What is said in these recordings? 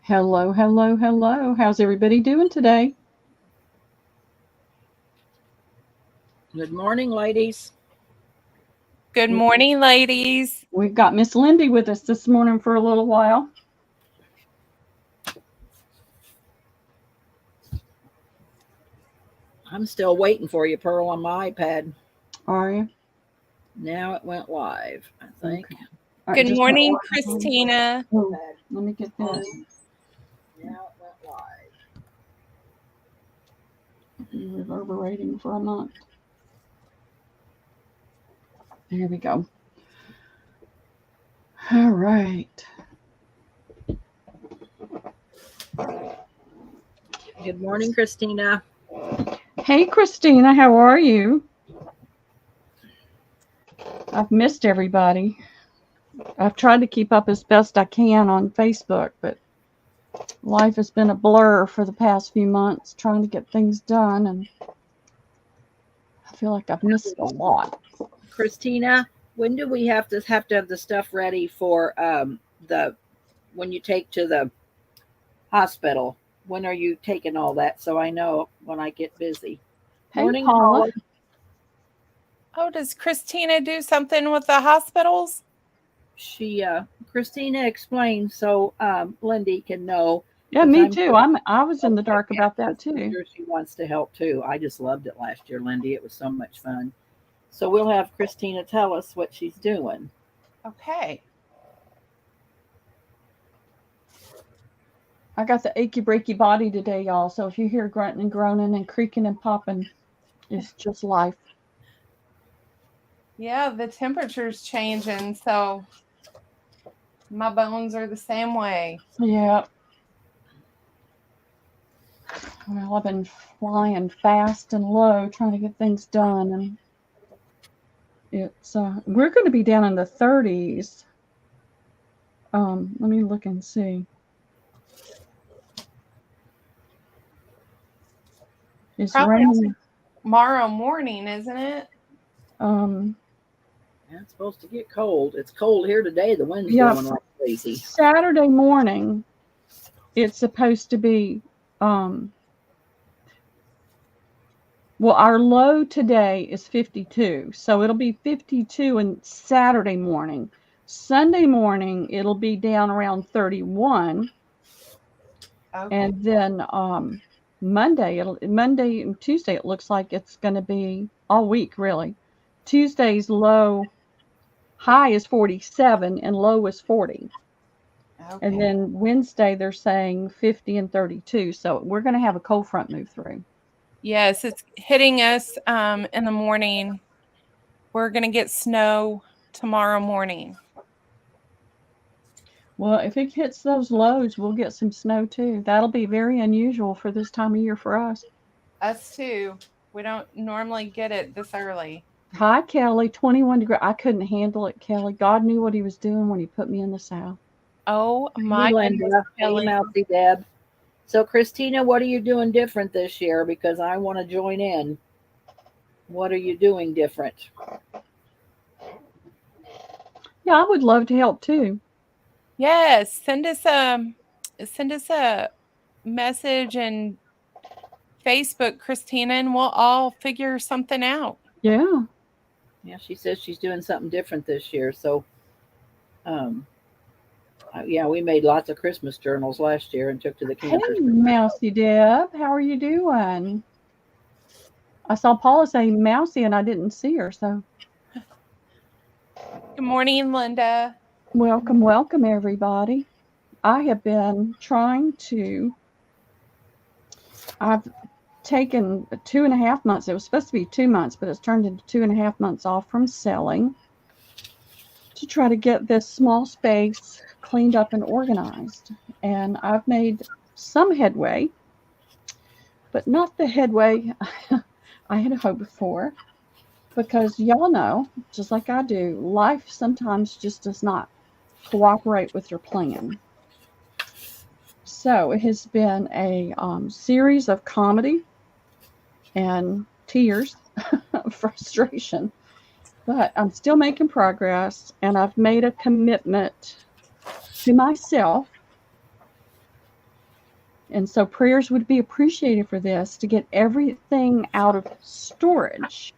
Hello, hello, hello. How's everybody doing today? Good morning, ladies. Good morning, ladies. We've got Miss Lindy with us this morning for a little while. I'm still waiting for you, Pearl, on my iPad. Are you? Now it went live, I think. Okay. All right, Good just morning, hold on. Christina. Oh, let me get this. Now it went live. Be reverberating for a month. There we go. All right. Good morning, Christina. Hey, Christina, how are you? I've missed everybody. I've tried to keep up as best I can on Facebook, but life has been a blur for the past few months trying to get things done, and I feel like I've missed a lot. Christina, when do we have to have the stuff ready for the when you take to the hospital? When are you taking all that so I know when I get busy? Hey, Morning, Paula. Paula. Oh, does Christina do something with the hospitals? Christina explained so Lindy can know. Yeah, 'Cause me I'm too. sure I was in the dark I'm about that too. sure she wants to help too. I just loved it last year, Lindy. It was so much fun. So we'll have Christina tell us what she's doing. Okay. I got the achy breaky body today, y'all. So if you hear grunting and groaning and creaking and popping, it's just life. Yeah, the temperature's changing, so my bones are the same way. Yeah. Well, I've been flying fast and low trying to get things done, and it's we're going to be down in the 30s. Let me look and see. It's Probably raining. tomorrow morning, isn't it? Yeah, it's supposed to get cold. It's cold here today. The wind's Yeah, blowing like crazy. Saturday morning, it's supposed to be well, our low today is 52, so it'll be 52 on Saturday morning. Sunday morning, it'll be down around 31, Okay. and then Monday and Tuesday, it looks like it's going to be all week really. Tuesday's high is 47 and low is 40. And Okay. then Wednesday, they're saying 50 and 32. So we're going to have a cold front move through. Yes, it's hitting us in the morning. We're going to get snow tomorrow morning. Well, if it hits those lows, we'll get some snow too. That'll be very unusual for this time of year for us. Us too. We don't normally get it this early. Hi, Kelly. 21 degrees. I couldn't handle it, Kelly. God knew what he was doing when he put me in the South. Oh Hey, my goodness, Linda. Hey, Kelly. Mousy Deb. So, Christina, what are you doing different this year? Because I want to join in. What are you doing different? Yeah, I would love to help too. Yes, send us a message and Facebook, Christina, and we'll all figure something out. Yeah. Yeah, she says she's doing something different this year. So, um, yeah, we made lots of Christmas journals last year and took to the Hey, campers. Mousy Deb. How are you doing? I saw Paula say Mousy and I didn't see her. So Good morning, Linda. welcome, welcome, everybody. I have been trying to, I've taken 2.5 months. It was supposed to be 2 months, but it's turned into 2.5 months off from selling to try to get this small space cleaned up and organized. And I've made some headway, but not the headway I had hoped for, because y'all know, just like I do, life sometimes just does not cooperate with your plan. So it has been a series of comedy and tears, frustration, but I'm still making progress, and I've made a commitment to myself And so prayers would be appreciated for this to get everything out of storage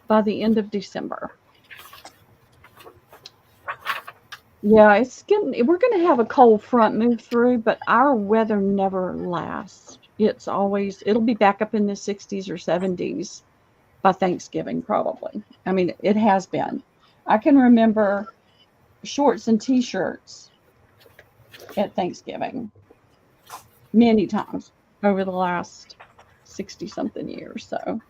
by the end of December. Yeah, we're going to have a cold front move through, but our weather never lasts. It'll be back up in the 60s or 70s by Thanksgiving, probably. I mean, it has been. I can remember shorts and t-shirts at Thanksgiving many times over the last 60 something years. So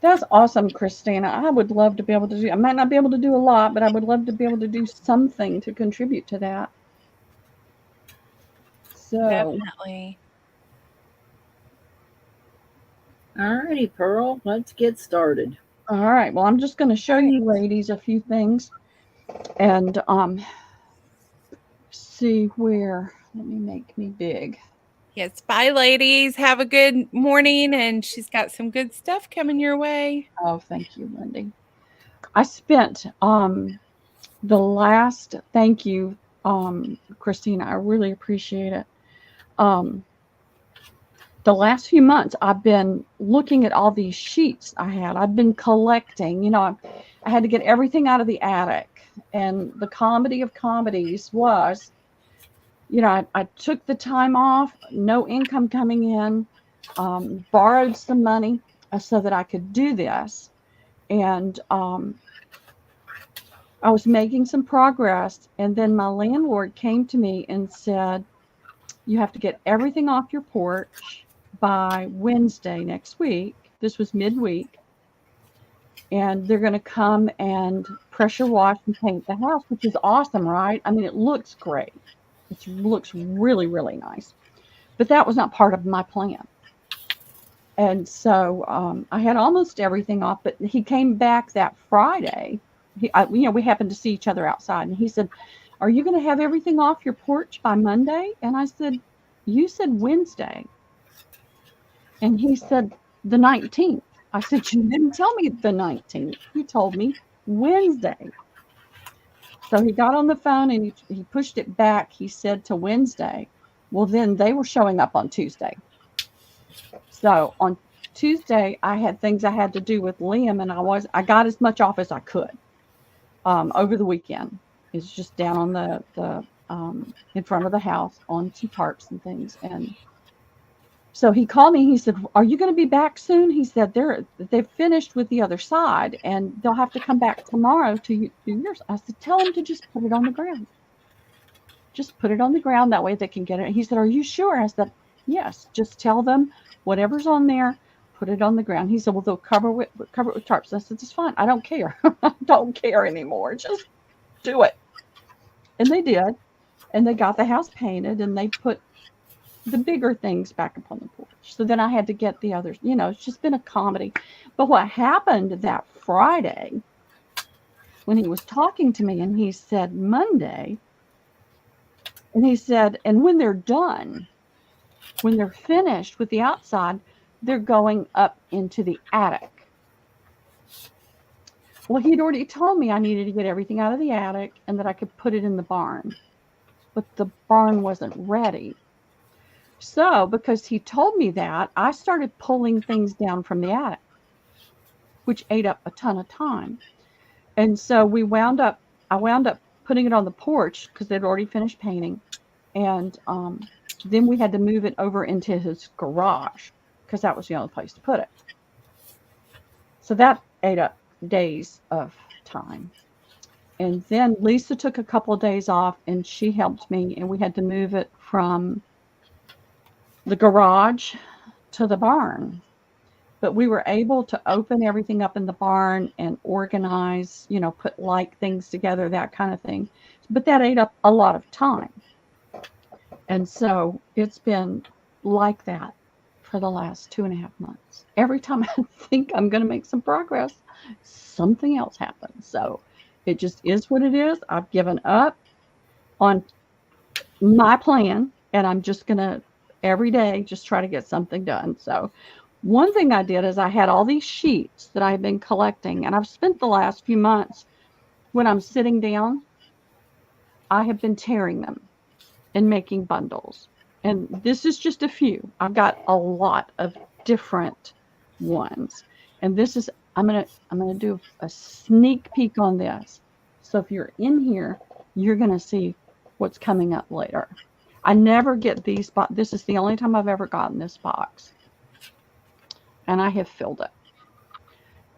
that's awesome, Christina. I would love to be able to I might not be able to do a lot, but I would love to be able to do something to contribute to that. So Definitely. All righty, Pearl. Let's get started. all right. Well, I'm just going to show you ladies a few things and see where. Let me make me big. Yes. Bye, ladies. Have a good morning. And she's got some good stuff coming your way. Oh, thank you, Wendy. I spent the last, thank you, Christina. I really appreciate it. The last few months, I've been looking at all these sheets I had. I've been collecting. I had to get everything out of the attic. And the comedy of comedies was, I took the time off, no income coming in, borrowed some money so that I could do this. And I was making some progress. And then my landlord came to me and said, you have to get everything off your porch by Wednesday next week. This was midweek. And they're going to come and pressure wash and paint the house, which is awesome, right? I mean, it looks great. It looks really, really nice. But that was not part of my plan. And so I had almost everything off, but he came back that Friday. We happened to see each other outside, and he said, are you going to have everything off your porch by Monday? And I said, you said Wednesday. And he said, the 19th. I said, you didn't tell me the 19th. You told me Wednesday. So he got on the phone and he pushed it back. He said to Wednesday. Well, then they were showing up on Tuesday. So on Tuesday, I had things I had to do with Liam, and I got as much off as I could over the weekend. It's just down on the in front of the house on some tarps and things. And so he called me. He said, are you going to be back soon? He said, they've finished with the other side, and they'll have to come back tomorrow to do yours. I said, tell them to just put it on the ground. Just put it on the ground. That way they can get it. He said, are you sure? I said, yes. Just tell them whatever's on there, put it on the ground. He said, well, they'll cover it with tarps. I said, it's fine. I don't care. I don't care anymore. Just do it. And they did. And they got the house painted, and they put the bigger things back up on the porch. So then I had to get the others. It's just been a comedy. But what happened that Friday when he was talking to me, and he said Monday, and he said, and when they're done, when they're finished with the outside, they're going up into the attic. Well, he'd already told me I needed to get everything out of the attic and that I could put it in the barn. But the barn wasn't ready. So, because he told me that, I started pulling things down from the attic, which ate up a ton of time. And so I wound up putting it on the porch because they'd already finished painting. And then we had to move it over into his garage because that was the only place to put it. So that ate up days of time. And then Lisa took a couple of days off, and she helped me, and we had to move it from the garage to the barn. But we were able to open everything up in the barn and organize, put light things together, that kind of thing. But that ate up a lot of time. And so it's been like that for the last 2.5 months. Every time I think I'm going to make some progress, something else happens. So it just is what it is. I've given up on my plan, and I'm just going to every day just try to get something done. So one thing I did is I had all these sheets that I've been collecting, and I've spent the last few months when I'm sitting down, I have been tearing them. and making bundles. And this is just a few. I've got a lot of different ones. And this is I'm gonna do a sneak peek on this. So if you're in here, you're gonna see what's coming up later. I never get these, but this is the only time I've ever gotten this box. And I have filled it.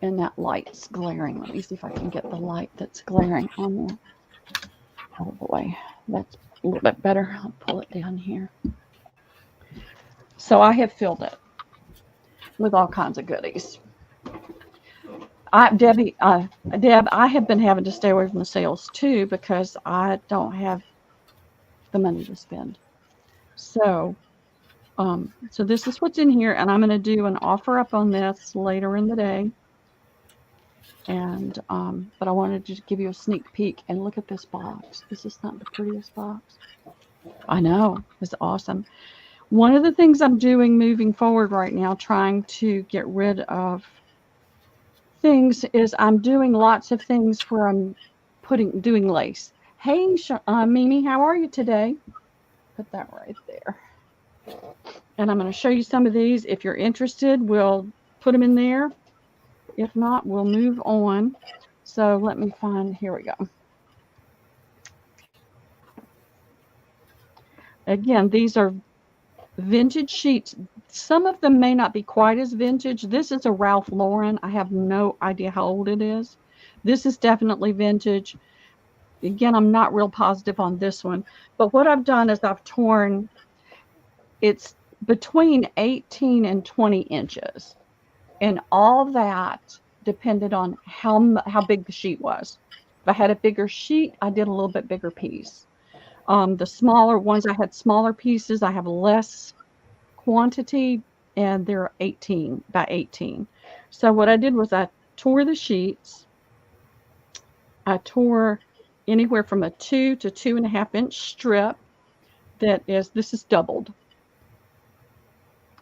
And that light's glaring. Let me see if I can get the light that's glaring on there. Oh boy, that's a little bit better. I'll pull it down here. So I have filled it with all kinds of goodies. Deb, I have been having to stay away from the sales too because I don't have the money to spend. So, so this is what's in here, and I'm going to do an offer up on this later in the day. And but I wanted to give you a sneak peek and look at this box. This is not the prettiest box. I know, it's awesome. One of the things I'm doing moving forward right now, trying to get rid of things, is I'm doing lots of things where I'm doing lace. Hey, Mimi, how are you today? Put that right there. And I'm going to show you some of these. If you're interested, we'll put them in there. If not, we'll move on. So let me find, here we go. Again, these are vintage sheets. Some of them may not be quite as vintage. This is a Ralph Lauren. I have no idea how old it is. This is definitely vintage. Again, I'm not real positive on this one. But what I've done is I've torn, it's between 18 and 20 inches. And all that depended on how big the sheet was. If I had a bigger sheet, I did a little bit bigger piece. The smaller ones, I had smaller pieces. I have less quantity, and they're 18 by 18. So what I did was I tore the sheets. I tore anywhere from a 2 to 2.5 inch strip. This is doubled.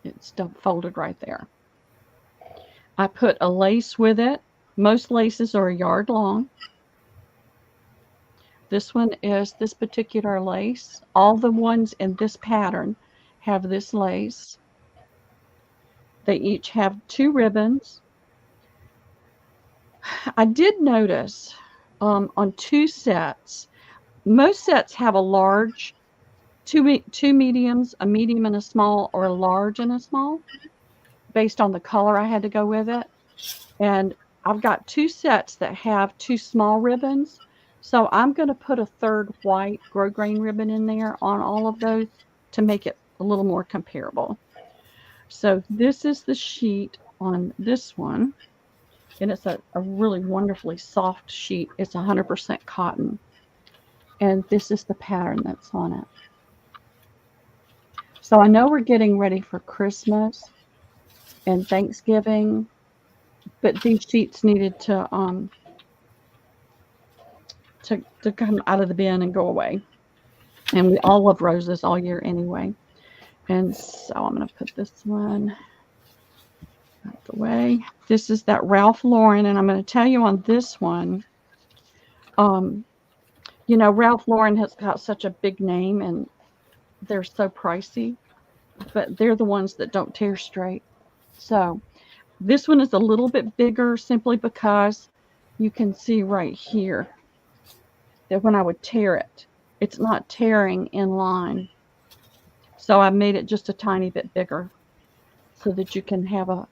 It's folded right there. I put a lace with it. Most laces are a yard long. This one is this particular lace. All the ones in this pattern have this lace. They each have 2 ribbons. I did notice on 2 sets, most sets have a large, two mediums, a medium and a small, or a large and a small. Based on the color, I had to go with it. And I've got 2 sets that have 2 small ribbons. So I'm going to put a 3rd white grosgrain ribbon in there on all of those to make it a little more comparable. So this is the sheet on this one. And it's a really wonderfully soft sheet. It's 100% cotton. And this is the pattern that's on it. So I know we're getting ready for Christmas and Thanksgiving, but these sheets needed to come out of the bin and go away. And we all love roses all year anyway. And so I'm going to put this one out the way. This is that Ralph Lauren, and I'm going to tell you on this one, you know, Ralph Lauren has got such a big name, and they're so pricey, but they're the ones that don't tear straight. So this one is a little bit bigger simply because you can see right here that when I would tear it, it's not tearing in line. So I made it just a tiny bit bigger so that you can have a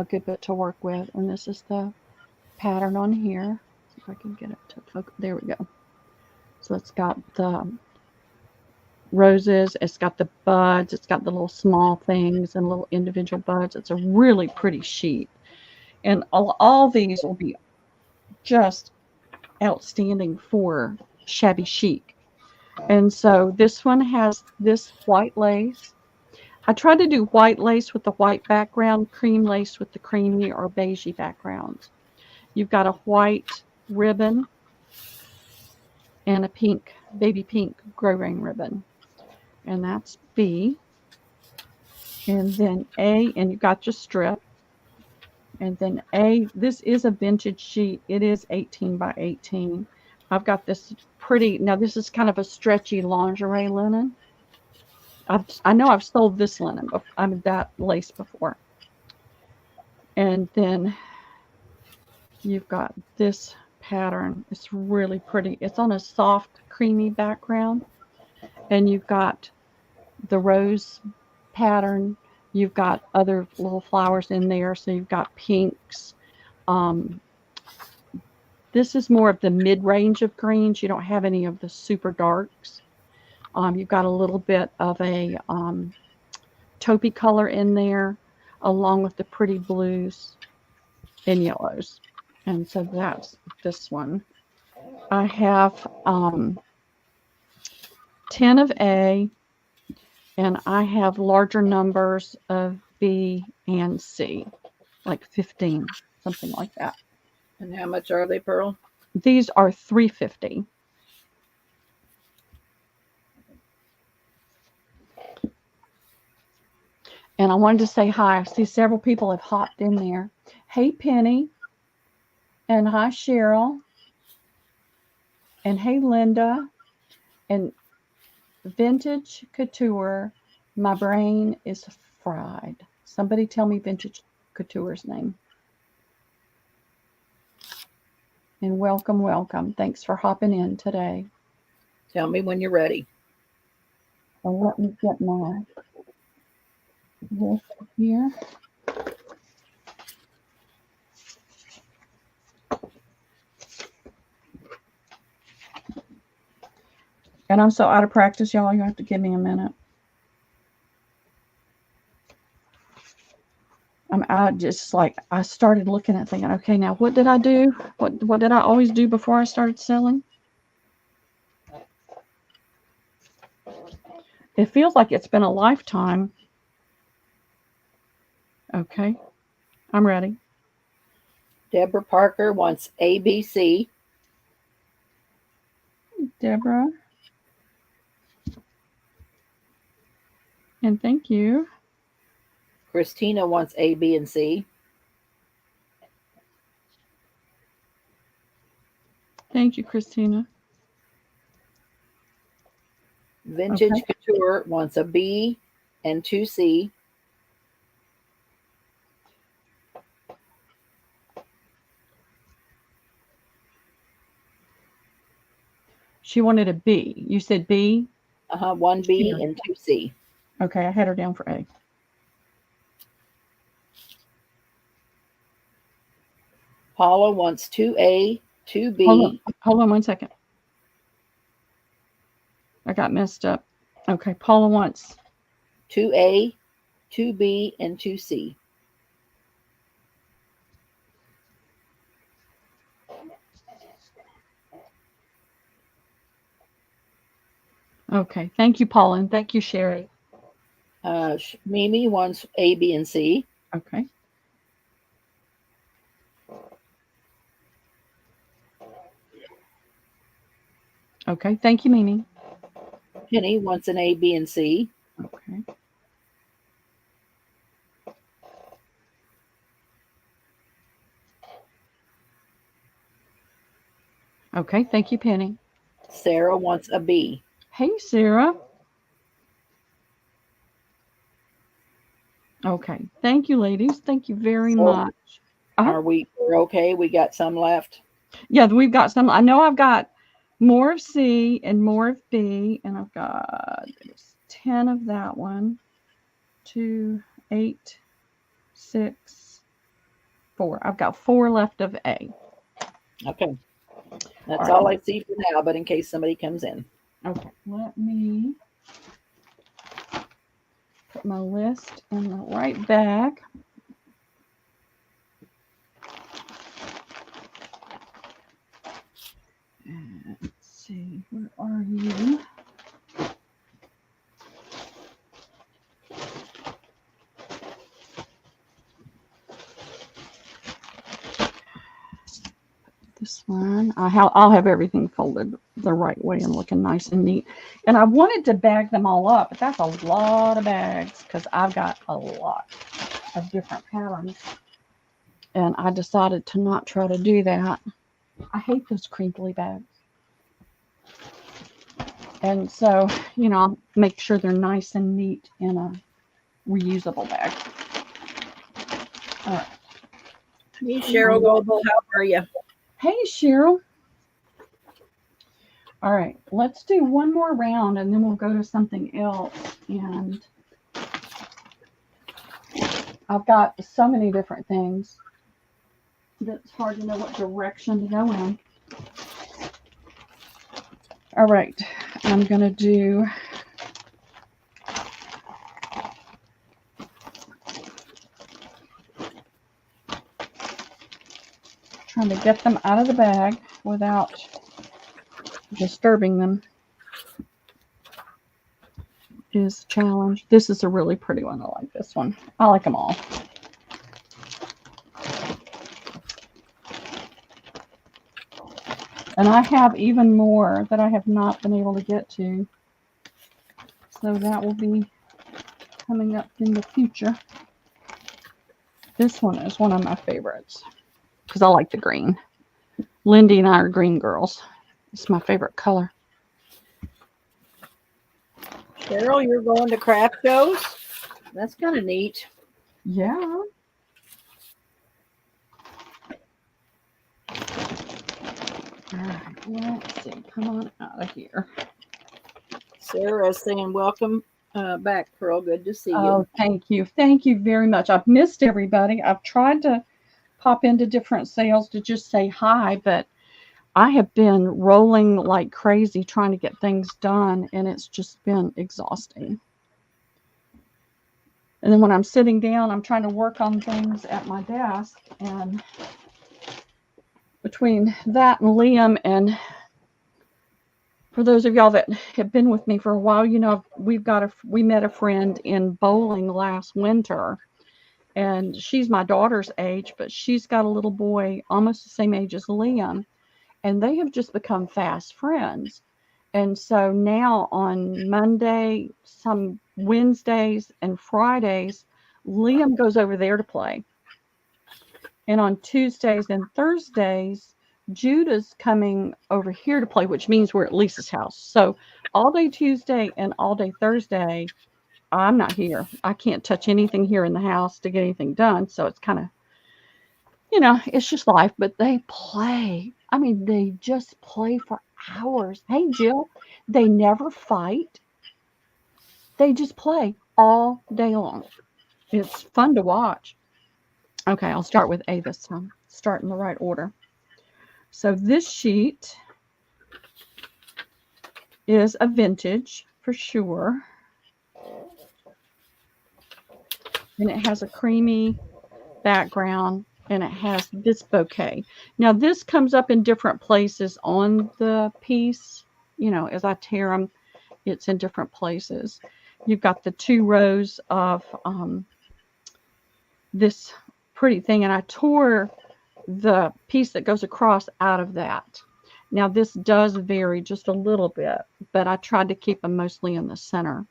good bit to work with. And this is the pattern on here. See if I can get it to focus. There we go. So it's got the roses, it's got the buds, it's got the little small things and little individual buds. It's a really pretty sheet. And all these will be just outstanding for shabby chic. And so this one has this white lace. I tried to do white lace with the white background, cream lace with the creamy or beigey background. You've got a white ribbon and a pink, baby pink grosgrain ribbon. And that's B. And then A, and you've got your strip. And then A, this is a vintage sheet. It is 18 by 18. I've got this pretty, now this is kind of a stretchy lingerie linen. I know I've sold this linen, that lace before. And then you've got this pattern. It's really pretty. It's on a soft, creamy background. And you've got the rose pattern. You've got other little flowers in there. So you've got pinks. This is more of the mid-range of greens. You don't have any of the super darks. You've got a little bit of a taupey color in there, along with the pretty blues and yellows. And so that's this one. I have 10 of A, and I have larger numbers of B and C, like 15, something like that. And how much are they, Pearl? These are $3.50. And I wanted to say hi. I see several people have hopped in there. Hey, Penny. And hi, Cheryl. And hey, Linda. And Vintage Couture. My brain is fried. Somebody tell me Vintage Couture's name. And welcome, welcome. Thanks for hopping in today. Tell me when you're ready. Well, let me get my list here. And I'm so out of practice, y'all. You have to give me a minute. I'm out just like I started looking at thinking, okay, now what did I do? What did I always do before I started selling? It feels like it's been a lifetime. Okay, I'm ready. Deborah Parker wants ABC. Deborah. And thank you. Christina wants A, B, and C. Thank you, Christina. Vintage Couture wants a B and 2C. She wanted a B. You said B? 1B and 2C. Okay, I had her down for A. Paula wants 2A, 2B. Hold on 1 second. I got messed up. Okay, Paula wants 2A, 2B, and 2C. Okay, thank you, Paula, and thank you, Sherry. Mimi wants A, B, and C. Okay. Okay, thank you, Mimi. Penny wants an A, B, and C. Okay. Okay, thank you, Penny. Sarah wants a B. Hey, Sarah. Okay, thank you, ladies. Thank you very much. We're okay? We got some left? Yeah, we've got some. I know I've got more of C and more of B, and I've got 10 of that one. 2, 8, 6, 4. I've got 4 left of A. Okay. That's all I see for now, but in case somebody comes in. Okay, let me put my list in the right bag. Let's see, where are you? This one, I'll have everything folded the right way and looking nice and neat. And I wanted to bag them all up, but that's a lot of bags because I've got a lot of different patterns. And I decided to not try to do that. I hate those crinkly bags. And so, I'll make sure they're nice and neat in a reusable bag. All right. Hey, Cheryl Goble, how are you? Hey, Cheryl. All right, let's do one more round and then we'll go to something else. And I've got so many different things that it's hard to know what direction to go in. All right, I'm going to do trying to get them out of the bag without disturbing them is a challenge. This is a really pretty one. I like this one. I like them all. And I have even more that I have not been able to get to. So that will be coming up in the future. This one is one of my favorites because I like the green. Lindy and I are green girls. It's my favorite color. Cheryl, you're going to craft shows? That's kind of neat. Yeah. All right, let's see. Come on out of here. Sarah's saying, welcome back, Pearl. Good to see you. Oh, thank you. Thank you very much. I've missed everybody. I've tried to pop into different sales to just say hi, but I have been rolling like crazy trying to get things done, and it's just been exhausting. And then when I'm sitting down, I'm trying to work on things at my desk, and between that and Liam, and for those of y'all that have been with me for a while, we met a friend in bowling last winter, and she's my daughter's age, but she's got a little boy almost the same age as Liam, and they have just become fast friends. And so now on Monday, some Wednesdays and Fridays, Liam goes over there to play. And on Tuesdays and Thursdays, Judah's coming over here to play, which means we're at Lisa's house. So all day Tuesday and all day Thursday, I'm not here. I can't touch anything here in the house to get anything done. So it's kind of, it's just life. But they play. I mean, they just play for hours. Hey, Jill, they never fight. They just play all day long. It's fun to watch. Okay, I'll start with A this time. Start in the right order. So this sheet is a vintage for sure. And it has a creamy background, and it has this bouquet. Now this comes up in different places on the piece. As I tear them, it's in different places. You've got the 2 rows of this pretty thing, and I tore the piece that goes across out of that. Now this does vary just a little bit, but I tried to keep them mostly in the center.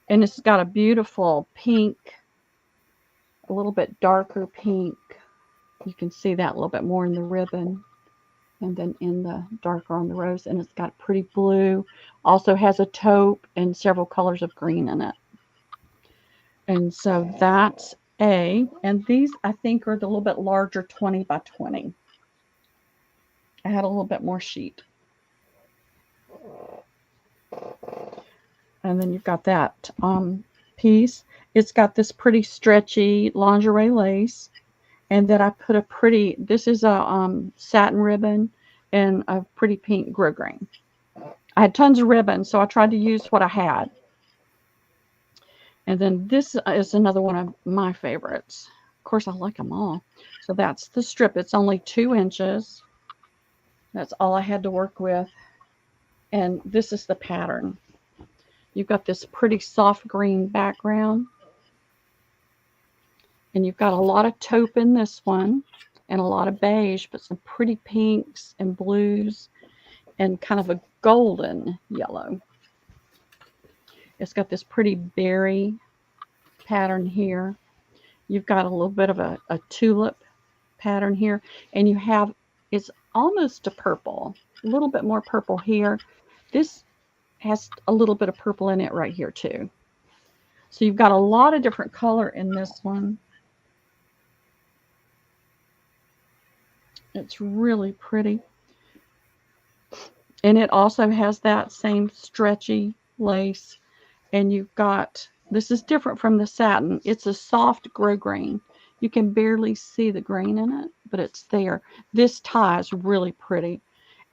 And it's got a beautiful pink, a little bit darker pink. You can see that a little bit more in the ribbon, and then in the darker on the rose. And it's got pretty blue, also has a taupe and several colors of green in it. And so that's A. And these, I think, are the little bit larger 20 by 20. I had a little bit more sheet. And then you've got that piece. It's got this pretty stretchy lingerie lace. And then I put this is a satin ribbon and a pretty pink grosgrain. I had tons of ribbon, so I tried to use what I had. And then this is another one of my favorites. Of course, I like them all. So that's the strip. It's only 2 inches. That's all I had to work with. And this is the pattern. You've got this pretty soft green background. And you've got a lot of taupe in this one and a lot of beige, but some pretty pinks and blues and kind of a golden yellow. It's got this pretty berry pattern here. You've got a little bit of a tulip pattern here, and it's almost a purple, a little bit more purple here. This has a little bit of purple in it right here too. So you've got a lot of different color in this one. It's really pretty. And it also has that same stretchy lace. And you've got, this is different from the satin. It's a soft grosgrain. You can barely see the grain in it, but it's there. This tie is really pretty.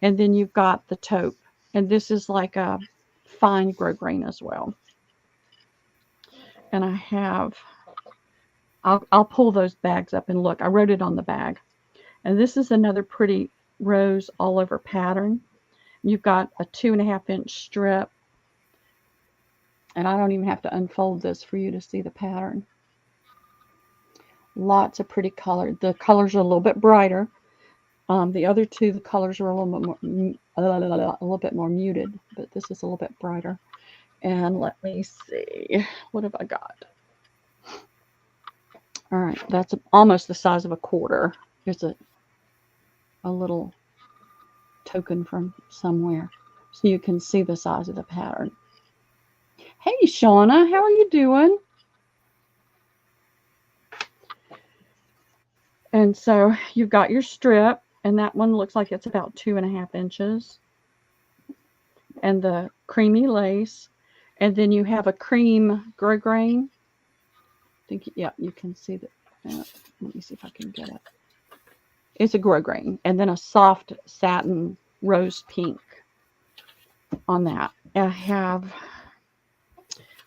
And then you've got the taupe. And this is like a fine grosgrain as well. And I have, I'll pull those bags up and look. I wrote it on the bag. And this is another pretty rose all over pattern. You've got a 2.5-inch strip. And I don't even have to unfold this for you to see the pattern. Lots of pretty color. The colors are a little bit brighter. The other two, the colors are a little bit more muted, but this is a little bit brighter. And let me see, what have I got? All right, that's almost the size of a quarter. Here's a little token from somewhere, so you can see the size of the pattern. Hey, Shauna, how are you doing? And so you've got your strip, and that one looks like it's about 2.5 inches. And the creamy lace. And then you have a cream grosgrain. I think, yeah, you can see that. Let me see if I can get it. It's a grosgrain. And then a soft satin rose pink on that. I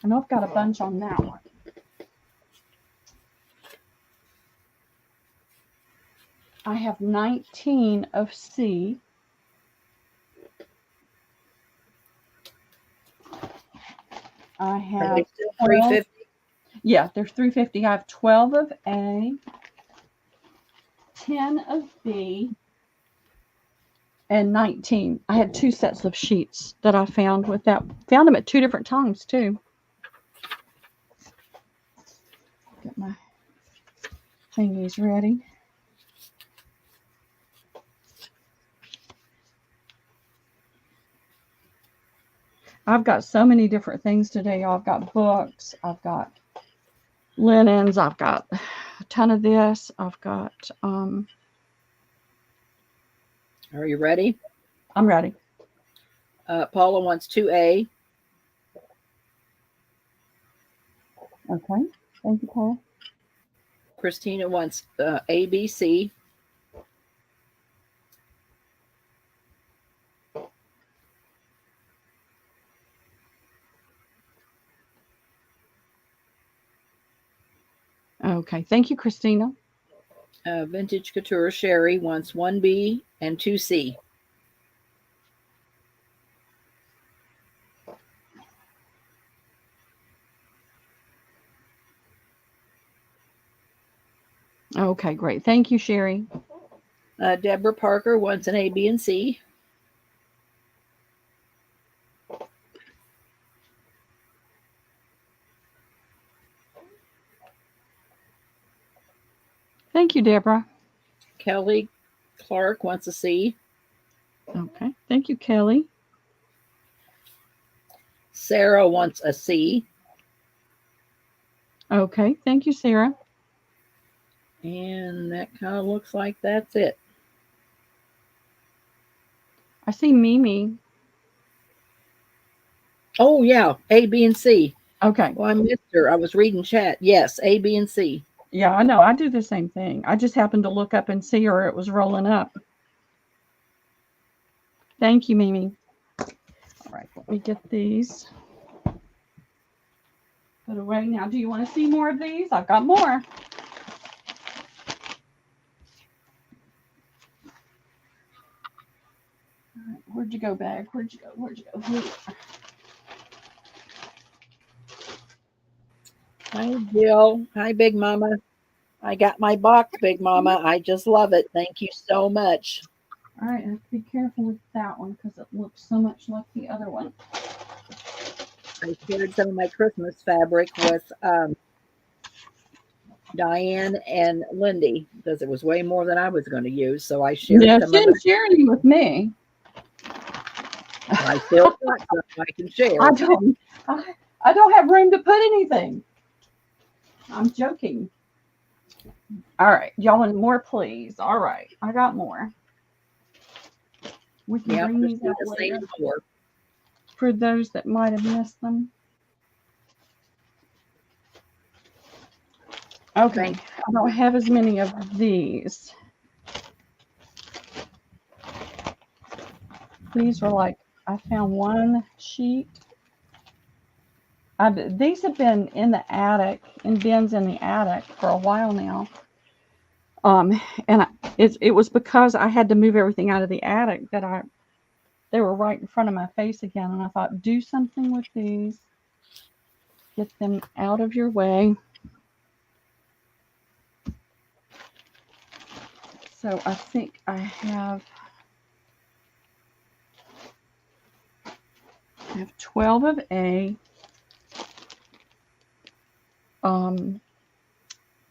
know I've got a bunch on that one. I have 19 of C. I have 350. Yeah, there's 350. I have 12 of A, 10 of B, and 19. I had 2 sets of sheets that I found with that. Found them at 2 different times too. Get my thingies ready. I've got so many different things today. I've got books. I've got linens. I've got a ton of this. I've got. Are you ready? I'm ready. Paula wants 2A. Okay. Thank you, Paula. Christina wants ABC. Okay. Thank you, Christina. Vintage Couture Sherry wants 1B and 2C. Okay, great. Thank you, Sherry. Deborah Parker wants an A, B, and C. Thank you, Deborah. Kelly Clark wants a C. Okay. Thank you, Kelly. Sarah wants a C. Okay. Thank you, Sarah. And that kind of looks like that's it. I see Mimi. Oh, yeah. A, B, and C. Okay. Well, I missed her. I was reading chat. Yes, A, B, and C. Yeah, I know. I do the same thing. I just happened to look up and see her. It was rolling up. Thank you, Mimi. All right. Let me get these put away. Now, do you want to see more of these? I've got more. All right. Where'd you go, bag? Where'd you go? Where'd you go? Here. Hi, Jill. Hi, Big Mama. I got my box, Big Mama. I just love it. Thank you so much. All right. I have to be careful with that one because it looks so much like the other one. I shared some of my Christmas fabric with Diane and Lindy because it was way more than I was going to use. So I shared some of She it. didn't share any with me. I still got some I can share. I don't have room to put anything. I'm joking. All right. Y'all want more, please? All right. I got more. We can Yeah, bring just these out the later same more. for those that might have missed them. Okay. I don't have as many of these. These were like, I found one sheet. These have been in the attic, in bins in the attic for a while now. And it was because I had to move everything out of the attic that they were right in front of my face again. And I thought, do something with these. Get them out of your way. So I think I have 12 of A,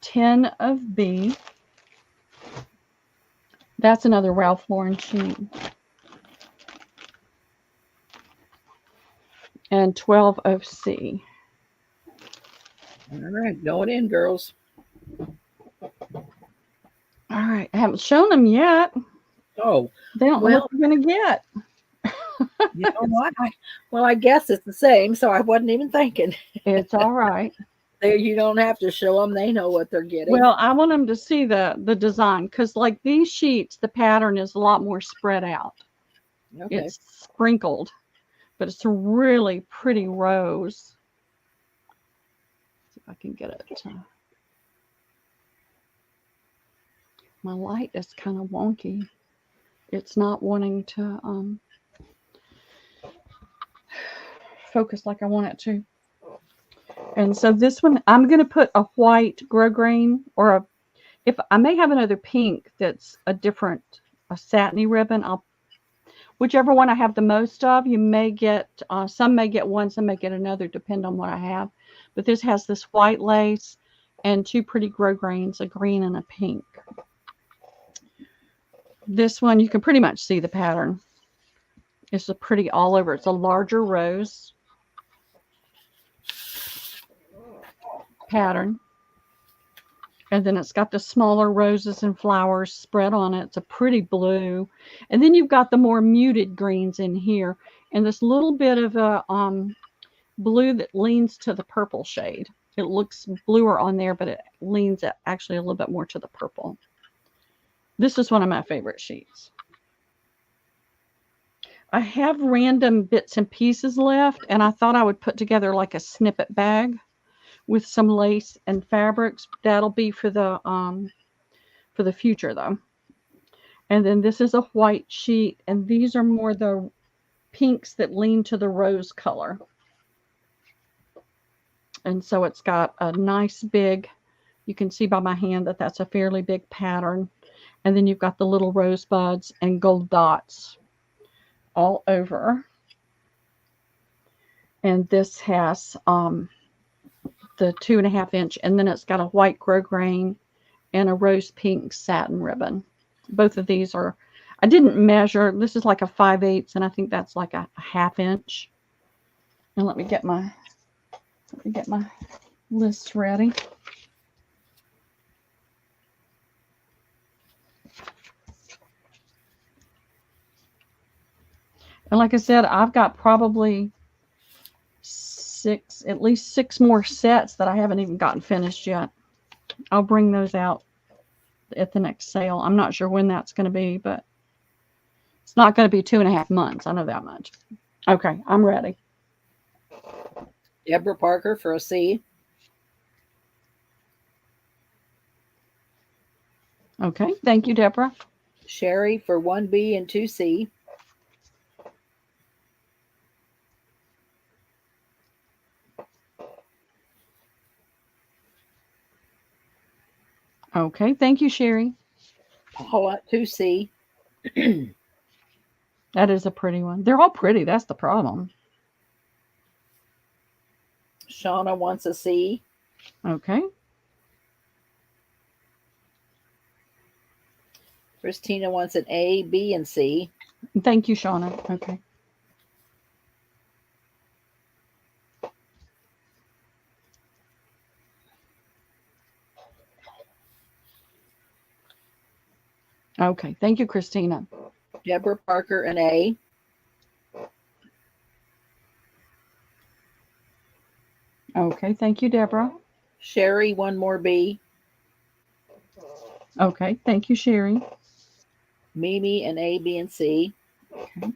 10 of B. That's another Ralph Lauren sheet. And 12 of C. All right, going in, girls. All right, I haven't shown them yet. Oh, They don't know what they're going to get. you know what? I guess it's the same, so I wasn't even thinking. It's all right. There, you don't have to show them; they know what they're getting. Well, I want them to see the design because, like these sheets, the pattern is a lot more spread out. Okay. It's sprinkled, but it's a really pretty rose. Let's see if I can get it. My light is kind of wonky. It's not wanting to focus like I want it to. And so this one, I'm going to put a white grosgrain or if I may have another pink that's a satiny ribbon. Whichever one I have the most of, you may get, some may get one, some may get another, depend on what I have. But this has this white lace and two pretty grosgrains, a green and a pink. This one, you can pretty much see the pattern. It's a pretty all over. It's a larger rose pattern. And then it's got the smaller roses and flowers spread on it. It's a pretty blue. And then you've got the more muted greens in here. And this little bit of a blue that leans to the purple shade. It looks bluer on there, but it leans actually a little bit more to the purple. This is one of my favorite sheets. I have random bits and pieces left, and I thought I would put together like a snippet bag with some lace and fabrics. That'll be for the future though. And then this is a white sheet, and these are more the pinks that lean to the rose color. And so it's got a nice big, you can see by my hand that that's a fairly big pattern. And then you've got the little rosebuds and gold dots all over. And this has the 2.5 inch, and then it's got a white grosgrain and a rose pink satin ribbon. Both of these are, I didn't measure. This is like a 5/8, and I think that's like a 1/2 inch. And let me get my list ready. And like I said, I've got probably at least six more sets that I haven't even gotten finished yet. I'll bring those out at the next sale. I'm not sure when that's going to be, but it's not going to be 2.5 months. I know that much. Okay, I'm ready. Deborah Parker for a C. Okay, thank you, Deborah. Sherry for 1B and 2C. Okay, thank you, Sherry. Paula 2C. That is a pretty one. They're all pretty. That's the problem. Shauna wants a C. Okay. Christina wants an A, B, and C. Thank you, Shauna. Okay. Okay. Thank you, Christina. Deborah Parker, an A. Okay. Thank you, Deborah. Sherry, one more B. Okay. Thank you, Sherry. Mimi, an A, B, and C. Okay.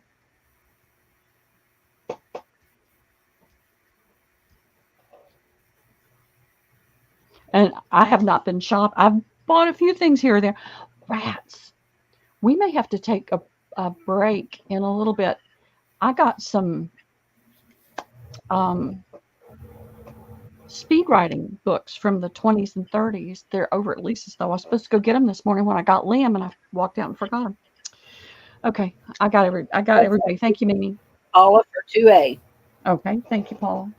And I have not been shopped. I've bought a few things here or there. Rats. We may have to take a break in a little bit. I got some speed writing books from the 20s and 30s. They're over at Lisa's, though. I was supposed to go get them this morning when I got Liam, and I walked out and forgot them. Okay, I got everybody. Thank you, Mimi. Paula for 2A. Okay, thank you, Paula.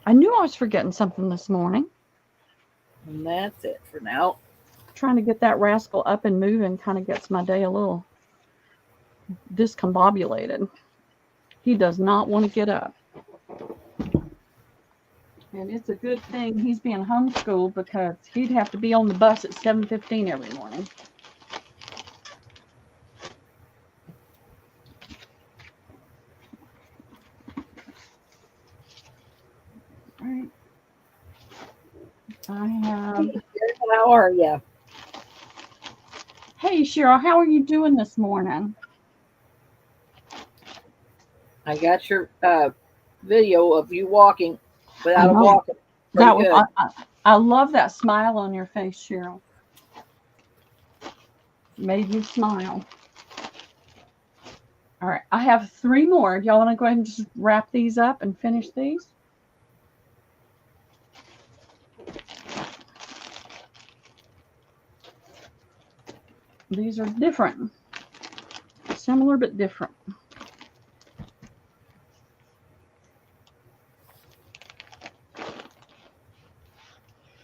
I knew I was forgetting something this morning. And that's it for now. Trying to get that rascal up and moving kind of gets my day a little discombobulated. He does not want to get up. And it's a good thing he's being homeschooled because he'd have to be on the bus at 7:15 every morning. All right. I have. How are you? Hey, Cheryl, how are you doing this morning? I got your video of you walking without a walker. That was I love that smile on your face, Cheryl. Made you smile. All right, I have 3 more. Do y'all want to go ahead and just wrap these up and finish these? These are different. Similar but different.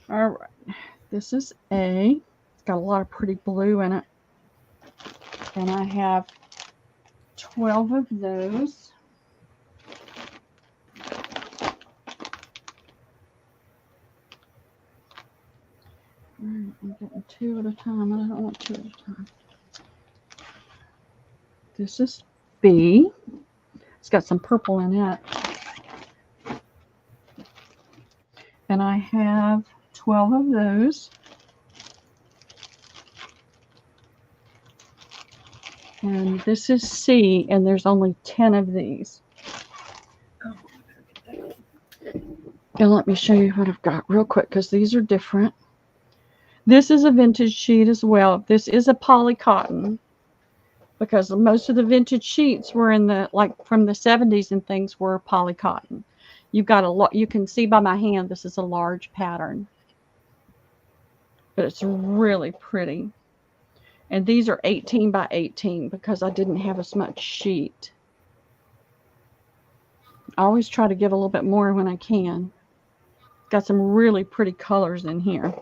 All right, this is A. It's got a lot of pretty blue in it. And I have 12 of those. I'm getting 2 at a time. I don't want 2 at a time. This is B. It's got some purple in it. And I have 12 of those. And this is C, and there's only 10 of these. And let me show you what I've got real quick, because these are different. This is a vintage sheet as well. This is a poly cotton, because most of the vintage sheets were in the, like from the 70s and things, were poly cotton. You've got a lot, you can see by my hand, this is a large pattern. But it's really pretty. And these are 18 by 18 because I didn't have as much sheet. I always try to give a little bit more when I can. Got some really pretty colors in here.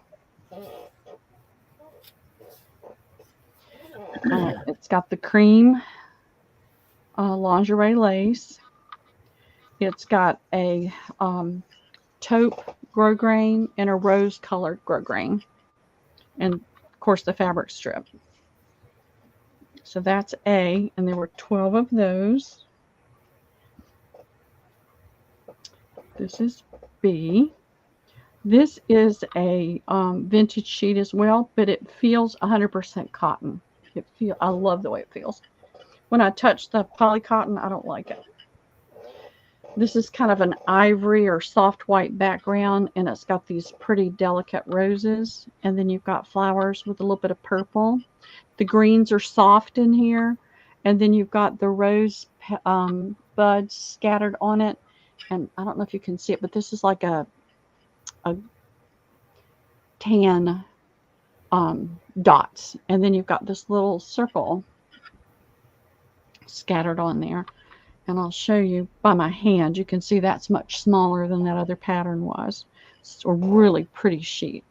It's got the cream lingerie lace. It's got a taupe grosgrain and a rose colored grosgrain. And of course the fabric strip. So that's A, and there were 12 of those. This is B. This is a vintage sheet as well, but it feels 100% cotton. I love the way it feels. When I touch the poly cotton, I don't like it. This is kind of an ivory or soft white background, and it's got these pretty delicate roses, and then you've got flowers with a little bit of purple. The greens are soft in here, and then you've got the rose buds scattered on it. And I don't know if you can see it, but this is like a tan dots. And then you've got this little circle scattered on there. And I'll show you by my hand. You can see that's much smaller than that other pattern was. It's a really pretty sheet.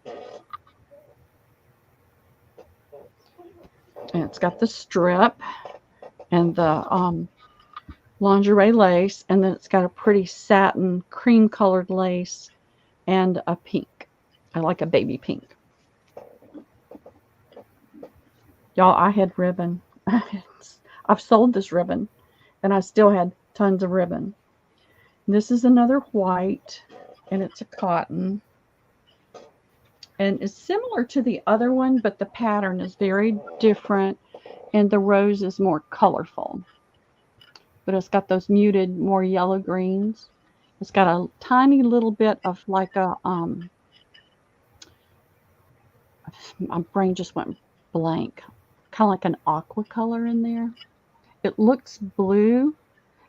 And it's got the strip and the lingerie lace, and then it's got a pretty satin cream colored lace and a pink. I like a baby pink. Y'all, I had ribbon. I've sold this ribbon, and I still had tons of ribbon. This is another white, and it's a cotton. And it's similar to the other one, but the pattern is very different, and the rose is more colorful. But it's got those muted, more yellow greens. It's got a tiny little bit of like a, my brain just went blank, kind of like an aqua color in there. It looks blue.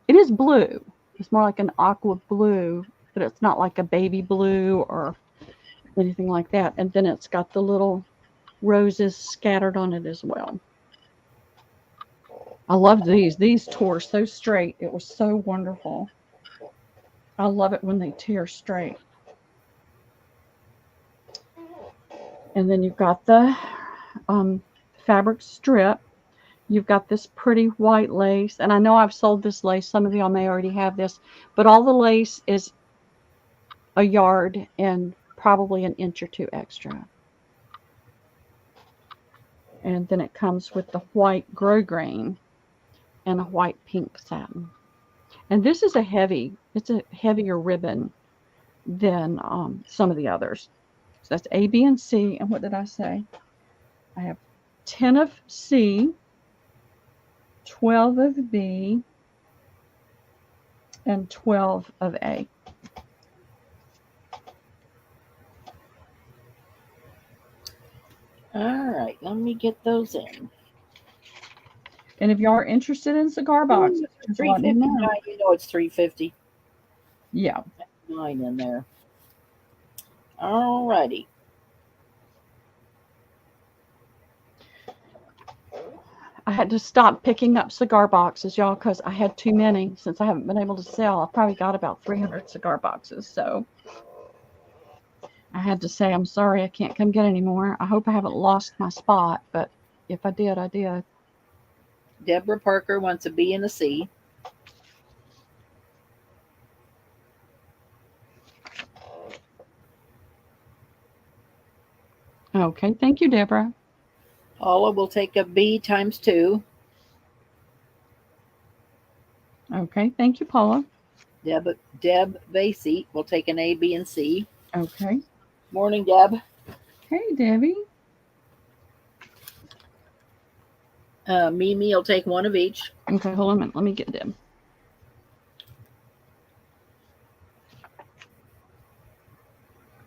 It is blue. It's more like an aqua blue, but it's not like a baby blue or anything like that. And then it's got the little roses scattered on it as well. I love these. These tore so straight. It was so wonderful. I love it when they tear straight. And then you've got the fabric strip. You've got this pretty white lace. And I know I've sold this lace. Some of y'all may already have this. But all the lace is a yard and probably an inch or two extra. And then it comes with the white grosgrain and a white pink satin. And this is it's a heavier ribbon than some of the others. So that's A, B, and C. And what did I say? I have 10 of C, 12 of B, and 12 of A. All right, let me get those in. And if you are interested in cigar boxes, just let me know. You know it's $3.50. Yeah. 9 in there. All righty. I had to stop picking up cigar boxes, y'all, because I had too many since I haven't been able to sell. I've probably got about 300 cigar boxes. So I had to say, I'm sorry, I can't come get any more. I hope I haven't lost my spot, but if I did, I did. Deborah Parker wants a B and a C. Okay, thank you, Deborah. Paula will take a B times 2. Okay, thank you, Paula. Deb Vasey will take an A, B, and C. Okay. Morning, Deb. Hey, Debbie. Mimi will take 1 of each. Okay, hold on a minute. Let me get Deb.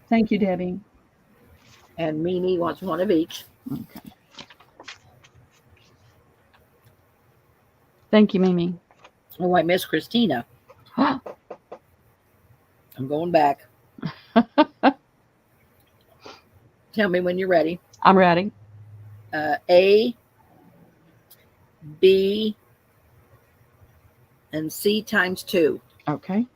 Thank you, Debbie. And Mimi wants 1 of each. Okay. Thank you, Mimi. Oh, I miss Christina. I'm going back. Tell me when you're ready. I'm ready. A, B, and C times 2. Okay.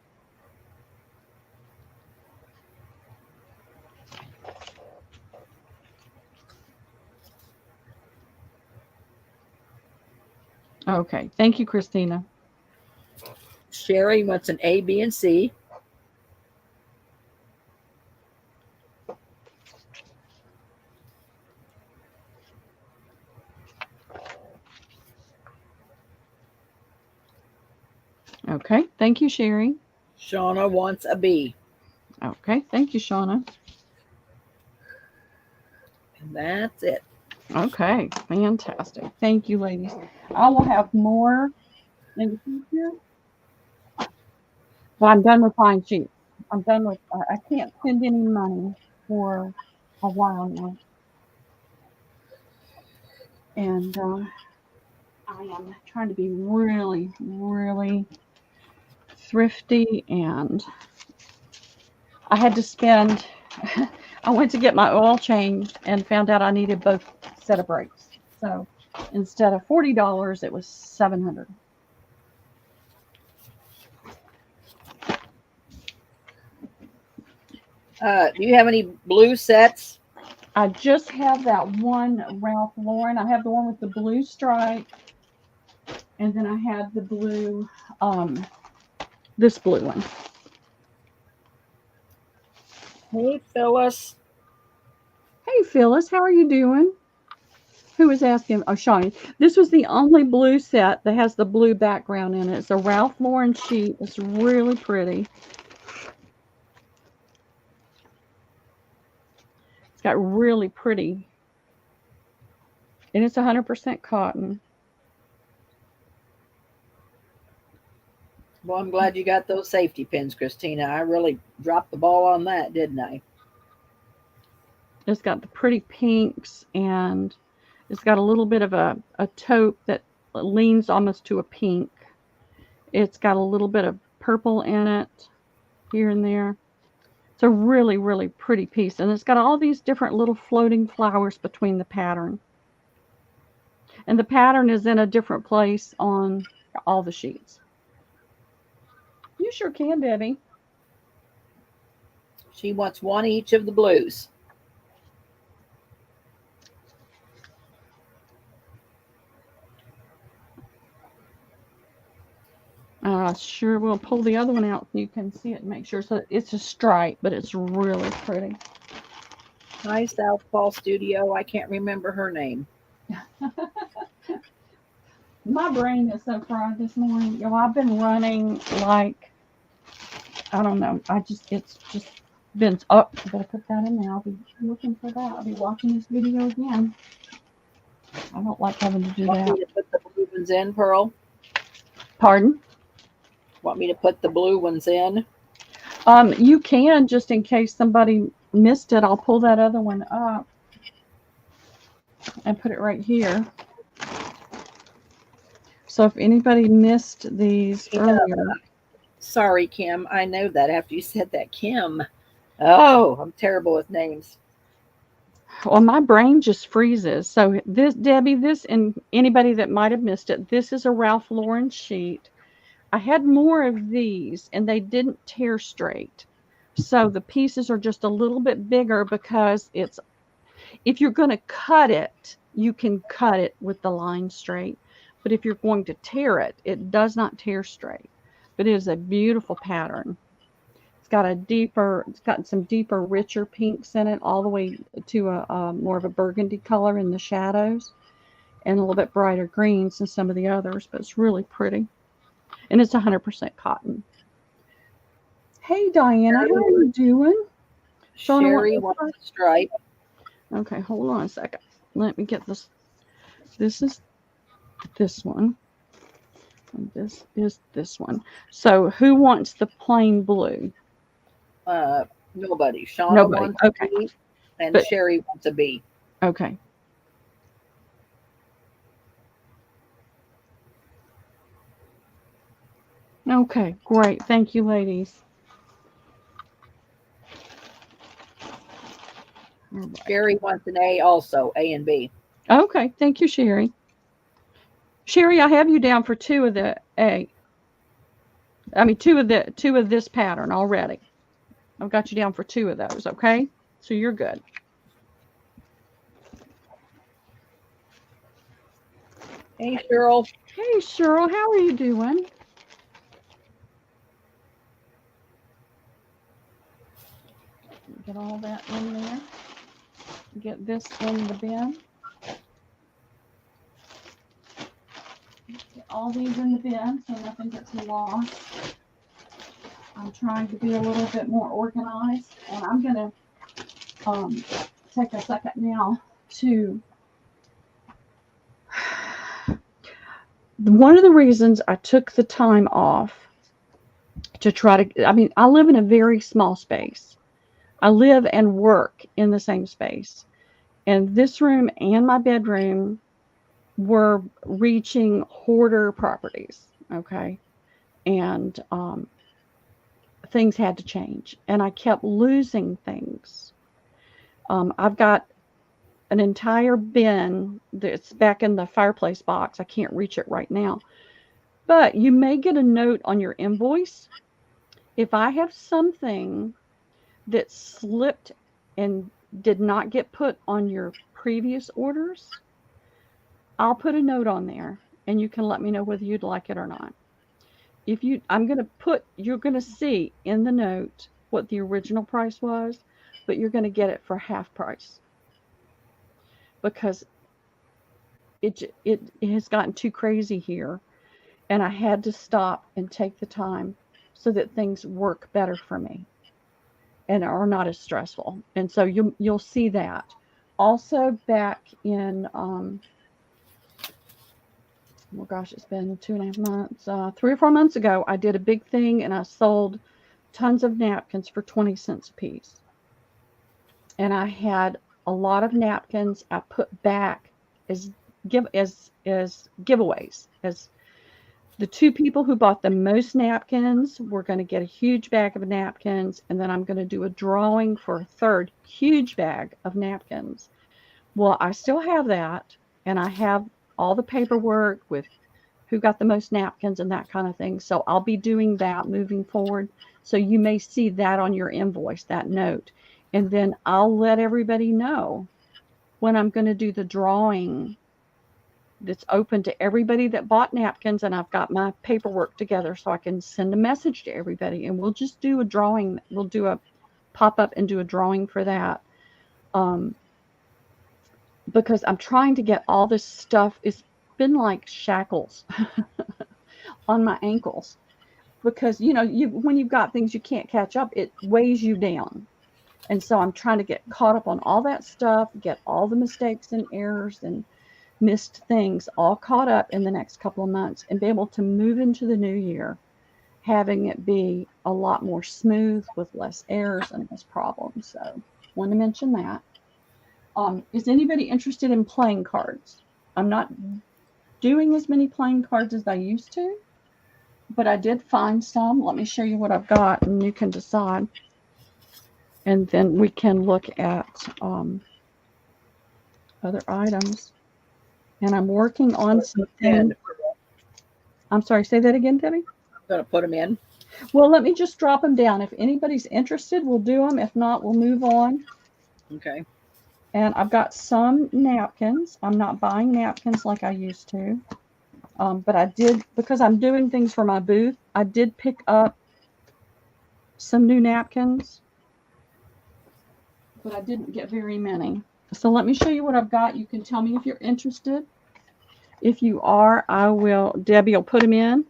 Okay. Thank you, Christina. Sherry wants an A, B, and C. Okay. Thank you, Sherry. Shauna wants a B. Okay. Thank you, Shauna. And that's it. Okay. Fantastic. Thank you, ladies. I will have more in the future. But I'm done with buying sheets. I'm done with, I can't spend any money for a while now. And I am trying to be really, really thrifty. And I had to spend, I went to get my oil changed and found out I needed both set of brakes. So instead of $40, it was $700. Do you have any blue sets? I just have that one Ralph Lauren. I have the one with the blue stripe. And then I have the blue, this blue one. Hey, Phyllis. Hey, Phyllis, how are you doing? Who was asking? Oh, Shawnee. This was the only blue set that has the blue background in it. It's a Ralph Lauren sheet. It's really pretty. It's got really pretty, and it's 100% cotton. Well, I'm glad you got those safety pins, Christina. I really dropped the ball on that, didn't I? It's got the pretty pinks, and it's got a little bit of a taupe that leans almost to a pink. It's got a little bit of purple in it here and there. It's a really, really pretty piece. And it's got all these different little floating flowers between the pattern. And the pattern is in a different place on all the sheets. You sure can, Debbie. She wants one each of the blues. Sure, we'll pull the other one out so you can see it and make sure. So it's a stripe, but it's really pretty. Hi, Southpaw Studio. I can't remember her name. My brain is so fried this morning. You know, I've been running like, I don't know. It's just been up. I better put that in there. I'll be looking for that. I'll be watching this video again. I don't like having to do Want that. me to put the blue ones in, Pearl? Pardon? Want me to put the blue ones in? You can, just in case somebody missed it. I'll pull that other one up and put it right here. So if anybody missed these earlier. Sorry, Kim. I know that after you said that, Kim. Oh, I'm terrible with names. Well, my brain just freezes. So this, Debbie, this, and anybody that might have missed it, this is a Ralph Lauren sheet. I had more of these, and they didn't tear straight. So the pieces are just a little bit bigger because it's, if you're going to cut it, you can cut it with the line straight. But if you're going to tear it, it does not tear straight. But it is a beautiful pattern. It's got some deeper, richer pinks in it, all the way to a more of a burgundy color in the shadows, and a little bit brighter greens than some of the others, but it's really pretty. And it's 100% cotton. Hey, Diana, how are you doing? Sherry wants a stripe. Okay, hold on a second. Let me get this. This is this one. And this is this one. So who wants the plain blue? Nobody. Shauna Nobody. wants Okay. a B, and Sherry wants a B. Okay. Okay, great. Thank you, ladies. Sherry wants an A also, A and B. Okay, thank you, Sherry. Sherry, I have you down for two of the A. I mean, two of this pattern already. I've got you down for two of those, okay? So you're good. Hey, Cheryl. Hey, Cheryl, how are you doing? Get all that in there. Get this in the bin. Get all these in the bin so nothing gets lost. I'm trying to be a little bit more organized, and I'm going to take a second now to. One of the reasons I took the time off to try to, I mean, I live in a very small space. I live and work in the same space. And this room and my bedroom were reaching hoarder properties, okay? And things had to change. And I kept losing things. I've got an entire bin that's back in the fireplace box. I can't reach it right now. But you may get a note on your invoice. If I have something that slipped and did not get put on your previous orders, I'll put a note on there and you can let me know whether you'd like it or not. If you, you're going to see in the note what the original price was, but you're going to get it for half price. Because it has gotten too crazy here, and I had to stop and take the time so that things work better for me and are not as stressful. And so you'll see that. Also back in oh gosh, it's been 2.5 months, 3 or 4 months ago, I did a big thing and I sold tons of napkins for 20 cents a piece. And I had a lot of napkins I put back as giveaways. As the 2 people who bought the most napkins were going to get a huge bag of napkins, and then I'm going to do a drawing for a third huge bag of napkins. Well, I still have that, and I have all the paperwork with who got the most napkins and that kind of thing. So I'll be doing that moving forward. So you may see that on your invoice, that note. And then I'll let everybody know when I'm going to do the drawing that's open to everybody that bought napkins. And I've got my paperwork together so I can send a message to everybody. And we'll just do a drawing. We'll do a pop up and do a drawing for that. Because I'm trying to get all this stuff. It's been like shackles on my ankles. Because, when you've got things you can't catch up, it weighs you down. And so I'm trying to get caught up on all that stuff, get all the mistakes and errors and missed things all caught up in the next couple of months and be able to move into the new year, having it be a lot more smooth with less errors and less problems. So wanted to mention that. Is anybody interested in playing cards? I'm not doing as many playing cards as I used to, but I did find some. Let me show you what I've got and you can decide. And then we can look at other items. And I'm working on some things. I'm sorry, say that again, Debbie? I'm going to put them in. Well, let me just drop them down. If anybody's interested, we'll do them. If not, we'll move on. Okay. And I've got some napkins. I'm not buying napkins like I used to. But I did, because I'm doing things for my booth, I did pick up some new napkins. But I didn't get very many. So let me show you what I've got. You can tell me if you're interested. If you are, Debbie will put them in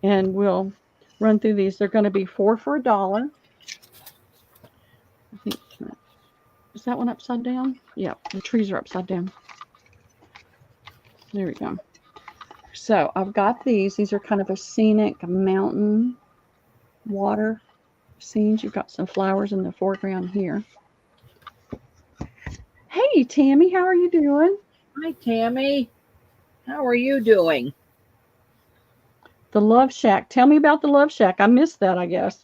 and we'll run through these. They're going to be 4 for $1. I think, is that one upside down? Yeah, the trees are upside down. There we go. So I've got these. These are kind of a scenic mountain water scenes. You've got some flowers in the foreground here. Hey, Tammy, how are you doing? Hi, Tammy. How are you doing? The Love Shack. Tell me about the Love Shack. I missed that, I guess.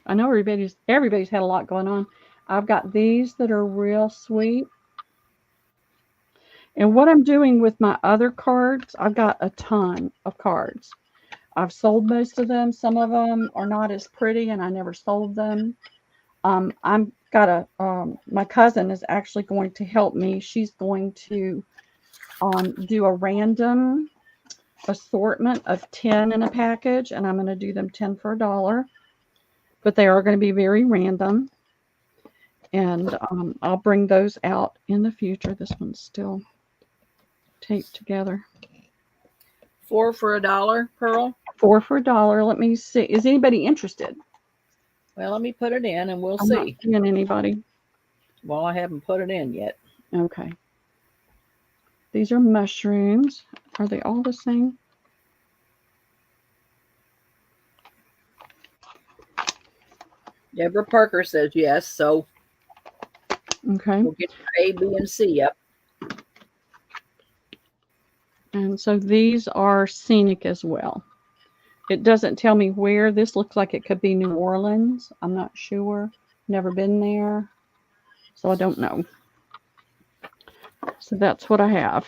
I know everybody's had a lot going on. I've got these that are real sweet. And what I'm doing with my other cards, I've got a ton of cards. I've sold most of them. Some of them are not as pretty, and I never sold them. My cousin is actually going to help me. She's going to do a random assortment of 10 in a package, and I'm going to do them 10 for $1. But they are going to be very random, and I'll bring those out in the future. This one's still taped together. 4 for $1, Pearl? 4 for $1. Let me see. Is anybody interested? Well, let me put it in and we'll I'm see. not seeing anybody. Well, I haven't put it in yet. Okay. These are mushrooms. Are they all the same? Deborah Parker says yes, so Okay. we'll get A, B, and C up. And so these are scenic as well. It doesn't tell me where. This looks like it could be New Orleans. I'm not sure. Never been there. So I don't know. So that's what I have.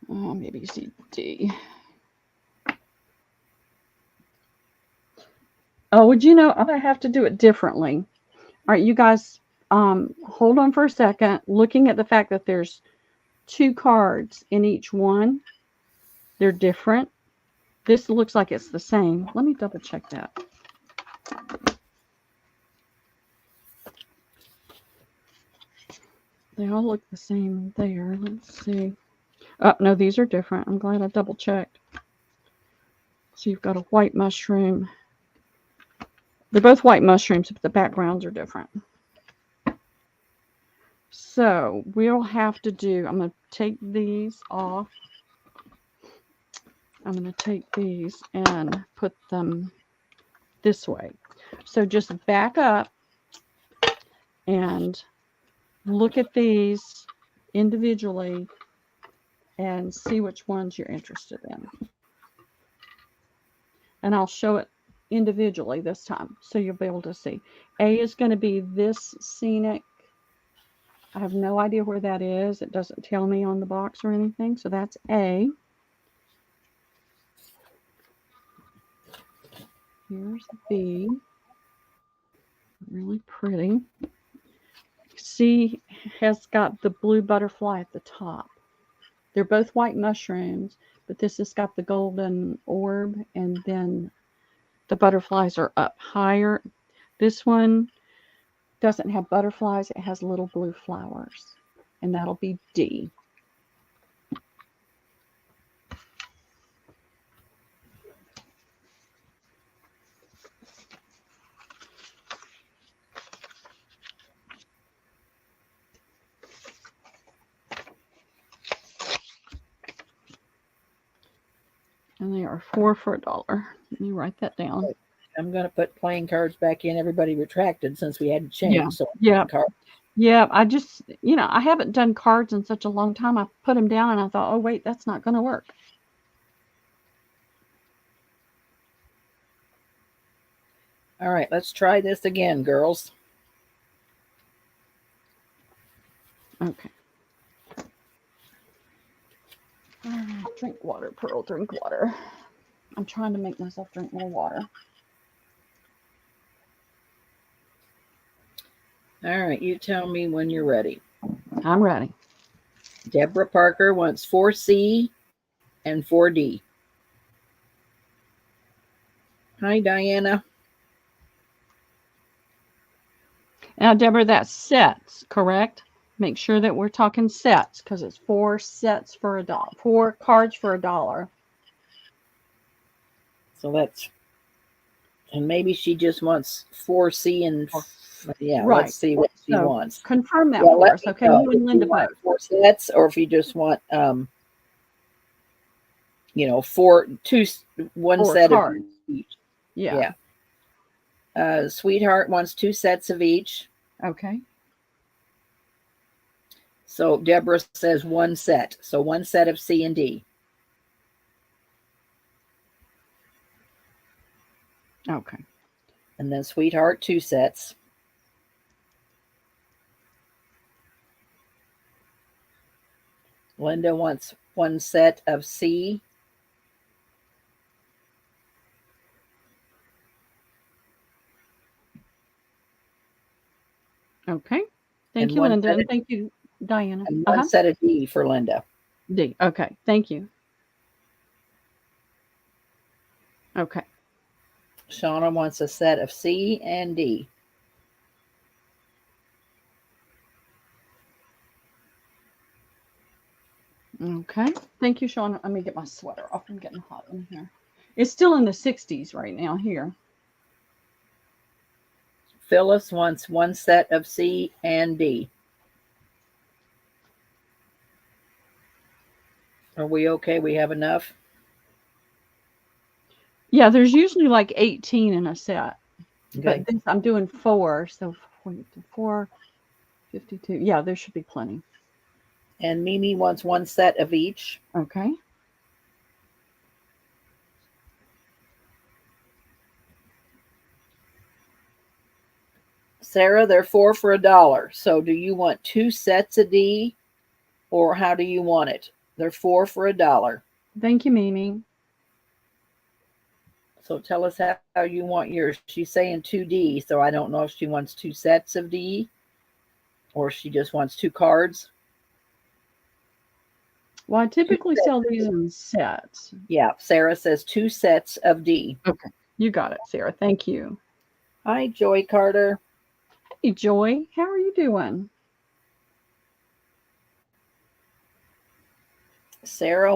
Maybe C, D. Oh, would you know, I'm going to have to do it differently. All right, you guys, hold on for a second. Looking at the fact that there's 2 cards in each one. They're different. This looks like it's the same. Let me double check that. They all look the same there. Let's see. Oh, no, these are different. I'm glad I double checked. So you've got a white mushroom. They're both white mushrooms, but the backgrounds are different. So we'll have to do, I'm going to take these off. I'm going to take these and put them this way. So just back up and look at these individually and see which ones you're interested in. And I'll show it individually this time so you'll be able to see. A is going to be this scenic. I have no idea where that is. It doesn't tell me on the box or anything. So that's A. Here's B. Really pretty. C has got the blue butterfly at the top. They're both white mushrooms, but this has got the golden orb, and then the butterflies are up higher. This one doesn't have butterflies. It has little blue flowers, and that'll be D. And they are 4 for $1. Let me write that down. I'm going to put playing cards back in. Everybody retracted since we had to change. Yeah. So Yeah. cards. Yeah. I just, I haven't done cards in such a long time. I put them down and I thought, oh, wait, that's not going to work. All right, let's try this again, girls. Okay. All right, drink water, Pearl, drink water. I'm trying to make myself drink more water. All right, you tell me when you're ready. I'm ready. Deborah Parker wants 4C and 4D. Hi, Diana. Now, Deborah, that's sets, correct? Make sure that we're talking sets because it's 4 sets for $1. 4 cards for $1. So that's, and maybe she just wants 4C and, yeah, Right. let's see what she wants. Confirm that for us, okay? You and Linda both. 4 sets, or if you just want, one 4 set cards. of each. Yeah. Sweetheart wants 2 sets of each. Okay. So Deborah says 1 set. So 1 set of C and D. Okay. And then Sweetheart, 2 sets. Linda wants 1 set of C. Okay. Thank And you, 1 Linda. set And of- thank you, Diana. And 1 set of D for Linda. D. Okay. Thank you. Okay. Shauna wants a set of C and D. Okay. Thank you, Shauna. Let me get my sweater off. I'm getting hot in here. It's still in the 60s right now here. Phyllis wants 1 set of C and D. Are we okay? We have enough? Yeah, there's usually like 18 in a set. Okay. But this, I'm doing 4, so 4, 52. Yeah, there should be plenty. And Mimi wants 1 set of each. Okay. Sarah, they're 4 for $1. So do you want 2 sets of D, or how do you want it? They're 4 for $1. Thank you, Mimi. So tell us how you want yours. She's saying 2D, so I don't know if she wants 2 sets of D or she just wants 2 cards. Well, I typically sell these in sets. Yeah, Sarah says 2 sets of D. Okay. You got it, Sarah. Thank you. Hi, Joy Carter. Hey, Joy. How are you doing? Sarah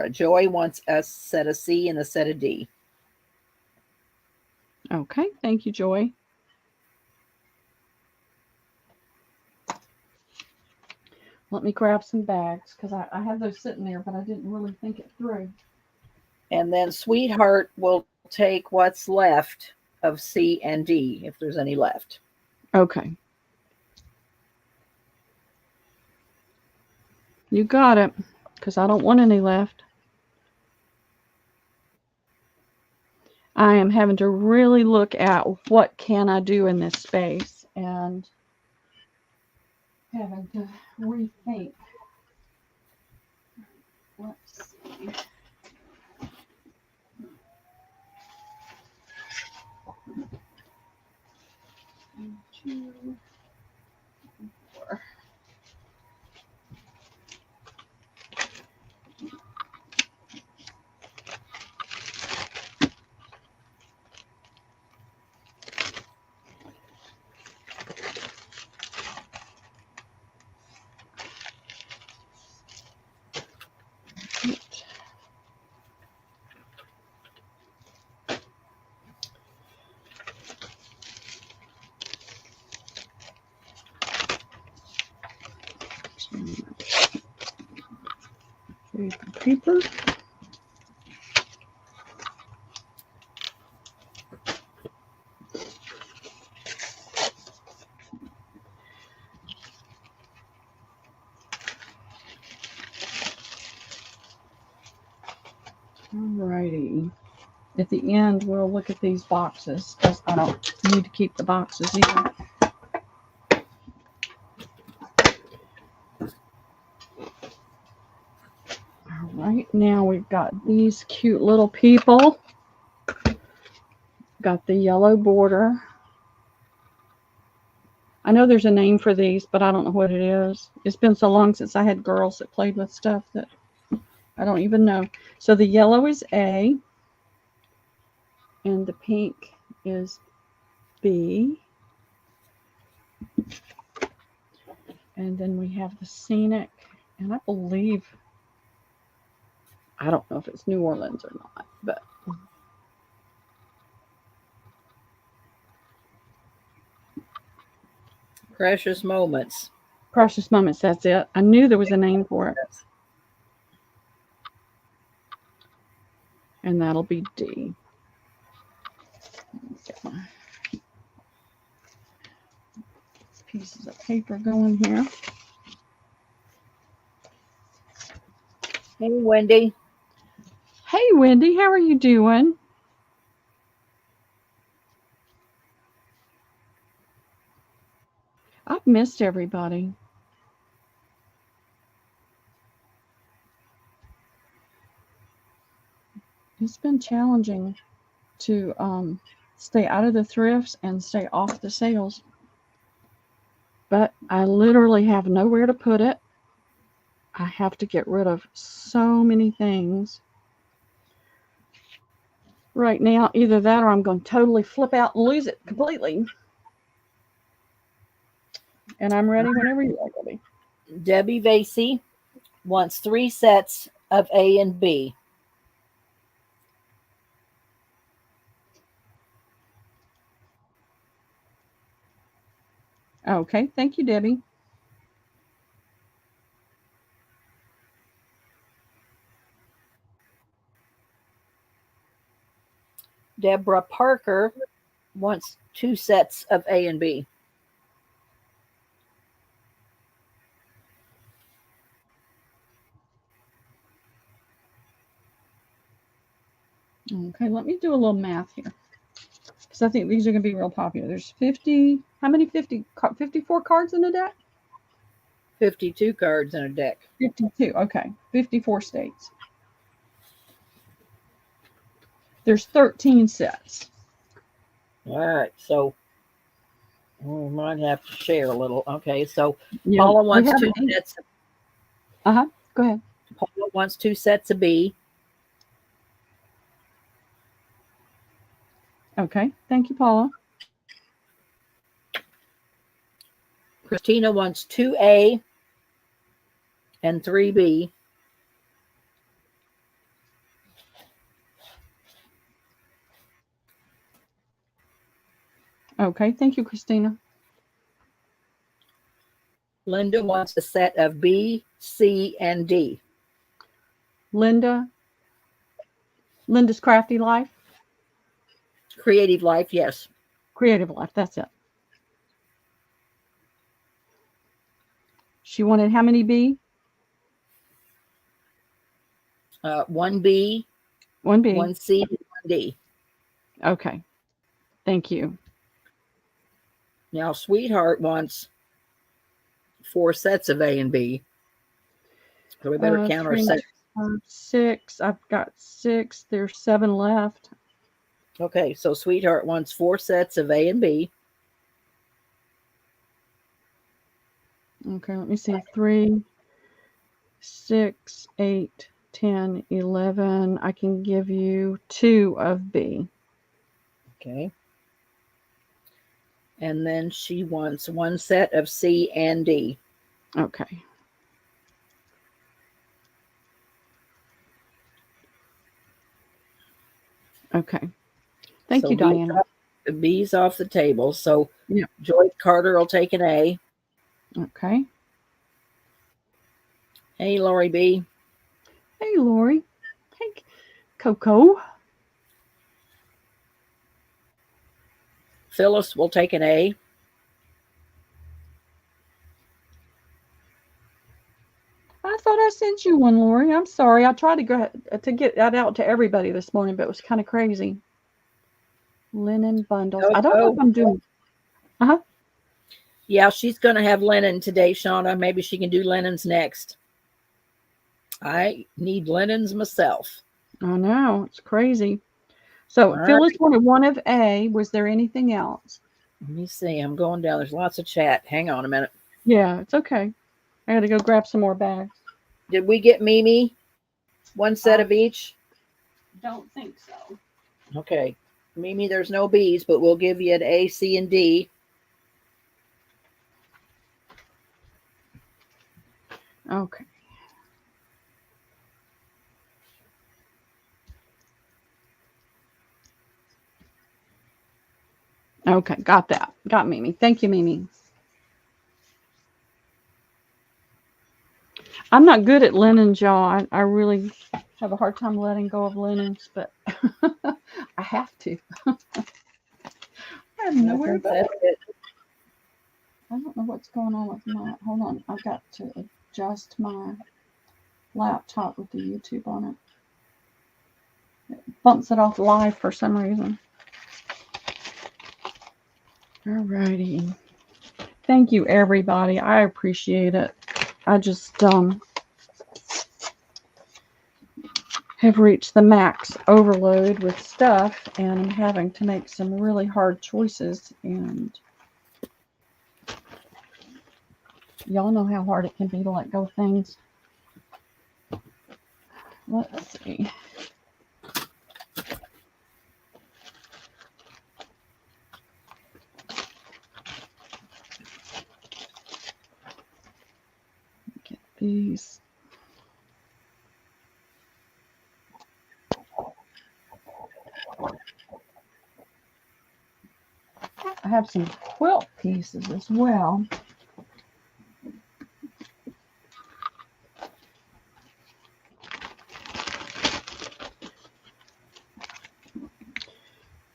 Joy wants a set of C and a set of D. Okay. Thank you, Joy. Let me grab some bags because I had those sitting there, but I didn't really think it through. And then Sweetheart will take what's left of C and D, if there's any left. Okay. You got it, because I don't want any left. I am having to really look at what can I do in this space and having to rethink. Let's see. One, 2, 4. Paper. Alrighty. At the end, we'll look at these boxes because I don't need to keep the boxes either. All right, now we've got these cute little people. Got the yellow border. I know there's a name for these, but I don't know what it is. It's been so long since I had girls that played with stuff that I don't even know. So the yellow is A, and the pink is B. And then we have the scenic, and I believe, I don't know if it's New Orleans or not, but Precious Moments. Precious Moments, that's it. I knew there was a name for it. And that'll be D. Get my pieces of paper going here. Hey, Wendy. Hey, Wendy, how are you doing? I've missed everybody. It's been challenging to stay out of the thrifts and stay off the sales. But I literally have nowhere to put it. I have to get rid of so many things. Right now, either that or I'm going to totally flip out and lose it completely. And I'm ready whenever you are ready. Debbie Vasey wants 3 sets of A and B. Okay, thank you, Debbie. Deborah Parker wants 2 sets of A and B. Okay, let me do a little math here. Because I think these are going to be real popular. There's 50, how many? 54 cards in a deck? 52 cards in a deck. 52, okay. 54 states. There's 13 sets. All right, so we might have to share a little. Okay, so Yeah, Paula we wants have 2 8. sets. Go ahead. Paula wants 2 sets of B. Okay. Thank you, Paula. Christina wants 2A and 3B. Okay. Thank you, Christina. Linda wants a set of B, C, and D. Linda's Crafty Life. Creative Life, yes. Creative Life. That's it. She wanted how many B? 1B, 1B. 1C, and 1D. Okay. Thank you. Now, Sweetheart wants 4 sets of A and B. So we better count our 3, sets. 4, 6. I've got 6. There's 7 left. Okay, so Sweetheart wants 4 sets of A and B. Okay, let me see. 3, 6, 8, 10, 11. I can give you 2 of B. Okay. And then she wants 1 set of C and D. Okay. Okay. Thank you, Diana. B's off the table. So Yeah. Joyce Carter will take an A. Okay. Hey, Lori B. Hey, Lori. Hey, Coco. Phyllis will take an A. I thought I sent you one, Lori. I'm sorry. I tried to get that out to everybody this morning, but it was kind of crazy. Linen bundles. I don't know if I'm doing. Yeah, she's going to have linen today, Shauna. Maybe she can do linens next. I need linens myself. I know. It's crazy. So Phyllis wanted 1 of A. Was there anything else? Let me see. I'm going down. There's lots of chat. Hang on a minute. Yeah, it's okay. I got to go grab some more bags. Did we get Mimi? 1 set of each? Don't think so. Okay. Mimi, there's no B's, but we'll give you an A, C, and D. Okay. Okay, got that. Got Mimi. Thank you, Mimi. I'm not good at linens, y'all. I really have a hard time letting go of linens, but I have to. I have nowhere but I don't know what's going on with my. Hold on. I've got to adjust my laptop with the YouTube on it. It bumps it off live for some reason. Alrighty. Thank you, everybody. I appreciate it. I just have reached the max overload with stuff, and I'm having to make some really hard choices. And y'all know how hard it can be to let go of things. Let's see. Get these. I have some quilt pieces as well.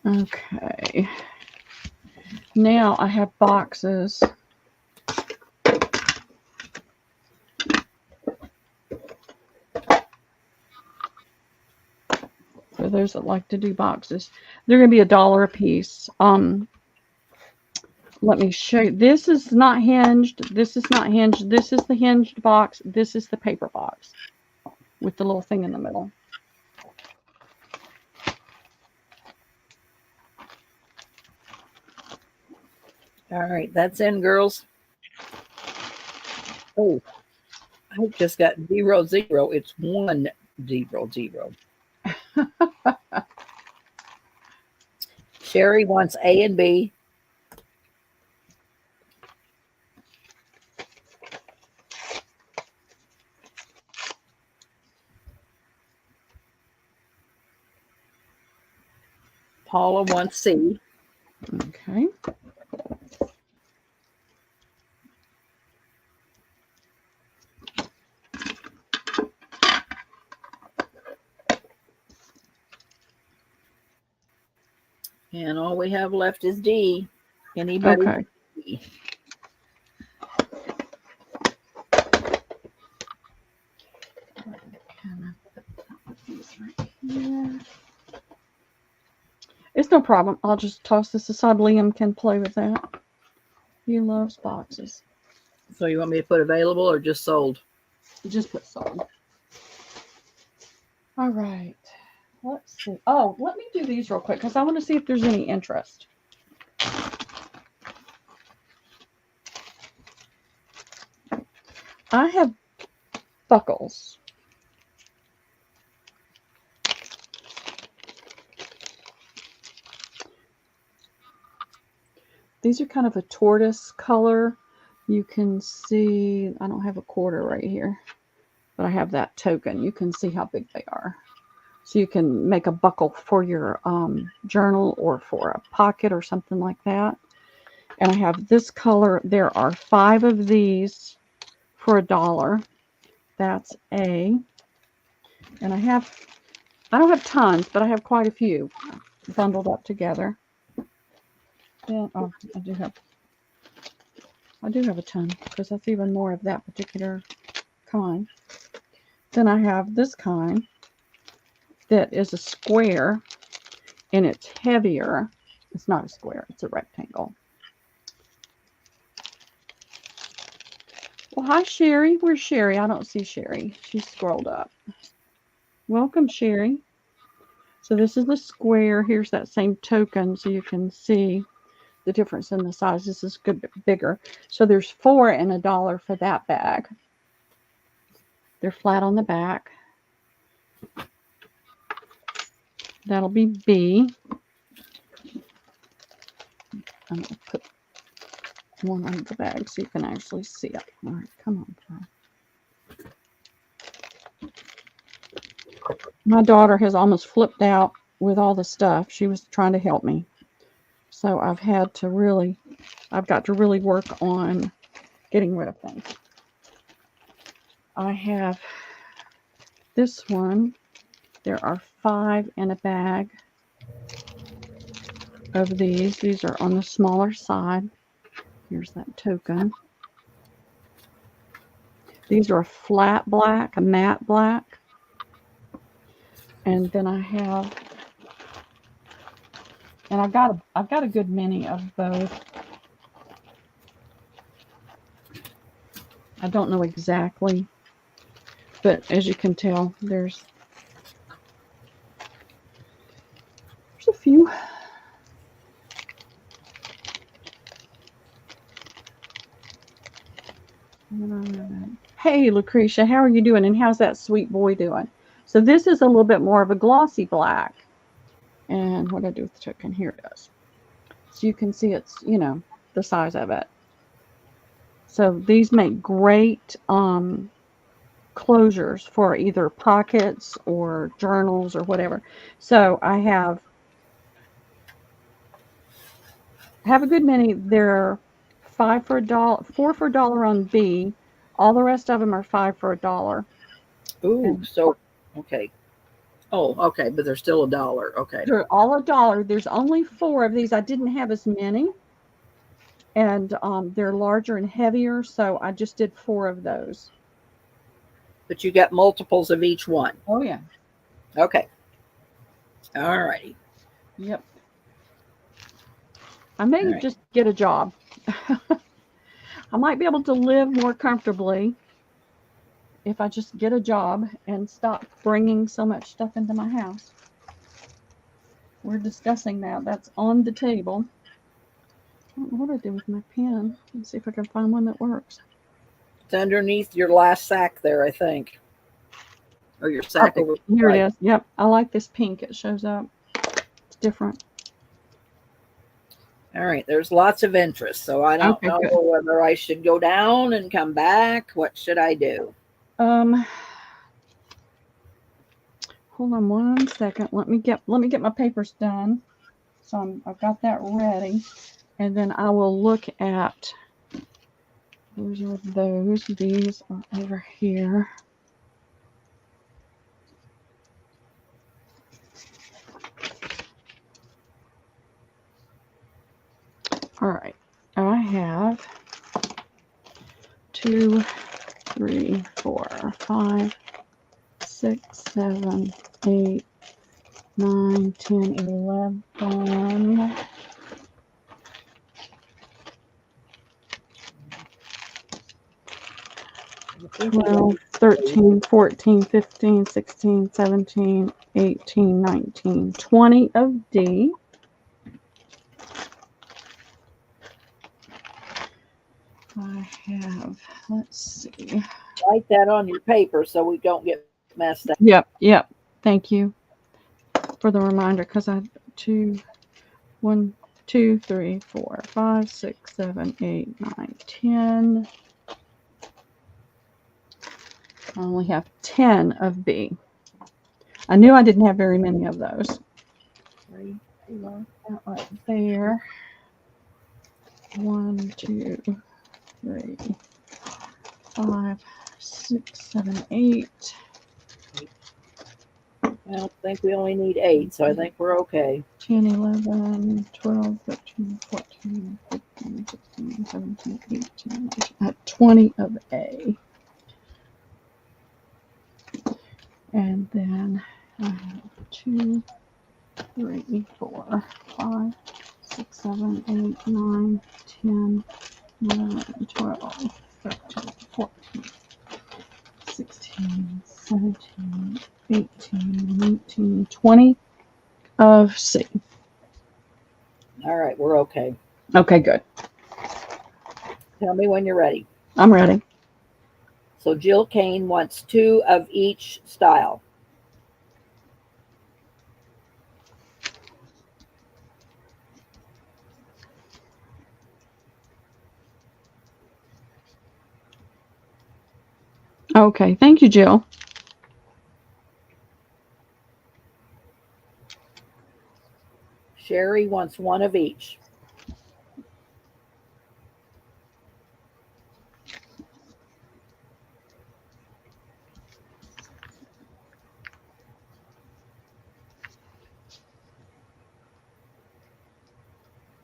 Okay. Now I have boxes. For those that like to do boxes, they're going to be $1 a piece. Let me show you. This is not hinged. This is not hinged. This is the hinged box. This is the paper box with the little thing in the middle. All right, that's in, girls. Oh, I just got 0, 0. It's 1, 0, 0. Sherry wants A and B. Paula wants C. Okay. And all we have left is D. Anybody? Okay. D? It's no problem. I'll just toss this aside. Liam can play with that. He loves boxes. So you want me to put available or just sold? Just put sold. All right. Let's see. Oh, let me do these real quick because I want to see if there's any interest. I have buckles. These are kind of a tortoise color. You can see, I don't have a quarter right here, but I have that token. You can see how big they are. So you can make a buckle for your journal or for a pocket or something like that. And I have this color. There are 5 of these for $1. That's A. And I don't have tons, but I have quite a few bundled up together. Then, oh, I do have a ton because that's even more of that particular kind. Then I have this kind that is a square and it's heavier. It's not a square, it's a rectangle. Well, hi, Sherry. Where's Sherry? I don't see Sherry. She's scrolled up. Welcome, Sherry. So this is the square. Here's that same token so you can see the difference in the size. This is a good bit bigger. So there's 4 and $1 for that bag. They're flat on the back. That'll be B. I'm going to put one under the bag so you can actually see it. All right, come on, Pearl. My daughter has almost flipped out with all the stuff. She was trying to help me. So I've got to really work on getting rid of things. I have this one. There are 5 in a bag of these. These are on the smaller side. Here's that token. These are a flat black, a matte black. And then I have, and I've got a good many of both. I don't know exactly, but as you can tell, there's a few. Hey, Lucretia, how are you doing? And how's that sweet boy doing? So this is a little bit more of a glossy black. And what do I do with the token? Here it is. So you can see it's, the size of it. So these make great closures for either pockets or journals or whatever. So I have a good many. They're 5 for $1, 4 for $1 on B. All the rest of them are 5 for $1. Ooh, so okay. Oh, okay, but they're still $1. Okay. They're all $1. There's only 4 of these. I didn't have as many. And they're larger and heavier, so I just did 4 of those. But you got multiples of each one. Oh, yeah. Okay. All righty. Yep. I may just get a job. I might be able to live more comfortably if I just get a job and stop bringing so much stuff into my house. We're discussing that. That's on the table. I don't know what I did with my pen. Let's see if I can find one that works. It's underneath your last sack there, I think. Or your sack over Here right. it is. Yep. I like this pink. It shows up. It's different. All right. There's lots of interest. So I don't know good. whether I should go down and come back. What should I do? Hold on 1 second. Let me get my papers done. So I've got that ready. And then I will look at those are those. These are over here. All right. I have 2, 3, 4, 5, 6, 7, 8, 9, 10, 11, 12, 13, 14, 15, 16, 17, 18, 19, 20 of D. I have, let's see. Write that on your paper so we don't get messed up. Yep. Thank you for the reminder because I have 1, 2, 3, 4, 5, 6, 7, 8, 9, 10. I only have 10 of B. I knew I didn't have very many of those. 3, 4, that right there. 1, 2, 3, 5, 6, 7, 8. I don't think we only need 8, so I think we're okay. 10, 11, 12, 13, 14, 15, 16, 17, 18, 19, 20 of A. And then I have 2, 3, 4, 5, 6, 7, 8, 9, 10, 11, 12, 13, 14, 16, 17, 18, 19, 20 of C. All right, we're okay. Okay, good. Tell me when you're ready. I'm ready. So Jill Kane wants 2 of each style. Okay, thank you, Jill. Sherry wants 1 of each.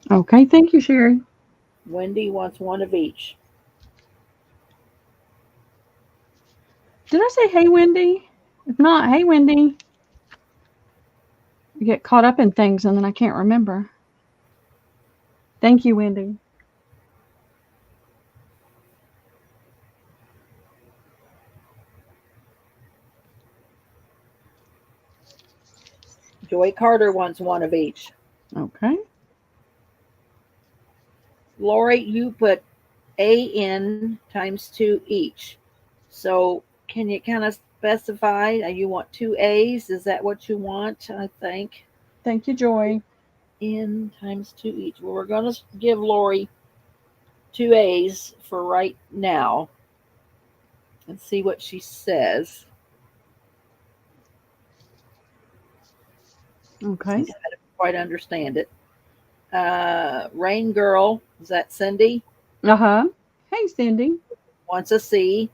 Okay, thank you, Sherry. Wendy wants 1 of each. Did I say hey, Wendy? If not, hey, Wendy. I get caught up in things and then I can't remember. Thank you, Wendy. Joy Carter wants 1 of each. Okay. Lori, you put A in times 2 each. So can you kind of specify? You want 2 A's? Is that what you want? I think. Thank you, Joy. In times 2 each. Well, we're going to give Lori 2 A's for right now and see what she says. Okay. I don't quite understand it. Rain Girl, is that Cindy? Uh-huh. Hey, Cindy. Wants a C.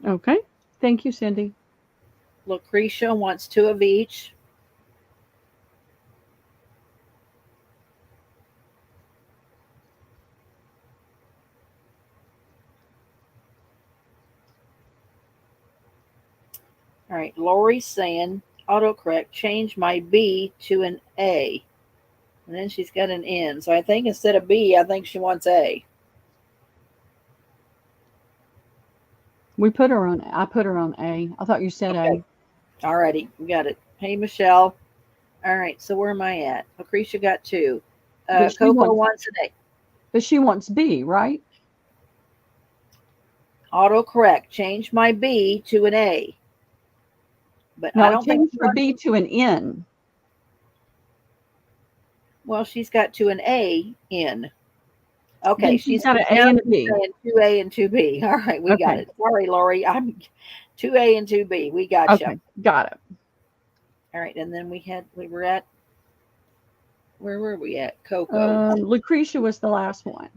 Okay. Thank you, Cindy. Lucretia wants 2 of each. All right, Lori's saying, autocorrect, change my B to an A. And then she's got an N. So I think instead of B, I think she wants A. I put her on A. I thought you said Okay. All righty, we got it. Hey, Michelle. All right, so where am I at? Lucretia got 2. But she Cocoa wants, once a day. but she wants B, right? Autocorrect. Change my B to an A. But I No, don't think change her B to an N. well, she's got to an A in. Okay, Then she's got an A and a B. 2A and 2B. All right, we got Okay. it. Sorry, Lori. I'm 2A and 2B. We got you. Okay, got it. All right, and then we were at, where were we at? Cocoa. Lucretia was the last one.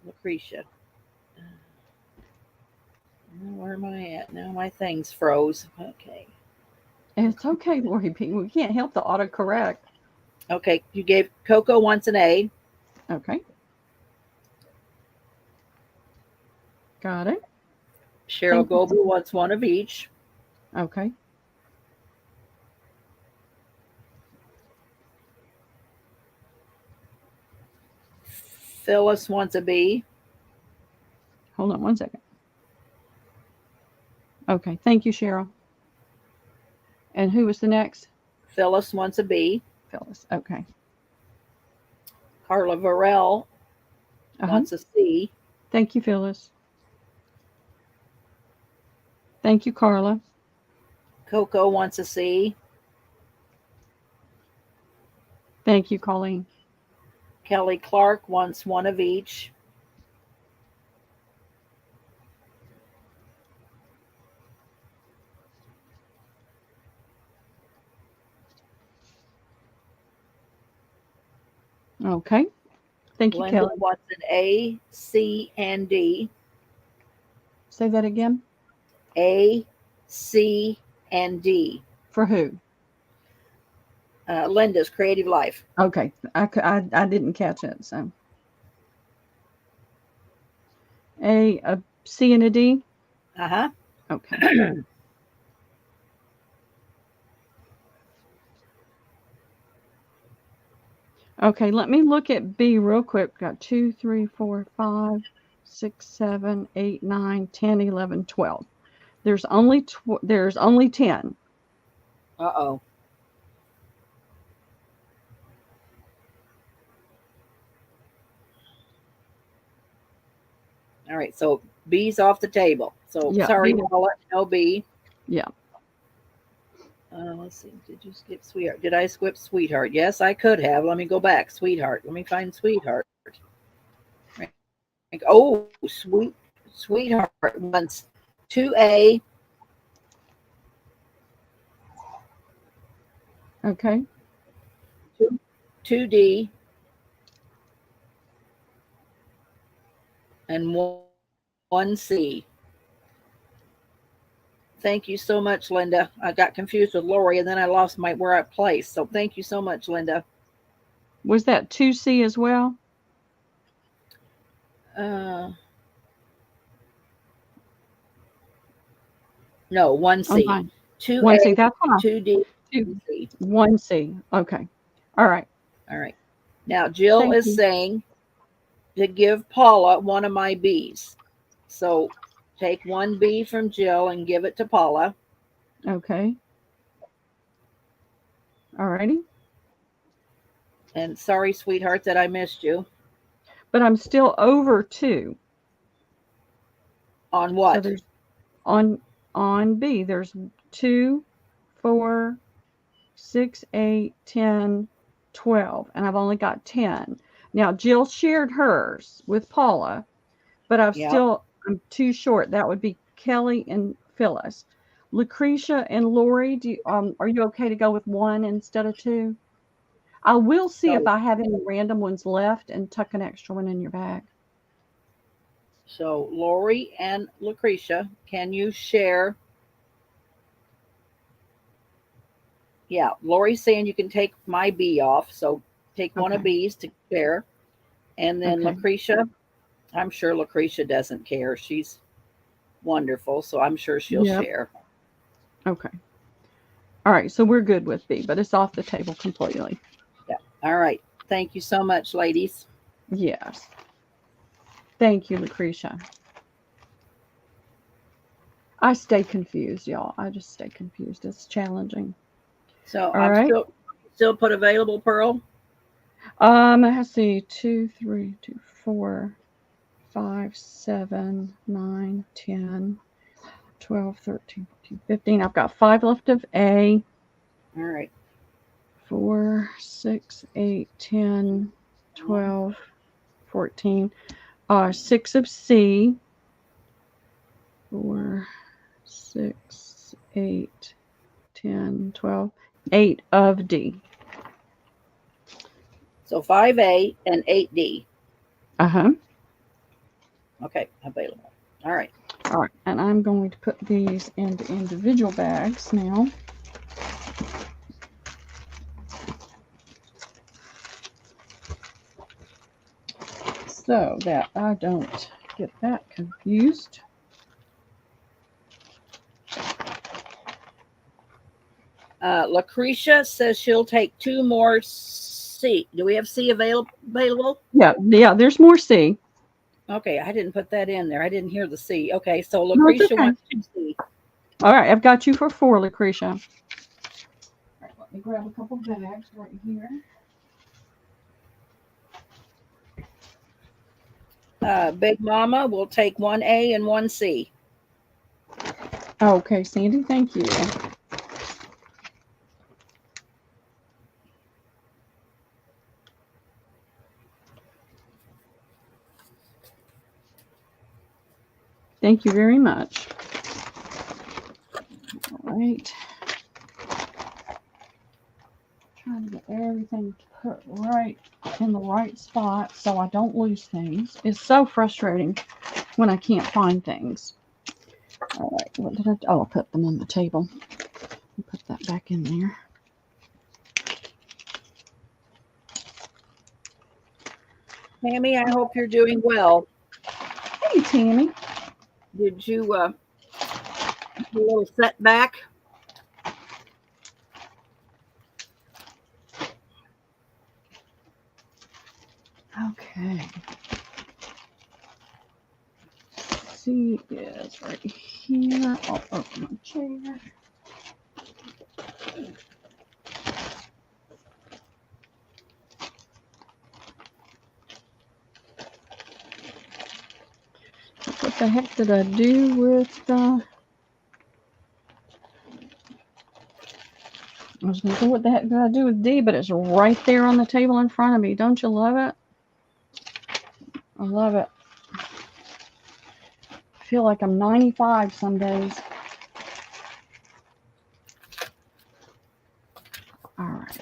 Lucretia. Where am I at? Now my things froze. Okay. It's okay, Lori P. We can't help the autocorrect. Okay, you gave Cocoa once an A. Okay. Got it. Cheryl Thank you. Goebel wants one of each. Okay. Phyllis wants a B. Hold on one second. Okay. Thank you, Cheryl. And who was the next? Phyllis wants a B. Phyllis. Okay. Carla Varell wants a C. Thank you, Phyllis. Thank you, Carla. Coco wants a C. Thank you, Colleen. Kelly Clark wants one of each. Okay. Thank you, Linda Kelly. wants an A, C, and D. Say that again. A, C, and D. For who? Linda's Creative Life. Okay. I didn't catch it. So a C and a D. Uh-huh. Okay. Okay, let me look at B real quick. Got 2, 3, 4, 5, 6, 7, 8, 9, 10, 11, 12. There's only 10. Uh-oh. All right, so B's off the table. So Yeah, sorry, B. Paula, no B. Yeah. Let's see. Did you skip Sweetheart? Did I skip Sweetheart? Yes, I could have. Let me go back. Sweetheart. Let me find Sweetheart. Oh, Sweetheart wants 2A. Okay. 2D. And 1C. Thank you so much, Linda. I got confused with Lori and then I lost where I placed. So thank you so much, Linda. Was that 2C as well? No, 1C. Oh, 2A, 1C. That's fine. 2D, 2C. 1C. Okay. All right. All right. Now Jill Thank is you. saying to give Paula one of my B's. So take one B from Jill and give it to Paula. Okay. All righty. And sorry, sweetheart, that I missed you. But I'm still over 2. On what? So there's on B, there's 2, 4, 6, 8, 10, 12, and I've only got 10. Now Jill shared hers with Paula, but I'm too short. That would be Kelly and Phyllis. Lucretia and Lori, are you okay to go with 1 instead of 2? I will see if I have any random ones left and tuck an extra one in your bag. So Lori and Lucretia, can you share? Yeah, Lori's saying you can take my B off. So take one of B's to share. And then Lucretia, I'm sure Lucretia doesn't care. She's wonderful. So I'm sure she'll share. Okay. All right. So we're good with B, but it's off the table completely. Yeah. All right. Thank you so much, ladies. Yes. Thank you, Lucretia. I stay confused, y'all. I just stay confused. It's challenging. So All right. still put available, Pearl? Let's see, 2, 3, 2, 4, 5, 7, 9, 10, 12, 13, 14, 15. I've got 5 left of A. All right. 4, 6, 8, 10, 12, 14. 6 of C. 4, 6, 8, 10, 12, 8 of D. So 5A and 8D. Uh-huh. Okay, available. All right. All right, and I'm going to put these into individual bags now. So that I don't get that confused. Lucretia says she'll take 2 more C. Do we have C available? Yeah, there's more C. Okay, I didn't put that in there. I didn't hear the C. Okay, so No, it's Lucretia okay. wants 2 C. All right, I've got you for 4, Lucretia. All right, let me grab a couple bags right here. Big Mama will take 1A and 1C. Okay, Sandy, thank you. Thank you very much. All right. Trying to get everything put right in the right spot so I don't lose things. It's so frustrating when I can't find things. All right, what did I do? Oh, I put them on the table. I'll put that back in there. Tammy, I hope you're doing well. Hey, Tammy. Did you a little setback? Okay. C is right here. I'll open my chair. What the heck did I do with the... I was going to say, what the heck did I do with D? But it's right there on the table in front of me. Don't you love it? I love it. I feel like I'm 95 some days. All right.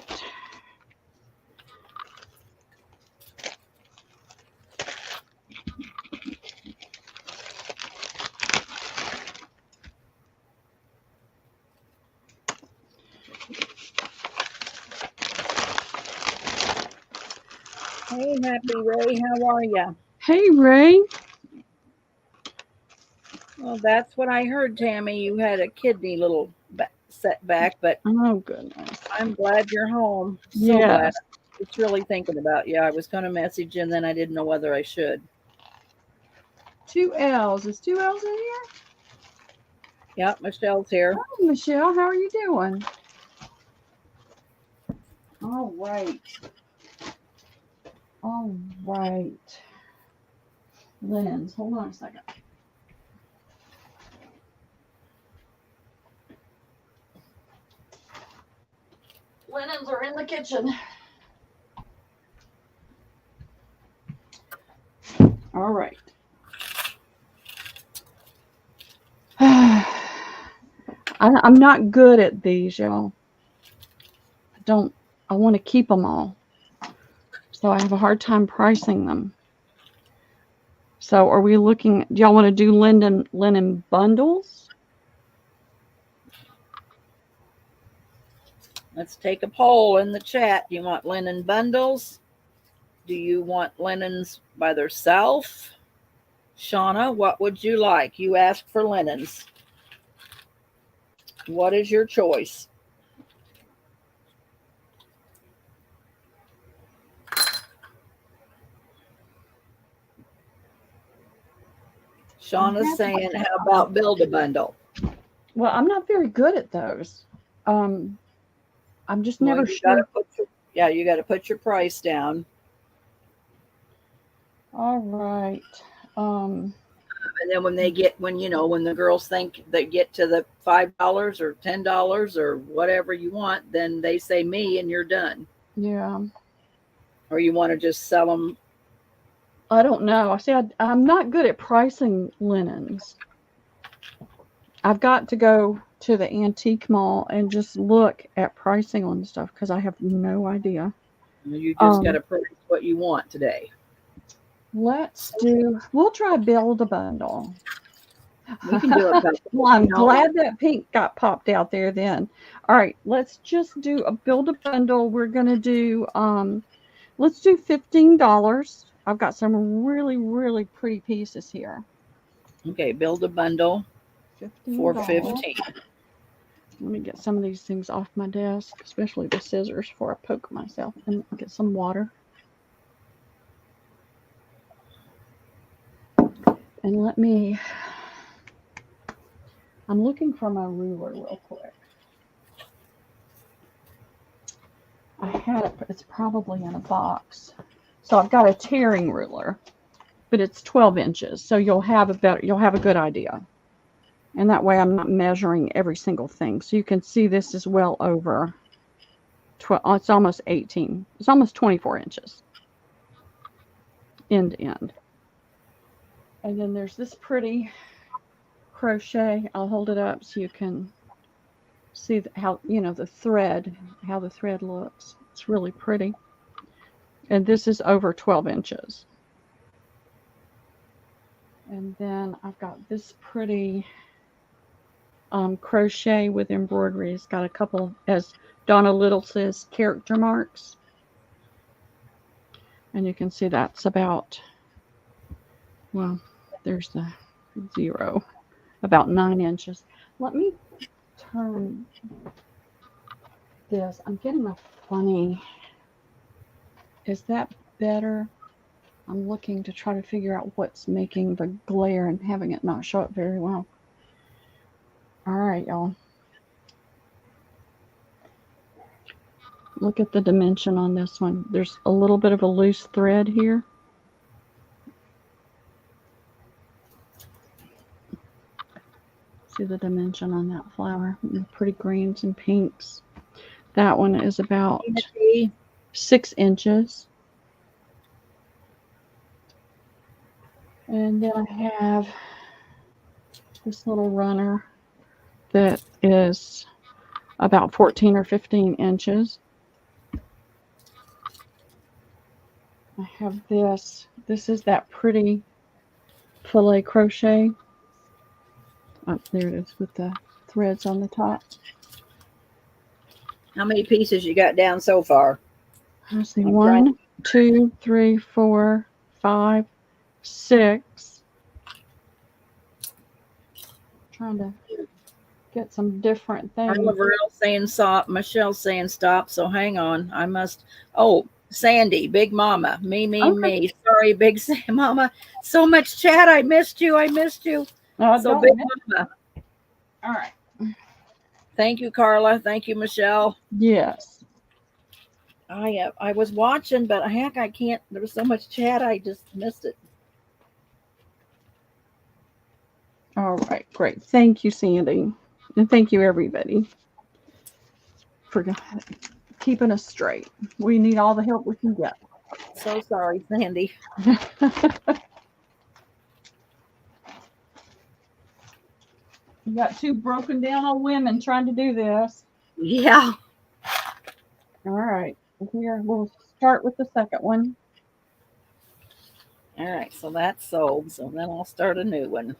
Hey, Happy Ray, how are you? Hey, Ray. Well, that's what I heard, Tammy. You had a kidney little setback, but Oh, goodness. I'm glad you're home. So Yes. glad. It's really thinking about you. I was going to message you, and then I didn't know whether I should. 2 L's. Is 2 L's in here? Yep, Michelle's here. Hi, Michelle. How are you doing? All right. All right. Linens. Hold on a second. Linens are in the kitchen. All right. I'm not good at these, y'all. I want to keep them all. So I have a hard time pricing them. So are we looking, do y'all want to do linen bundles? Let's take a poll in the chat. Do you want linen bundles? Do you want linens by themselves? Shauna, what would you like? You asked for linens. What is your choice? Shauna's saying, how about build a bundle? Well, I'm not very good at those. I'm just never You sure. gotta put Yeah, you got to put your price down. All right. And then when the girls think they get to the $5 or $10 or whatever you want, then they say me and you're done. Yeah. Or you want to just sell them. I don't know. I see. I'm not good at pricing linens. I've got to go to the antique mall and just look at pricing on stuff because I have no idea. You just got to price what you want today. We'll try build a bundle. We can do it. Well, I'm glad that pink got popped out there then. All right, let's just do a build a bundle. We're going to do, let's do $15. I've got some really, really pretty pieces here. Okay, build a bundle for $15. Let me get some of these things off my desk, especially the scissors before I poke myself, and get some water. And I'm looking for my ruler real quick. I had it, but it's probably in a box. So I've got a tearing ruler, but it's 12 inches. So you'll have a good idea. And that way I'm not measuring every single thing. So you can see this is well over 12. It's almost 18. It's almost 24 inches end to end. And then there's this pretty crochet. I'll hold it up so you can see how the thread looks. It's really pretty. And this is over 12 inches. And then I've got this pretty crochet with embroidery. It's got a couple, as Donna Little says, character marks. And you can see that's about, well, there's the 0, about 9 inches. Let me turn this. I'm getting a funny, is that better? I'm looking to try to figure out what's making the glare and having it not show up very well. All right, y'all. Look at the dimension on this one. There's a little bit of a loose thread here. See the dimension on that flower? Pretty greens and pinks. That one is about 6 inches. And then I have this little runner that is about 14 or 15 inches. I have this. This is that pretty filet crochet. Oh, there it is with the threads on the top. How many pieces you got down so far? Let's see. 1, 2, 3, 4, 5, 6. Trying to get some different things. Laverne saying stop. Michelle's saying stop. So hang on. I must. Oh, Sandy, Big Mama, me. Sorry, Big Mama. So much chat. I missed you. So Big Mama. All right. Thank you, Carla. Thank you, Michelle. Yes. I was watching, but heck, I can't. There was so much chat. I just missed it. All right, great. Thank you, Sandy. And thank you, everybody, for keeping us straight. We need all the help we can get. So sorry, Sandy. You got 2 broken down old women trying to do this. Yeah. All right. Here, we'll start with the second one. All right, so that's sold. So then I'll start a new one.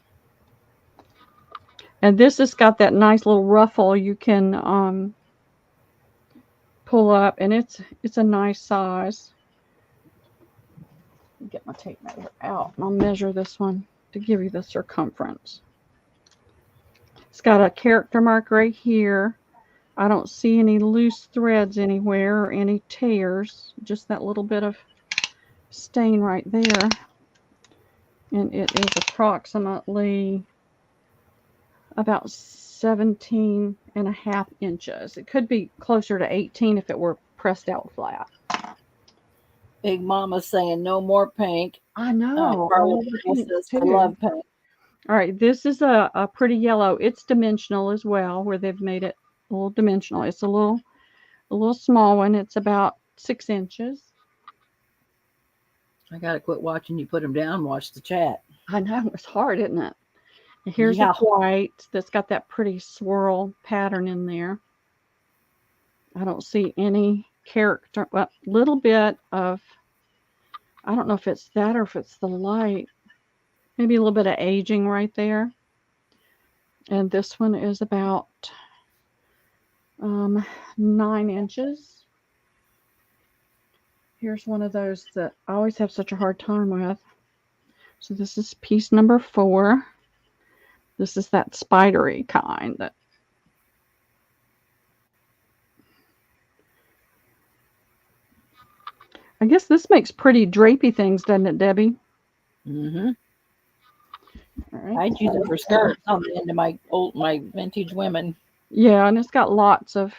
And this has got that nice little ruffle you can pull up, and it's a nice size. Get my tape measure out, and I'll measure this one to give you the circumference. It's got a character mark right here. I don't see any loose threads anywhere or any tears, just that little bit of stain right there. And it is approximately about 17.5 inches. It could be closer to 18 if it were pressed out flat. Big Mama saying no more pink. I know. I Carla love the pink says I too. love pink. All right, this is a pretty yellow. It's dimensional as well, where they've made it a little dimensional. It's a little small one. It's about 6 inches. I gotta quit watching you put them down. Watch the chat. I know, it's hard, isn't it? And here's Yeah. a white that's got that pretty swirl pattern in there. I don't see any character. Well, little bit of, I don't know if it's that or if it's the light. Maybe a little bit of aging right there. And this one is about 9 inches. Here's one of those that I always have such a hard time with. So this is piece number 4. This is that spidery kind that I guess this makes pretty drapey things, doesn't it, Debbie? Mm-hmm. All right. I'd use it for skirts on the end of my vintage women. Yeah, and it's got lots of.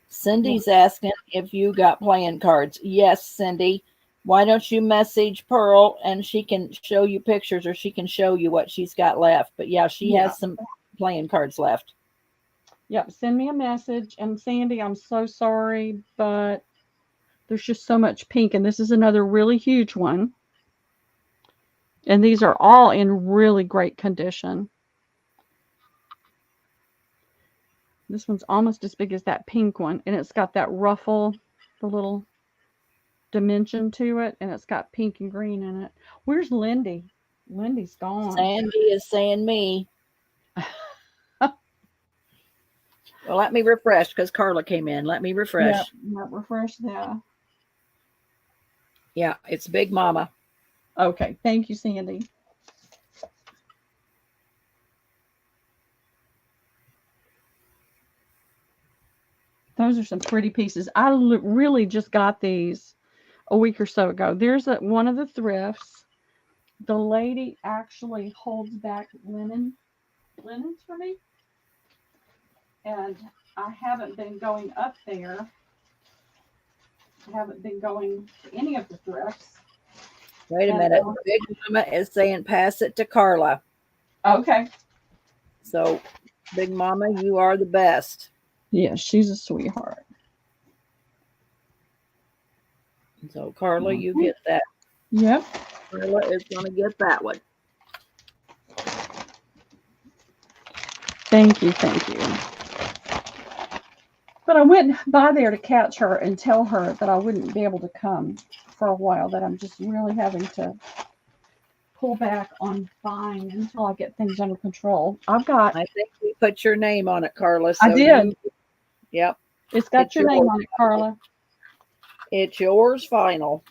Cindy's asking if you got playing cards. Yes, Cindy. Why don't you message Pearl and she can show you pictures, or she can show you what she's got left. But yeah, she has some playing cards left. Yep, send me a message. And Sandy, I'm so sorry, but there's just so much pink. And this is another really huge one. And these are all in really great condition. This one's almost as big as that pink one. And it's got that ruffle, the little dimension to it. And it's got pink and green in it. Where's Lindy? Lindy's gone. Sandy is saying me. Well, let me refresh because Carla came in. Let me refresh. Yeah, refresh that. Yeah, it's Big Mama. Okay, thank you, Sandy. Those are some pretty pieces. I really just got these a week or so ago. There's one of the thrifts. The lady actually holds back linens for me. And I haven't been going up there. I haven't been going to any of the thrifts. Wait a minute. Big Mama is saying pass it to Carla. Okay. So, Big Mama, you are the best. Yeah, she's a sweetheart. So, Carla, you get that. Yep. Carla is going to get that one. Thank you, thank you. But I went by there to catch her and tell her that I wouldn't be able to come for a while, that I'm just really having to pull back on buying until I get things under control. I think we put your name on it, Carla. So I did. Yep. It's got your name on it, Carla. It's yours final.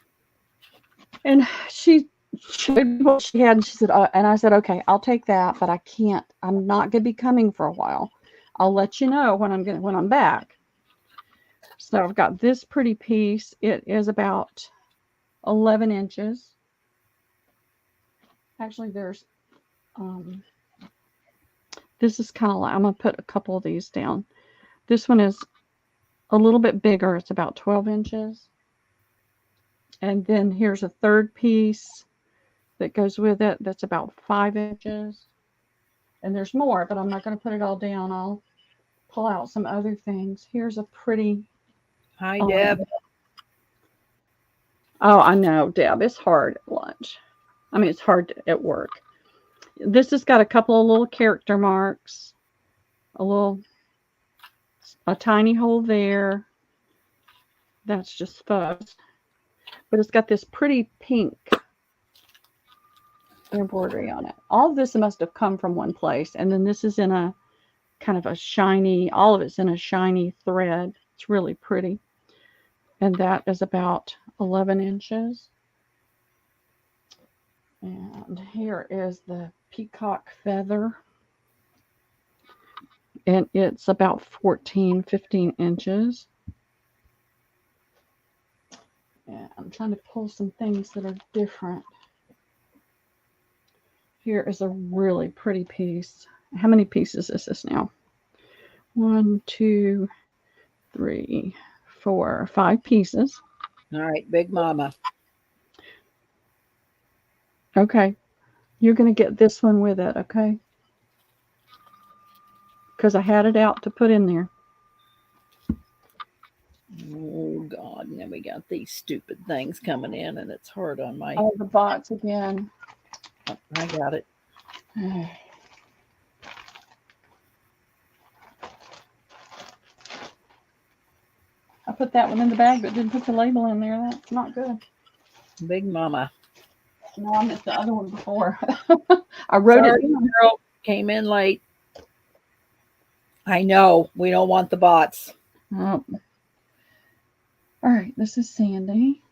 And she showed me what she had, and she said, and I said, okay, I'll take that, but I can't. I'm not going to be coming for a while. I'll let you know when I'm back. So I've got this pretty piece. It is about 11 inches. Actually, there's, this is kind of like, I'm going to put a couple of these down. This one is a little bit bigger. It's about 12 inches. And then here's a third piece that goes with it. That's about 5 inches. And there's more, but I'm not going to put it all down. I'll pull out some other things. Here's a pretty. Hi, Deb. Oh, I know, Deb. It's hard at lunch. I mean, it's hard at work. This has got a couple of little character marks. A tiny hole there. That's just fuzz. But it's got this pretty pink embroidery on it. All of this must have come from one place. And then this is in a kind of a shiny, all of it's in a shiny thread. It's really pretty. And that is about 11 inches. And here is the peacock feather. And it's about 15 inches. And I'm trying to pull some things that are different. Here is a really pretty piece. How many pieces is this now? 1, 2, 3, 4, 5 pieces. All right, Big Mama. Okay. You're going to get this one with it, okay? Because I had it out to put in there. Oh, God. And then we got these stupid things coming in, and it's hard on my... Oh, the box again. I got it. I put that one in the bag, but didn't put the label in there. That's not good. Big Mama. No, I missed the other one before. I wrote Sorry, it down. girl. Came in late. I know. We don't want the bots. Oh. All right, this is Sandy.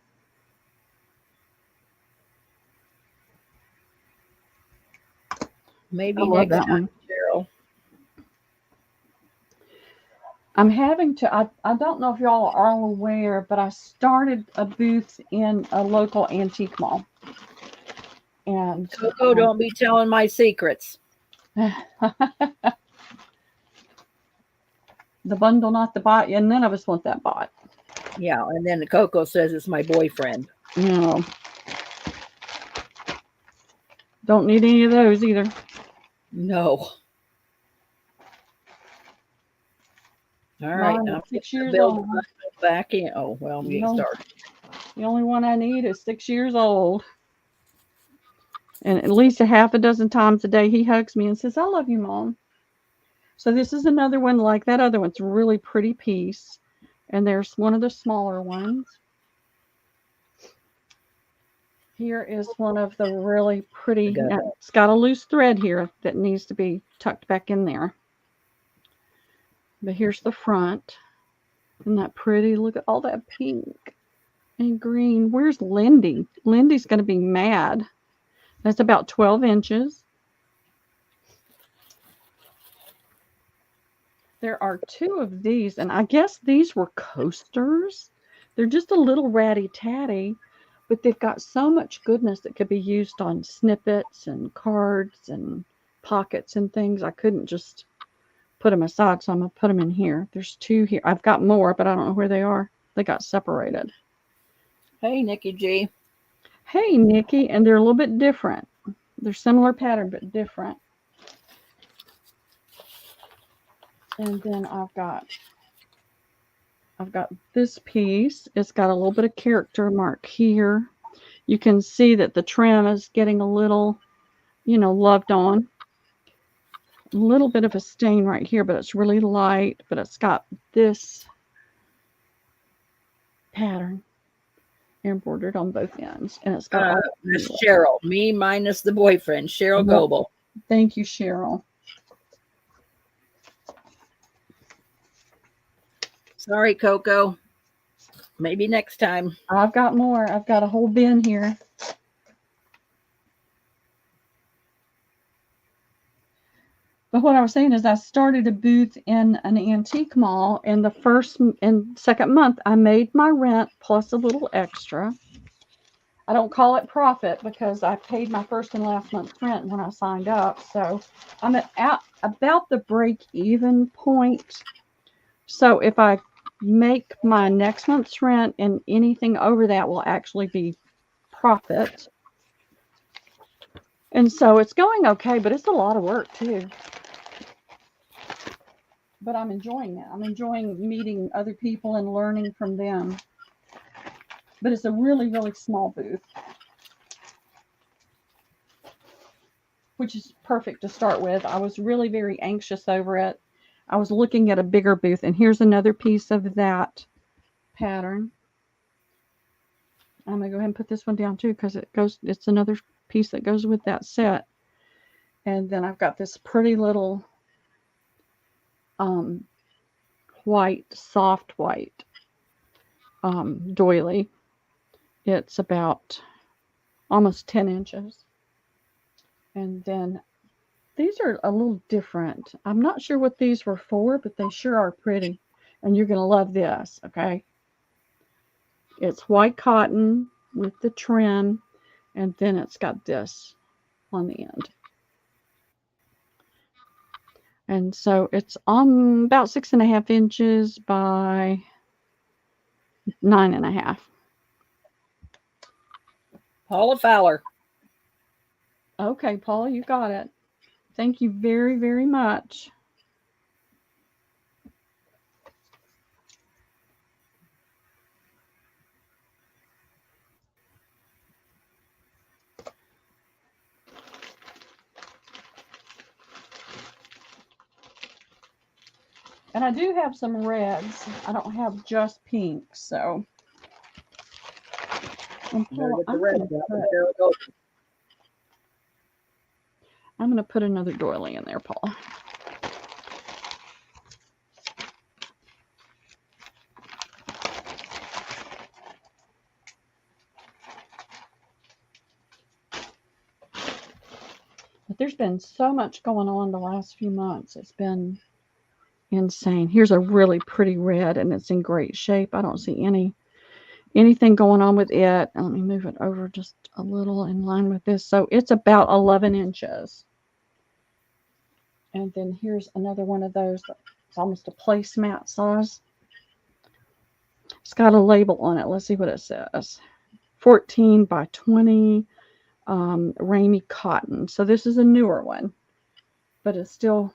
Maybe I love next that one. time, Cheryl. I'm having to, I don't know if y'all are all aware, but I started a booth in a local antique mall. And Coco, don't be telling my secrets. the bundle, not the bot. And none of us want that bot. Yeah, and then Coco says it's my boyfriend. No. Don't need any of those either. No. All right. Mine I'm is 6 years build old. back in. Oh, well, we No. start. The only one I need is 6 years old. And at least a half a dozen times a day he hugs me and says, I love you, Mom. So this is another one like that other one. It's a really pretty piece. And there's one of the smaller ones. Here is one of the really pretty. Now, it's got a loose thread here that needs to be tucked back in there. But here's the front. Isn't that pretty? Look at all that pink and green. Where's Lindy? Lindy's going to be mad. That's about 12 inches. There are 2 of these, and I guess these were coasters. They're just a little ratty-tatty, but they've got so much goodness that could be used on snippets and cards and pockets and things. I couldn't just put them aside, so I'm going to put them in here. There's 2 here. I've got more, but I don't know where they are. They got separated. Hey, Nikki G. Hey, Nikki, and they're a little bit different. They're similar pattern, but different. And then I've got this piece. It's got a little bit of character mark here. You can see that the trim is getting a little, loved on. A little bit of a stain right here, but it's really light. But it's got this pattern embroidered on both ends. And it's got Miss Cheryl. Me minus the boyfriend. Cheryl Goebel. Thank you, Cheryl. Sorry, Coco. Maybe next time. I've got more. I've got a whole bin here. But what I was saying is I started a booth in an antique mall, and the first and second month I made my rent plus a little extra. I don't call it profit because I paid my first and last month's rent when I signed up. So I'm at about the break-even point. So if I make my next month's rent and anything over that will actually be profit. And so it's going okay, but it's a lot of work too. But I'm enjoying it. I'm enjoying meeting other people and learning from them. But it's a really, really small booth, which is perfect to start with. I was really very anxious over it. I was looking at a bigger booth, and here's another piece of that pattern. I'm going to go ahead and put this one down too because it's another piece that goes with that set. And then I've got this pretty little white, soft white doily. It's about almost 10 inches. And then these are a little different. I'm not sure what these were for, but they sure are pretty. And you're going to love this, okay? It's white cotton with the trim, and then it's got this on the end. And so it's about 6.5 inches by 9.5. Paula Fowler. Okay, Paula, you got it. Thank you very, very much. And I do have some reds. I don't have just pinks, so. And Paula, I'm going to put another doily in there, Paula. But there's been so much going on the last few months. It's been insane. Here's a really pretty red, and it's in great shape. I don't see anything going on with it. Let me move it over just a little in line with this. So it's about 11 inches. And then here's another one of those. It's almost a placemat size. It's got a label on it. Let's see what it says. 14 by 20. Ramie cotton. So this is a newer one, but it's still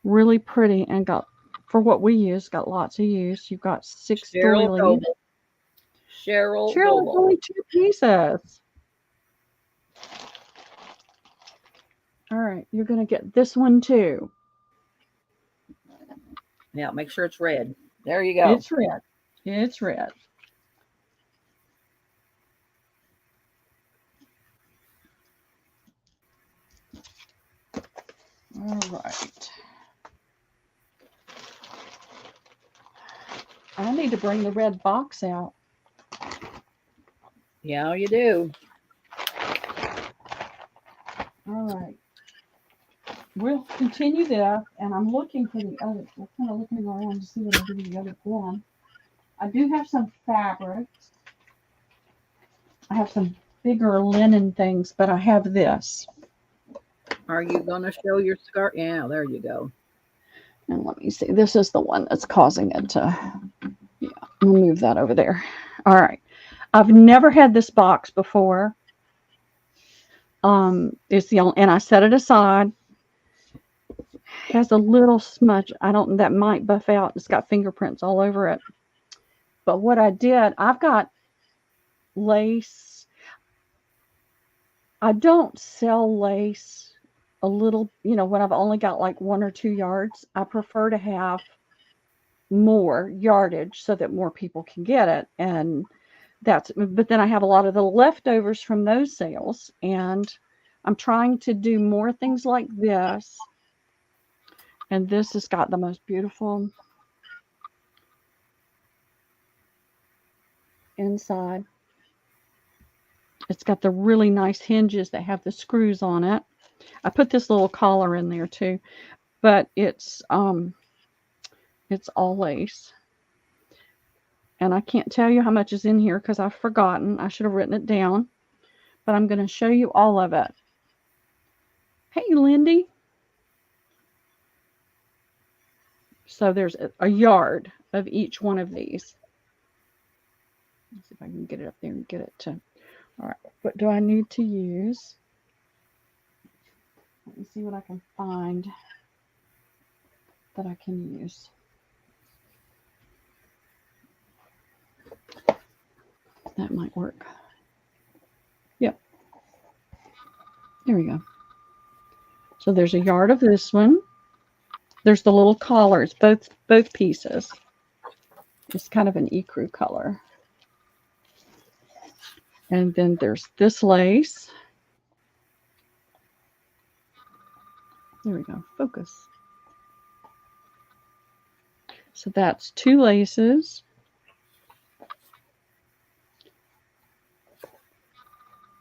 really pretty and got, for what we use, got lots of use. You've got 6 doilies. Cheryl Noble. Only 2 pieces. All right, you're going to get this one too. Now make sure it's red. There you go. It's red. It's red. All right. I need to bring the red box out. Yeah, you do. All right. We'll continue this, and I'm looking for the other. We're kind of looking around to see what I do with the other one. I do have some fabrics. I have some bigger linen things, but I have this. Are you going to show your scarf? Yeah, there you go. And let me see. This is the one that's causing it to. Yeah, we'll move that over there. All right. I've never had this box before. It's the only, and I set it aside. Has a little smudge. That might buff out. It's got fingerprints all over it. But what I did, I've got lace. I don't sell lace a little, when I've only got like 1 or 2 yards. I prefer to have more yardage so that more people can get it. But then I have a lot of the leftovers from those sales, and I'm trying to do more things like this. And this has got the most beautiful inside. It's got the really nice hinges that have the screws on it. I put this little collar in there too, but it's all lace. And I can't tell you how much is in here because I've forgotten. I should have written it down, but I'm going to show you all of it. Hey, Lindy. So there's a yard of each one of these. Let's see if I can get it up there and get it to. All right, what do I need to use? Let me see what I can find that I can use. That might work. Yep. There we go. So there's a yard of this one. There's the little collars, both pieces. It's kind of an ecru color. And then there's this lace. There we go. Focus. So that's 2 laces.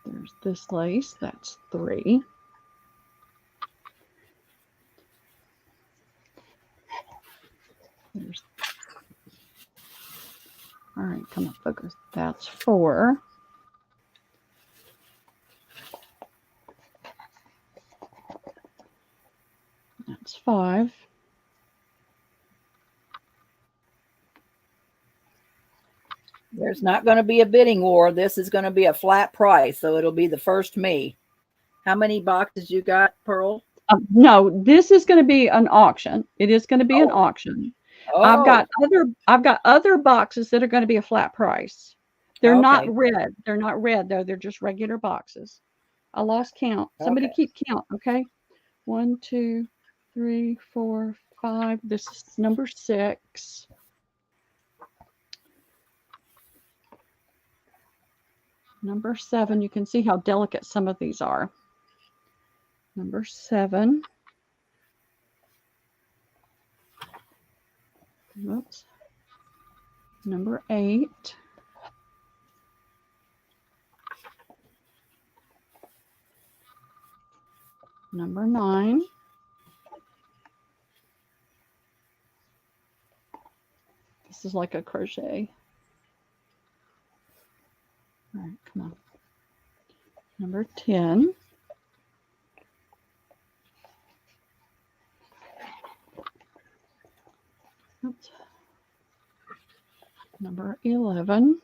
There's this lace. That's 3. All right, come on, focus. That's 4. That's That's 5. There's not going to be a bidding war. This is going to be a flat price, so it'll be the first me. How many boxes you got, Pearl? No, this is going to be an auction. It is going to be an Oh. auction. Oh, I've got other boxes that are going to be a flat price. They're not Okay. red. They're not red though. They're just regular boxes. I lost count. Somebody Okay. keep count, okay? 1, 2, 3, 4, 5. This is number 6. Number 7. You can see how delicate some of these are. Number 7. Oops. Number 8. Number 9. This is like a crochet. All right, come on. Number 10. Oops. Number 11.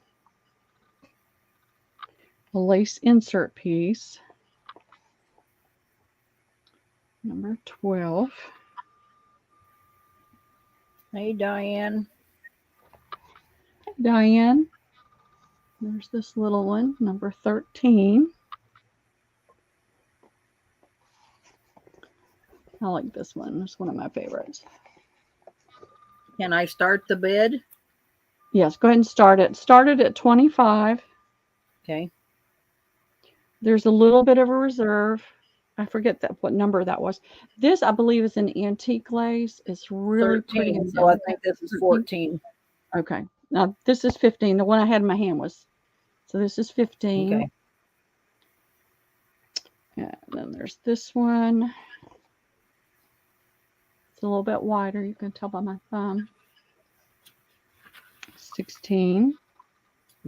A lace insert piece. Number 12. Hey, Diane. Diane. There's this little one, number 13. I like this one. It's one of my favorites. Can I start the bid? Yes, go ahead and start it. Started at 25. Okay. There's a little bit of a reserve. I forget what number that was. This, I believe, is an antique lace. It's really 13, pretty. And so I think this is 14. Okay. Now, this is 15. The one I had in my hand was. So this is 15. Okay. And then there's this one. It's a little bit wider. You can tell by my thumb. 16.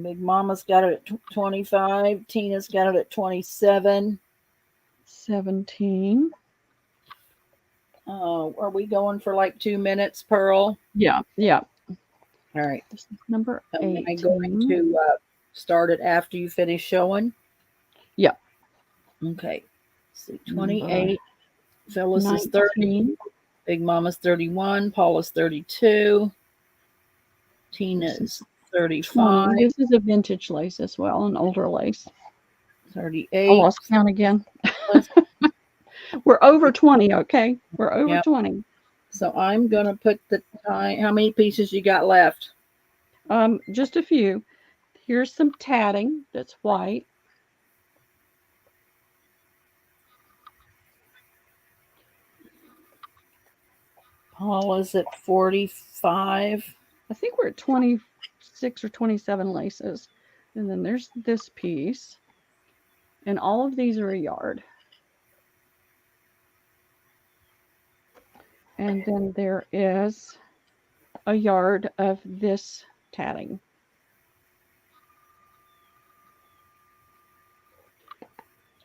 Big Mama's got it at 25. Tina's got it at 27. 17. Are we going for like 2 minutes, Pearl? Yeah. All right. This is number 18. Am I going to start it after you finish showing? Yeah. Okay. Let's see, 28. Phyllis 19. is 30. Big Mama's 31. Paula's 32. Tina's 35. 20. This is a vintage lace as well, an older lace. 38. I lost count again. We're over 20, okay? We're over 20. So I'm going to put the time. How many pieces you got left? Just a few. Here's some tatting that's white. Paula's at 45. I think we're at 26 or 27 laces. And then there's this piece. And all of these are a yard. And then there is a yard of this tatting.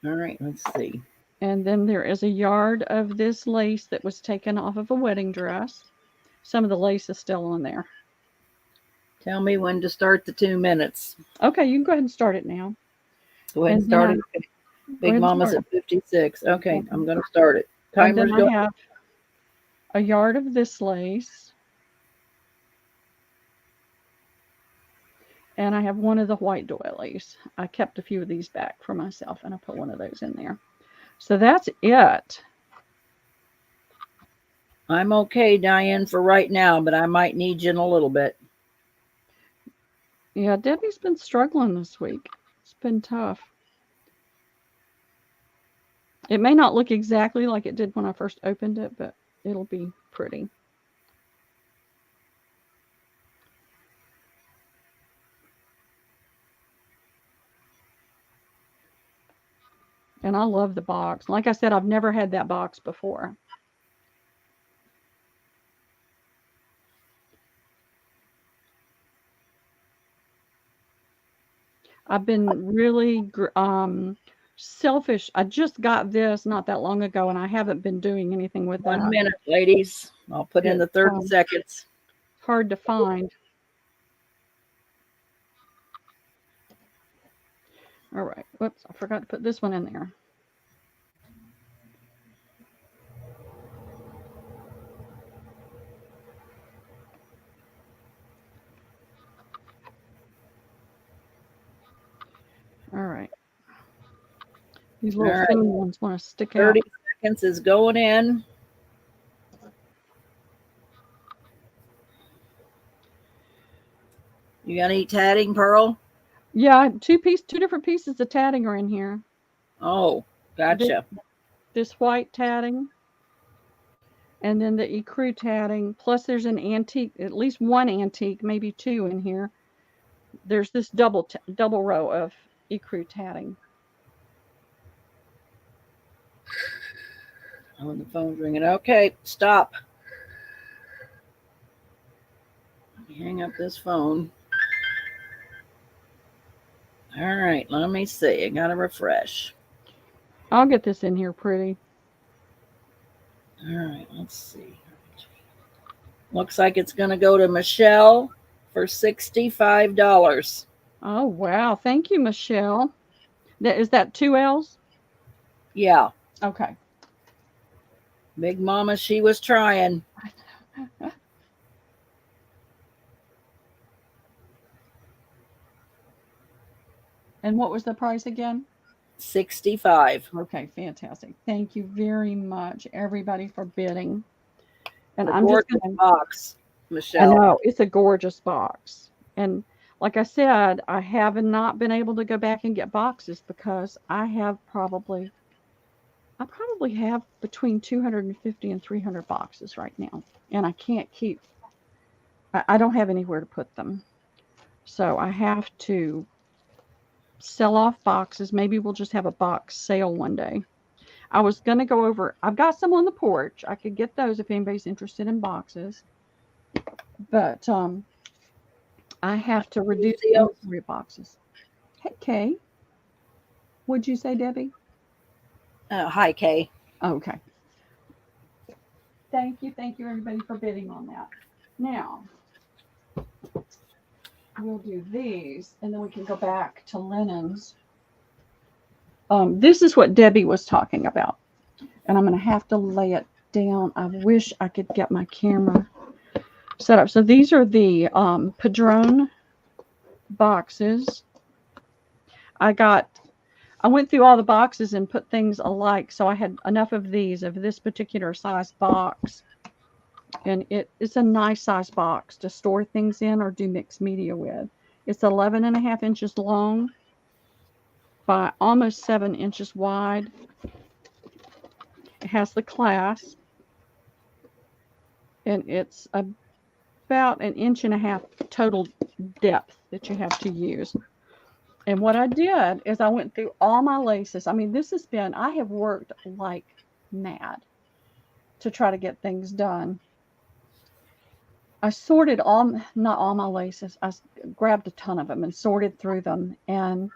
All right, let's see. And then there is a yard of this lace that was taken off of a wedding dress. Some of the lace is still on there. Tell me when to start the 2 minutes. Okay, you can go ahead and start it now. Go ahead and start it. Big Mama's at 56. Okay, I'm going to start it. Timer's going. I have a yard of this lace. And I have one of the white doilies. I kept a few of these back for myself, and I put one of those in there. So that's it. I'm okay, Diane, for right now, but I might need you in a little bit. Yeah, Debbie's been struggling this week. It's been tough. It may not look exactly like it did when I first opened it, but it'll be pretty. And I love the box. Like I said, I've never had that box before. I've been really selfish. I just got this not that long ago, and I haven't been doing anything with 1 that. minute, ladies. I'll put in the 30 seconds. Hard to find. All right. Whoops, I forgot to put this one in there. All right. These little All right. thin ones want to stick out. 30 seconds is going in. You got any tatting, Pearl? Yeah, two different pieces of tatting are in here. Oh, gotcha. This white tatting, and then the ecru tatting. Plus, there's an antique, at least one antique, maybe two in here. There's this double row of ecru tatting. Oh, the phone's ringing. Okay, stop. Let me hang up this phone. All right, let me see. I gotta refresh. I'll get this in here pretty. All right, let's see. Looks like it's gonna go to Michelle for $65. Oh, wow. Thank you, Michelle. Is that 2 L's? Yeah. Okay. Big Mama, she was trying. And what was the price again? $65. Okay, fantastic. Thank you very much, everybody, for bidding. And The I'm just gorgeous gonna, box, I Michelle. know it's a gorgeous box. And like I said, I have not been able to go back and get boxes because I probably have between 250 and 300 boxes right now. And I can't I don't have anywhere to put them. So I have to sell off boxes. Maybe we'll just have a box sale one day. I was going to go over, I've got some on the porch. I could get those if anybody's interested in boxes. But I have to reduce the inventory of boxes. Hey, Kay. What'd you say, Debbie? Hi, Kay. Okay. Thank you, everybody, for bidding on that. Now, we'll do these, and then we can go back to linens. This is what Debbie was talking about, and I'm going to have to lay it down. I wish I could get my camera set up. So these are the Padron boxes. I went through all the boxes and put things alike, so I had enough of this particular size box. And it's a nice size box to store things in or do mixed media with. It's 11.5 inches long by almost 7 inches wide. It has the clasp, and it's about 1.5 inches total depth that you have to use. And what I did is I went through all my laces. I mean, I have worked like mad to try to get things done. I sorted not all my laces. I grabbed a ton of them and sorted through them and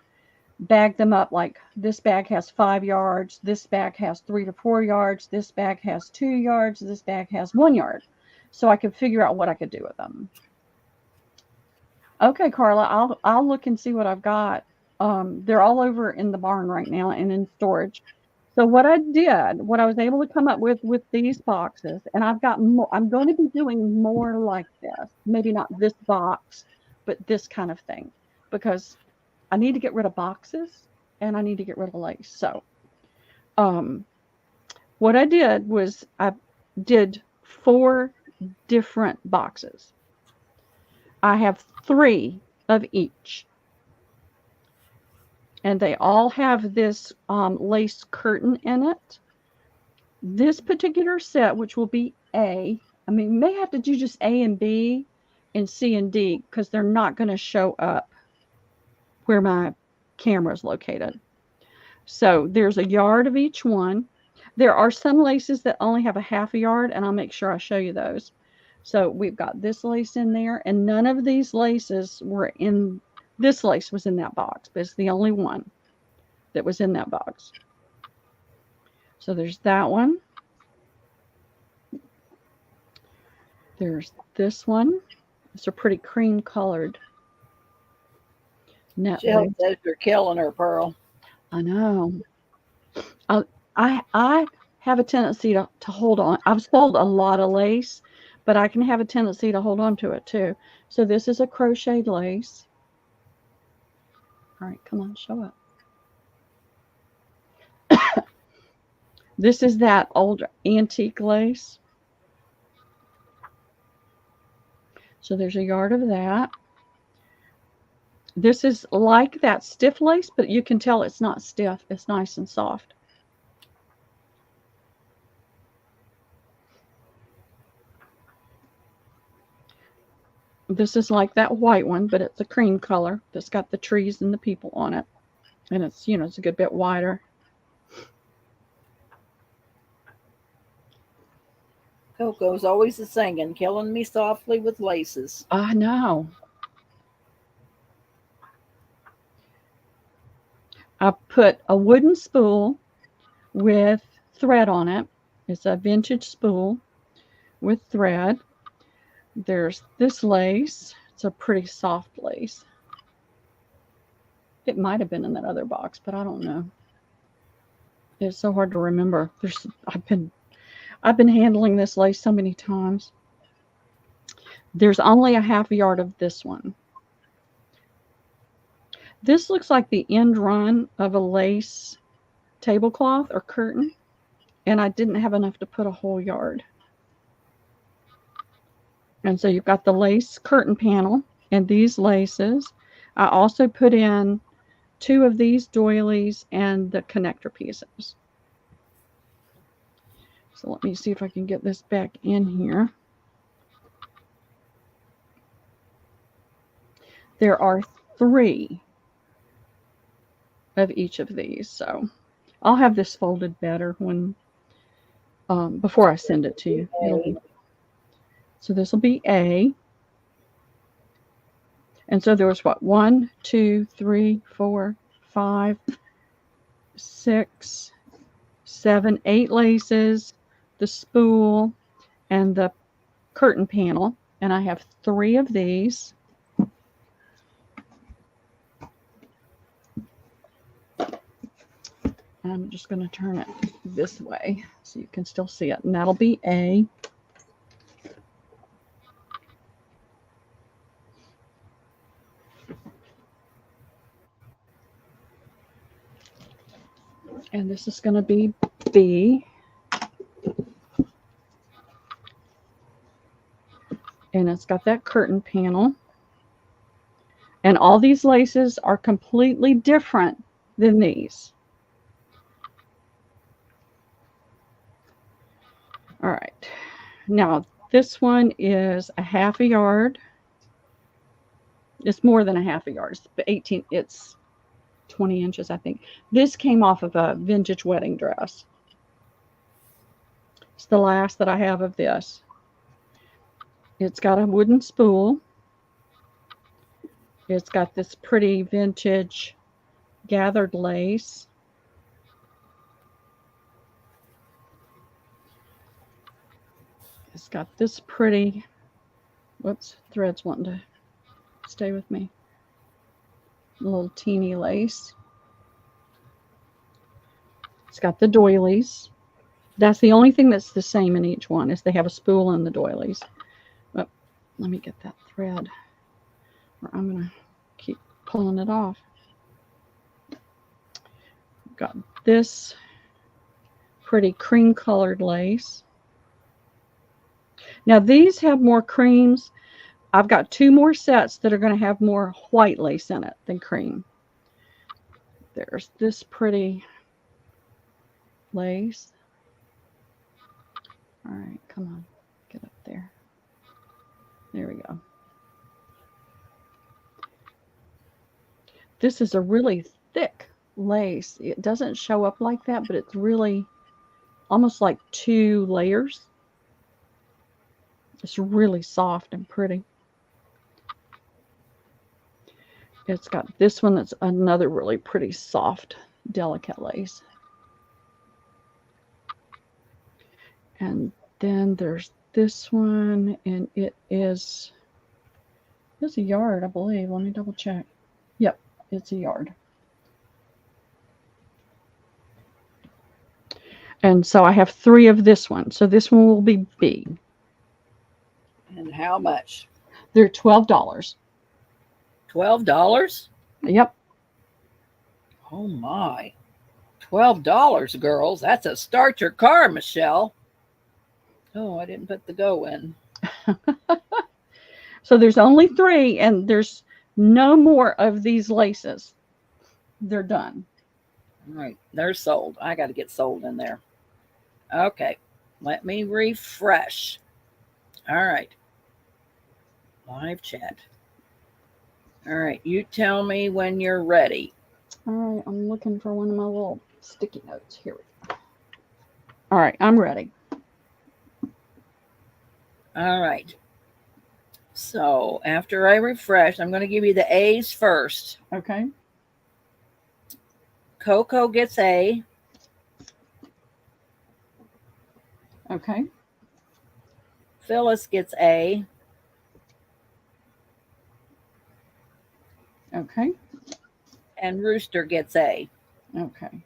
bagged them up. Like this bag has 5 yards. This bag has 3 to 4 yards. This bag has 2 yards. This bag has 1 yard. So I could figure out what I could do with them. Okay, Carla, I'll look and see what I've got. They're all over in the barn right now and in storage. So what I was able to come up with these boxes, and I've got more. I'm going to be doing more like this. Maybe not this box, but this kind of thing, because I need to get rid of boxes and I need to get rid of lace. So, what I did was I did 4 different boxes. I have 3 of each. And they all have this lace curtain in it. This particular set, which will be A, I mean, you may have to do just A and B and C and D because they're not going to show up where my camera is located. So there's 1 yard of each one. There are some laces that only have a 1/2 yard, and I'll make sure I show you those. So we've got this lace in there, and none of these laces were in. This lace was in that box, but it's the only one. that was in that box. So there's that one. There's this one. It's a pretty cream colored net Jill lace. says you're killing her, Pearl. I know. I have a tendency to hold on. I've sold a lot of lace, but I can have a tendency to hold on to it too. So this is a crocheted lace. All right, come on, show up. This is that old antique lace. So there's a yard of that. This is like that stiff lace, but you can tell it's not stiff. It's nice and soft. This is like that white one, but it's a cream color that's got the trees and the people on it. And it's, you know, it's a good bit wider. Coco's always a singing, killing me softly with laces. I know. I put a wooden spool with thread on it. It's a vintage spool with thread. There's this lace. It's a pretty soft lace. It might have been in that other box, but I don't know. It's so hard to remember. I've been handling this lace so many times. There's only a half yard of this one. This looks like the end run of a lace tablecloth or curtain, and I didn't have enough to put a whole yard. And so you've got the lace curtain panel and these laces. I also put in 2 of these doilies and the connector pieces. So let me see if I can get this back in here. There are 3 of each of these. So I'll have this folded better when before I send it to you. So this will be A. And so there was what? 1, 2, 3, 4, 5, 6, 7, 8 laces, the spool, and the curtain panel. And I have 3 of these. I'm just going to turn it this way so you can still see it. And that'll be A. And this is going to be B. And it's got that curtain panel. And all these laces are completely different than these. All right. Now, this one is a half a yard. It's more than a half a yard. It's 20 inches, I think. This came off of a vintage wedding dress. It's the last that I have of this. It's got a wooden spool. It's got this pretty vintage gathered lace. It's got this pretty, whoops, thread's wanting to stay with me. A little teeny lace. It's got the doilies. That's the only thing that's the same in each one, is they have a spool and the doilies. But let me get that thread, or I'm going to keep pulling it off. Got this pretty cream colored lace. Now these have more creams. I've got 2 more sets that are going to have more white lace in it than cream. There's this pretty lace. All right, come on, get up there. There we go. This is a really thick lace. It doesn't show up like that, but it's really almost like 2 layers. It's really soft and pretty. It's got this one that's another really pretty soft delicate lace. And then there's this one, and it's a yard, I believe. Let me double check. Yep, it's a yard. And so I have 3 of this one. So this one will be B. And how much? They're $12. $12? Yep. Oh my. $12, girls. That's a start your car, Michelle. Oh, I didn't put the go in. So there's only 3, and there's no more of these laces. They're done. All right, they're sold. I got to get sold in there. Okay, let me refresh. All right. Live chat. All right, you tell me when you're ready. All right, I'm looking for one of my little sticky notes. Here we go. All right, I'm ready. All right. So after I refresh, I'm going to give you the A's first. Okay. Coco gets A. Okay. Phyllis gets A. Okay. And Rooster gets A. Okay.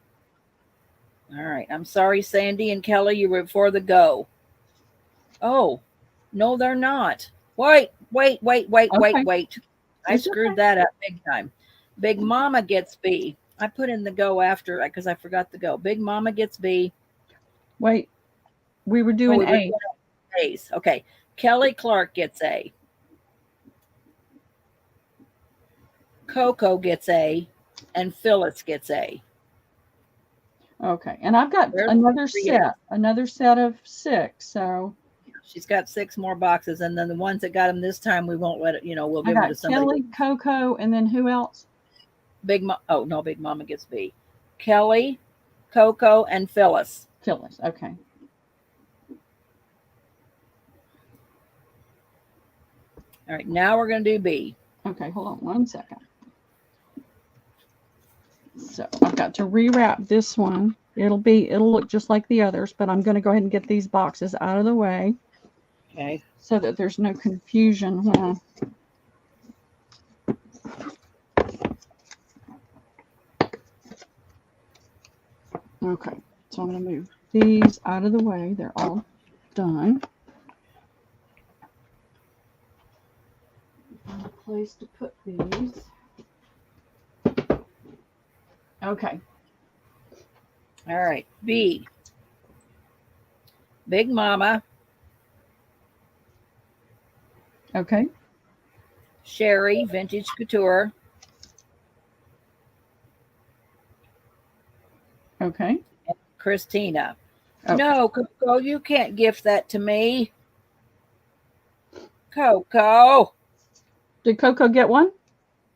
All right. I'm sorry, Sandy and Kelly, you were before the go. Oh, no, they're not. Wait. Okay. I It's screwed okay. that up big time. Big Mama gets B. I put in the go after because I forgot the go. Big Mama gets B. Wait, we were doing we were A. doing A's. Okay. Kelly Clark gets A. Coco gets A. And Phyllis gets A. Okay, and I've got There's another set of 6. So she's got 6 more boxes, and then the ones that got them this time, we won't let it. We'll give I them to got somebody. Kelly, Coco, and then who else? Big Mama gets B. Kelly, Coco, and Phyllis. Phyllis. Okay. All right, now we're going to do B. Okay, hold on 1 second. So I've got to rewrap this one. It'll look just like the others, but I'm going to go ahead and get these boxes out of the way. Okay. So that there's no confusion when Okay, so I'm going to move these out of the way. They're all done. A place to put these. Okay. All right. B. Big Mama. Okay. Sherry, Vintage Couture. Okay. And Christina. Okay. No, Coco, you can't gift that to me. Coco. Did Coco get one?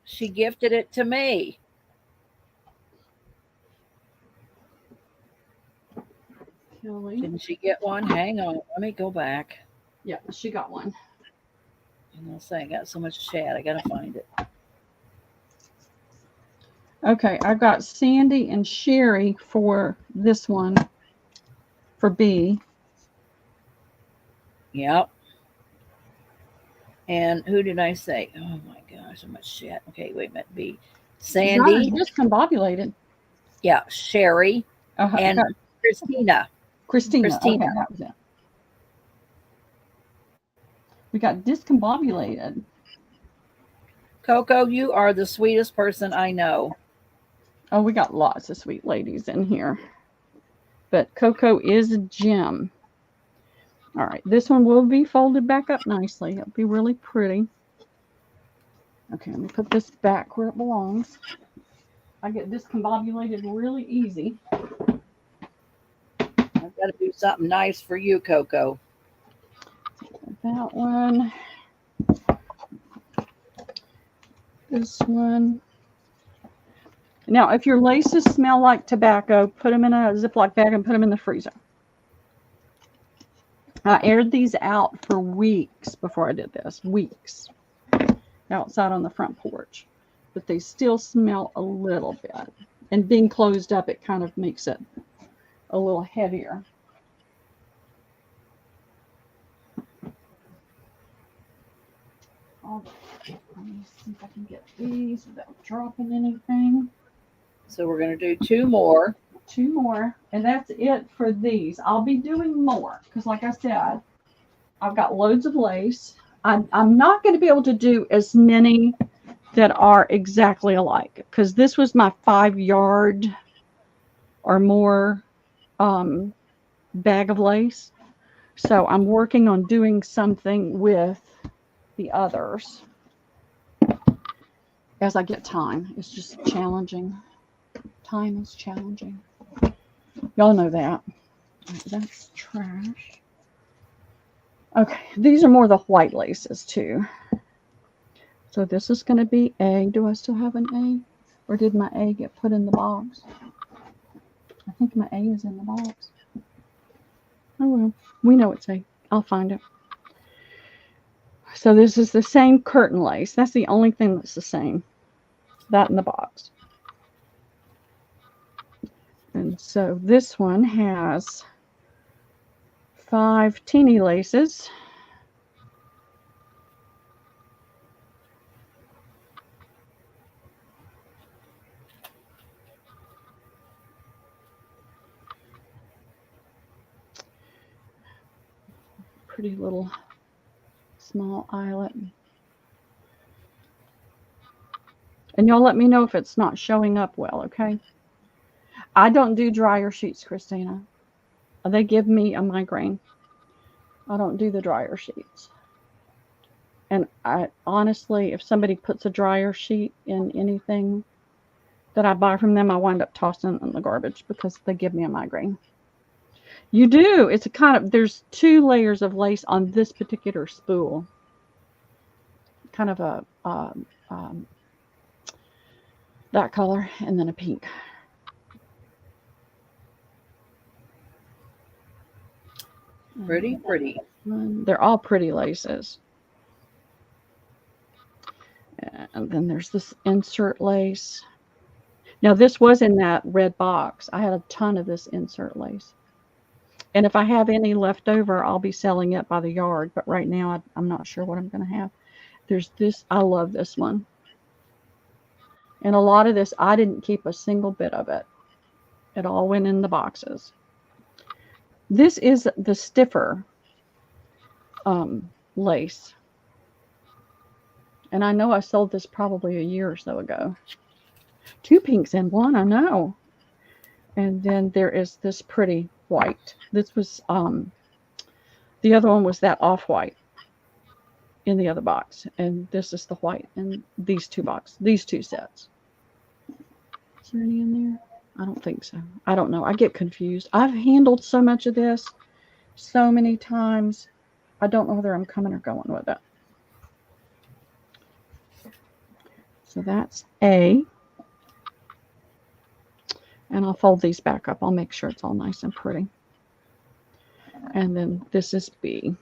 She gifted it to me. Kelly. Didn't she get one? Hang on. Let me go back. Yeah, she got one. And I'll say I got so much chat. I got to find it. Okay, I've got Sandy and Sherry for this one, for B. Yep. And who did I say? Oh my gosh, so much shit. Okay, wait a minute. B. Sandy. Discombobulated. Yeah, Sherry. And Christina. Christina. Okay, that was it. We got discombobulated. Coco, you are the sweetest person I know. Oh, we got lots of sweet ladies in here. But Coco is a gem. All right, this one will be folded back up nicely. It'll be really pretty. Okay, let me put this back where it belongs. I get discombobulated really easy. I've got to do something nice for you, Coco. That one. This one. Now, if your laces smell like tobacco, put them in a Ziploc bag and put them in the freezer. I aired these out for weeks before I did this. Weeks. Outside on the front porch. But they still smell a little bit. And being closed up, it kind of makes it a little heavier. Let me see if I can get these without dropping anything. So we're going to do 2 more. 2 more, and that's it for these. I'll be doing more because, like I said, I've got loads of lace. I'm not going to be able to do as many that are exactly alike because this was my 5-yard or more bag of lace. So I'm working on doing something with the others as I get time. It's just challenging. Time is challenging. Y'all know that. That's trash. Okay, these are more the white laces too. So this is going to be A. Do I still have an A? Or did my A get put in the box? I think my A is in the box. Oh well, we know it's A. I'll find it. So this is the same curtain lace. That's the only thing that's the same. That in the box. And so this one has 5 teeny laces. Pretty little small eyelet. And y'all let me know if it's not showing up well, okay? I don't do dryer sheets, Christina. They give me a migraine. I don't do the dryer sheets. And I honestly, if somebody puts a dryer sheet in anything that I buy from them, I wind up tossing it in the garbage because they give me a migraine. You do. It's a kind of, there's 2 layers of lace on this particular spool. Kind of a, that color and then a pink. Pretty, pretty. They're all pretty laces. And then there's this insert lace. Now this was in that red box. I had a ton of this insert lace. And if I have any left over, I'll be selling it by the yard. But right now, I'm not sure what I'm going to have. There's this. I love this one. And a lot of this, I didn't keep a single bit of it. It all went in the boxes. This is the stiffer lace. And I know I sold this probably a year or so ago. 2 pinks in one, I know. And then there is this pretty white. This was, the other one was that off-white in the other box. And this is the white in these 2 sets. Is there any in there? I don't think so. I don't know. I get confused. I've handled so much of this so many times. I don't know whether I'm coming or going with it. So that's A. And I'll fold these back up. I'll make sure it's all nice and pretty. And then this is B.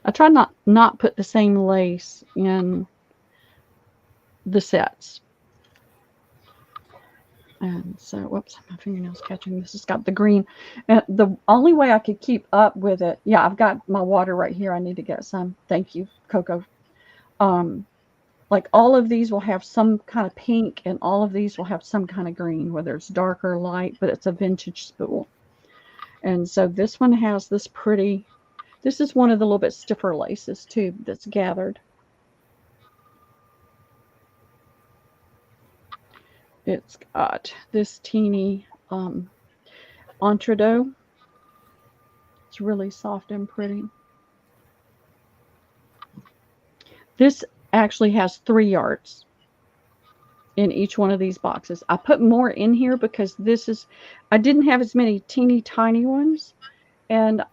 I try not put the same lace in the sets. And so, whoops, my fingernail's catching. This has got the green. And the only way I could keep up with it, yeah, I've got my water right here. I need to get some. Thank you, Coco. Like all of these will have some kind of pink and all of these will have some kind of green, whether it's dark or light, but it's a vintage spool. And so this one has this pretty, this is one of the little bit stiffer laces too that's gathered. It's got this teeny entredeaux. It's really soft and pretty. This actually has 3 yards in each one of these boxes. I put more in here because this is, I didn't have as many teeny tiny ones. And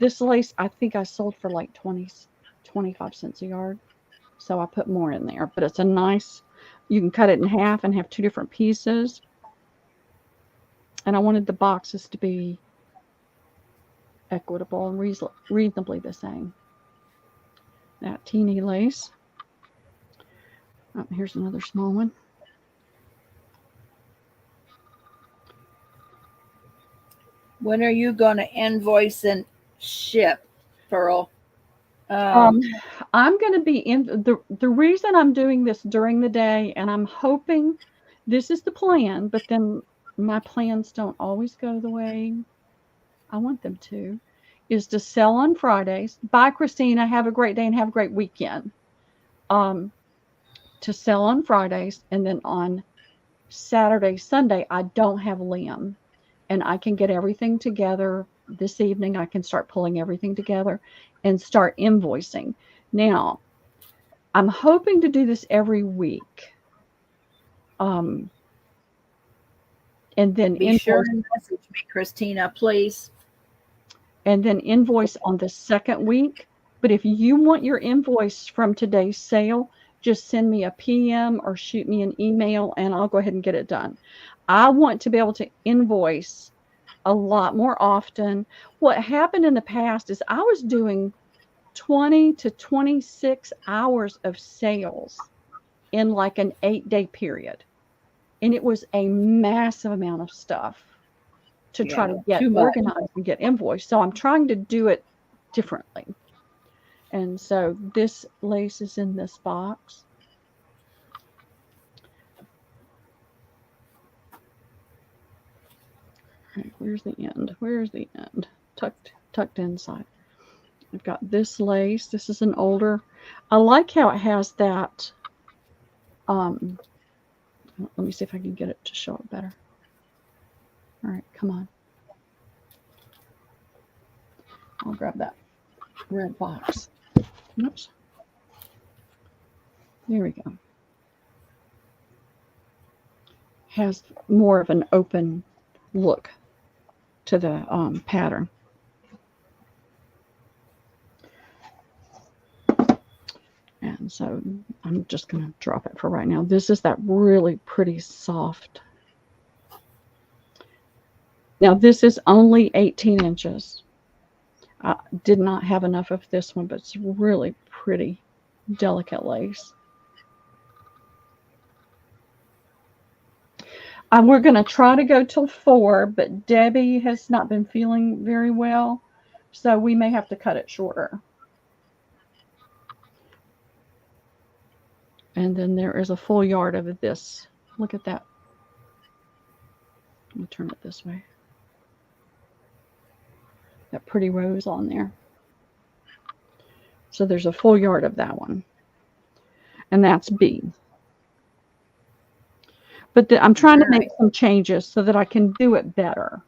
this lace, I think I sold for like 25 cents a yard. So I put more in there, but it's a nice, you can cut it in half and have 2 different pieces. And I wanted the boxes to be equitable and reasonably the same. That teeny lace. Oh, here's another small one. When are you going to invoice and ship, Pearl? I'm going to be in the reason I'm doing this during the day, and I'm hoping this is the plan, but then my plans don't always go the way I want them to, is to sell on Fridays. Bye, Christina. Have a great day and have a great weekend. To sell on Fridays, and then on Saturday, Sunday, I don't have Liam, and I can get everything together this evening. I can start pulling everything together and start invoicing. Now, I'm hoping to do this every week. And then Be sure and message me, Christina, please. And then invoice on the second week. But if you want your invoice from today's sale, just send me a PM or shoot me an email and I'll go ahead and get it done. I want to be able to invoice a lot more often. What happened in the past is I was doing 20 to 26 hours of sales in like an 8-day period. And it was a massive amount of stuff to try to get organized and get invoiced. So I'm trying to do it differently. And so this lace is in this box. Okay, where's the end? Where's the end? Tucked inside. I've got this lace. This is an older. I like how it has that. Let me see if I can get it to show up better. All right, come on. I'll grab that red box. Oops. There we go. Has more of an open look to the pattern. And so I'm just going to drop it for right now. This is that really pretty soft. Now this is only 18 inches. I did not have enough of this one, but it's really pretty, delicate lace. We're going to try to go till 4, but Debbie has not been feeling very well, so we may have to cut it shorter. And then there is a full yard of this. Look at that. Let me turn it this way. That pretty rose on there. So there's a full yard of that one. And that's B. But I'm trying to make some changes so that I can do it better.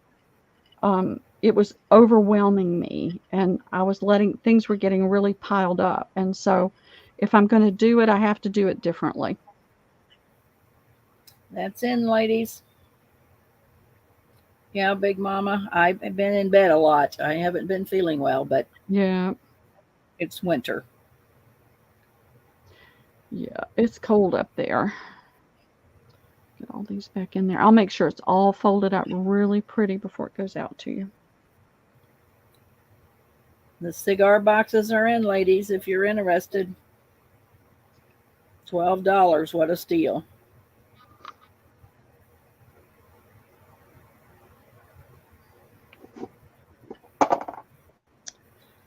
It was overwhelming me, and I was things were getting really piled up. And so if I'm going to do it, I have to do it differently. That's in, ladies. Yeah, Big Mama. I've been in bed a lot. I haven't been feeling well, but yeah, it's winter. Yeah, it's cold up there. Get all these back in there. I'll make sure it's all folded up really pretty before it goes out to you. The cigar boxes are in, ladies, if you're interested. $12. What a steal.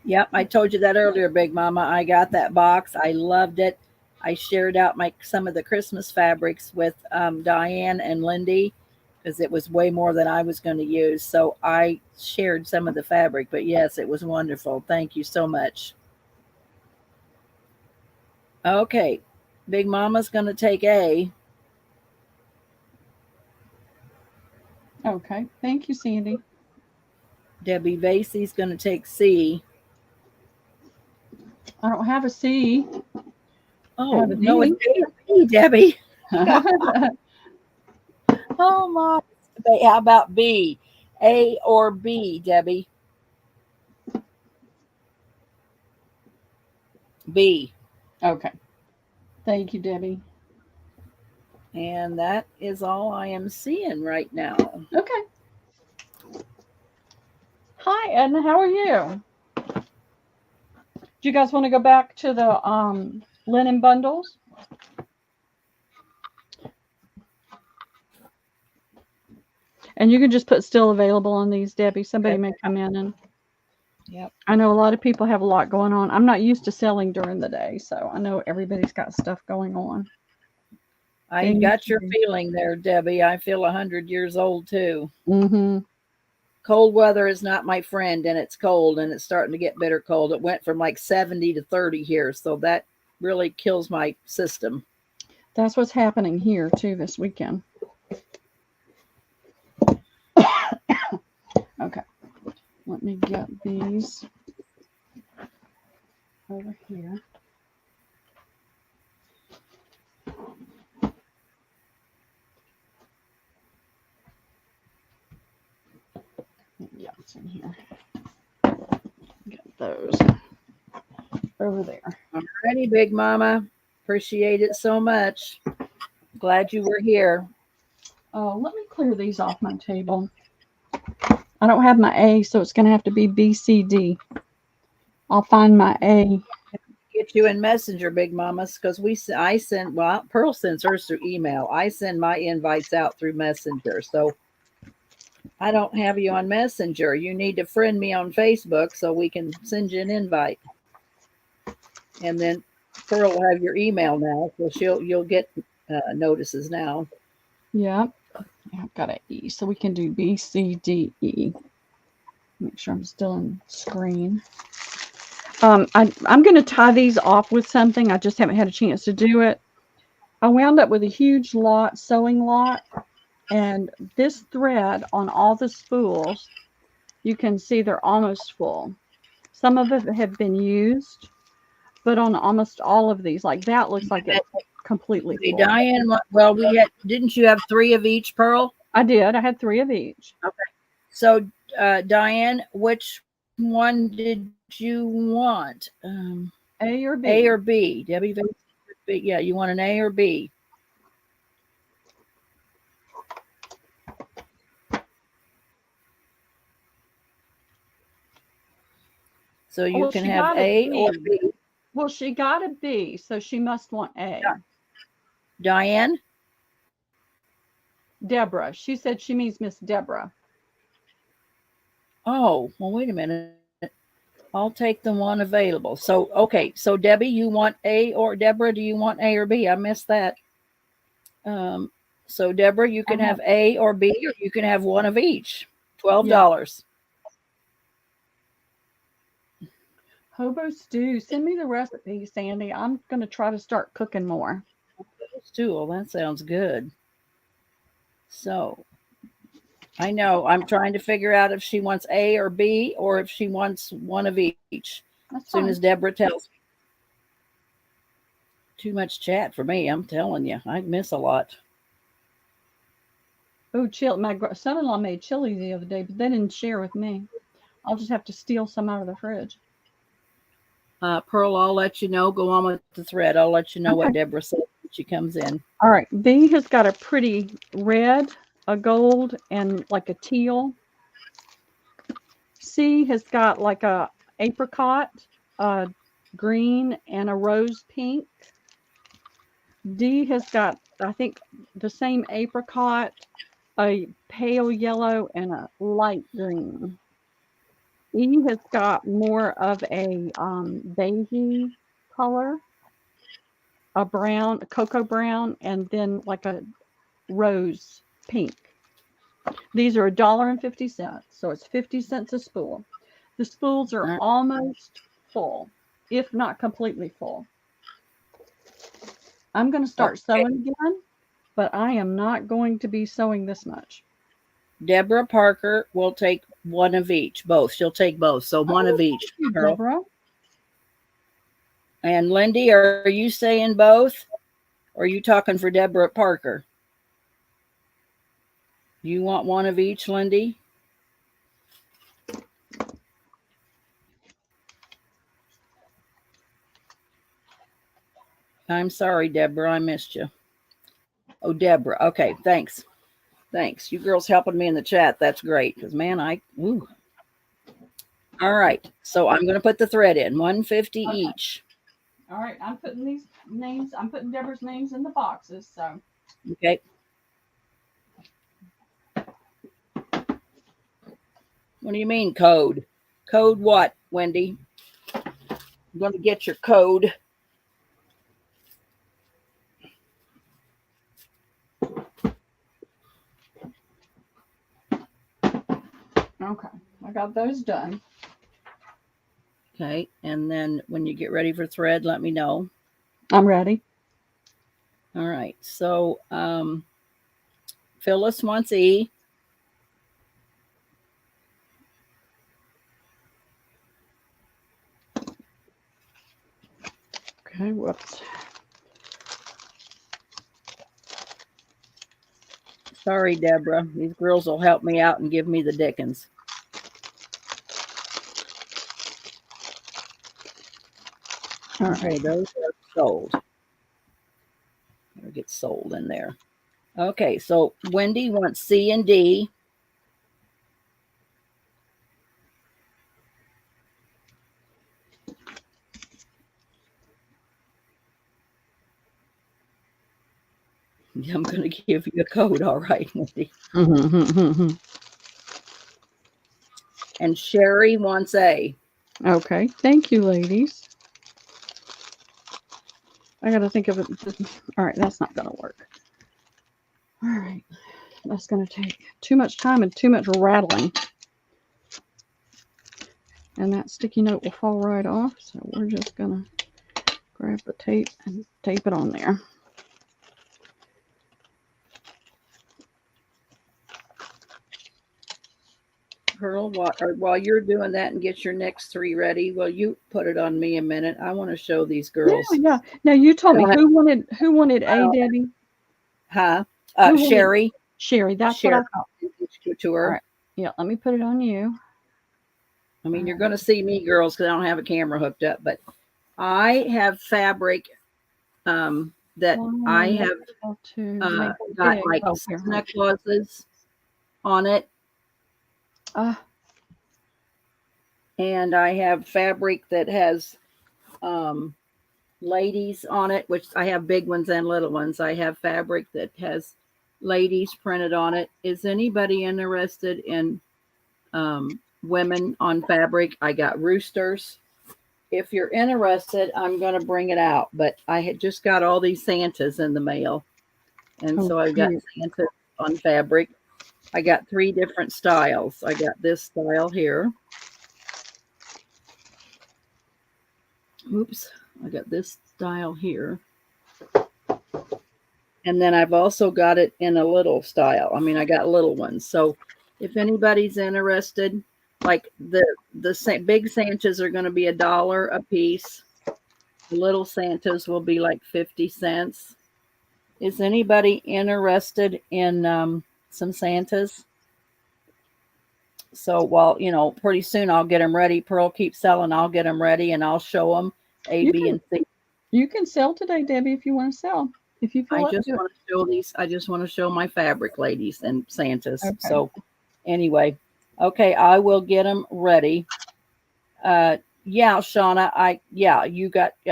Yep, I told you that earlier, Big Mama. I got that box. I loved it. I shared out some of the Christmas fabrics with Diane and Lindy because it was way more than I was going to use. So I shared some of the fabric. But yes, it was wonderful. Thank you so much. Okay, Big Mama's going to take A. Okay, thank you, Sandy. Debbie Vasey's going to take C. I don't have a C. Oh, no, it's A, Debbie. Oh, my. How about B? A or B, Debbie? B. Okay. Thank you, Debbie. And that is all I am seeing right now. Okay. Hi, Edna. How are you? Do you guys want to go back to the linen bundles? And you can just put still available on these, Debbie. Somebody may come in and Yep. I know a lot of people have a lot going on. I'm not used to selling during the day, so I know everybody's got stuff going on. I got your feeling there, Debbie. I feel 100 years old too. Mm-hmm. Cold weather is not my friend, and it's cold, and it's starting to get bitter cold. It went from like 70 to 30 here, so that really kills my system. That's what's happening here too this weekend. Okay, let me get these over here. Yeah, it's in here. Get those over there. Alrighty, Big Mama. Appreciate it so much. Glad you were here. Oh, let me clear these off my table. I don't have my A, so it's going to have to be B, C, D. I'll find my A. Get you in Messenger, Big Mamas, because I send, well, Pearl sends hers through email. I send my invites out through Messenger. So I don't have you on Messenger. You need to friend me on Facebook so we can send you an invite. And then Pearl will have your email now, so you'll get notices now. Yeah, I've got an E, so we can do B, C, D, E. Make sure I'm still in screen. I'm going to tie these off with something. I just haven't had a chance to do it. I wound up with a huge sewing lot, and this thread on all the spools, you can see they're almost full. Some of it have been used, but on almost all of these, like that looks like it's completely full. Diane, well, didn't you have 3 of each, Pearl? I did. I had 3 of each. Okay. So, Diane, which one did you want? A or B? A or B? Debbie, yeah, you want an A or B? So you can have A or B. Well, she got a B, so she must want A. Yeah. Diane? Deborah. She said she means Miss Deborah. Oh, well, wait a minute. I'll take the one available. So, okay. So, Debbie, you want A, or Deborah, do you want A or B? I missed that. So, Deborah, you can have A or B, or you can have one of each. $12. Yeah. Hobo stew. Send me the recipe, Sandy. I'm going to try to start cooking more. Hobo stew. Well, that sounds good. So, I know I'm trying to figure out if she wants A or B, or if she wants one of each. That's as soon fine. as Deborah tells me. Too much chat for me, I'm telling you. I miss a lot. Oh, chill. My son-in-law made chili the other day, but they didn't share with me. I'll just have to steal some out of the fridge. Pearl, I'll let you know. Go on with the thread. I'll let you know what Deborah said when she comes in. All right. B has got a pretty red, a gold, and like a teal. C has got like a apricot, a green, and a rose pink. D has got, I think, the same apricot, a pale yellow, and a light green. E has got more of a beigey color, a brown, a cocoa brown, and then like a rose pink. These are $1.50, so it's 50 cents a spool. The spools are almost full, if not completely full. I'm going to start sewing again, but I am not going to be sewing this much. Deborah Parker will take one of each, both. She'll take both, so one of each. Deborah. And Lindy, are you saying both? Or are you talking for Deborah Parker? You want one of each, Lindy? I'm sorry, Deborah. I missed you. Oh, Deborah. Okay, thanks. Thanks. You girls helping me in the chat. That's great. Because, man, ooh. All right. So I'm going to put the thread in. $1.50 each. All right. I'm putting these names. I'm putting Deborah's names in the boxes. So. Okay. What do you mean code? Code what, Wendy? I'm going to get your code. Okay, I got those done. Okay, and then when you get ready for thread, let me know. I'm ready. All right, so Phyllis wants E. Okay, whoops. Sorry, Deborah. These girls will help me out and give me the dickens. All Okay, right. those are sold. I'll get sold in there. Okay, so Wendy wants C and D. I'm going to give you a code, all right, Wendy. And Sherry wants A. Okay, thank you, ladies. I got to think of it. All right, that's not going to work. All right, that's going to take too much time and too much rattling. And that sticky note will fall right off. So we're just going to grab the tape and tape it on there. Pearl, while you're doing that and get your next 3 ready, well, you put it on me a minute. I want to show these girls. Yeah. Now you told me who wanted A, Debbie? Huh? Who wanted Sherry. Sherry. That's Sherry. what I thought. To her. All right. Yeah, let me put it on you. I mean, you're going to see me, girls, because I don't have a camera hooked up, but I have fabric that I have got like Santa Clauses on it. And I have fabric that has ladies on it, which I have big ones and little ones. I have fabric that has ladies printed on it. Is anybody interested in women on fabric? I got roosters. If you're interested, I'm going to bring it out. But I had just got all these Santas in the mail. And so I've got Santa on fabric. I got 3 different styles. I got this style here. Oops. I got this style here. And then I've also got it in a little style. I mean, I got little ones. So if anybody's interested, like the big Santas are going to be $1 a piece. The little Santas will be like 50 cents. Is anybody interested in some Santas? So while, pretty soon I'll get them ready. Pearl keeps selling. I'll get them ready and I'll show them A, B, and C. You can sell today, Debbie, if you want to sell. If you feel I just want to show these. I just want to show my fabric, ladies, and Santas. Okay. So anyway, okay, I will get them ready. Yeah, Shauna, I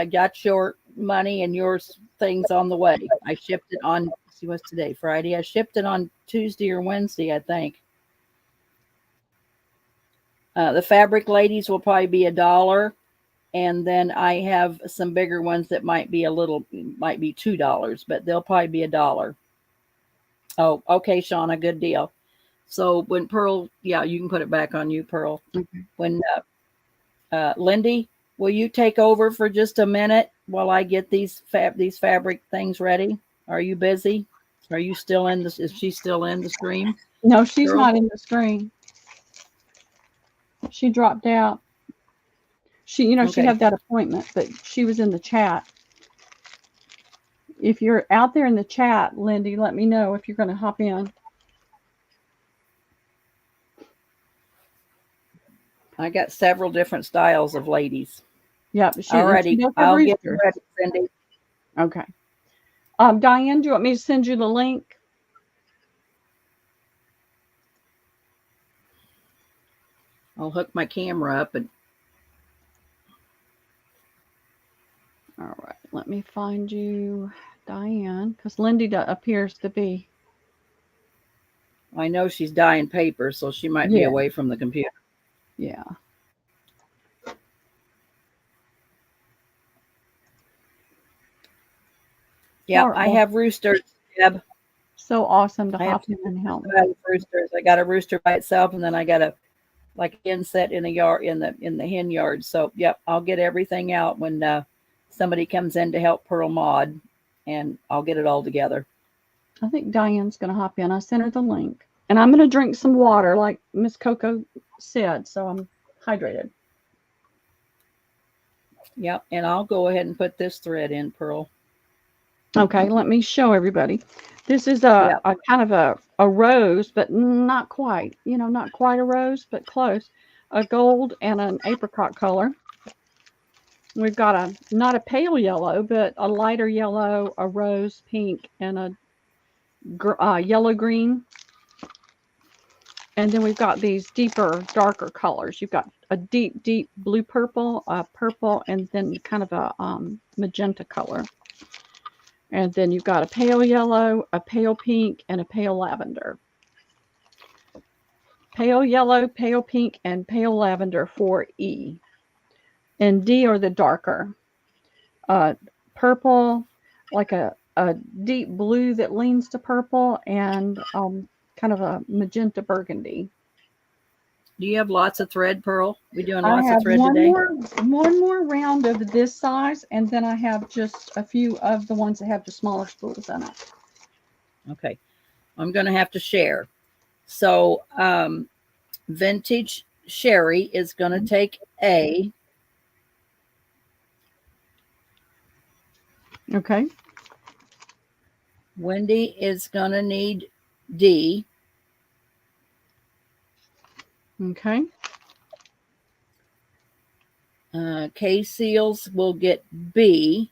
got your money and your things on the way. I shipped it on, see what's today, Friday. I shipped it on Tuesday or Wednesday, I think. The fabric ladies will probably be $1. And then I have some bigger ones that might be $2, but they'll probably be $1. Oh, okay, Shauna, good deal. So when Pearl, yeah, you can put it back on you, Pearl. Okay. When Lindy, will you take over for just a minute while I get these fabric things ready? Are you busy? Are you still in this? Is she still in the stream? No, she's not in the stream. She dropped out. She had that appointment, but she was in the chat. If you're out there in the chat, Lindy, let me know if you're going to hop in. I got several different styles of ladies. Yep. Alrighty, I'll get ready, Cindy. Okay. Diane, do you want me to send you the link? I'll hook my camera up and. All right, let me find you, Diane, because Lindy appears to be. I know she's dyeing paper, so she might be Yeah. away from the computer. Yeah. Yeah, Are I all have roosters, Deb. so awesome to I have hop in and help. I have roosters. I got a rooster by itself, and then I got a like inset in the yard in the hen yard. So yep, I'll get everything out when somebody comes in to help Pearl Mod, and I'll get it all together. I think Diane's going to hop in. I sent her the link. And I'm going to drink some water, like Miss Coco said, so I'm hydrated. Yep, and I'll go ahead and put this thread in, Pearl. Okay, let me show everybody. This is a kind of a rose, but not quite. Not quite a rose, but close. A gold and an apricot color. We've got not a pale yellow, but a lighter yellow, a rose pink, and a yellow green. And then we've got these darker colors. You've got a deep, deep blue purple, and then kind of a magenta color. And then you've got a pale yellow, a pale pink, and a pale lavender. Pale yellow, pale pink, and pale lavender for E. And D are the darker. Purple, like a deep blue that leans to purple, and kind of a magenta burgundy. Do you have lots of thread, Pearl? We doing I lots of have thread one today? more round of this size, and then I have just a few of the ones that have the smaller spools in it. Okay, I'm going to have to share. So, Vintage Sherry is going to take A. Okay. Wendy is going to need D. Okay. K Seals will get B.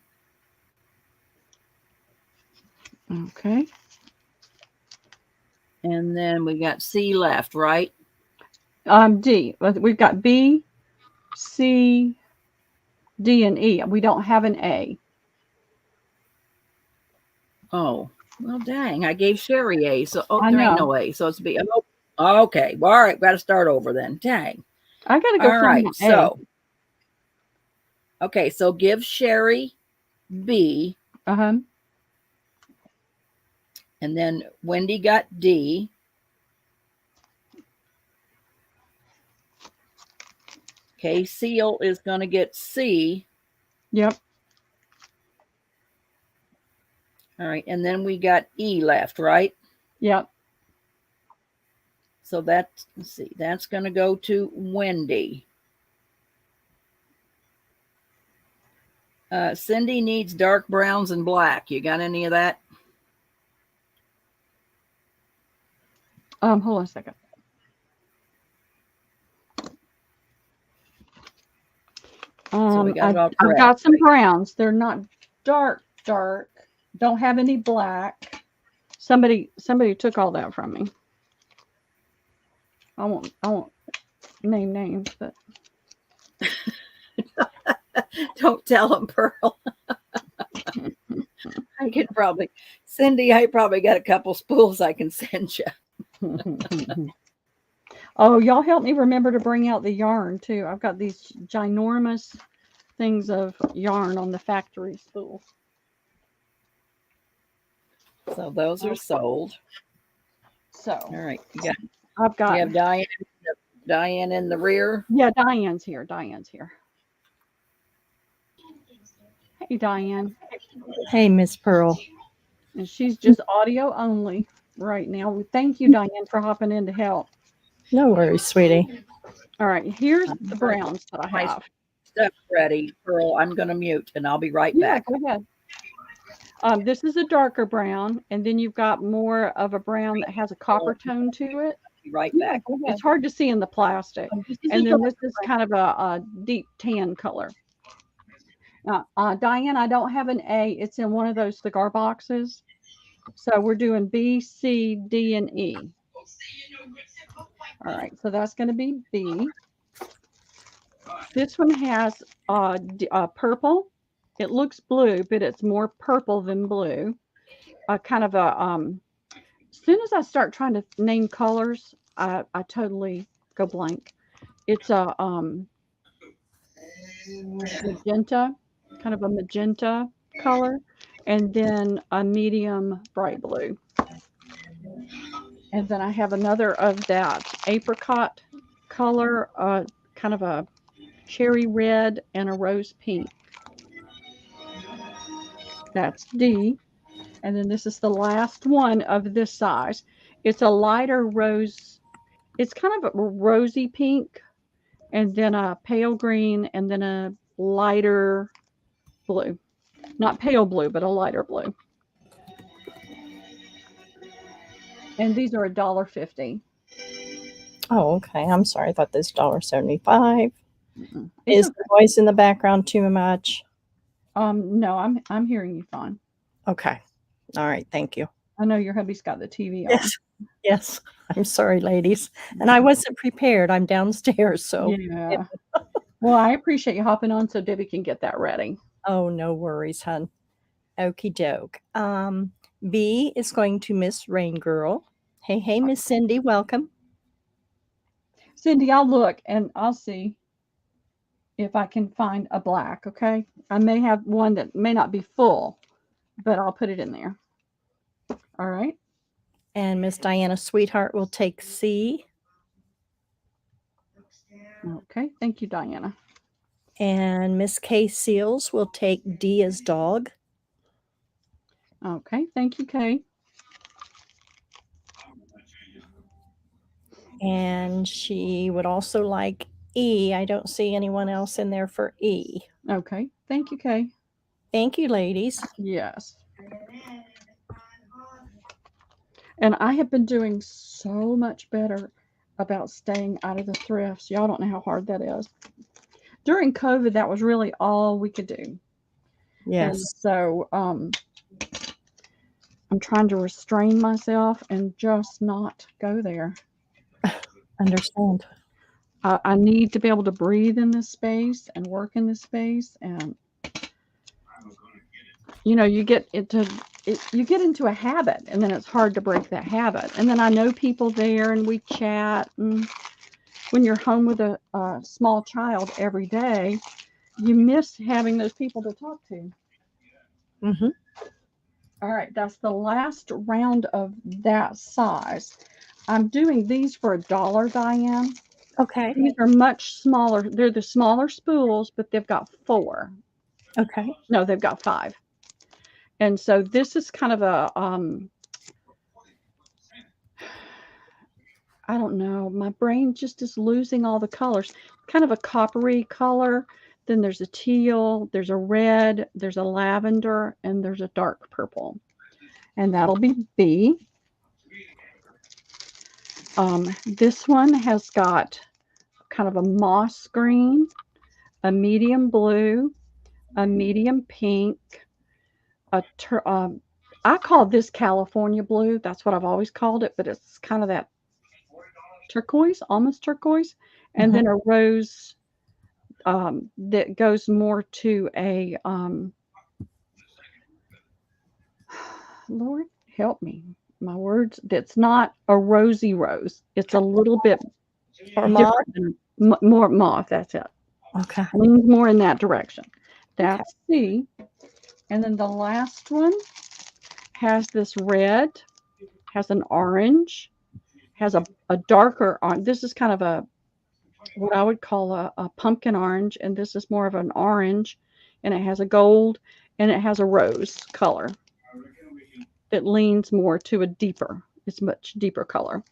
Okay. And then we got C left, right? D. We've got B, C, D, and E. We don't have an A. Oh, well, dang. I gave Sherry A. So, I there ain't know. no A. So it's B. Oh, okay. Well, all right. Got to start over then. Dang. I got to go All find right. my So, okay. So give Sherry B. A. Uh-huh. And then Wendy got D. K Seal is going to get C. Yep. All right. And then we got E left, right? Yep. So let's see. That's going to go to Wendy. Cindy needs dark browns and black. You got any of that? Hold on a second. So we got it all I've correct. got some browns. They're not dark. Don't have any black. Somebody took all that from me. I won't name names, but Don't tell them, Pearl. Cindy, I probably got a couple spools I can send you. oh, y'all help me remember to bring out the yarn too. I've got these ginormous things of yarn on the factory spool. So those are sold. So All right. I've got. You have Diane in the rear. Yeah, Diane's here. Hey, Diane. Hey, Miss Pearl. And she's just audio only right now. Thank you, Diane, for hopping in to help. No worries, sweetie. All right, here's the browns that I have. Stuff ready, Pearl. I'm going to mute, and I'll be right back. Go ahead. This is a darker brown, and then you've got more of a brown that has a copper tone to it. Be right back. It's hard to see in the plastic. And then this is kind of a deep tan color. Diane, I don't have an A. It's in one of those cigar boxes. So we're doing B, C, D, and E. All right, so that's going to be B. This one has purple. It looks blue, but it's more purple than blue. Kind of a soon as I start trying to name colors, I totally go blank. It's a magenta, kind of a magenta color, and then a medium bright blue. And then I have another of that apricot color, kind of a cherry red and a rose pink. That's D. And then this is the last one of this size. It's a lighter rose. It's kind of a rosy pink, and then a pale green, and then a lighter blue. Not pale blue, but a lighter blue. And these are $1.50. Oh, okay. I'm sorry. I thought this $1.75. Mm-mm. Is Okay. the voice in the background too much? No, I'm hearing you fine. Okay. All right. Thank you. I know your hubby's got the TV on. Yes. Yes. I'm sorry, ladies. And I wasn't prepared. I'm downstairs. So, Yeah. Well, I appreciate you hopping on so Debbie can get that ready. oh, no worries, hun. Okie doke. B is going to Miss Rain Girl. Hey, Miss Cindy. Welcome. Cindy, I'll look and I'll see if I can find a black, okay? I may have one that may not be full, but I'll put it in there. All right. And Miss Diana Sweetheart will take C. Okay. Thank you, Diana. And Miss Kay Seals will take D as dog. Okay. Thank you, Kay. And she would also like E. I don't see anyone else in there for E. Okay. Thank you, Kay. Thank you, ladies. Yes. And I have been doing so much better about staying out of the thrifts. Y'all don't know how hard that is. During COVID, that was really all we could do. And Yes. so I'm trying to restrain myself and just not go there. Understand. I need to be able to breathe in this space and work in this space. And, you get into a habit, and then it's hard to break that habit. And then I know people there, and we chat. And when you're home with a small child every day, you miss having those people to talk to. Mm-hmm. All right, that's the last round of that size. I'm doing these for $1, Diane. Okay. These are much smaller. They're the smaller spools, but they've got 4. Okay. No, they've got 5. And so this is kind of a, I don't know, my brain just is losing all the colors. Kind of a coppery color. Then there's a teal, there's a red, there's a lavender, and there's a dark purple. And that'll be B. This one has got kind of a moss green, a medium blue, a medium pink, I call this California blue. That's what I've always called it, but it's kind of that turquoise, almost turquoise, and then a rose that goes more to a Lord help me, my words. That's not a rosy rose. It's a little bit Or mauve. different than more mauve. That's it. Okay. Leans more in that direction. That's C. And then the last one has this red, has an orange, has a darker orange. This is kind of what I would call a pumpkin orange, and this is more of an orange, and it has a gold, and it has a rose color. It leans more to it's much deeper color.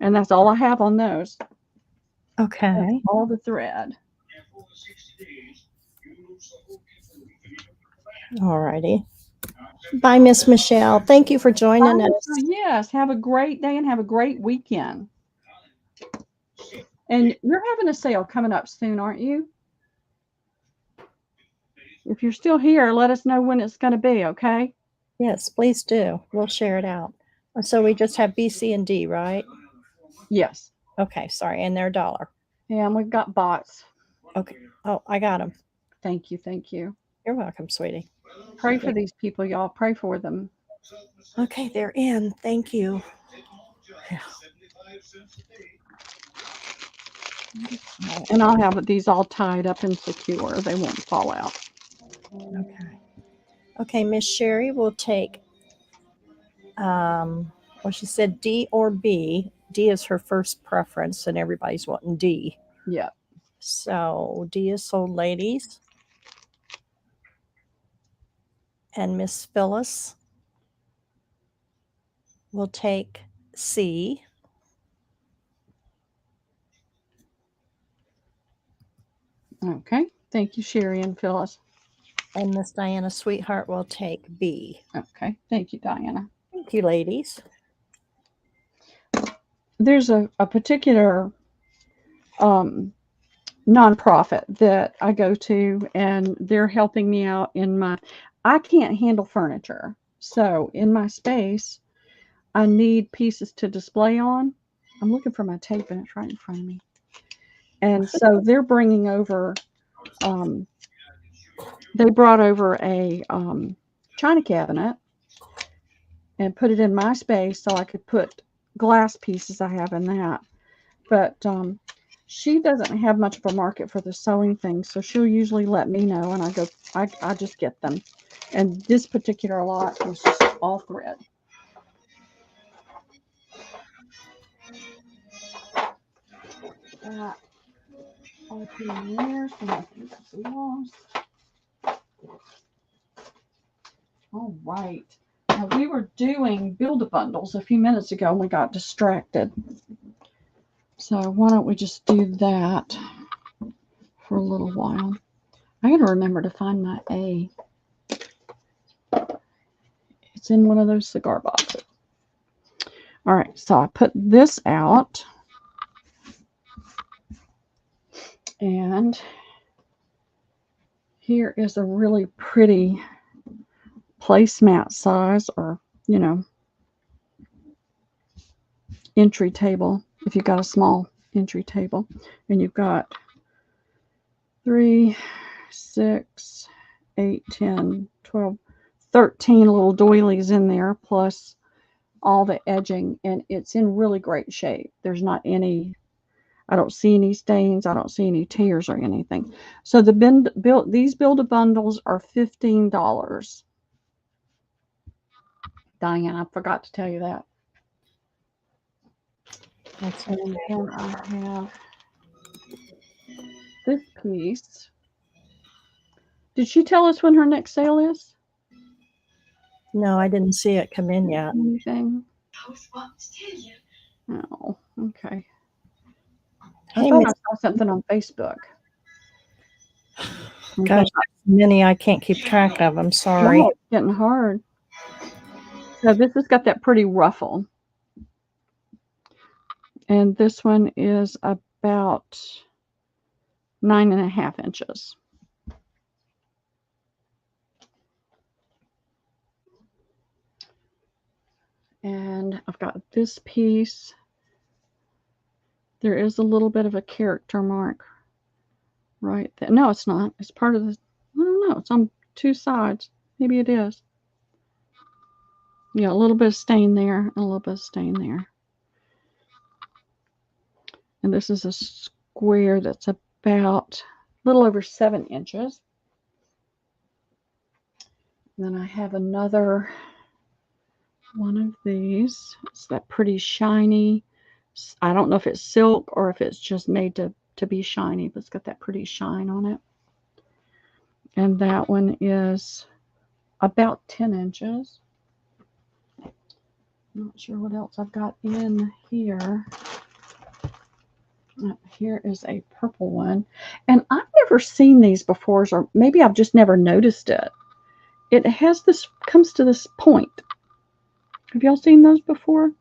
And that's all I have on those. Okay. That's all the thread. All righty. Bye, Miss Michelle. Thank you for joining us. Yes, have a great day and have a great weekend. And you're having a sale coming up soon, aren't you? If you're still here, let us know when it's going to be, okay? Yes, please do. We'll share it out. So we just have B, C, and D, right? Yes. Okay, sorry. And they're $1. Yeah, and we've got bots. Okay. Oh, I got them. Thank you. Thank you. You're welcome, sweetie. Pray for these people, y'all. Pray for them. Okay, they're in. Thank you. And I'll have these all tied up and secure. They won't fall out. Okay. Okay, Miss Sherry will take, well, she said D or B. D is her first preference, and everybody's wanting D. Yeah. So D is sold, ladies. And Miss Phyllis will take C. Okay. Thank you, Sherry and Phyllis. And Miss Diana Sweetheart will take B. Okay. Thank you, Diana. Thank you, ladies. There's a particular nonprofit that I go to, and they're helping me out I can't handle furniture. So in my space, I need pieces to display on. I'm looking for my tape and it's right in front of me. And so they're bringing over, they brought over a china cabinet and put it in my space so I could put glass pieces I have in that. But she doesn't have much of a market for the sewing things, so she'll usually let me know, and I just get them. And this particular lot is just all thread. That all put in there, so nothing gets lost. All right. Now we were doing build-a-bundles a few minutes ago and we got distracted. So why don't we just do that for a little while. I got to remember to find my A. It's in one of those cigar boxes. All right, so I put this out. And here is a really pretty placemat size, or, you know, entry table. If you've got a small entry table, and you've got 3, 6, 8, 10, 12, 13 little doilies in there, plus all the edging, and it's in really great shape. There's not any, I don't see any stains, I don't see any tears or anything. So these build-a-bundles are $15. Diane, I forgot to tell you that. And then I have this piece. Did she tell us when her next sale is? No, I didn't see it come in yet. Anything? Oh, okay. I Hey, thought Miss, I saw something on Facebook. gosh, many I can't keep track of. I'm sorry. No, it's getting hard. So this has got that pretty ruffle. And this one is about 9.5 inches. And I've got this piece. There is a little bit of a character mark right there. No, it's not. It's part of the, I don't know. It's on two sides. Maybe it is. Yeah, a little bit of stain there, and a little bit of stain there. And this is a square that's about a little over 7 inches. And then I have another one of these. It's that pretty shiny. I don't know if it's silk or if it's just made to be shiny, but it's got that pretty shine on it. And that one is about 10 inches. Not sure what else I've got in here. Here is a purple one. And I've never seen these before, or maybe I've just never noticed it. It has this, comes to this point. Have y'all seen those before?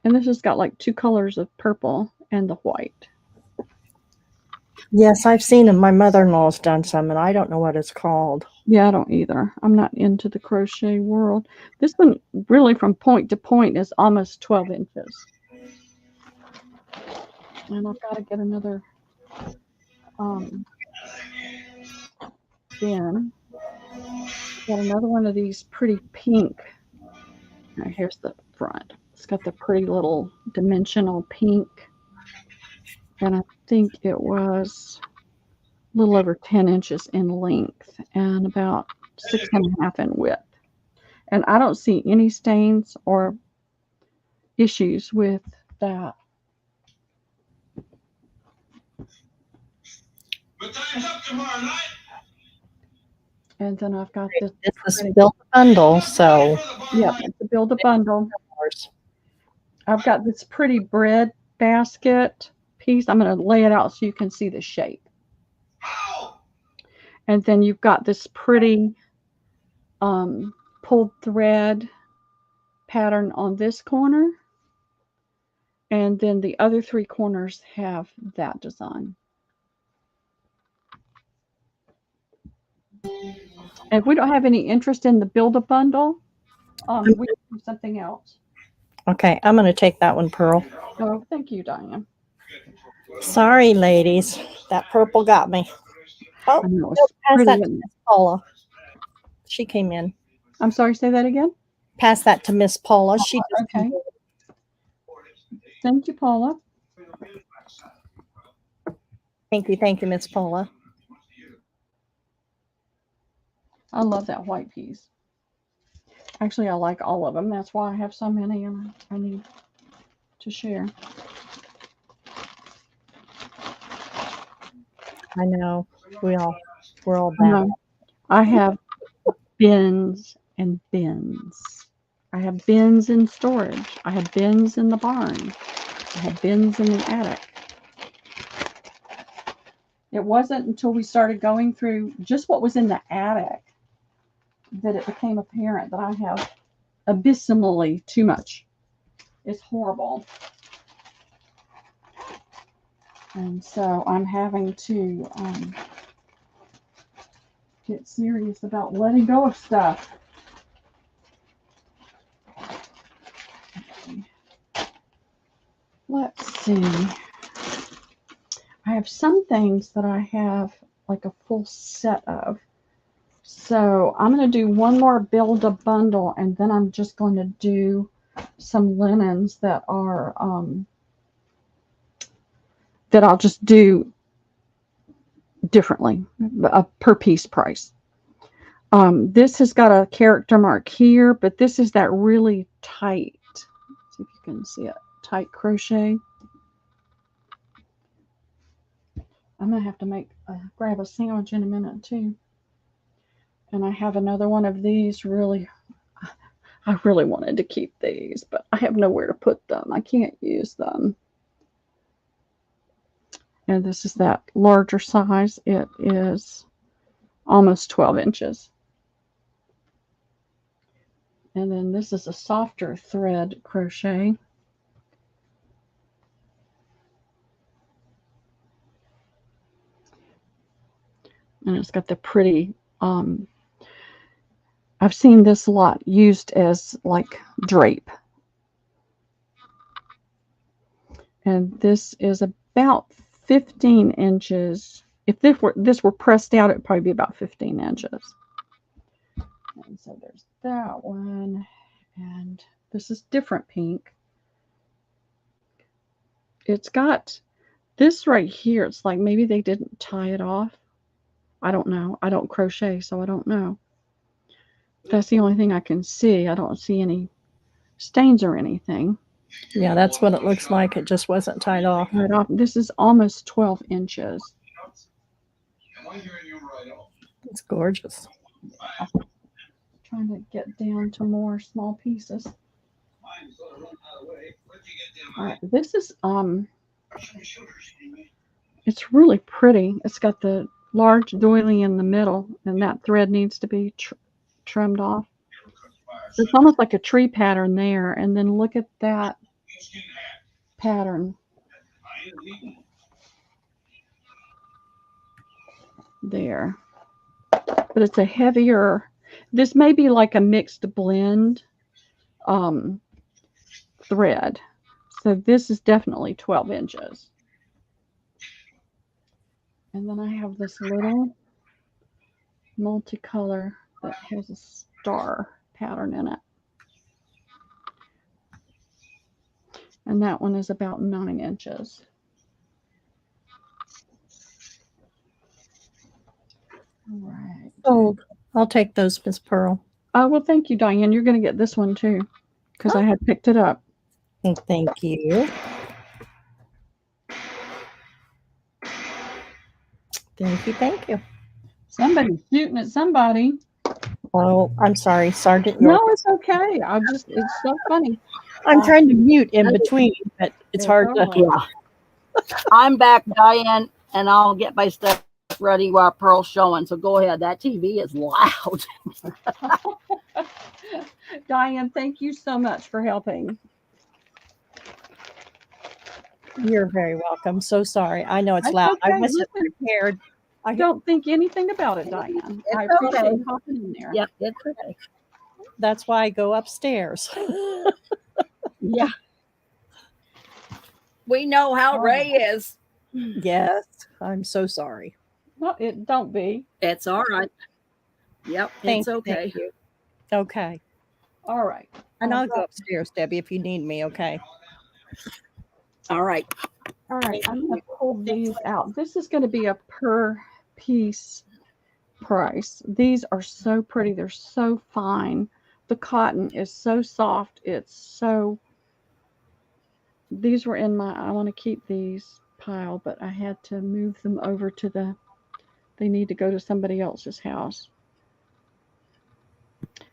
And this has got like 2 colors of purple and the white. Yes, I've seen them. My mother-in-law's done some, and I don't know what it's called. Yeah, I don't either. I'm not into the crochet world. This one, really from point to point, is almost 12 inches. And I've got to get another bin. Got another one of these pretty pink. Now here's the front. It's got the pretty little dimensional pink. And I think it was a little over 10 inches in length and about 6.5 in width. And I don't see any stains or issues with that. But time's up tomorrow night. And then I've got this. This is built bundle, so Yeah, it's a build a bundle. I've got this pretty bread basket piece. I'm going to lay it out so you can see the shape. And then you've got this pretty pulled thread pattern on this corner. And then the other three corners have that design. And if we don't have any interest in the build a bundle, we can do something else. okay, I'm going to take that one, Pearl. Oh, thank you, Diane. Sorry, ladies. That purple got me. Oh, I know, no, it's pass pretty, that to isn't it? Miss Paula. She came in. I'm sorry, say that again. Pass that to Miss Paula. She just Okay. Thank you, Paula. Thank you, Miss Paula. I love that white piece. Actually, I like all of them. That's why I have so many and I need to share. I know. We're all bad. No, I have bins and bins. I have bins in storage. I have bins in the barn. I have bins in the attic. It wasn't until we started going through just what was in the attic that it became apparent that I have abysmally too much. It's horrible. And so I'm having to get serious about letting go of stuff. Let's see. I have some things that I have like a full set of. So I'm going to do one more build a bundle and then I'm just going to do some linens that are that I'll just do differently, a per piece price. This has got a character mark here, but this is that really tight, let's see if you can see it, tight crochet. I'm going to have to grab a sandwich in a minute too. And I have another one of these I really wanted to keep these, but I have nowhere to put them. I can't use them. And this is that larger size. It is almost 12 inches. And then this is a softer thread crochet. And it's got the pretty, I've seen this a lot used as like drape. And this is about 15 inches. If this were pressed out, it'd probably be about 15 inches. And so there's that one. And this is different pink. It's got this right here. It's like maybe they didn't tie it off. I don't know. I don't crochet, so I don't know. That's the only thing I can see. I don't see any stains or anything. Yeah, that's what it looks like. It just wasn't tied off. Right off. This is almost 12 inches. It's gorgeous. Trying to get down to more small pieces. All right, this is it's really pretty. It's got the large doily in the middle, and that thread needs to be trimmed off. It's almost like a tree pattern there, and then look at that pattern there. But it's a heavier, this may be like a mixed blend thread. So this is definitely 12 inches. And then I have this little multicolor that has a star pattern in it. And that one is about 9 inches. All right. Oh, I'll take those, Miss Pearl. Oh, well, thank you, Diane. You're going to get this one too, because I had picked it up. Thank you. Thank you. Thank you. Somebody's shooting at somebody. Oh, I'm sorry, Sergeant No, York. it's okay. It's so funny. I'm trying to mute in between, but it's hard to. all right. Yeah. I'm back, Diane, and I'll get my stuff ready while Pearl's showing. So go ahead. That TV is loud. Diane, thank you so much for helping. You're very welcome. So sorry. I know it's That's loud. I okay. wasn't Listen, prepared. I don't think anything about it, Diane. I appreciate okay. you hopping in there. Yep, it's okay. That's why I go upstairs. Yeah. We know how Ray is. Yes, I'm so sorry. No, it don't be. It's all right. Yep, Thank it's okay. Thank you. Okay. All right. And I'll go upstairs, Debbie, if you need me. Okay. All right. All right. I'm going to pull these out. This is going to be a per piece price. These are so pretty. They're so fine. The cotton is so soft. It's so. These were in my. I want to keep these pile, but I had to move them over to the. They need to go to somebody else's house.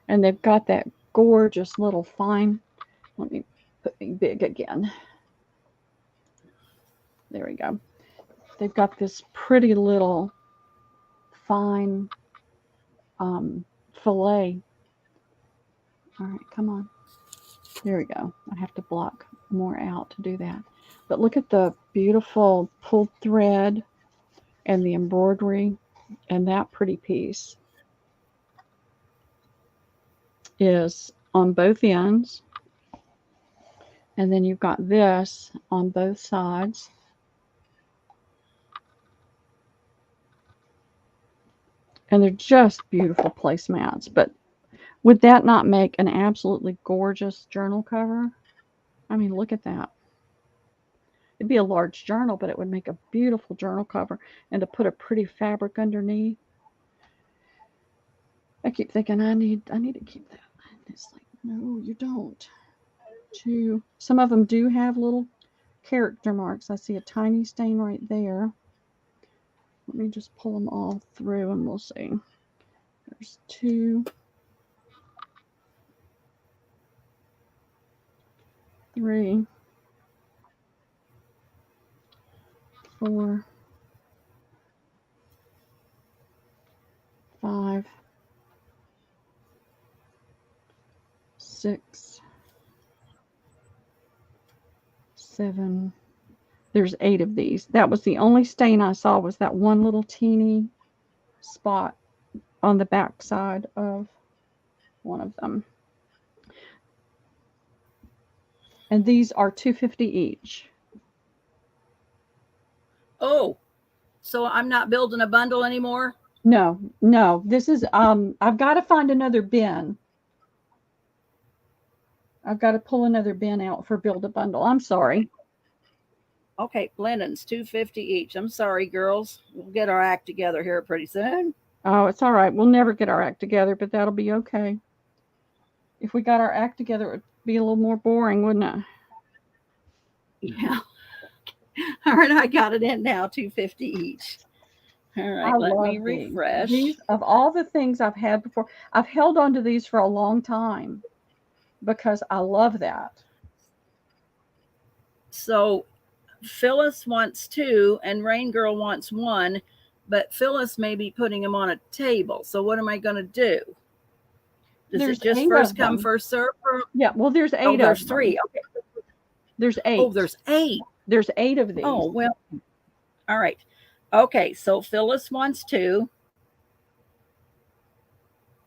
And they've got that gorgeous little fine. Let me put me big again. There we go. They've got this pretty little fine fillet. All right, come on. There we go. I have to block more out to do that. But look at the beautiful pulled thread and the embroidery, and that pretty piece is on both ends. And then you've got this on both sides. And they're just beautiful placemats. But would that not make an absolutely gorgeous journal cover? I mean, look at that. It'd be a large journal, but it would make a beautiful journal cover. And to put a pretty fabric underneath. I keep thinking I need to keep that. It's like, no, you don't. Some of them do have little character marks. I see a tiny stain right there. Let me just pull them all through and we'll see. There's 2, 3, 4, 5, 6, 7. There's 8 of these. That was the only stain I saw, was that one little teeny spot on the back side of one of them. And these are $2.50 each. Oh, so I'm not building a bundle anymore? No. This is I've got to find another bin. I've got to pull another bin out for build a bundle. I'm sorry. Okay, linens, $2.50 each. I'm sorry, girls. We'll get our act together here pretty soon. Oh, it's all right. We'll never get our act together, but that'll be okay. If we got our act together, it would be a little more boring, wouldn't it? Yeah. All right, I got it in now, $2.50 each. All right, let me refresh. These, of all the things I've had before, I've held on to these for a long time because I love that. So Phyllis wants 2 and Rain Girl wants 1, but Phyllis may be putting them on a table. So what am I going to do? Does it just first come, first serve? Yeah, well, there's 8 of them. There's 3. Okay. There's 8. Oh, there's 8. There's 8 of these. Oh, well. All right. Okay, so Phyllis wants 2.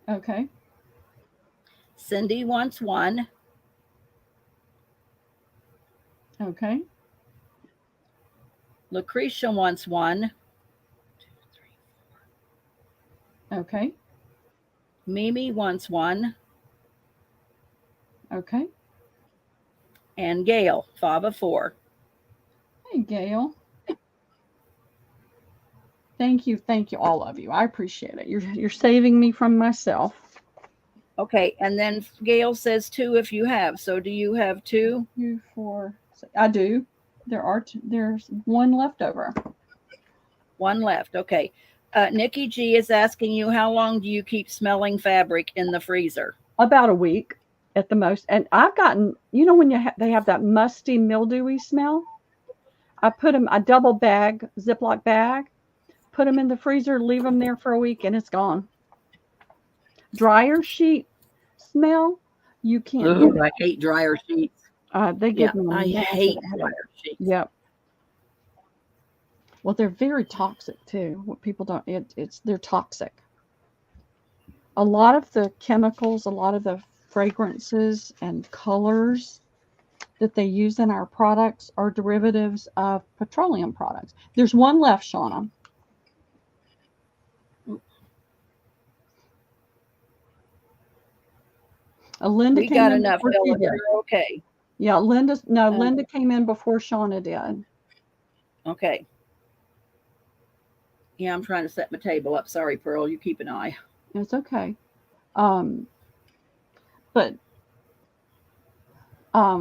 Okay. Cindy wants 1. Okay. Lucretia wants 1. Okay. Mimi wants one. Okay. And Gail, 5 of 4. Hey, Gail. Thank you, all of you. I appreciate it. You're saving me from myself. Okay, and then Gail says 2 if you have. So do you have 2? 2, 4. I do. There's one left over. 1 left. Okay. Nikki G is asking you, how long do you keep smelling fabric in the freezer? About a week at the most. And I've gotten, when they have that musty, mildewy smell. I put them, a double bag, Ziploc bag, put them in the freezer, leave them there for a week, and it's gone. Dryer sheet smell, you can't get it. I hate dryer sheets. They give me I hate dryer sheets. Yep. Well, they're very toxic too. What people don't, they're toxic. A lot of the chemicals, a lot of the fragrances and colors that they use in our products are derivatives of petroleum products. There's one left, Shauna. Linda We came got in enough, before she Ella. did. You're okay. Yeah, Linda came in before Shauna did. Okay. Yeah, I'm trying to set my table up. Sorry, Pearl. You keep an eye. It's okay. But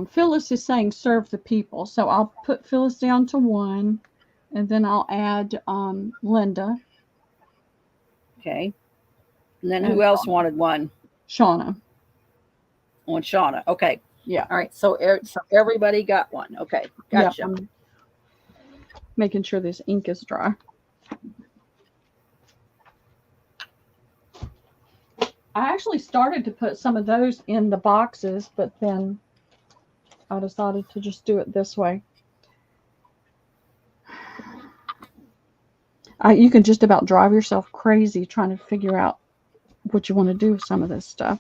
Phyllis is saying serve the people. So I'll put Phyllis down to 1, and then I'll add Linda. Okay. And then who else wanted one? Shauna. On Shauna. Okay. Yeah. All right. So everybody got one. Okay. Gotcha. Yep, I'm making sure this ink is dry. I actually started to put some of those in the boxes, but then I decided to just do it this way. You can just about drive yourself crazy trying to figure out what you want to do with some of this stuff.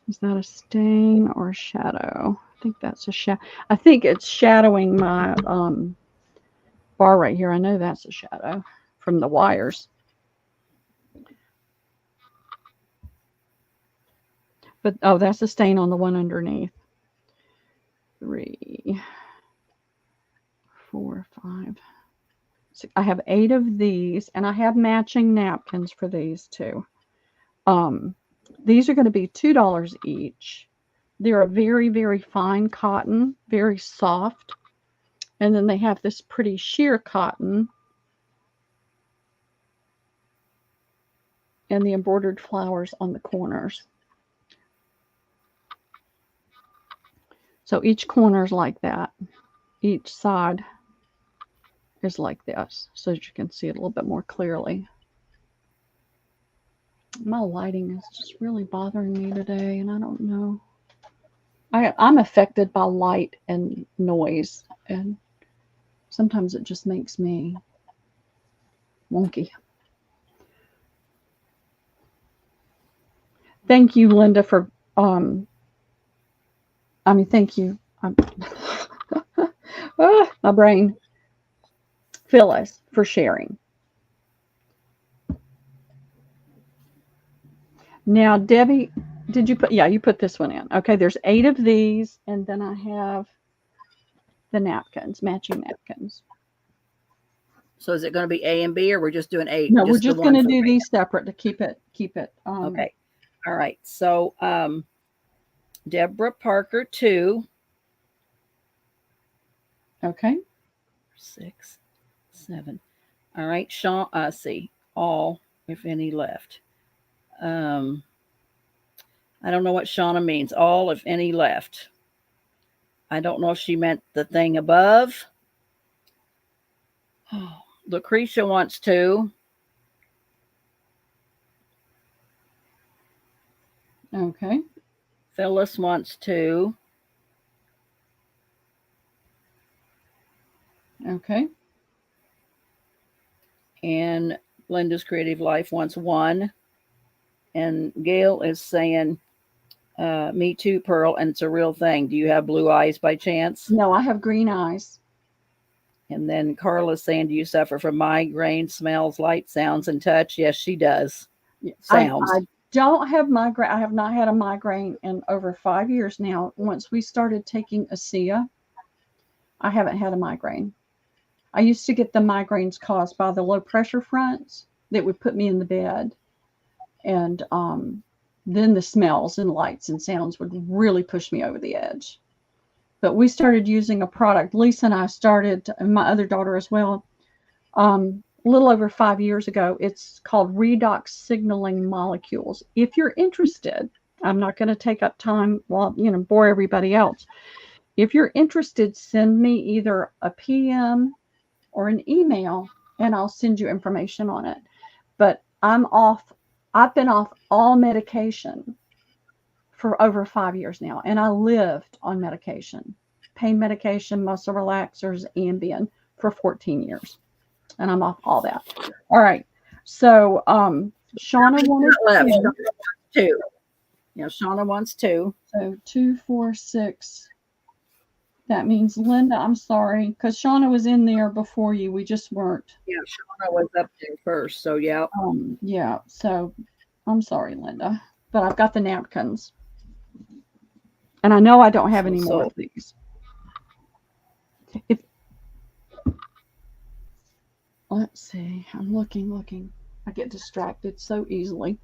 Is that a stain or a shadow? I think that's a shadow. I think it's shadowing my bar right here. I know that's a shadow from the wires. But, oh, that's a stain on the one underneath. 3, 4, 5. I have 8 of these, and I have matching napkins for these too. These are going to be $2 each. They're a very, very fine cotton, very soft. And then they have this pretty sheer cotton and the embroidered flowers on the corners. So each corner is like that. Each side is like this, so that you can see it a little bit more clearly. My lighting is just really bothering me today, and I don't know. I'm affected by light and noise, and sometimes it just makes me wonky. Thank you, Linda, for thank you. My brain. Phyllis, for sharing. Now, Debbie, did you put, yeah, you put this one in. Okay, there's 8 of these, and then I have the napkins, matching napkins. So is it going to be A and B, or we're just doing 8? No, we're just going to do these separate to keep it. Okay. All right. So Deborah Parker, 2. Okay. 6, 7. All right. Sean, see, all, if any, left. I don't know what Shauna means. All, if any, left. I don't know if she meant the thing above. Oh, Lucretia wants 2. Okay. Phyllis wants 2. Okay. And Linda's Creative Life wants 1. And Gail is saying, me too, Pearl, and it's a real thing. Do you have blue eyes by chance? No, I have green eyes. And then Carla's saying, do you suffer from migraine, smells, light, sounds, and touch? Yes, she does. Sounds. I don't have migraine. I have not had a migraine in over 5 years now. Once we started taking ASEA, I haven't had a migraine. I used to get the migraines caused by the low pressure fronts that would put me in the bed. And then the smells and lights and sounds would really push me over the edge. But we started using a product. Lisa and I started, and my other daughter as well, a little over 5 years ago. It's called redox signaling molecules. If you're interested, I'm not going to take up time while, bore everybody else. If you're interested, send me either a PM or an email, and I'll send you information on it. But I've been off all medication for over 5 years now, and I lived on medication, pain medication, muscle relaxers, Ambien for 14 years, and I'm off all that. All right. So Shauna wanted left. two. Two. Yeah, Shauna wants two. So 2, 4, 6. That means Linda, I'm sorry, because Shauna was in there before you. We just weren't. Yeah, Shauna was up there first. So yeah. Yeah. So I'm sorry, Linda, but I've got the napkins, and I know I don't have any more of these. Let's see. I'm looking. I get distracted so easily.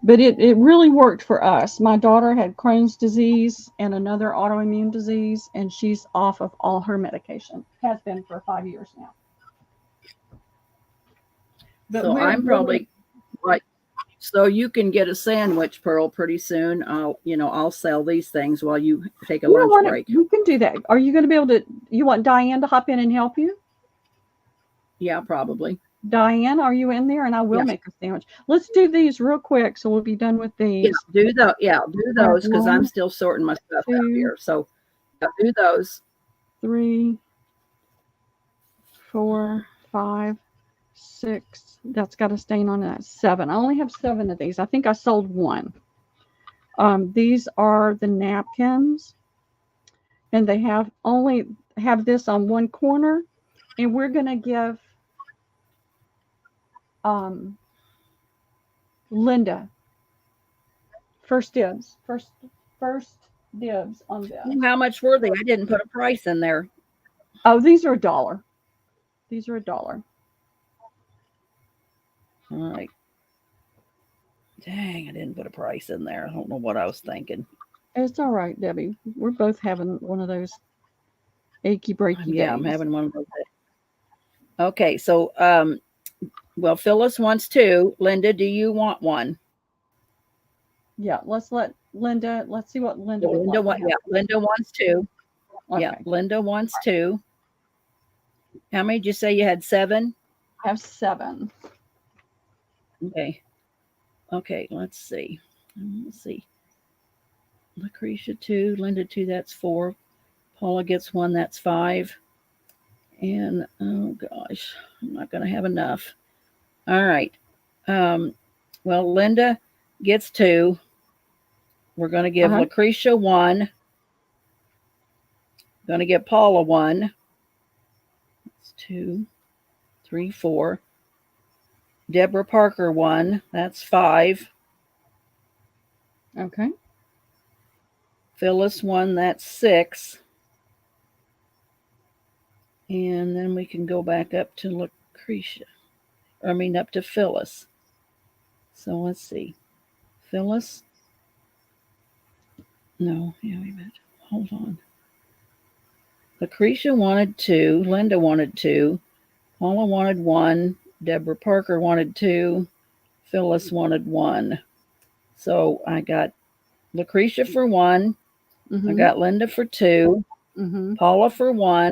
But it really worked for us. My daughter had Crohn's disease and another autoimmune disease, and she's off of all her medication. Has been for 5 years now. But so I'm probably like, so you can get a sandwich, Pearl, pretty soon. I'll sell these things while you take a lunch break. You can do that. Are you going to be able to? You want Diane to hop in and help you? Yeah, probably. Diane, are you in there? And I will make a sandwich. Let's do these real quick, so we'll be done with these. Yeah, do those because I'm still sorting my stuff out here. So do those. 3, 4, 5, 6. That's got a stain on it. 7. I only have 7 of these. I think I sold 1. These are the napkins, and they only have this on one corner, and we're going to give Linda first dibs. First dibs on this. How much were they? I didn't put a price in there. Oh, these are $1. These are $1. All right. Dang, I didn't put a price in there. I don't know what I was thinking. It's all right, Debbie. We're both having one of those achy breaky days. Yeah, I'm having one of those days. Okay, so well, Phyllis wants 2. Linda, do you want 1? Yeah, let's let Linda. Let's see what Linda would Linda, like. Linda wants 2. Okay. Yeah, Linda wants 2. How many did you say you had? 7? I have 7. Okay, let's see. Lucretia 2, Linda 2, that's 4. Paula gets 1, that's 5. And oh gosh, I'm not going to have enough. All right. Well, Linda gets 2. We're going to give Lucretia 1. Going to give Paula 1. That's 2, 3, 4. Deborah Parker 1. That's 5. Okay. Phyllis 1. That's 6. And then we can go back up to Lucretia. Up to Phyllis. So let's see. Phyllis. No, yeah, wait a minute. Hold on. Lucretia wanted 2. Linda wanted 2. Paula wanted 1. Deborah Parker wanted 2. Phyllis wanted 1. So I got Lucretia for 1. I got Linda for 2. Paula for 1.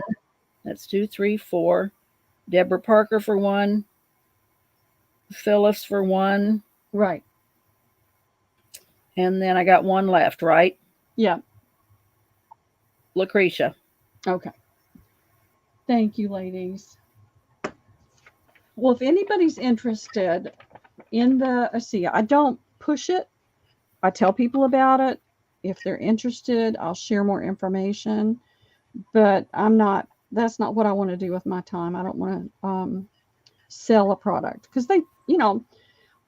That's 2, 3, 4. Deborah Parker for 1. Phyllis for 1. Right. And then I got 1 left, right? Yeah. Lucretia. Okay. Thank you, ladies. Well, if anybody's interested in the ASEA, I don't push it. I tell people about it. If they're interested, I'll share more information. But that's not what I want to do with my time. I don't want to sell a product because they,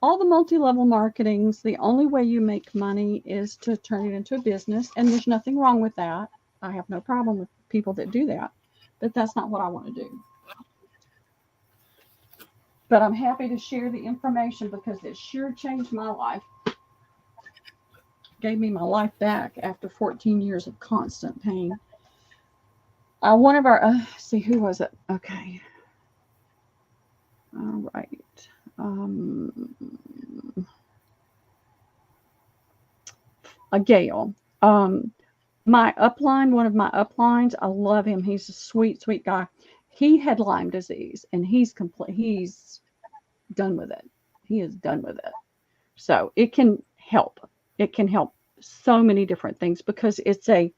all the multi-level marketings, the only way you make money is to turn it into a business. And there's nothing wrong with that. I have no problem with people that do that. But that's not what I want to do. But I'm happy to share the information because it sure changed my life. Gave me my life back after 14 years of constant pain. One of our, see, who was it? Okay. All right. A Gail. My upline, one of my uplines, I love him. He's a sweet, sweet guy. He had Lyme disease, and he's done with it. He is done with it. So it can help. It can help so many different things because it's a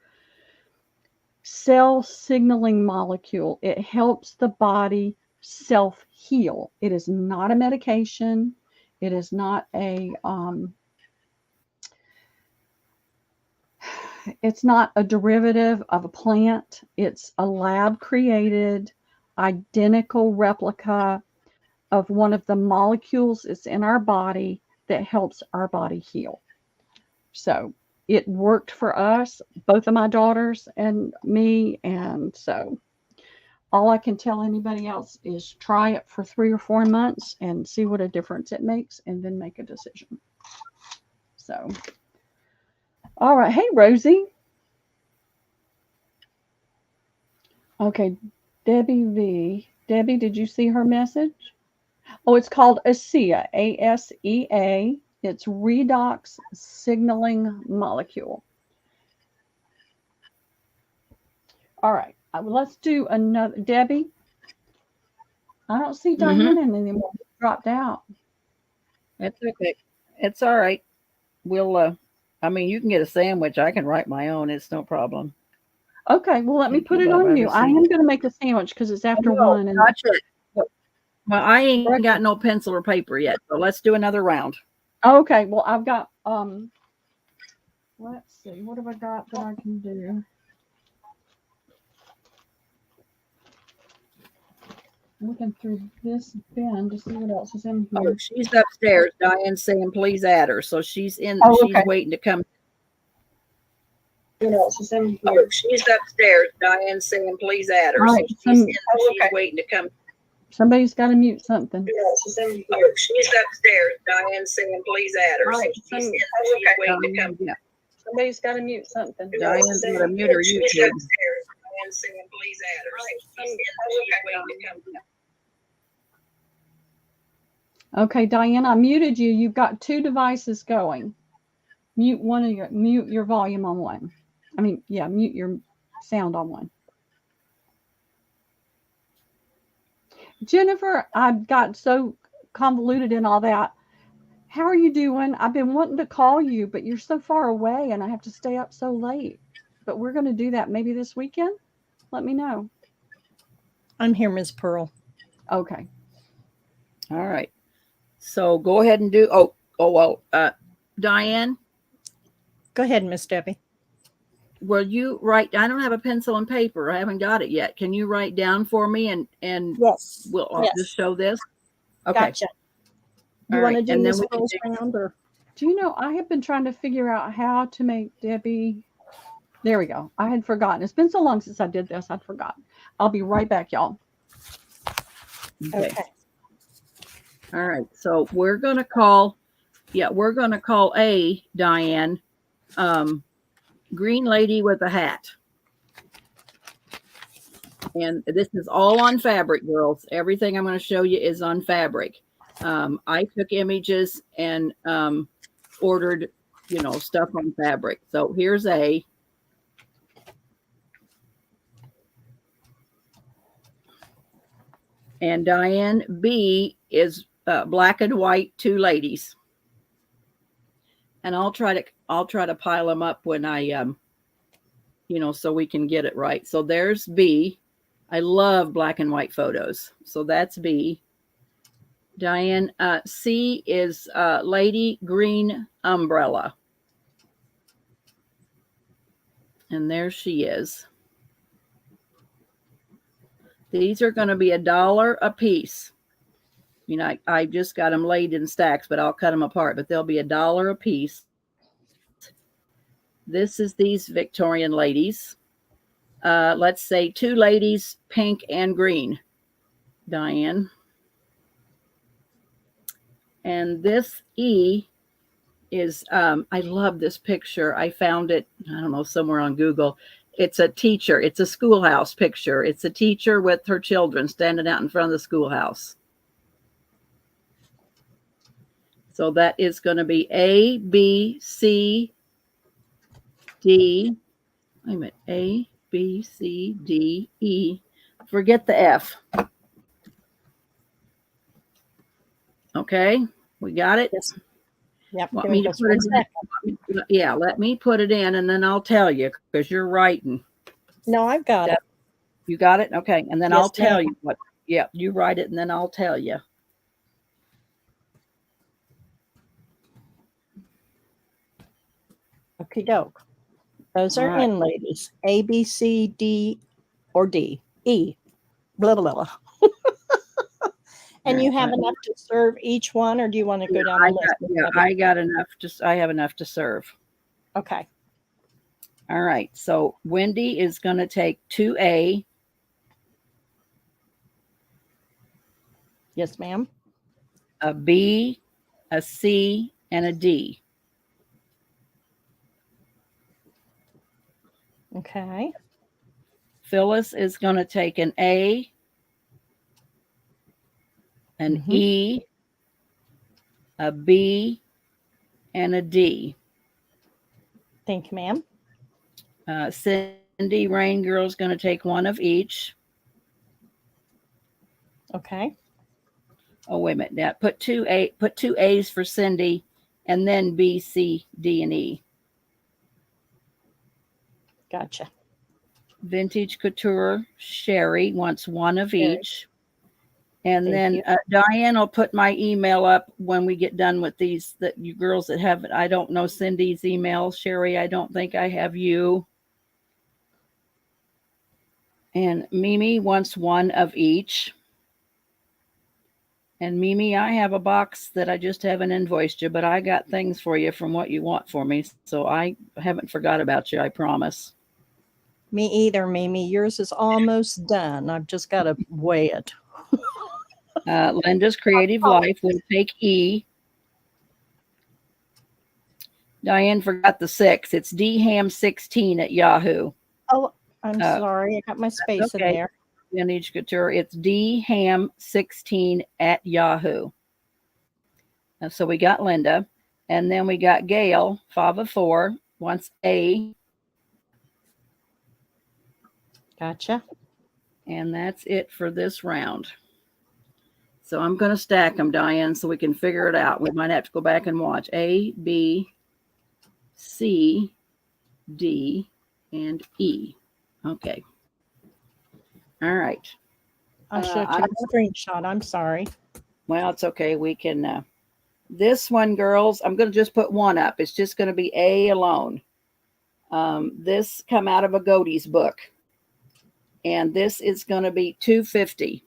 cell signaling molecule. It helps the body self-heal. It is not a medication. It is not it's not a derivative of a plant. It's a lab-created, identical replica of one of the molecules that's in our body that helps our body heal. So it worked for us, both of my daughters and me. And so all I can tell anybody else is try it for 3 or 4 months and see what a difference it makes and then make a decision. So, all right. Hey, Rosie. Okay. Debbie V. Debbie, did you see her message? Oh, it's called ASEA, ASEA. It's redox signaling molecule. All right. Let's do another. Debbie, I don't see Diana anymore. Dropped out. It's okay. It's all right. We'll, I mean, you can get a sandwich. I can write my own. It's no problem. Okay. Well, let me put it on you. I am going to make a sandwich because it's after 1. And not yet. Well, I ain't got no pencil or paper yet. So let's do another round. Okay. Well, I've got, let's see. What have I got that I can do? Looking through this bin to see what else is in here. Oh, she's upstairs. Diane's saying, please add her. So she's in. Oh, okay. She's waiting to come. What else is in here? Oh, she's upstairs. Diane's saying, please add her. All So right, she's waiting to come. Somebody's got to mute something. Oh, she's upstairs. Diane's saying, please add her. All right, So she's waiting to come. Somebody's got to mute something. Diane's going to mute her YouTube. Diane's saying, please add her. So she's waiting to come. Okay, Diane, I muted you. You've got 2 devices going. Mute your volume on one. I mean, yeah, mute your sound on one. Jennifer, I got so convoluted in all that. How are you doing? I've been wanting to call you, but you're so far away and I have to stay up so late. But we're going to do that maybe this weekend. Let me know. I'm here, Ms. Pearl. Okay. All right. So go ahead and do, well, Diane. Go ahead, Miss Debbie. Will you write? I don't have a pencil and paper. I haven't got it yet. Can you write down for me and yes, I'll just show this? Okay. Gotcha. You want to do this first round or? Do you know, I have been trying to figure out how to make Debbie. There we go. I had forgotten. It's been so long since I did this. I'd forgotten. I'll be right back, y'all. Okay. All right. So we're going to call A, Diane, green lady with a hat. And this is all on fabric, girls. Everything I'm going to show you is on fabric. I took images and ordered, stuff on fabric. So here's A. And Diane, B is black and white, 2 ladies. And I'll try to pile them up when I so we can get it right. So there's B. I love black and white photos. So that's B. Diane, C is lady green umbrella. And there she is. These are going to be $1 a piece. You know, I just got them laid in stacks, but I'll cut them apart. But they'll be $1 a piece. This is these Victorian ladies. Let's say 2 ladies, pink and green, Diane. And this E is, I love this picture. I found it, I don't know, somewhere on Google. It's a teacher. It's a schoolhouse picture. It's a teacher with her children standing out in front of the schoolhouse. So that is going to be A, B, C, D. Wait a minute. A, B, C, D, E. Forget the F. Okay, we got it? Yes. Yep. Want give me me to just put one it second. in? Yeah, let me put it in and then I'll tell you because you're writing. No, I've got it. You got it? Okay. And then Yes, I'll tell ma'am. you what. Yeah, you write it and then I'll tell you. Okie doke. Those are All right. in, ladies. A, B, C, D, or D. E. Blah, blah, blah. And All you right, have enough to serve each one, or do you want to go down the list? I got enough. I have enough to serve. Okay. All right. So Wendy is going to take 2A, Yes, ma'am. a B, a C, and a D. Okay. Phyllis is going to take an A, an Mhm. E, a B, and a D. Thank you, ma'am. Cindy Rain Girl is going to take one of each. Okay. Oh, wait a minute. Now put two A's for Cindy, and then B, C, D, and E. Gotcha. Vintage Couture Sherry wants one of Sherry. each. And Thank then you. Diane will put my email up when we get done with these, that you girls that have it. I don't know Cindy's email. Sherry, I don't think I have you. And Mimi wants one of each. And Mimi, I have a box that I just haven't invoiced you, but I got things for you from what you want for me. So I haven't forgot about you, I promise. Me either, Mimi. Yours is almost done. I've just got to weigh it. Linda's Creative Life will take E. Diane forgot the 6. It's dham16 at Yahoo. Oh, I'm sorry. I got my space in there. Vintage Couture. It's dham16 at Yahoo. So we got Linda. And then we got Gail, Fava 4, wants A. Gotcha. And that's it for this round. So I'm going to stack them, Diane, so we can figure it out. We might have to go back and watch. A, B, C, D, and E. Okay. All right. I should have taken a screenshot. I'm sorry. Well, it's okay. We can. This one, girls, I'm going to just put one up. It's just going to be A alone. This come out of a Godey's book. And this is going to be $2.50.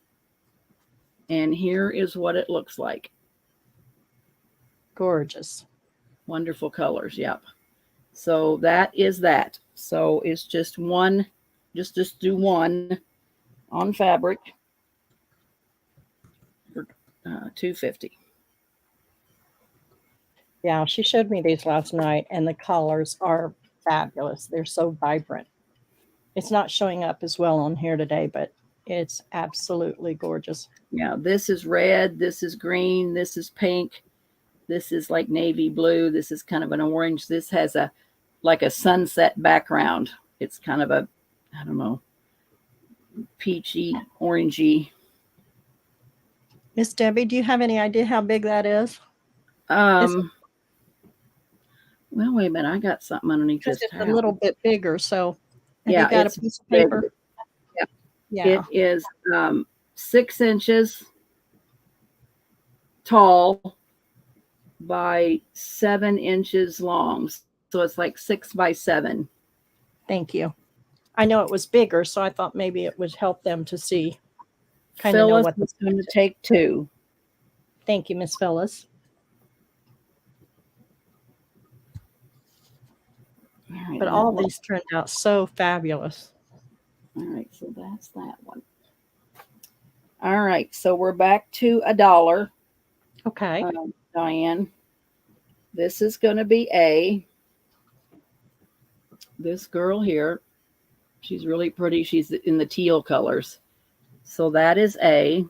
And here is what it looks like. Gorgeous. Wonderful colors. Yep. So that is that. So it's just one, just do one on fabric for $2.50. Yeah, she showed me these last night, and the colors are fabulous. They're so vibrant. It's not showing up as well on here today, but it's absolutely gorgeous. Yeah, this is red, this is green, this is pink, this is like navy blue, this is kind of an orange. This has a like a sunset background. It's kind of a, I don't know, peachy, orangey. Miss Debbie, do you have any idea how big that is? Well, wait a minute. I got something underneath this It's towel. a little bit bigger, so have Yeah, you got a it's piece of big. paper? Yeah. Yeah. It is 6 inches tall by 7 inches long. So it's like 6 by 7. Thank you. I know it was bigger, so I thought maybe it would help them to see. Kind of know Phyllis what is going to take 2. Thank you, Miss Phyllis. All right, But that all one. these turned out so fabulous. All right, so that's that one. All right, so we're back to $1. Okay. Diane, this is going to be A. This girl here, she's really pretty. She's in the teal colors. So that is A.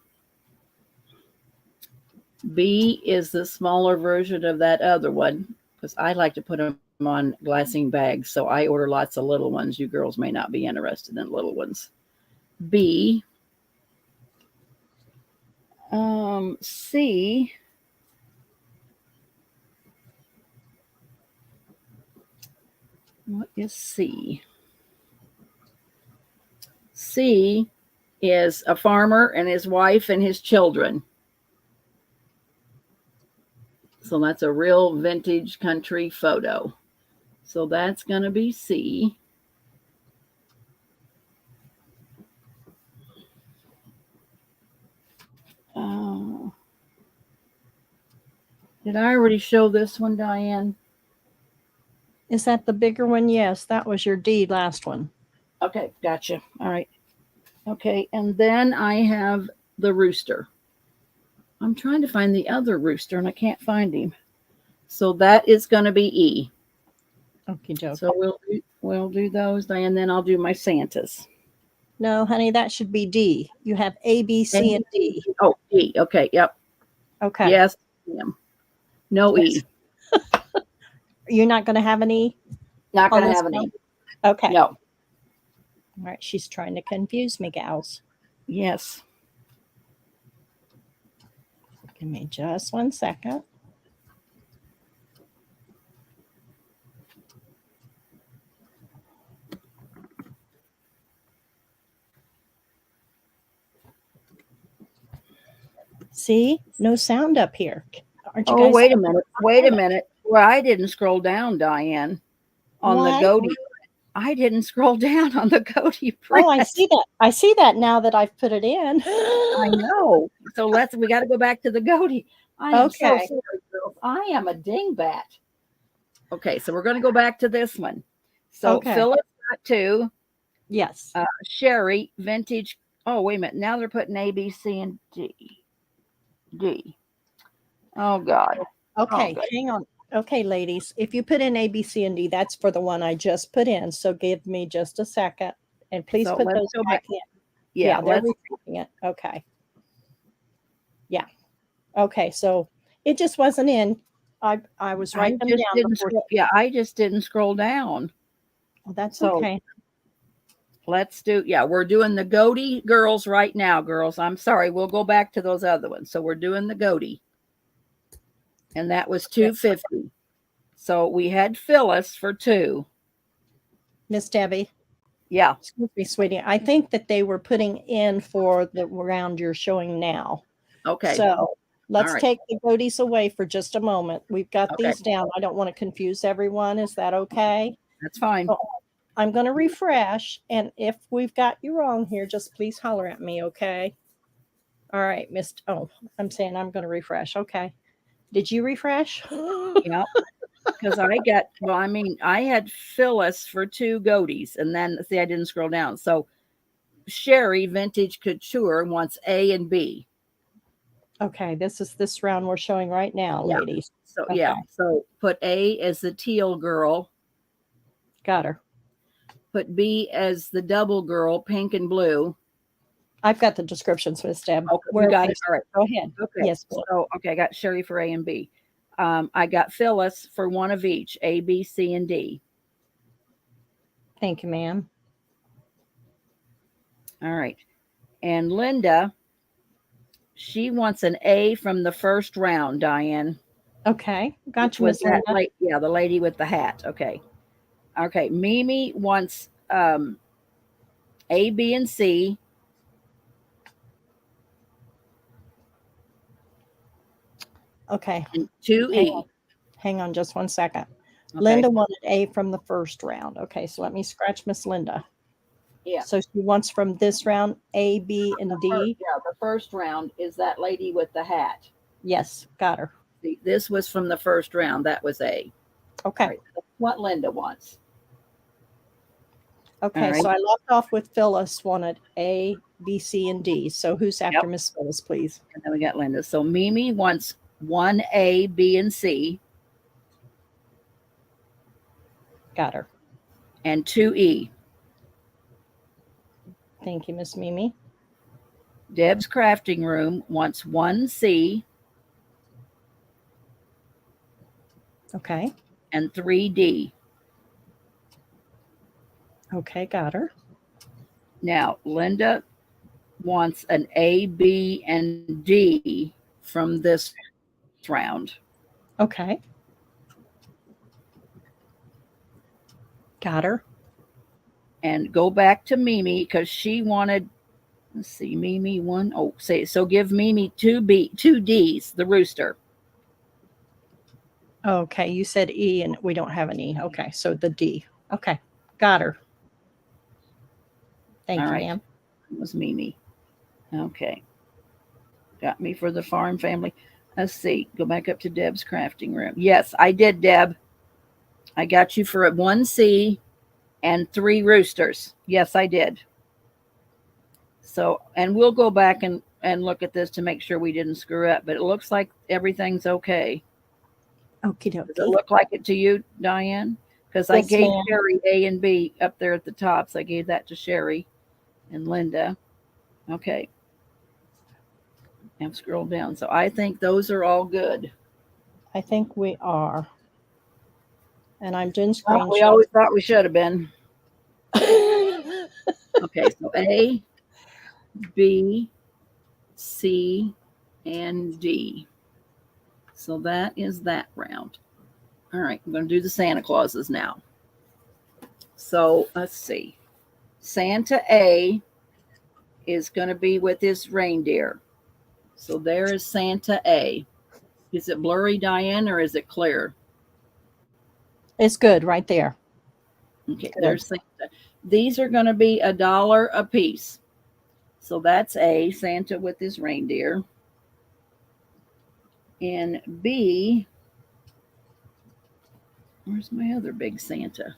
B is the smaller version of that other one because I like to put them on glassine bags. So I order lots of little ones. You girls may not be interested in little ones. B. C. What is C? C is a farmer and his wife and his children. So that's a real vintage country photo. So that's going to be C. Did I already show this one, Diane? Is that the bigger one? Yes, that was your D last one. Okay, gotcha. All right. Okay, and then I have the rooster. I'm trying to find the other rooster and I can't find him. So that is going to be E. Okay, joke. So we'll do those, Diane. Then I'll do my Santas. No, honey, that should be D. You have A, B, C, and D. Oh, E. Okay. Yep. Okay. Yes. Ma'am. No E. You're not going to have an E? Not on going to this have an E. one? Okay. No. All right. She's trying to confuse me, gals. Yes. Give me just 1 second. See? No sound up here. Aren't you Oh, guys? wait a minute. Wait a minute. Well, I didn't scroll down, Diane, on What? the Goatee. I didn't scroll down on the Goatee print. Oh, I see that. I see that now that I've put it in. I know. So we got to go back to the Goatee. I am so Okay. sorry, girls. I am a dingbat. Okay, so we're going to go back to this one. So Okay. Phyllis got 2. Yes. Sherry, vintage. Oh, wait a minute. Now they're putting A, B, C, and D. D. Oh, God. Okay, God. hang on. Okay, ladies, if you put in A, B, C, and D, that's for the one I just put in. So give me just a second. And please So put let's those go back back. in. Yeah, they're let's. repeating it. Okay. Yeah. Okay, so it just wasn't in. I was writing them down before. I just didn't scroll down. Oh, that's So okay. let's do. Yeah, we're doing the Goatee girls right now, girls. I'm sorry. We'll go back to those other ones. So we're doing the Goatee. And that was $2.50. So we had Phyllis for 2. Miss Debbie. Yeah. Excuse me, sweetie. I think that they were putting in for the round you're showing now. Okay. So let's right. take the Goatees away for just a moment. We've got Okay. these down. I don't want to confuse everyone. Is that okay? That's fine. So I'm going to refresh. And if we've got you wrong here, just please holler at me, okay? All right, I'm saying I'm going to refresh. Okay. Did you refresh? Yeah. Because I had Phyllis for 2 Goatees. And then, see, I didn't scroll down. So Sherry, vintage couture, wants A and B. Okay, this is this round we're showing right now, Yeah. ladies. So, Okay. yeah. So put A as the teal girl. Got her. Put B as the double girl, pink and blue. I've got the descriptions, Miss Deb. Okay, you got it. All right. Go ahead. Okay. Yes. So, I got Sherry for A and B. I got Phyllis for 1 of each, A, B, C, and D. Thank you, ma'am. All right. And Linda, she wants an A from the first round, Diane. Okay. Got you, Was Miss Linda. the lady with the hat. Okay. Okay. Mimi wants A, B, and C. Okay. And 2E. Hang on just 1 second. Okay. Linda wanted A from the first round. Okay, so let me scratch Miss Linda. Yeah. So she wants from this round A, B, and D. Yeah, the first round is that lady with the hat. Yes, got her. See, this was from the first round. That was A. Okay. All right, that's what Linda wants. Okay, All right. so I left off with Phyllis wanted A, B, C, and D. So who's after Miss Phyllis, please? And then we got Linda. So Mimi wants 1A, B, and C, Got her. and 2E. Thank you, Miss Mimi. Deb's crafting room wants 1C Okay. and 3D. Okay, got her. Now, Linda wants an A, B, and D from this round. Okay. Got her. And go back to Mimi because she wanted, let's see, Mimi one. Oh, say so. Give Mimi 2Ds, the rooster. Okay, you said E and we don't have an E. Okay, so the D. Okay, got her. Thank All you, right. ma'am. It was Mimi. Okay. Got me for the farm family. Let's see. Go back up to Deb's crafting room. Yes, I did, Deb. I got you for a 1C and 3 roosters. Yes, I did. So, and we'll go back and look at this to make sure we didn't screw up, but it looks like everything's okay. Okie Does it dokie. look like it to you, Diane? Because I Yes, gave ma'am. Sherry A and B up there at the top. So I gave that to Sherry and Linda. Okay. And scroll down. So I think those are all good. I think we are. And I'm doing Well, we screenshots. always thought we should have been. Okay, so A, B, C, and D. So that is that round. All right, I'm going to do the Santa Clauses now. So let's see. Santa A is going to be with his reindeer. So there is Santa A. Is it blurry, Diane, or is it clear? It's good right there. Okay, Good. there's Santa. These are going to be $1 a piece. So that's A, Santa with his reindeer. And B, where's my other big Santa?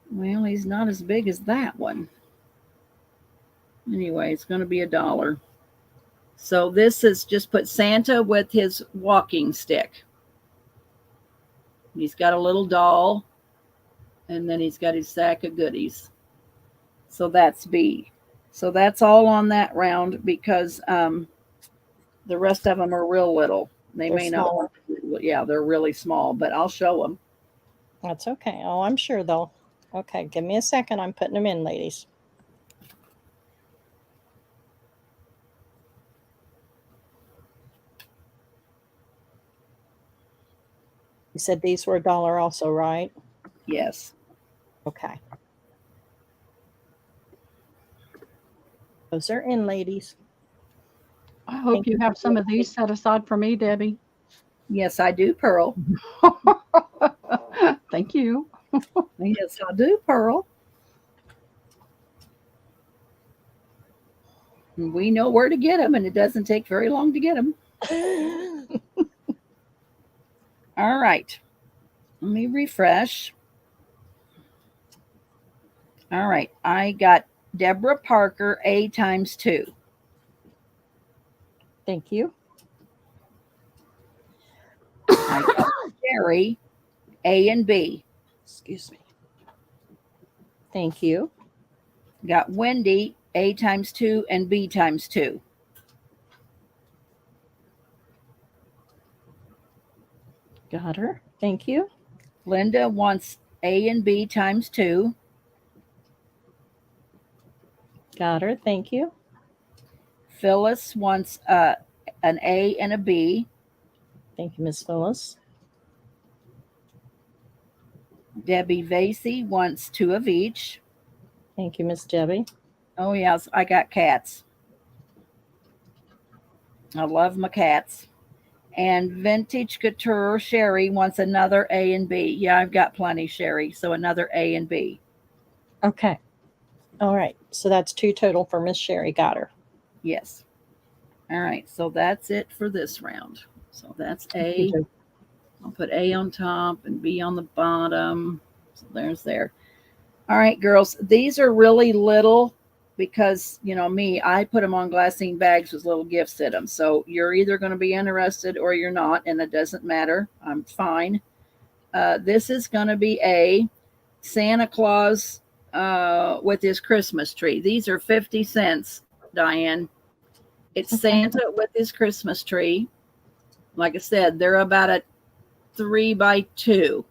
Well, he's not as big as that one. Anyway, it's going to be $1. So this is just put Santa with his walking stick. He's got a little doll, and then he's got his sack of goodies. So that's B. So that's all on that round because the rest of them are real little. They They're may smaller. not. Yeah, they're really small, but I'll show them. That's okay. Oh, I'm sure though. Okay, give me a second. I'm putting them in, ladies. You said these were $1 also, right? Yes. Okay. Those are in, ladies. I hope Thank you you. have some of these set aside for me, Debbie. Yes, I do, Pearl. Thank you. Yes, I do, Pearl. We know where to get them, and it doesn't take very long to get them. All right. Let me refresh. All right. I got Deborah Parker A times 2. Thank you. I got Sherry A and B. Excuse me. Thank you. Got Wendy A times 2 and B times 2. Got her. Thank you. Linda wants A and B times 2. Got her. Thank you. Phyllis wants an A and a B. Thank you, Miss Phyllis. Debbie Vasey wants 2 of each. Thank you, Miss Debbie. Oh, yes, I got cats. I love my cats. And Vintage Couture Sherry wants another A and B. Yeah, I've got plenty, Sherry. So another A and B. Okay. All right. So that's 2 total for Miss Sherry. Got her. Yes. All right, so that's it for this round. So that's A. I'll put A on top and B on the bottom. So there's there. All right, girls, these are really little because, you know, me, I put them on glassine bags with little gifts in them. So you're either going to be interested or you're not, and it doesn't matter. I'm fine. This is going to be A, Santa Claus with his Christmas tree. These are 50 cents, Diane. It's Santa with his Christmas tree. Like I said, they're about a 3 by 2.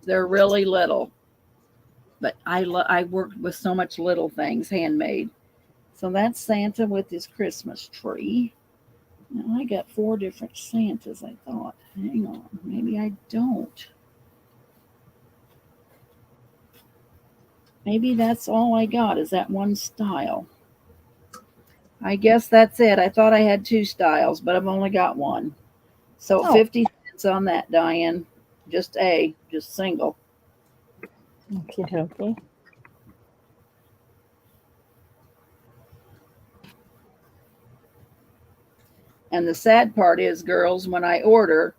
They're really little. But I worked with so much little things, handmade. So that's Santa with his Christmas tree. Now I got 4 different Santas, I thought. Hang on, maybe I don't. Maybe that's all I got is that one style. I guess that's it. I thought I had 2 styles, but I've only got one. So 50 cents on that, Diane. Just A, just single. Okay. And the sad part is, girls, when I order,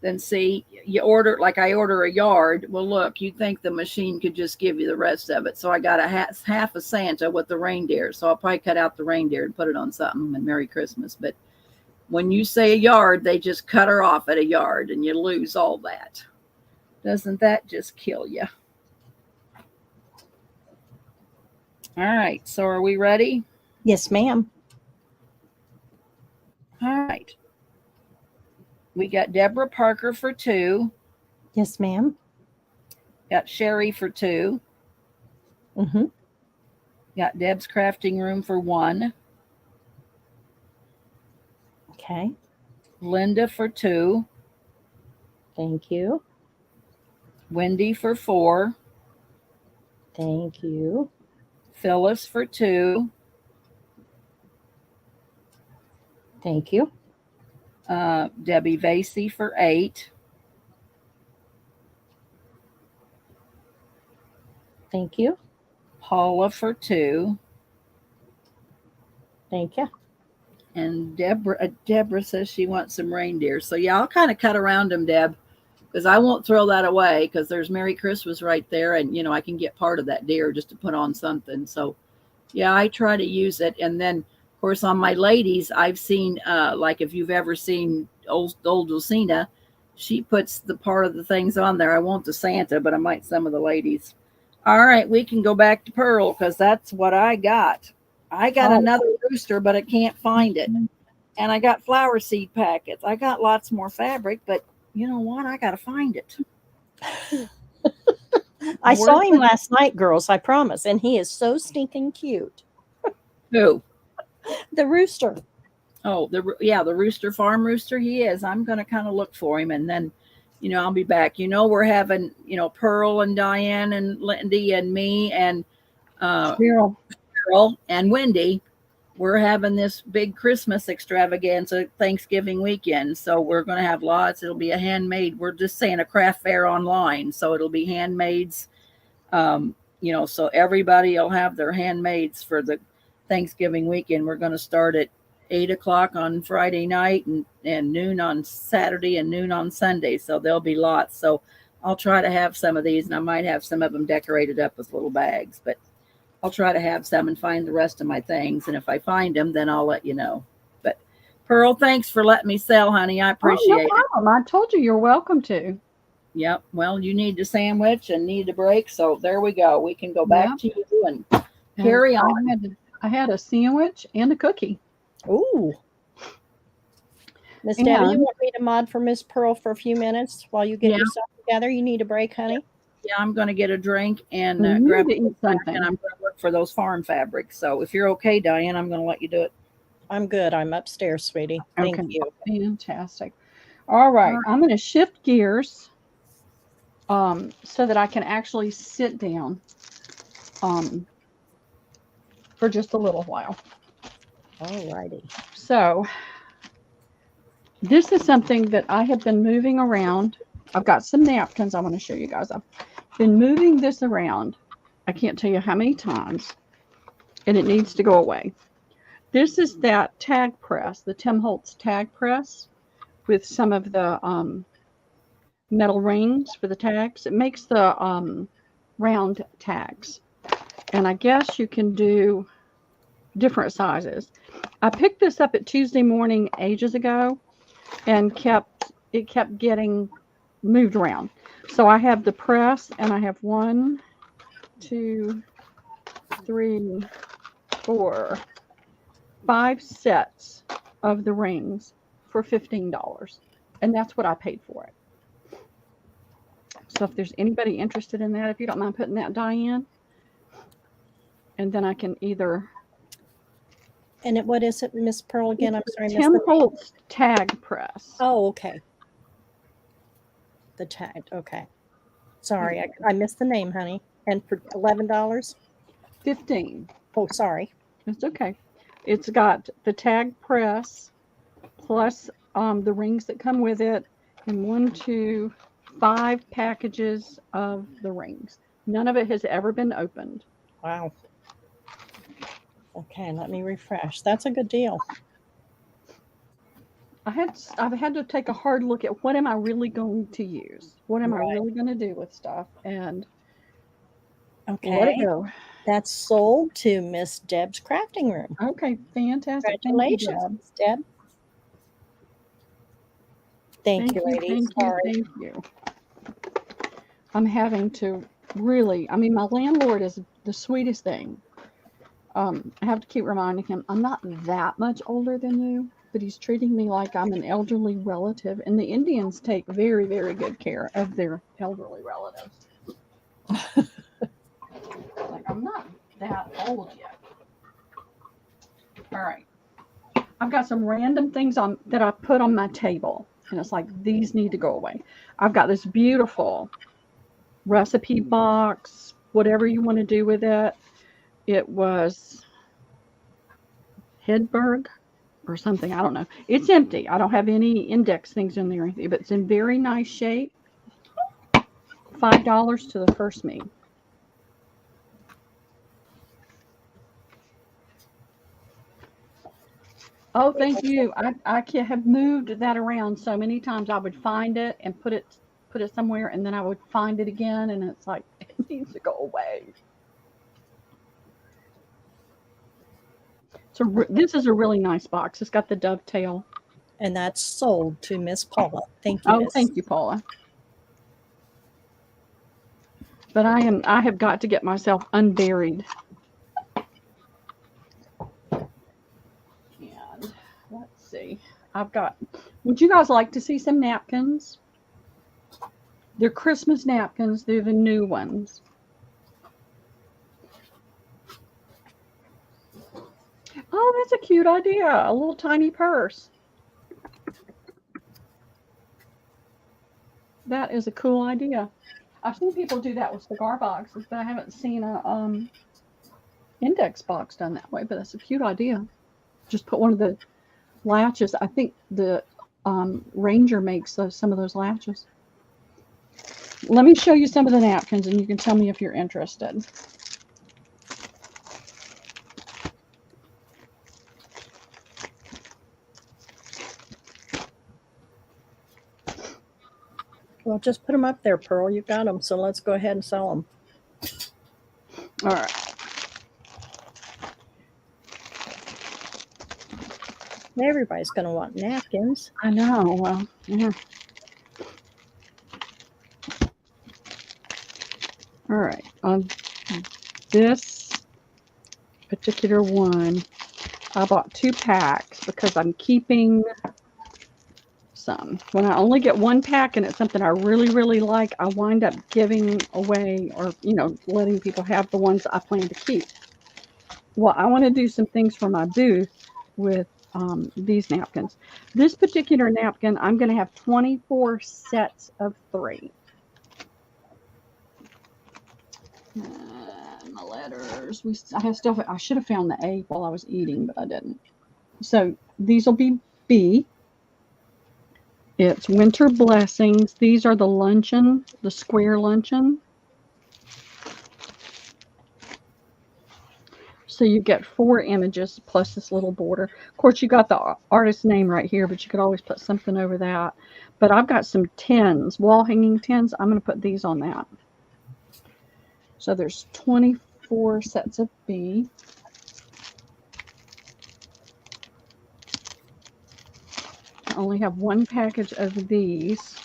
then see, you order, like I order a yard. Well, look, you'd think the machine could just give you the rest of it. So I got a half a Santa with the reindeer. So I'll probably cut out the reindeer and put it on something and Merry Christmas. But when you say a yard, they just cut her off at a yard and you lose all that. Doesn't that just kill you? All right. So are we ready? Yes, ma'am. All right. We got Deborah Parker for 2. Yes, ma'am. Got Sherry for 2. Mm-hmm. Got Deb's Crafting Room for 1. Okay. Linda for 2. Thank you. Wendy for 4. Thank you. Phyllis for 2. Thank you. Debbie Vasey for 8. Thank you. Paula for 2. Thank you. And Deborah says she wants some reindeer. So yeah, I'll kind of cut around them, Deb, because I won't throw that away because there's Merry Christmas right there. And, you know, I can get part of that deer just to put on something. So yeah, I try to use it. And then, of course, on my ladies, I've seen, like if you've ever seen old Dulcina, she puts the part of the things on there. I won't the Santa, but I might some of the ladies. All right, we can go back to Pearl because that's what I got. I got another rooster, but I can't find it. And I got flower seed packets. I got lots more fabric, but you know what? I got to find it. I saw him last night, girls, I promise. And he is so stinking cute. Who? The rooster. Oh, the rooster, farm rooster he is. I'm going to kind of look for him and then, you know, I'll be back. You know, we're having, you know, Pearl and Diane and Lindy and me and Cheryl and Wendy. We're having this big Christmas extravaganza Thanksgiving weekend. So we're going to have lots. It'll be a handmade. We're just saying a craft fair online. So it'll be handmaids. You know, so everybody will have their handmaids for the Thanksgiving weekend. We're going to start at 8:00 on Friday night and noon on Saturday and noon on Sunday. So there'll be lots. So I'll try to have some of these and I might have some of them decorated up with little bags, but I'll try to have some and find the rest of my things. And if I find them, then I'll let you know. But Pearl, thanks for letting me sell, honey. I appreciate no problem. I told you you're welcome to. Yep. Well, you need the sandwich and need a break. So there we go. We can go back to you and carry on. I had a sandwich and a cookie. Ooh. Miss Debbie, you want me to mod for Miss Pearl for a few minutes while you get yourself together? You need a break, honey? Yeah, I'm going to get a drink and grab something. And I'm going to look for those farm fabrics. So if you're okay, Diane, I'm going to let you do it. I'm good. I'm upstairs, sweetie. Thank you. Fantastic. All right. I'm going to shift gears so that I can actually sit down for just a little while. All righty. So this is something that I have been moving around. I've got some napkins I want to show you guys. I've been moving this around. I can't tell you how many times, and it needs to go away. This is that tag press, the Tim Holtz tag press with some of the metal rings for the tags. It makes the round tags. And I guess you can do different sizes. I picked this up at Tuesday morning ages ago and it kept getting moved around. So I have the press and I have 1, 2, 3, 4, 5 sets of the rings for $15. And that's what I paid for it. So if there's anybody interested in that, if you don't mind putting that, Diane, and then I can either. And what is it, Miss Pearl, again? I'm sorry. Tim Holtz tag press. Oh, okay. The tag. Okay. Sorry, I missed the name, honey. And for $11? 15. Oh, sorry. It's okay. It's got the tag press plus the rings that come with it, and 1, 2, 5 packages of the rings. None of it has ever been opened. Wow. Okay, let me refresh. That's a good deal. I've had to take a hard look at what am I really going to use? What am I really going to do with stuff? And okay, let it go. That's sold to Miss Deb's crafting room. Okay, fantastic. Congratulations, Miss Deb. Thank you, ladies. Thank you. I'm having to really, I mean, my landlord is the sweetest thing. I have to keep reminding him, I'm not that much older than you, but he's treating me like I'm an elderly relative. And the Indians take very, very good care of their elderly relatives. Like, I'm not that old yet. All right. I've got some random things that I put on my table. And it's like, these need to go away. I've got this beautiful recipe box, whatever you want to do with it. It was Hedberg or something. I don't know. It's empty. I don't have any index things in there, but it's in very nice shape. $5 to the first me. Oh, thank you. I have moved that around so many times. I would find it and put it somewhere, and then I would find it again, and it's like, it needs to go away. So this is a really nice box. It's got the dovetail. And that's sold to Miss Paula. Thank you, Oh, Miss. thank you, Paula. But I have got to get myself unburied. And let's see. Would you guys like to see some napkins? They're Christmas napkins. They're the new ones. Oh, that's a cute idea. A little tiny purse. That is a cool idea. I've seen people do that with cigar boxes, but I haven't seen a index box done that way. But that's a cute idea. Just put one of the latches. I think the Ranger makes some of those latches. Let me show you some of the napkins, and you can tell me if you're interested. Well, just put them up there, Pearl. You've got them, so let's go ahead and sell them. All right. Everybody's going to want napkins. I know. Well, yeah. All right. On this particular one, I bought 2 packs because I'm keeping some. When I only get 1 pack and it's something I really, really like, I wind up giving away or, letting people have the ones I plan to keep. Well, I want to do some things for my booth with these napkins. This particular napkin, I'm going to have 24 sets of 3. My letters. I should have found the A while I was eating, but I didn't. So these will be B. It's Winter Blessings. These are the luncheon, the square luncheon. So you get 4 images plus this little border. Of course, you got the artist name right here, but you could always put something over that. But I've got some tins, wall hanging tins. I'm going to put these on that. So there's 24 sets of B. I only have one package of these.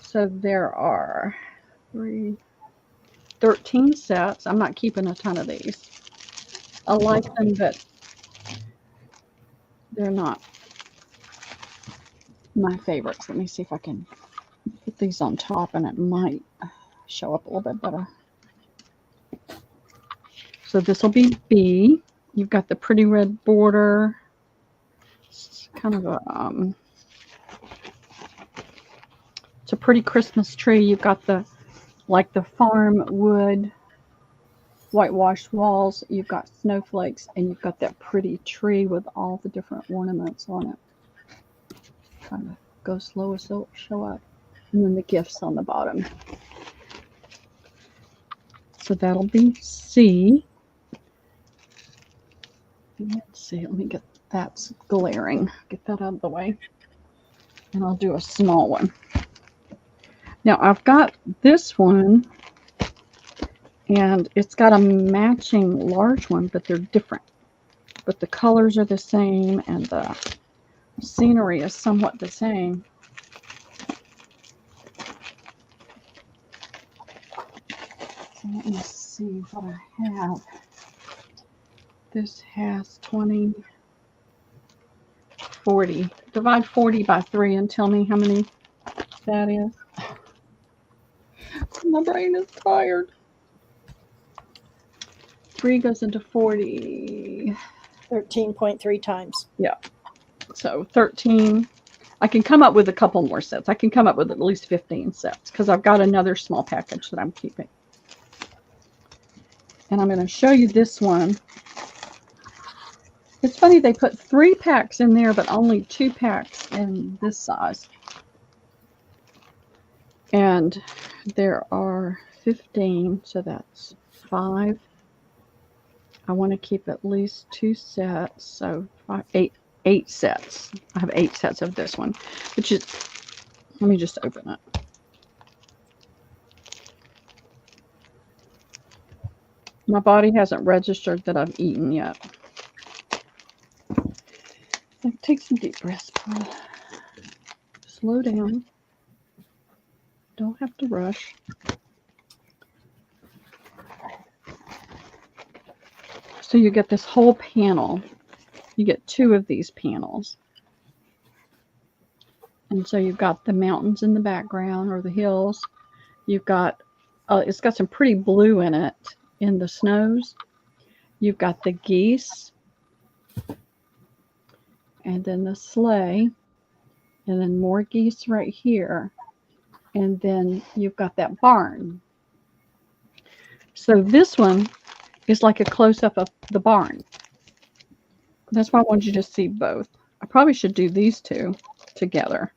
So there are 13 sets. I'm not keeping a ton of these. I like them, but they're not my favorites. Let me see if I can put these on top and it might show up a little bit better. So this will be B. You've got the pretty red border. It's kind of a it's a pretty Christmas tree. You've got the the farm wood whitewashed walls. You've got snowflakes, and you've got that pretty tree with all the different ornaments on it. Kind of go slow as it'll show up, and then the gifts on the bottom. So that'll be C. Let's see. Let me get that's glaring. Get that out of the way, and I'll do a small one. Now I've got this one, and it's got a matching large one, but they're different. But the colors are the same, and the scenery is somewhat the same. So let me see what I have. This has 20, 40. Divide 40 by 3 and tell me how many that is. My brain is tired. 3 goes into 40. 13.3 times. Yeah. So 13. I can come up with a couple more sets. I can come up with at least 15 sets because I've got another small package that I'm keeping. And I'm going to show you this one. It's funny, they put 3 packs in there, but only 2 packs in this size. And there are 15, so that's 5. I want to keep at least 2 sets, so 8 sets. I have 8 sets of this one, which is, let me just open it. My body hasn't registered that I've eaten yet. So take some deep breaths, Paul. Slow down. Don't have to rush. So you get this whole panel. You get 2 of these panels. And so you've got the mountains in the background, or the hills. You've got, it's got some pretty blue in it in the snows. You've got the geese. And then the sleigh. And then more geese right here. And then you've got that barn. So this one is like a close-up of the barn. That's why I wanted you to see both. I probably should do these 2 together.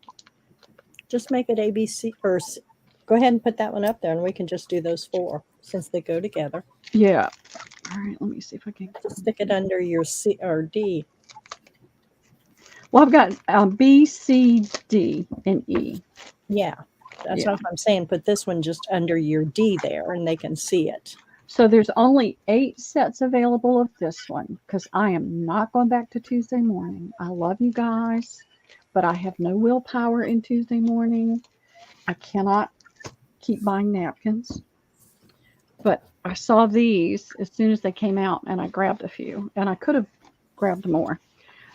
Just make it ABC, or go ahead and put that one up there, and we can just do those 4 since they go together. Yeah. All right, let me see if I can Just stick it under your C or D. Well, I've got B, C, D, and E. Yeah, that's what I'm saying. Put this one just under your D there, and they can see it. So there's only 8 sets available of this one because I am not going back to Tuesday morning. I love you guys, but I have no willpower in Tuesday morning. I cannot keep buying napkins. But I saw these as soon as they came out, and I grabbed a few, and I could have grabbed more.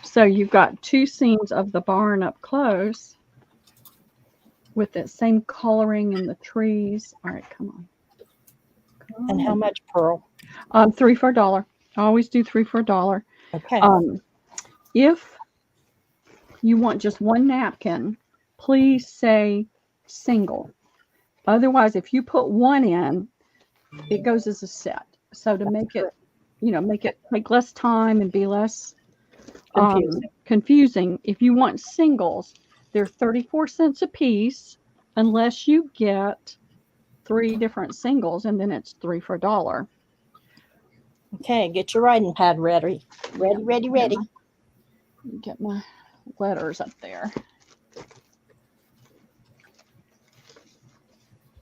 So you've got 2 scenes of the barn up close with the same coloring in the trees. All right, come on. And how much, Pearl? 3 for $1. I always do 3 for $1. Okay. If you want just one napkin, please say single. Otherwise, if you put 1 in, it goes as a set. So to make it, make it take less time and be less confusing. If you want singles, they're 34 cents a piece, unless you get 3 different singles, and then it's 3 for $1. Okay, get your writing pad ready. Ready. Get my letters up there.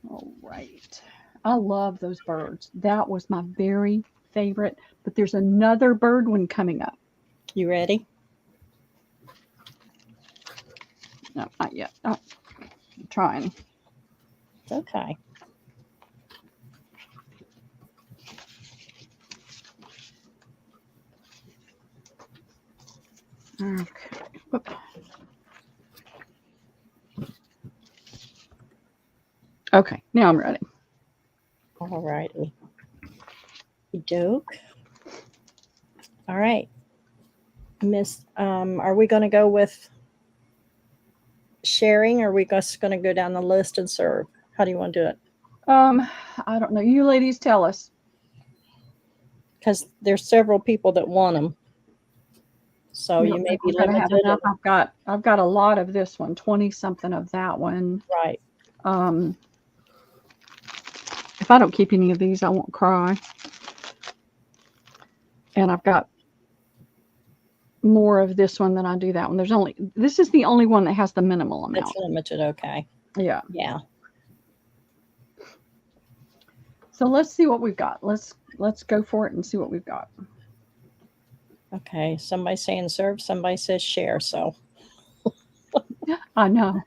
All right. I love those birds. That was my very favorite. But there's another bird one coming up. You ready? No, not yet. Oh, I'm trying. It's okay. Okay. Whoop. Okay, now I'm ready. All righty. Doke. All right. Miss, are we going to go with sharing, or are we just going to go down the list and serve? How do you want to do it? I don't know. You ladies tell us. Because there's several people that want them. So I you don't may think be we're gonna have limited. enough. I've got a lot of this one, 20 something of that one. Right. If I don't keep any of these, I won't cry. And I've got more of this one than I do that one. This is the only one that has the minimal amount. That's limited. Okay. Yeah. Yeah. So let's see what we've got. Let's go for it and see what we've got. Okay. Somebody's saying serve. Somebody says share. So, I know.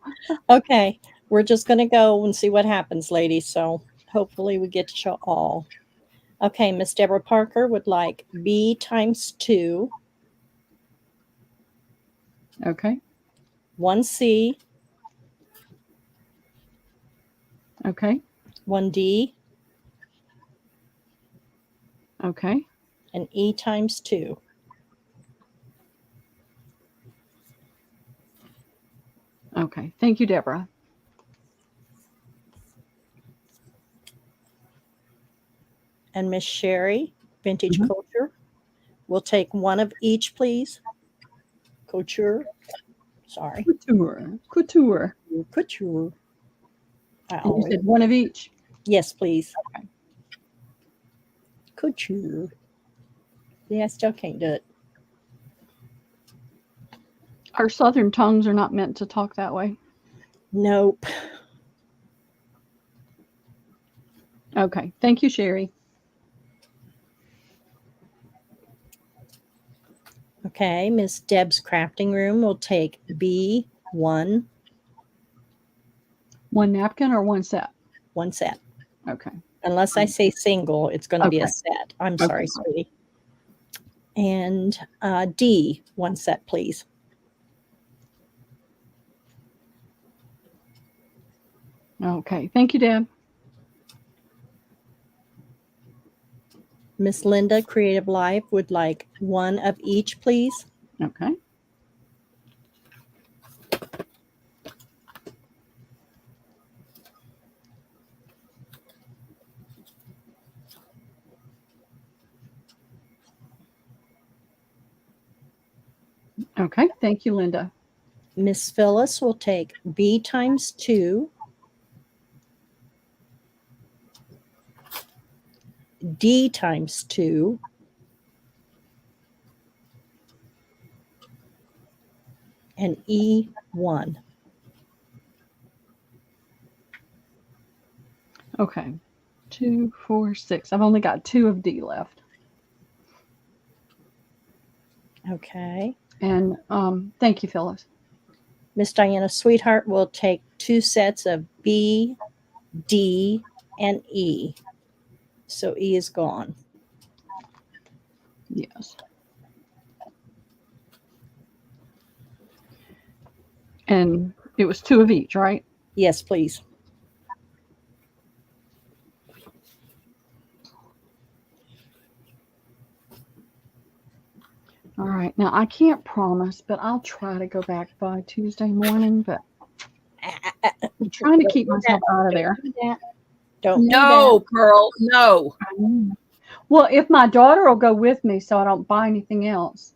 okay. We're just going to go and see what happens, ladies. So hopefully we get to show all. Okay. Miss Deborah Parker would like B times 2, Okay. 1C, Okay. 1D, Okay. and E times 2. Okay. Thank you, Deborah. And Miss Sherry, Vintage Mhm. Culture. We'll take one of each, please. Couture. Sorry. Couture. Couture. I And you always, said one of each. yes, please. Okay. Couture. Yeah, I still can't do it. Our southern tongues are not meant to talk that way. Nope. Okay. Thank you, Sherry. Okay, Miss Deb's crafting room will take B1, One napkin or one set? one set. Okay. Unless I say single, it's going to be a Okay. set. I'm sorry, Okay. sweetie. And D, one set, please. Okay. Thank you, Deb. Miss Linda, Creative Life, would like one of each, please. Okay. Okay. Thank you, Linda. Miss Phyllis will take B times 2, D times 2, and E1. Okay. 2, 4, 6. I've only got 2 of D left. Okay. And thank you, Phyllis. Miss Diana Sweetheart will take 2 sets of B, D, and E. So E is gone. Yes. And it was 2 of each, right? Yes, please. All right. Now, I can't promise, but I'll try to go back by Tuesday morning, but I'm trying to keep myself out of there. Don't do No, Pearl, no. Well, if my daughter will go with me so I don't buy anything else,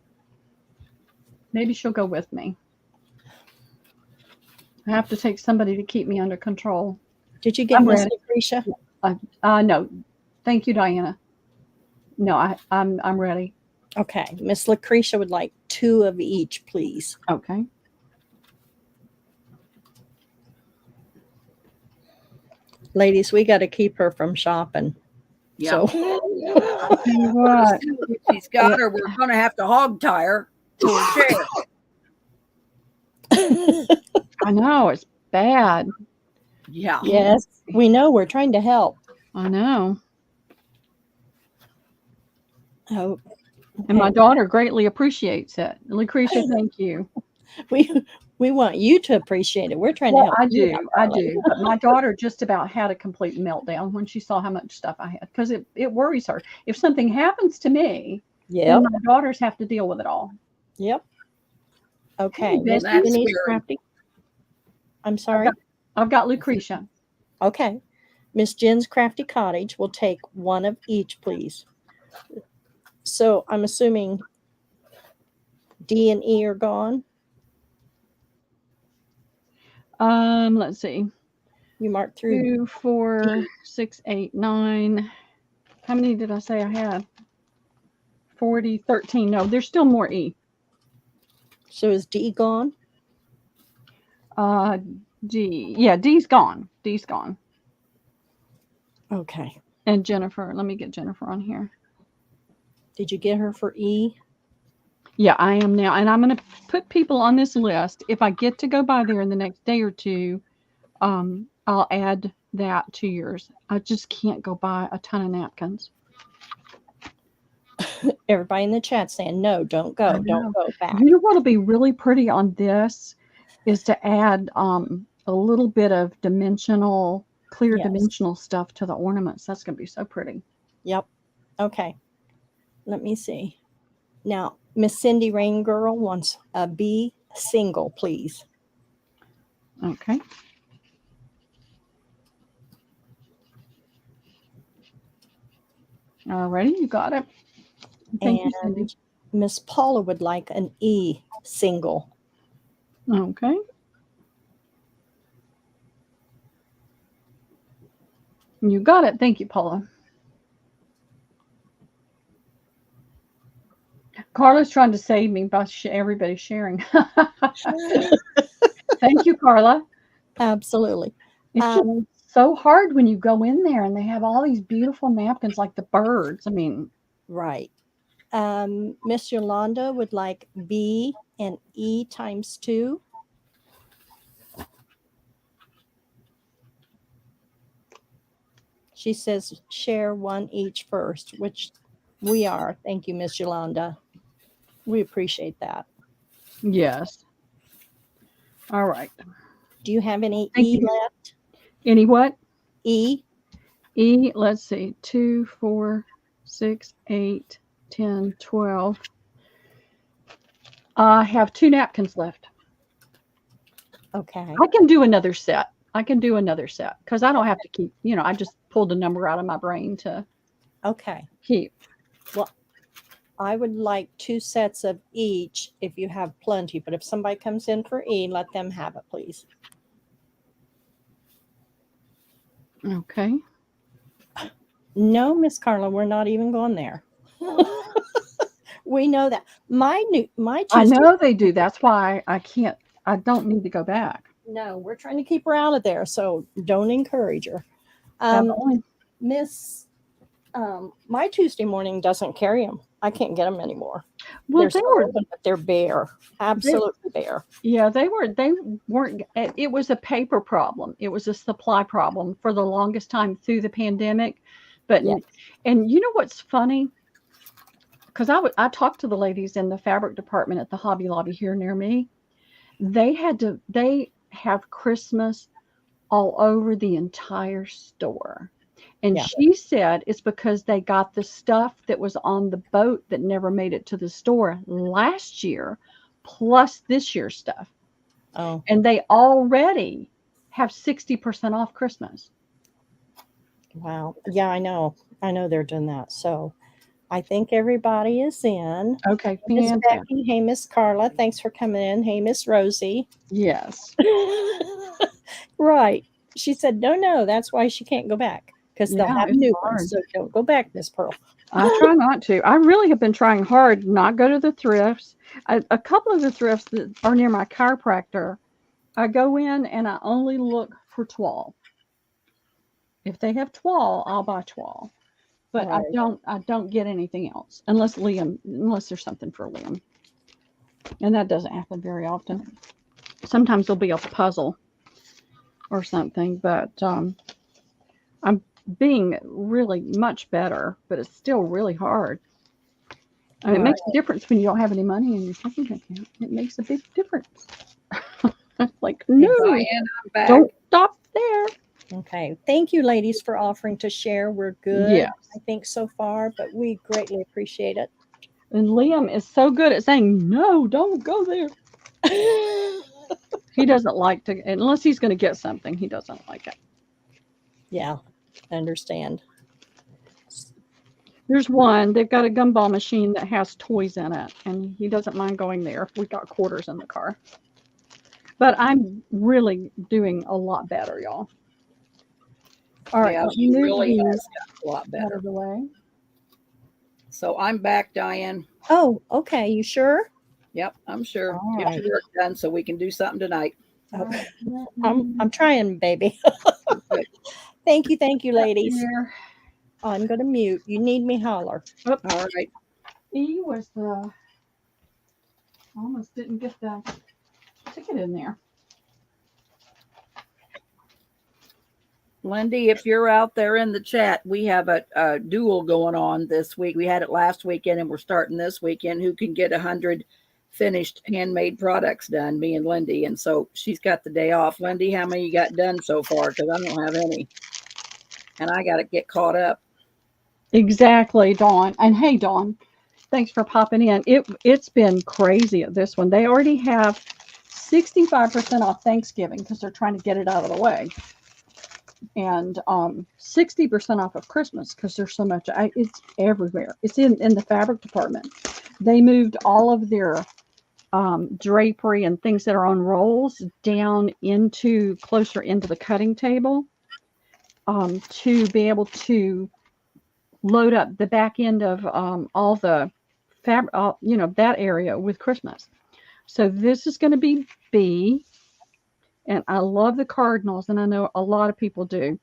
maybe she'll go with me. I have to take somebody to keep me under control. that. Did you get I'm Miss ready. Lucretia? No. Thank you, Diana. No, I'm ready. Okay. Miss Lucretia would like 2 of each, please. Okay. Ladies, we got to keep her from shopping. Yeah. So Tell you what. She's got her. We're going to have to hog tie her to a chair. I know it's bad. Yeah. yes, we know we're trying to help. I know. Oh, And my okay. daughter greatly appreciates it. Lucretia, thank you. we want you to appreciate it. We're trying to Well, help I you do. out, I darling. do. But my daughter just about had a complete meltdown when she saw how much stuff I had because it worries her. If something happens to me, then Yep. my daughters have to deal with it all. Yep. Okay. Hey, Miss That's Denise scary. Crafty. I'm sorry. I've got Lucretia. Okay. Miss Jen's Crafty Cottage will take 1 of each, please. So I'm assuming D and E are gone. Let's see. You marked through. 2, 4, 6, 8, 9. How many did I say I had? 40, 13. No, there's still more E. So is D gone? D. Yeah, D's gone. D's gone. Okay. And Jennifer. Let me get Jennifer on here. Did you get her for E? Yeah, I am now. And I'm going to put people on this list. If I get to go by there in the next day or two, I'll add that to yours. I just can't go buy a ton of napkins. Everybody in the chat saying no, don't go, don't go back. You know what'll be really pretty on this is to add a little bit of dimensional, clear Yes. dimensional stuff to the ornaments. That's going to be so pretty. Yep. Okay. Let me see. Now, Miss Cindy Rain Girl wants a B single, please. Okay. Alrighty, you got it. Thank you, Cindy. And Miss Paula would like an E single. Okay. You got it. Thank you, Paula. Carla's trying to save me by everybody sharing. Thank you, Carla. Absolutely. It's just so hard when you go in there and they have all these beautiful napkins like the birds. I mean, Right. Miss Yolanda would like B and E times 2. She says share 1 each first, which we are. Thank you, Miss Yolanda. We appreciate that. yes. All right. Do you have any Thank E you. left? Any what? E? E, let's see, 2, 4, 6, 8, 10, 12. I have 2 napkins left. Okay. I can do another set. Because I don't have to keep, I just pulled a number out of my brain to Okay. keep. Well, I would like 2 sets of each if you have plenty, but if somebody comes in for E, let them have it, please. Okay. No, Miss Carla, we're not even going there. We know that. My I Tuesday. know they do. That's why I don't need to go back. No, we're trying to keep her out of there, so don't encourage her. Miss, my Tuesday morning doesn't carry them. I can't get them anymore. Well, They're still open, but they're bare. Absolutely bare. Yeah, they weren't. It was a paper problem. It was a supply problem for the longest time through the pandemic. But Yeah. and you know what's funny? Because I talked to the ladies in the fabric department at the Hobby Lobby here near me. They have Christmas all over the entire store. And Yeah. she said it's because they got the stuff that was on the boat that never made it to the store last year, plus this year's stuff. Oh, And they already have 60% off Christmas. wow. Yeah, I know. I know they're doing that. So I think everybody is in. Okay, Miss fantastic. Becky. Hey, Miss Carla. Thanks for coming in. Hey, Miss Rosie. Yes. Right. She said, no, that's why she can't go back. because they'll Yeah, have it's new hard. ones. So don't go back, Miss Pearl. I try not to. I really have been trying hard not go to the thrifts. A couple of the thrifts that are near my chiropractor, I go in and I only look for toile. If they have toile, I'll buy toile. But Right. I don't get anything else unless there's something for Liam. And that doesn't happen very often. Sometimes there'll be a puzzle or something, but I'm being really much better, but it's still really hard. And it Right. makes a difference when you don't have any money in your checking account. It makes a big difference. Like, no, Diane, I'm back. don't stop there. Okay. Thank you, ladies, for offering to share. We're good, Yeah. I think, so far, but we greatly appreciate it. And Liam is so good at saying, no, don't go there. He doesn't like to, unless he's going to get something, he doesn't like it. Yeah, I understand. There's one, they've got a gumball machine that has toys in it, and he doesn't mind going there if we got quarters in the car. But I'm really doing a lot better, y'all. All right, Yeah, let's she move really these has gotten a lot out better. of the way. So I'm back, Diane. Oh, okay. You sure? Yep, I'm sure. All Get right. your work done so we can do something tonight. Okay. I'm trying, baby. Good. Thank you, ladies. Here. I'm gonna mute. You need me, holler. All right. E was the, almost didn't get the ticket in there. Lindy, if you're out there in the chat, we have a duel going on this week. We had it last weekend and we're starting this weekend. Who can get 100 finished handmade products done? Me and Lindy. And so she's got the day off. Lindy, how many you got done so far? Because I don't have any. And I got to get caught up. Exactly, Dawn. And hey, Dawn, thanks for popping in. It's been crazy at this one. They already have 65% off Thanksgiving because they're trying to get it out of the way, and 60% off of Christmas because there's so much. It's everywhere. It's in the fabric department. They moved all of their drapery and things that are on rolls down into closer into the cutting table to be able to load up the back end of all the fabric, that area with Christmas. So this is going to be B, and I love the cardinals, and I know a lot of people do.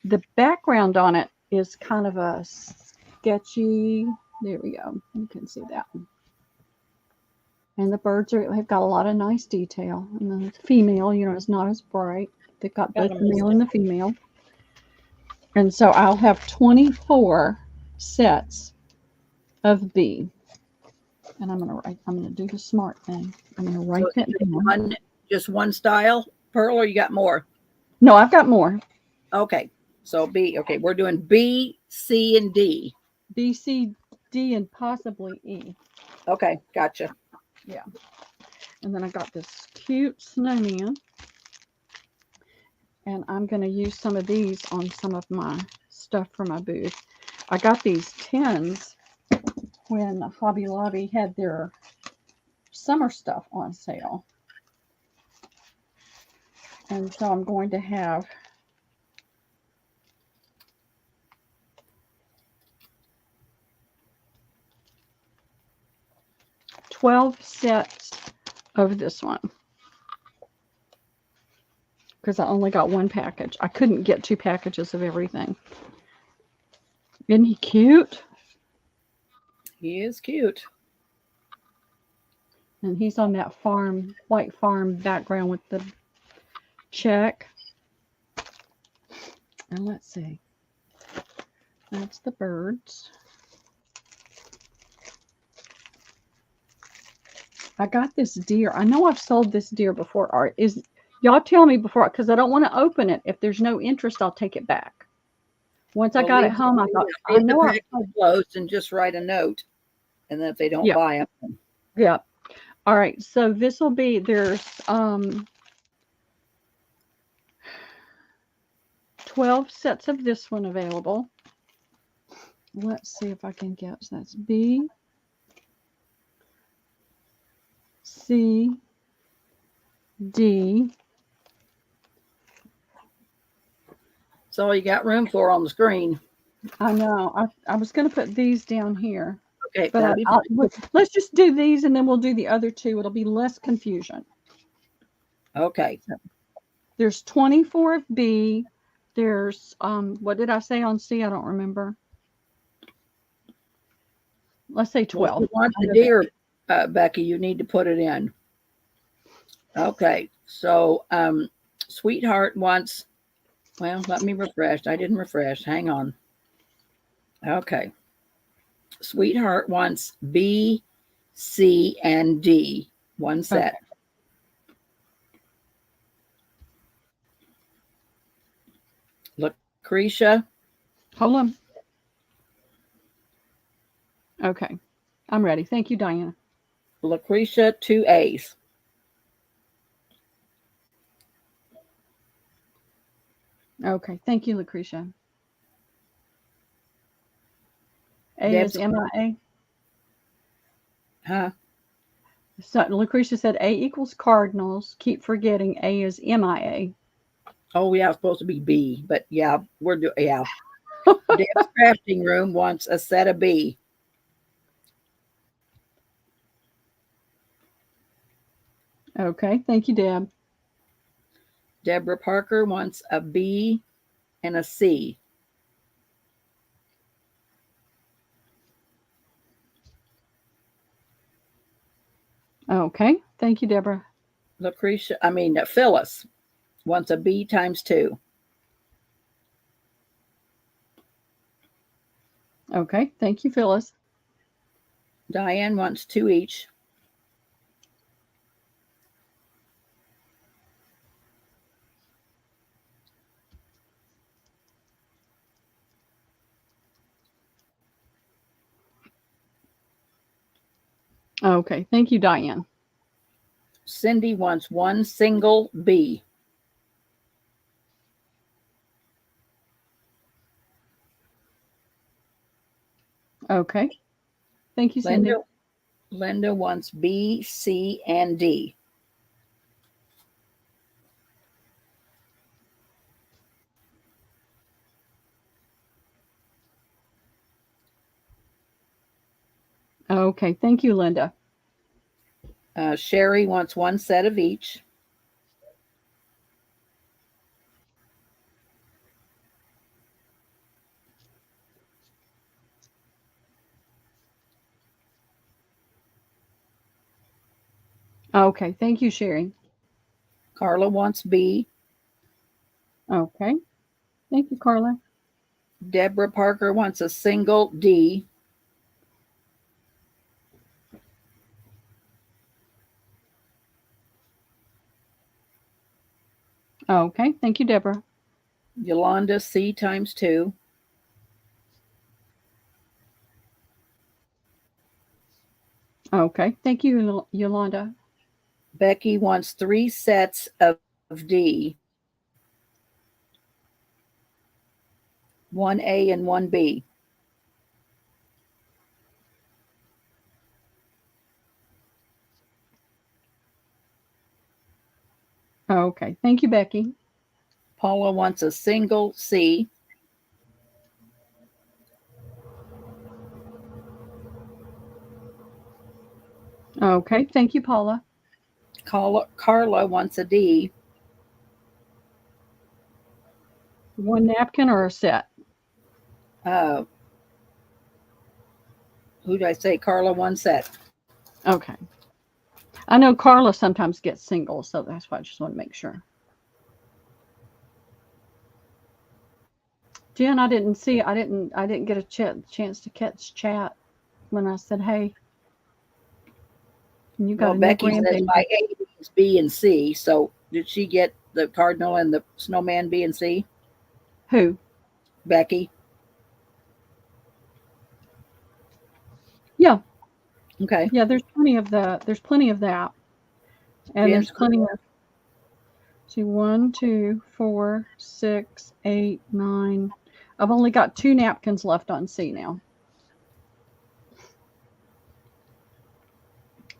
The background on it is kind of a sketchy. There we go. You can see that one. And the birds have got a lot of nice detail. And then the female, is not as bright. They've got both the male and the female. And so I'll have 24 sets of B. And I'm gonna do the smart thing. I'm gonna write that down. Just one style, Pearl, or you got more? No, I've got more. Okay. So B. Okay, we're doing B, C, and D. B, C, D, and possibly E. Okay, gotcha. Yeah. And then I got this cute snowman. And I'm going to use some of these on some of my stuff for my booth. I got these tins when Hobby Lobby had their summer stuff on sale. And so I'm going to have $12 sets of this one. Because I only got one package. I couldn't get 2 packages of everything. Isn't he cute? He is cute. And he's on that white farm background with the check. And let's see. That's the birds. I got this deer. I know I've sold this deer before. Y'all tell me before, because I don't want to open it. If there's no interest, I'll take it back. Once I got it home, I thought, I know the package closed and just write a note. And then if they don't buy them. Yeah. All right. So this will be, there's 12 sets of this one available. Let's see if I can get, so that's B, C, D. That's all you got room for on the screen. I know. I was going to put these down here, Okay, but that'll be fine. let's just do these and then we'll do the other two. It'll be less confusion. Okay. There's 24 of B. There's what did I say on C? I don't remember. Let's say 12. Well, if you want the deer, Becky, you need to put it in. Okay. So Sweetheart wants, well, let me refresh. I didn't refresh. Hang on. Okay. Sweetheart wants B, C, and D. One set. Lucretia. Hold on. Okay. I'm ready. Thank you, Diana. Lucretia, 2 A's. Okay. Thank you, Lucretia. A Deb's, is MIA. huh? So Lucretia said A equals Cardinals. Keep forgetting A is MIA. Oh, yeah, it's supposed to be B, but yeah, we're doing, yeah. Deb's crafting room wants a set of B. Okay. Thank you, Deb. Deborah Parker wants a B and a C. Okay. Thank you, Deborah. Phyllis wants a B times 2. Okay. Thank you, Phyllis. Diane wants 2 each. Okay. Thank you, Diane. Cindy wants 1 single B. Okay. Thank you, Cindy. Linda wants B, C, and D. Okay. Thank you, Linda. Sherry wants 1 set of each. Okay. Thank you, Sherry. Carla wants B. Okay. Thank you, Carla. Deborah Parker wants a single D. Okay. Thank you, Deborah. Yolanda, C times 2. Okay. Thank you, Yolanda. Becky wants 3 sets of D. 1 A and 1 B. Okay. Thank you, Becky. Paula wants a single C. Okay. Thank you, Paula. Carla wants a D. 1 napkin or a set? Who did I say? Carla, 1 set. Okay. I know Carla sometimes gets singles, so that's why I just want to make sure. Jen, I didn't get a chance to catch chat when I said, hey. You got a Becky new says grandbaby. my A is B and C. So did she get the cardinal and the snowman B and C? Who? Becky. Yeah. Okay. Yeah, there's plenty of that. And there's plenty of, see, 1, 2, 4, 6, 8, 9. I've only got 2 napkins left on C now.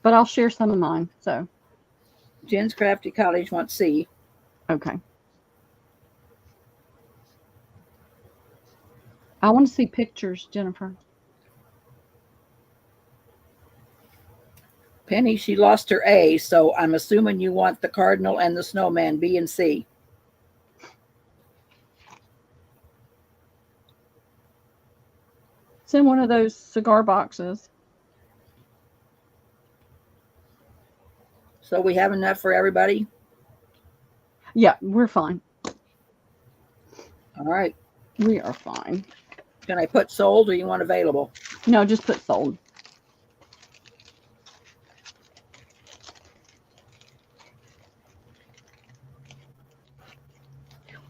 But I'll share some of mine. So Jen's Crafty Cottage wants C. okay. I want to see pictures, Jennifer. Penny, she lost her A, so I'm assuming you want the cardinal and the snowman, B and C. It's in one of those cigar boxes. So we have enough for everybody? Yeah, we're fine. All right. We are fine. Can I put sold or you want available? No, just put sold.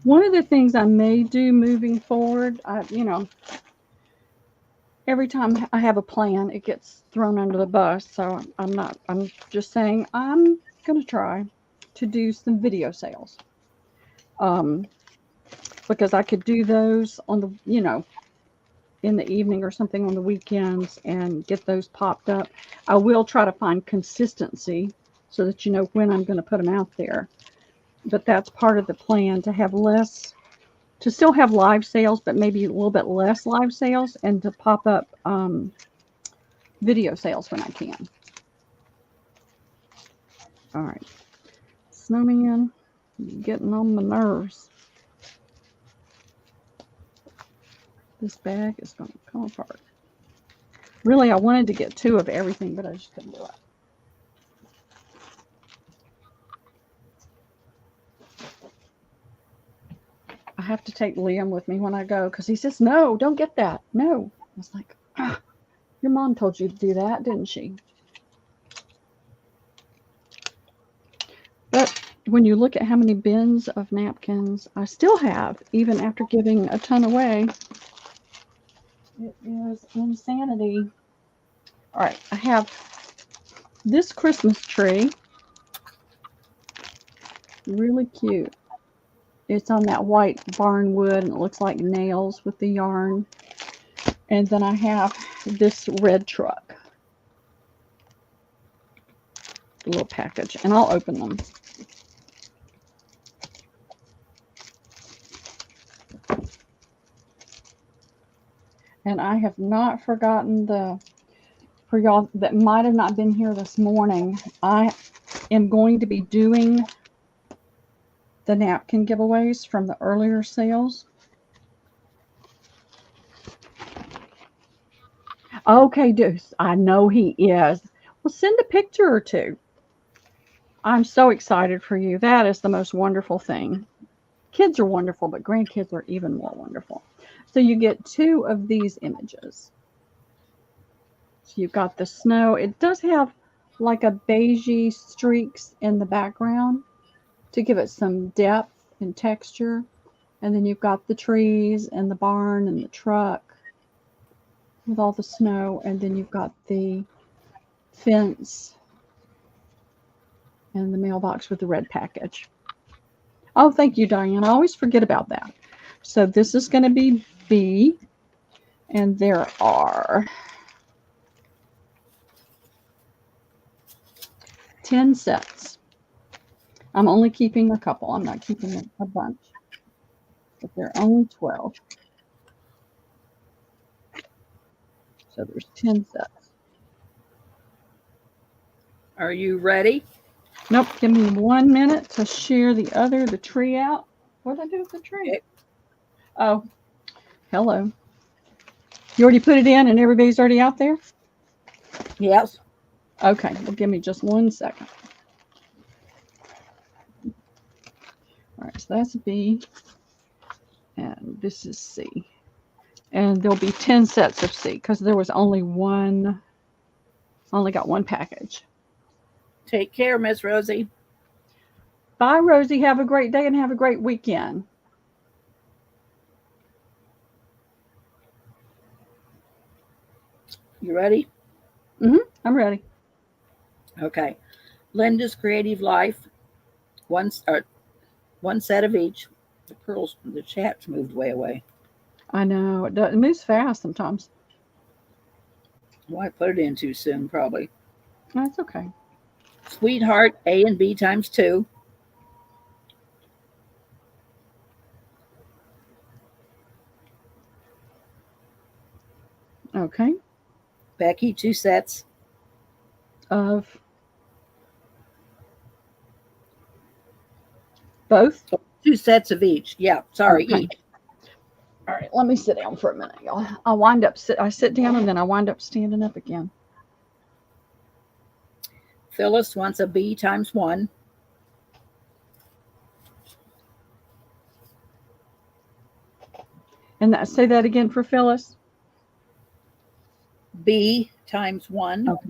One of the things I may do moving forward, every time I have a plan, it gets thrown under the bus. So I'm just saying I'm going to try to do some video sales. Because I could do those on the, in the evening or something on the weekends and get those popped up. I will try to find consistency so that you know when I'm going to put them out there. But that's part of the plan, to have less, to still have live sales, but maybe a little bit less live sales, and to pop up video sales when I can. All right. Snowman, getting on my nerves. This bag is going to come apart. Really, I wanted to get 2 of everything, but I just couldn't do it. I have to take Liam with me when I go because he says, no, don't get that. No. I was like, your mom told you to do that, didn't she? But when you look at how many bins of napkins I still have, even after giving a ton away, it is insanity. All right, I have this Christmas tree. Really cute. It's on that white barn wood, and it looks like nails with the yarn. And then I have this red truck. A little package, and I'll open them. And I have not forgotten for y'all that might have not been here this morning, I am going to be doing the napkin giveaways from the earlier sales. Okay, Deuce, I know he is. Well, send a picture or 2. I'm so excited for you. That is the most wonderful thing. Kids are wonderful, but grandkids are even more wonderful. So you get 2 of these images. So you've got the snow. It does have like a beigey streaks in the background to give it some depth and texture. And then you've got the trees and the barn and the truck with all the snow. And then you've got the fence and the mailbox with the red package. Oh, thank you, Diane. I always forget about that. So this is going to be B. And there are 10 sets. I'm only keeping a couple. I'm not keeping a bunch. But they're only 12. So there's 10 sets. Are you ready? Nope. Give me 1 minute to share the tree out. What did I do with the tree? Okay. Oh, hello. You already put it in and everybody's already out there? Yes. Okay. Well, give me just 1 second. All right. So that's B. And this is C. And there'll be 10 sets of C because there was only got 1 package. Take care, Miss Rosie. Bye, Rosie. Have a great day and have a great weekend. You ready? I'm ready. Okay. Linda's Creative Life. One set of each. The chat's moved way away. I know. It moves fast sometimes. Well, I put it in too soon, probably. That's okay. Sweetheart, A and B times 2. Okay. Becky, 2 sets. Of both? 2 sets of each. Yeah, sorry, Okay. each. All right, let me sit down for a minute, y'all. I sit down and then I wind up standing up again. Phyllis wants a B times 1. And say that again for Phyllis. B times 1. Okay.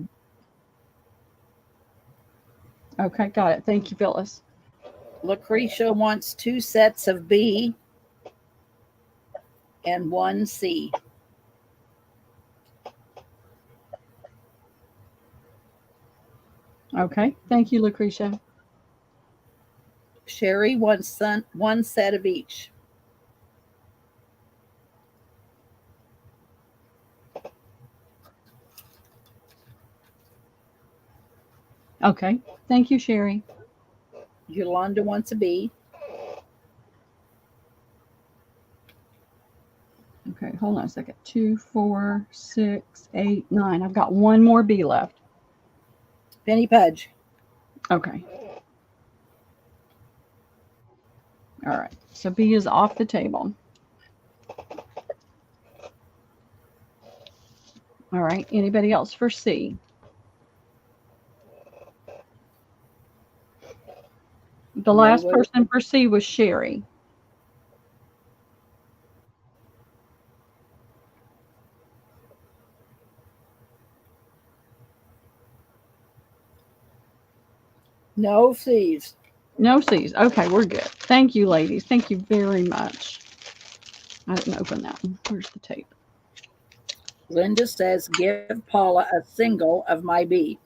Okay, got it. Thank you, Phyllis. Lucretia wants 2 sets of B and 1 C. Okay, thank you, Lucretia. Sherry wants 1 set of each. Okay, thank you, Sherry. Yolanda wants a B. Okay, hold on a second. 2, 4, 6, 8, 9. I've got one more B left. Penny Pudge. Okay. All right, so B is off the table. All right, anybody else for C? The last person for C was Sherry. No C's. No C's. Okay, we're good. Thank you, ladies. Thank you very much. I didn't open that one. Where's the tape? Linda says, give Paula a single of my B.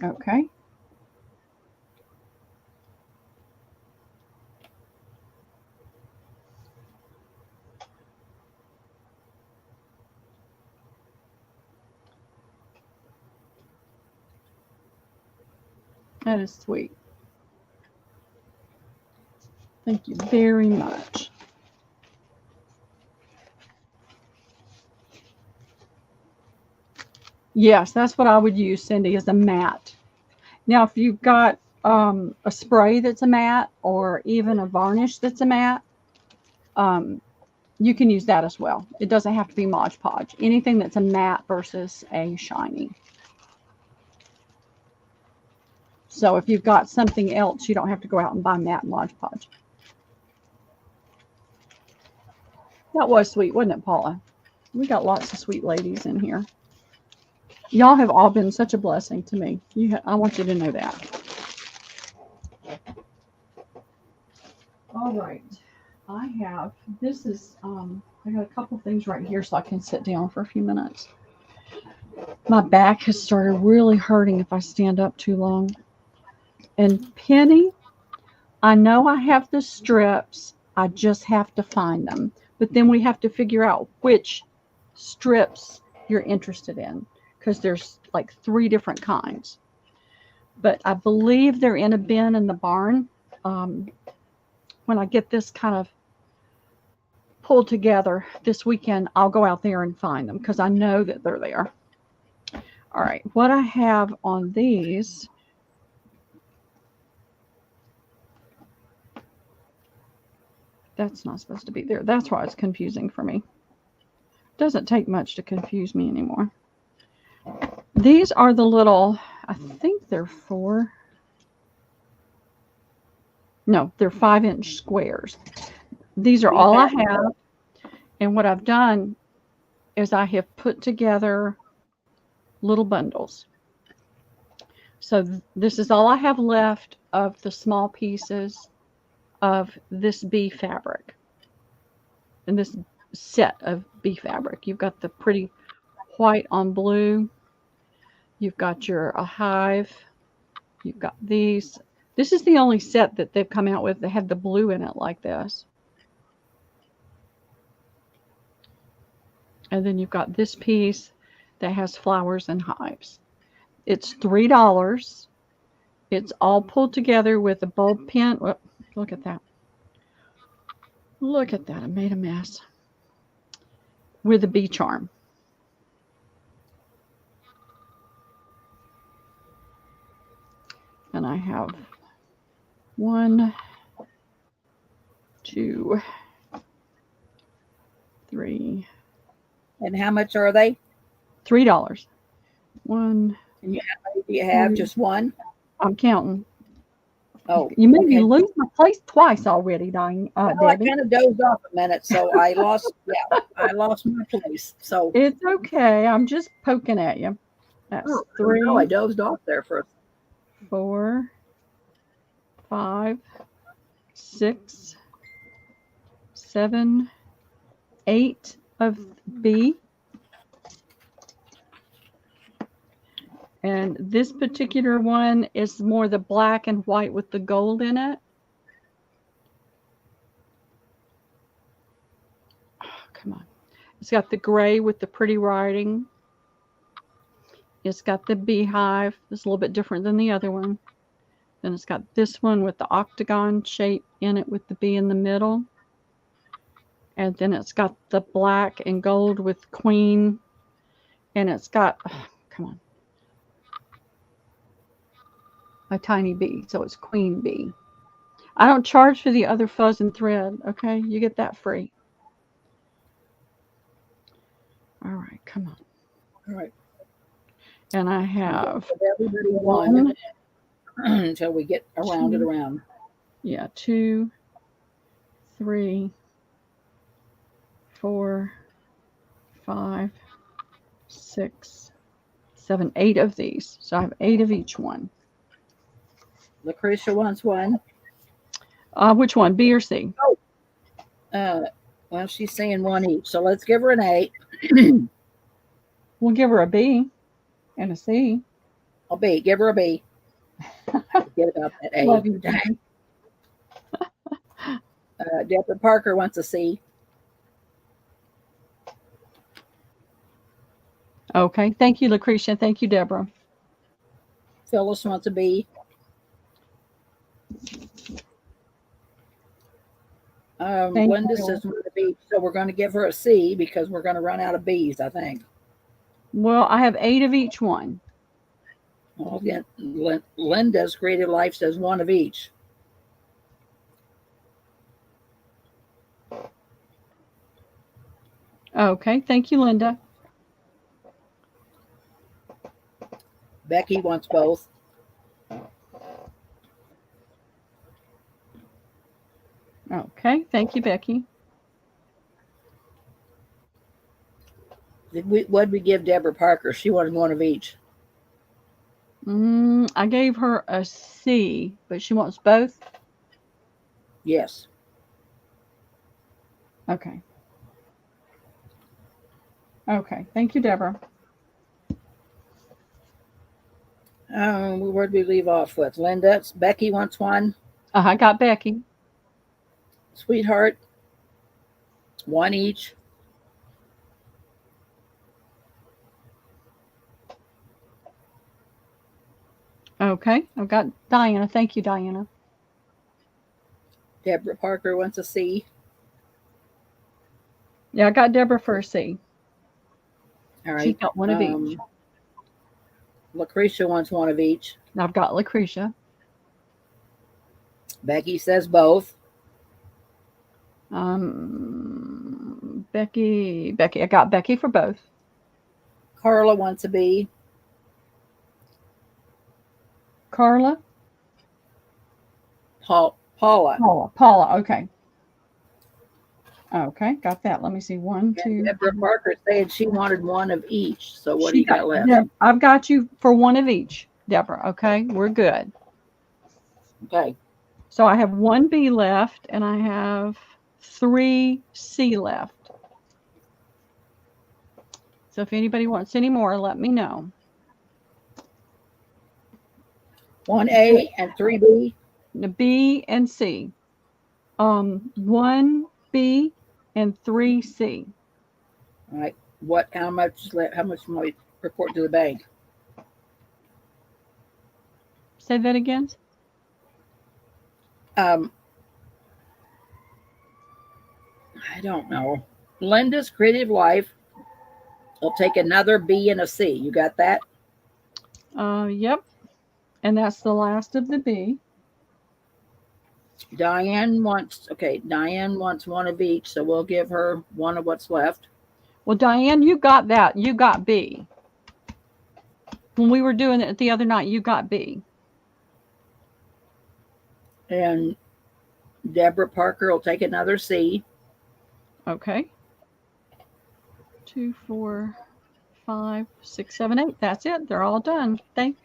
Okay. That is sweet. Thank you very much. Yes, that's what I would use, Cindy, as a mat. Now, if you've got a spray that's a mat or even a varnish that's a mat, you can use that as well. It doesn't have to be Mod Podge. Anything that's a matte versus a shiny. So if you've got something else, you don't have to go out and buy matte Mod Podge. That was sweet, wasn't it, Paula? We got lots of sweet ladies in here. Y'all have all been such a blessing to me. I want you to know that. All right. I have, this is, I got a couple things right here so I can sit down for a few minutes. My back has started really hurting if I stand up too long. And Penny, I know I have the strips. I just have to find them. But then we have to figure out which strips you're interested in, because there's like 3 different kinds. But I believe they're in a bin in the barn. When I get this kind of pulled together this weekend, I'll go out there and find them because I know that they're there. All right, what I have on these, that's not supposed to be there. That's why it's confusing for me. It doesn't take much to confuse me anymore. These are the little, I think they're 4. No, they're 5-inch squares. These are all I have. And what I've done is I have put together little bundles. So this is all I have left of the small pieces of this bee fabric. And this set of bee fabric. You've got the pretty white on blue. You've got your a hive. You've got these. This is the only set that they've come out with that had the blue in it like this. And then you've got this piece that has flowers and hives. It's $3. It's all pulled together with a bulb pin. Oh, look at that. Look at that. I made a mess. with a bee charm. And I have 1, 2, 3. And how much are they? $3. 1. And how many do you have? Three. Just one? I'm counting. Oh, You made me okay. lose my place twice already, Well, I Debbie. kind of dozed off a minute, so I lost. Yeah, I lost my place. So It's okay. I'm just poking at you. That's oh, I don't know, I 3, dozed off there for a 4, 5, 6, 7, 8 of B. And this particular one is more the black and white with the gold in it. Oh, come on. It's got the gray with the pretty writing. It's got the beehive. It's a little bit different than the other one. Then it's got this one with the octagon shape in it with the bee in the middle. And then it's got the black and gold with queen. And it's got, oh, come on, a tiny bee. So it's queen bee. I don't charge for the other fuzz and thread. Okay, you get that free. All right, come on. all right. And I have Everybody one until we get around it around. Yeah, 2, 3, 4, 5, 6, 7, 8 of these. So I have 8 of each one. Lucretia wants one. Which one, B or C? Well, she's saying one each, so let's give her an 8. We'll give her a B and a C. A B. Give her a B. Forget about that A. Love you, Debbie. Deborah Parker wants a C. Okay, thank you, Lucretia. Thank you, Deborah. Phyllis wants a B. Thank Linda you. says one a B, so we're going to give her a C because we're going to run out of B's, I think. Well, I have 8 of each one. Well, again, Linda's Creative Life says one of each. Okay, thank you, Linda. Becky wants both. Okay, thank you, Becky. What did we give Deborah Parker? She wanted one of each. I gave her a C, but she wants both. Yes. Okay. Okay, thank you, Deborah. Where did we leave off with? Linda, Becky wants one. I got Becky. Sweetheart, one each. Okay, I've got Diana. Thank you, Diana. Deborah Parker wants a C. Yeah, I got Deborah for a C. All right. She's got one of each. Lucretia wants one of each. I've got Lucretia. Becky says both. Becky. I got Becky for both. Carla wants a B. Carla? Paula. Paula, okay. Okay, got that. Let me see. 1, 2. Deborah Parker said she wanted one of each. So what do you got left? I've got you for one of each, Deborah. Okay, we're good. Okay. So I have 1 B left, and I have 3 C left. So if anybody wants any more, let me know. 1A and 3B. The B and C. 1 B and 3 C. All right. How much left? How much more we report to the bank? Say that again. I don't know. Linda's Creative Life will take another B and a C. You got that? Yep. And that's the last of the B. Diane wants one of each, so we'll give her one of what's left. Well, Diane, you got that. You got B. When we were doing it the other night, you got B. And Deborah Parker will take another C. Okay. 2, 4, 5, 6, 7, 8. That's it. They're all done. Thank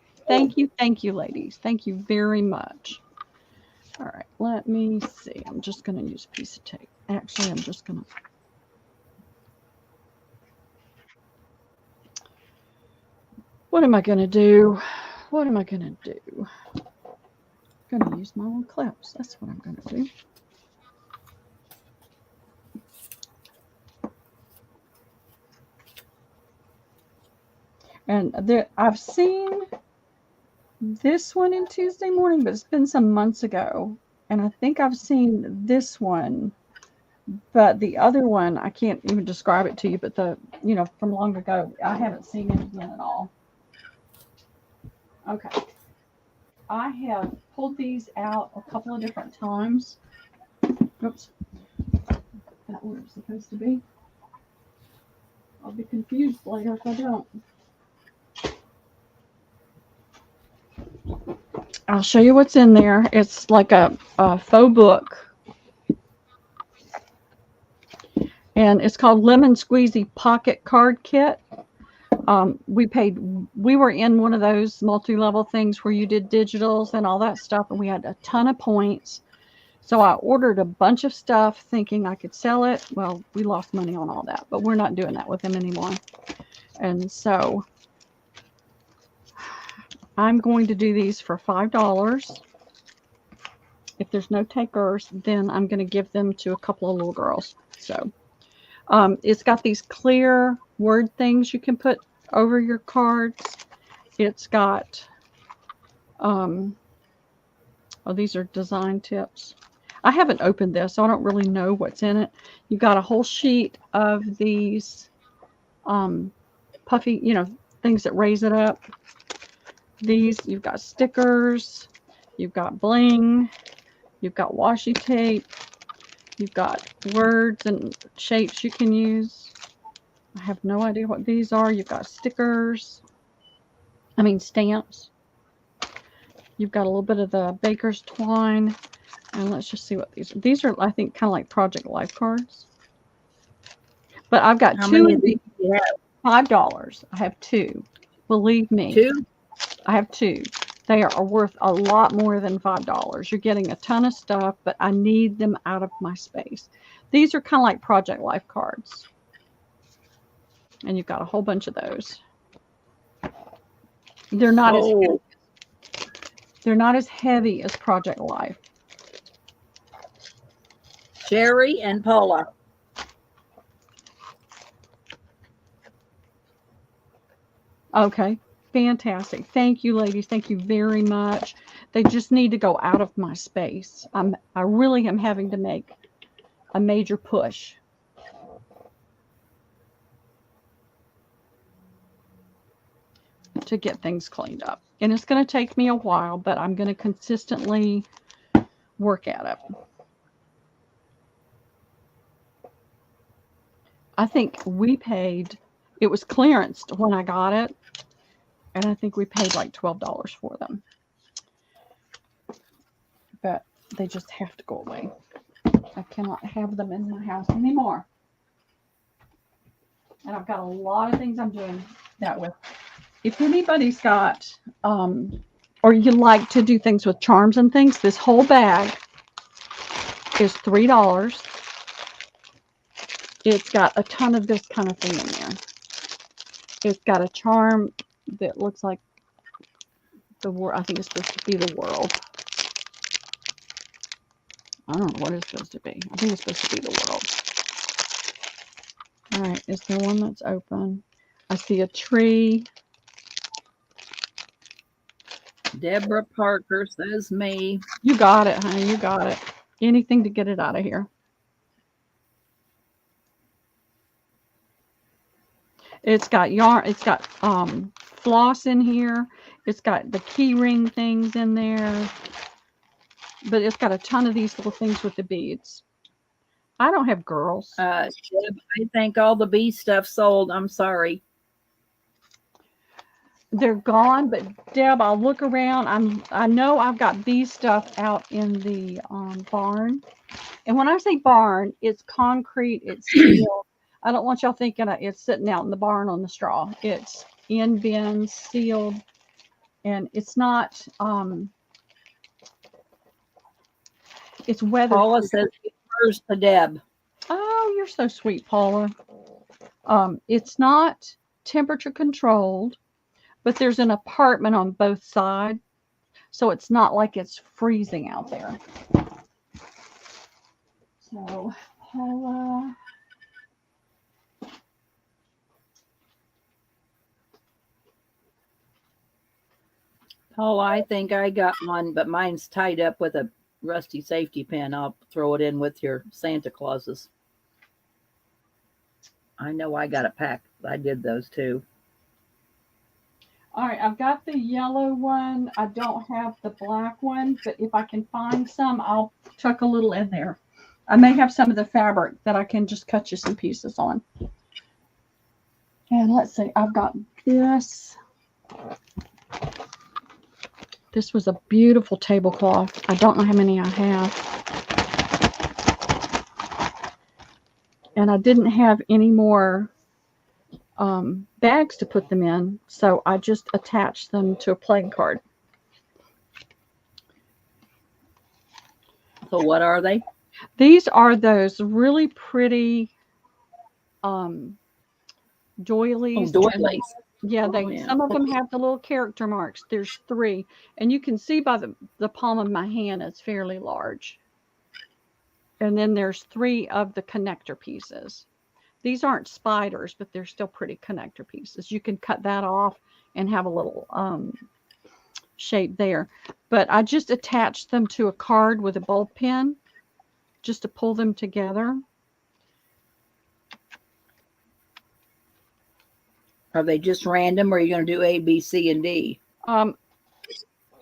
you, ladies. Thank you very much. All right, let me see. I'm just going to use a piece of tape. Actually, I'm just going to. What am I going to do? What am I going to do? I'm going to use my own clips. That's what I'm going to do. And I've seen this one in Tuesday morning, but it's been some months ago. And I think I've seen this one, but the other one, I can't even describe it to you, but from long ago, I haven't seen it again at all. Okay. I have pulled these out a couple of different times. Oops. That where it's supposed to be. I'll be confused later if I don't. I'll show you what's in there. It's like a faux book. And it's called Lemon Squeezy Pocket Card Kit. We were in one of those multi-level things where you did digitals and all that stuff, and we had a ton of points. So I ordered a bunch of stuff thinking I could sell it. Well, we lost money on all that, but we're not doing that with them anymore. And so I'm going to do these for $5. If there's no takers, then I'm going to give them to a couple of little girls. So it's got these clear word things you can put over your cards. It's got, these are design tips. I haven't opened this, so I don't really know what's in it. You've got a whole sheet of these puffy, things that raise it up. These, you've got stickers, you've got bling, you've got washi tape, you've got words and shapes you can use. I have no idea what these are. You've got stamps. You've got a little bit of the baker's twine. And let's just see what these are. These are, I think, kind of like Project Life cards. But I've got How two many of these. you have? $5. I have two. Believe me. Two? I have two. They are worth a lot more than $5. You're getting a ton of stuff, but I need them out of my space. These are kind of like Project Life cards. And you've got a whole bunch of those. They're not as heavy as Project Life. Sherry and Paula. Okay, fantastic. Thank you, ladies. Thank you very much. They just need to go out of my space. I really am having to make a major push. To get things cleaned up. And it's going to take me a while, but I'm going to consistently work at it. I think we paid, it was clearanced when I got it, and I think we paid like $12 for them. But they just have to go away. I cannot have them in my house anymore. And I've got a lot of things I'm doing that with. If anybody's got, or you like to do things with charms and things, this whole bag is $3. It's got a ton of this kind of thing in there. It's got a charm that looks like the world. I think it's supposed to be the world. I don't know what it's supposed to be. I think it's supposed to be the world. All right, is there one that's open? I see a tree. Deborah Parker says me. You got it, honey. You got it. Anything to get it out of here. It's got yarn. It's got floss in here. It's got the key ring things in there. But it's got a ton of these little things with the beads. I don't have girls. Deb, I think all the bee stuff sold. I'm sorry. They're gone, but Deb, I'll look around. I know I've got bee stuff out in the barn. And when I say barn, it's concrete, it's steel. I don't want y'all thinking it's sitting out in the barn on the straw. It's in bins, sealed, and it's not it's weather. Paula says first to Deb. Oh, you're so sweet, Paula. It's not temperature controlled, but there's an apartment on both sides, so it's not like it's freezing out there. So, Paula. Paula, I think I got one, but mine's tied up with a rusty safety pin. I'll throw it in with your Santa Clauses. I know I got a pack. I did those too. All right, I've got the yellow one. I don't have the black one, but if I can find some, I'll tuck a little in there. I may have some of the fabric that I can just cut you some pieces on. And let's see, I've got this. This was a beautiful tablecloth. I don't know how many I have. And I didn't have any more bags to put them in, so I just attached them to a playing card. So what are they? These are those really pretty doilies. Oh, doilies. Yeah, some of them have the little character marks. There's 3, and you can see by the palm of my hand it's fairly large. And then there's 3 of the connector pieces. These aren't spiders, but they're still pretty connector pieces. You can cut that off and have a little shape there. But I just attached them to a card with a bulb pin just to pull them together. Are they just random, or are you going to do A, B, C, and D? I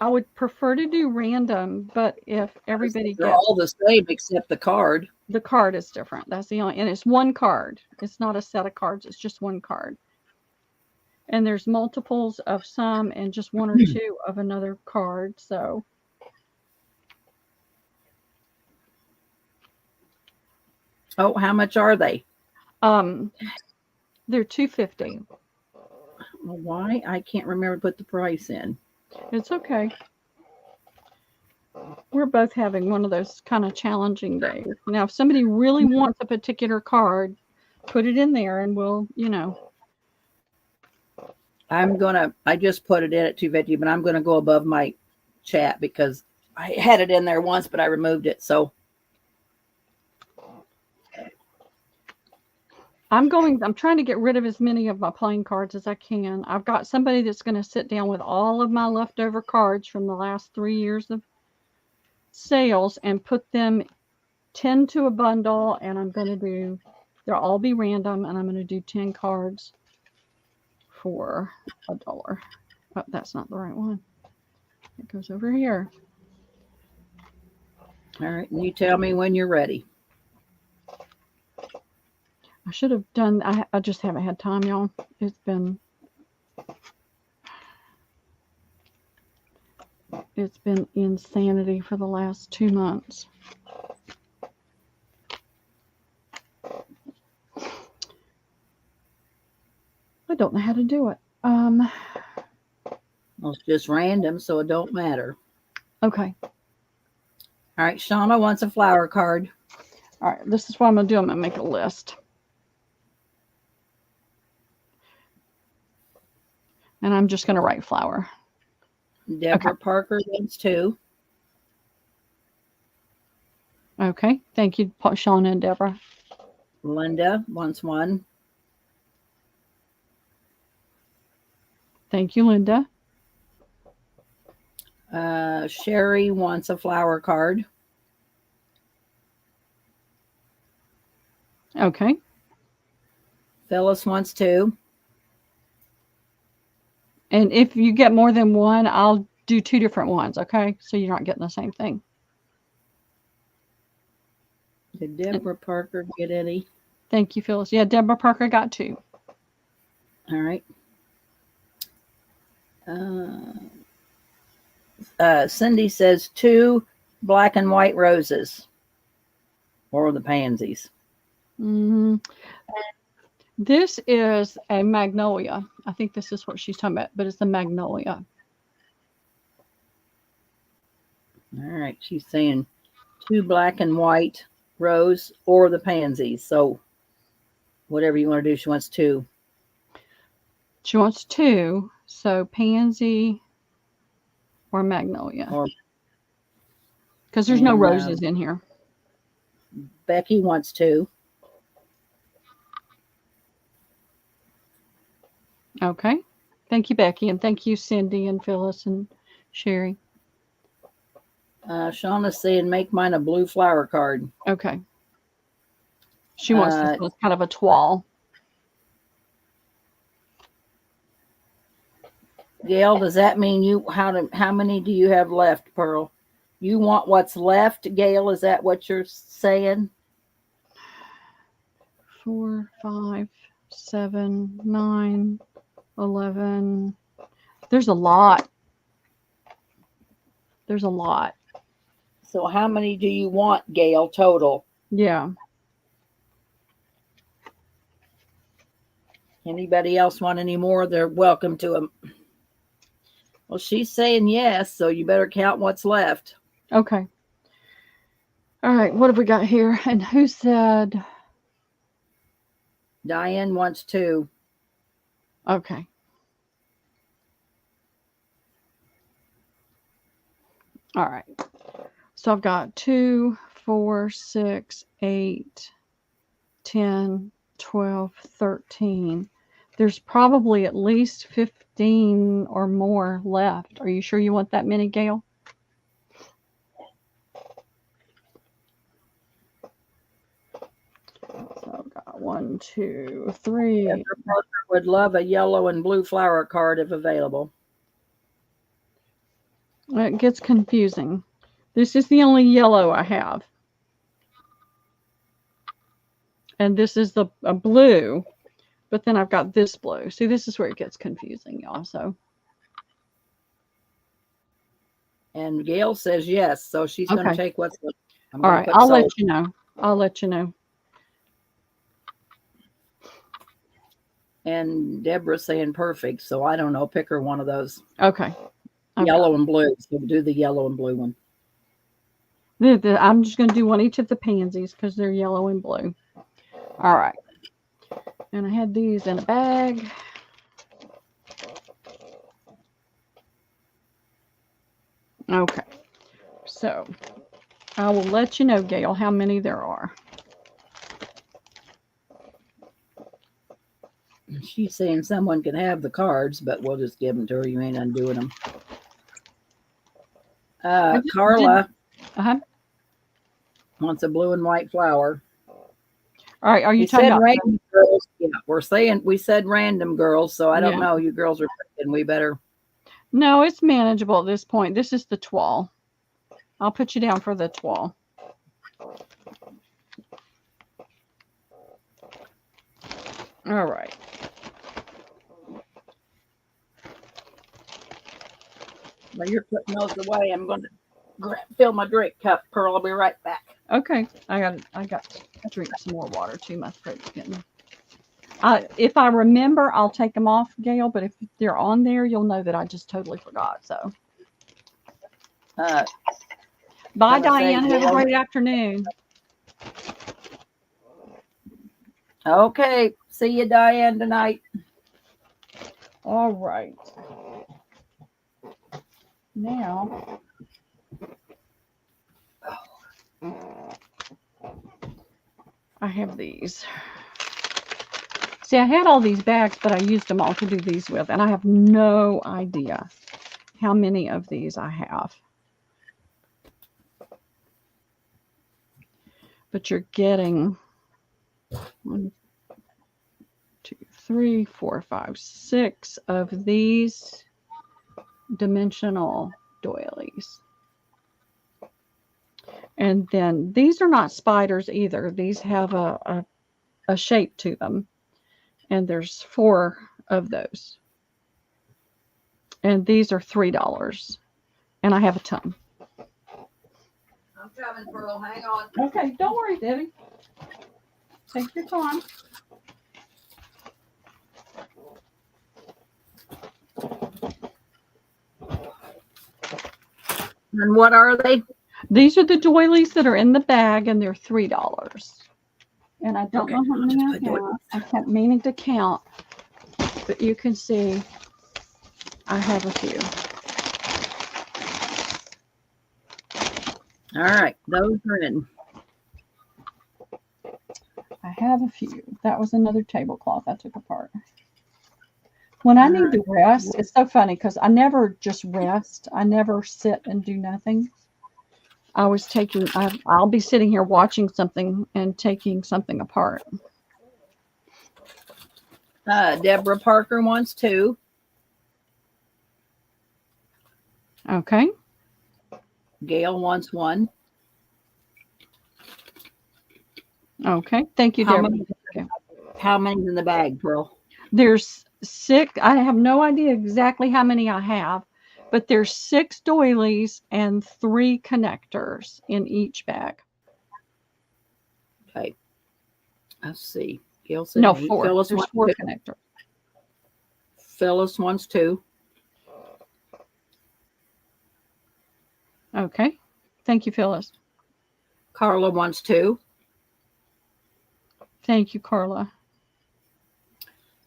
would prefer to do random, but if everybody They're all the same except the card. The card is different. That's the only, and it's one card. It's not a set of cards. It's just one card. And there's multiples of some and just 1 or 2 of another card. So. Oh, how much are they? They're $2.50. Well, why? I can't remember to put the price in. It's okay. We're both having one of those kind of challenging days. Now, if somebody really wants a particular card, put it in there and we'll, I just put it in at $2.50, but I'm going to go above my chat because I had it in there once, but I removed it. So I'm trying to get rid of as many of my playing cards as I can. I've got somebody that's going to sit down with all of my leftover cards from the last 3 years of sales and put them 10 to a bundle, and they'll all be random, and I'm going to do 10 cards for $1. Oh, that's not the right one. It goes over here. all right, you tell me when you're ready. I should have done, I just haven't had time, y'all. It's been insanity for the last 2 months. I don't know how to do it. Well, it's just random, so it don't matter. Okay. All right, Shauna wants a flower card. All right, this is what I'm going to do. I'm going to make a list. And I'm just going to write flower. Deborah Parker wants 2. Okay. Thank you, Shauna and Deborah. Linda wants 1. Thank you, Linda. Sherry wants a flower card. Okay. Phyllis wants 2. And if you get more than one, I'll do 2 different ones, okay? So you're not getting the same thing. Did Deborah Parker get any? Thank you, Phyllis. Yeah, Deborah Parker got 2. All right. Cindy says 2 black and white roses, or the pansies. This is a magnolia. I think this is what she's talking about, but it's a magnolia. All right. She's saying 2 black and white rose or the pansies. So whatever you want to do, she wants 2. She wants 2, so pansy or magnolia. Because there's no roses in here. Becky wants 2. Okay. Thank you, Becky, and thank you, Cindy and Phyllis and Sherry. Shauna's saying make mine a blue flower card. Okay. She wants this one kind of a twirl. Gail, does that mean how many do you have left, Pearl? You want what's left, Gail? Is that what you're saying? 4, 5, 7, 9, 11. There's a lot. There's a lot. So how many do you want, Gail, total? Yeah. Anybody else want any more? They're welcome to them. Well, she's saying yes, so you better count what's left. Okay. All right. What have we got here? And who said? Diane wants 2. Okay. All right. So I've got 2, 4, 6, 8, 10, 12, 13. There's probably at least 15 or more left. Are you sure you want that many, Gail? So I've got 1, 2, 3. Deborah Parker would love a yellow and blue flower card if available. It gets confusing. This is the only yellow I have. And this is a blue, but then I've got this blue. See, this is where it gets confusing, y'all. So. And Gail says yes, so she's going to take what's left. All right, I'll let you know. I'll let you know. And Deborah's saying perfect, so I don't know. Pick her one of those. Okay. Yellow and blue. So do the yellow and blue one. I'm just going to do one each of the pansies because they're yellow and blue. All right. And I had these in a bag. Okay. So I will let you know, Gail, how many there are. She's saying someone can have the cards, but we'll just give them to her. You ain't undoing them. Carla wants a blue and white flower. All right, are you talking about random girls? Yeah, we said random girls, so I don't know. You girls are thinking we better. No, it's manageable at this point. This is the twirl. I'll put you down for the twirl. All right. While you're putting those away, I'm going to fill my drink cup. Pearl, I'll be right back. Okay. I got to drink some more water too. My throat's getting. If I remember, I'll take them off, Gail. But if they're on there, you'll know that I just totally forgot. So. Bye, Diane. Have a great afternoon. Okay. See you, Diane, tonight. All right. Now, I have these. See, I had all these bags, but I used them all to do these with, and I have no idea how many of these I have. But you're getting 1, 2, 3, 4, 5, 6 of these dimensional doilies. And then these are not spiders either. These have a shape to them. And there's 4 of those. And these are $3. And I have a ton. I'm coming, Pearl. Hang on. Okay, don't worry, Debbie. Take your time. And what are they? These are the doilies that are in the bag, and they're $3. And I don't know how many I have. I kept meaning to count, but you can see I have a few. All right, those are in. I have a few. That was another tablecloth I took apart. When I need to rest, it's so funny because I never just rest. I never sit and do nothing. I was taking, I'll be sitting here watching something and taking something apart. Deborah Parker wants 2. Okay. Gail wants 1. Okay. Thank you, How Deborah. many, how many's in the bag, Pearl? There's 6. I have no idea exactly how many I have, but there's 6 doilies and 3 connectors in each bag. Okay. Let's see. Gail said No, 8. 4. Phyllis There's wants 4 2. connectors. Phyllis wants 2. Okay. Thank you, Phyllis. Carla wants 2. Thank you, Carla.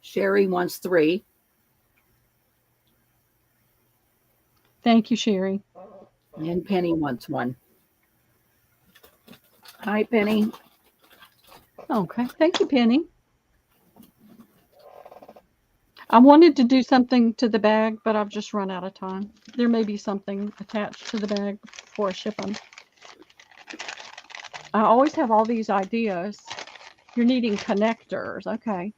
Sherry wants 3. Thank you, Sherry. And Penny wants 1. Hi, Penny. Okay. Thank you, Penny. I wanted to do something to the bag, but I've just run out of time. There may be something attached to the bag before I ship them. I always have all these ideas. You're needing connectors. Okay.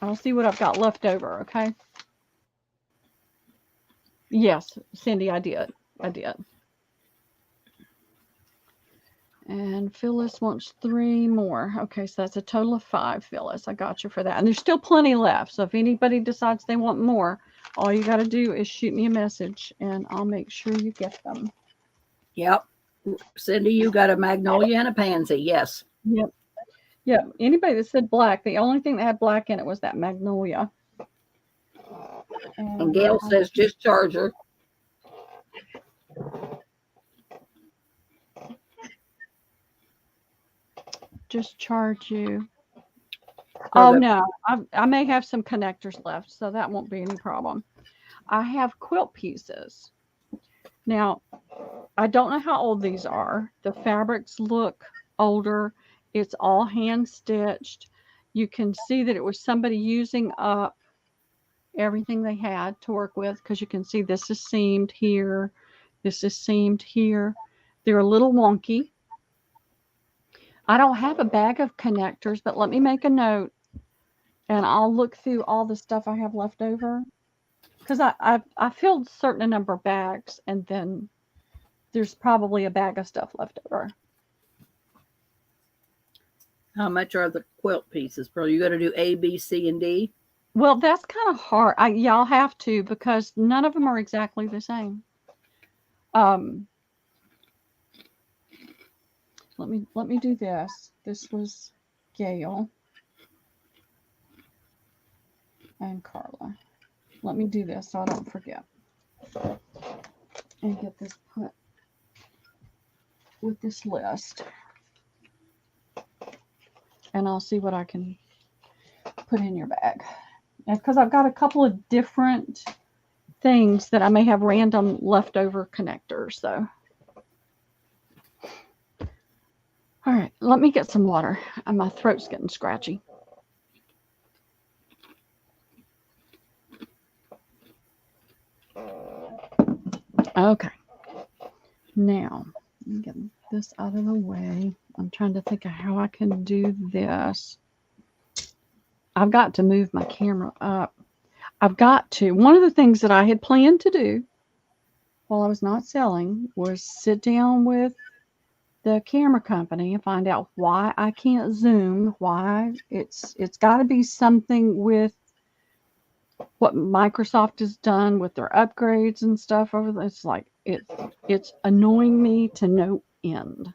I'll see what I've got left over. Okay. Yes, Cindy, I did. And Phyllis wants 3 more. Okay, so that's a total of 5, Phyllis. I got you for that. And there's still plenty left. So if anybody decides they want more, all you got to do is shoot me a message and I'll make sure you get them. Yep. Cindy, you got a magnolia and a pansy. Yes. Yep. Yep. Anybody that said black, the only thing that had black in it was that magnolia. And Gail says just charge her. Just charge you. Oh, no. I may have some connectors left, so that won't be any problem. I have quilt pieces. Now, I don't know how old these are. The fabrics look older. It's all hand stitched. You can see that it was somebody using up everything they had to work with because you can see this is seamed here. This is seamed here. They're a little wonky. I don't have a bag of connectors, but let me make a note and I'll look through all the stuff I have left over because I filled a certain number of bags and then there's probably a bag of stuff left over. How much are the quilt pieces, Pearl? You got to do A, B, C, and D? Well, that's kind of hard. Yeah, I'll have to because none of them are exactly the same. Let me do this. This was Gail and Carla. Let me do this so I don't forget. And get this put with this list. And I'll see what I can put in your bag. Because I've got a couple of different things that I may have random leftover connectors. So, all right, let me get some water. My throat's getting scratchy. Okay. Now, let me get this out of the way. I'm trying to think of how I can do this. I've got to move my camera up. I've got to. One of the things that I had planned to do while I was not selling was sit down with the camera company and find out why I can't zoom, why it's got to be something with what Microsoft has done with their upgrades and stuff over there. It's like it's annoying me to no end.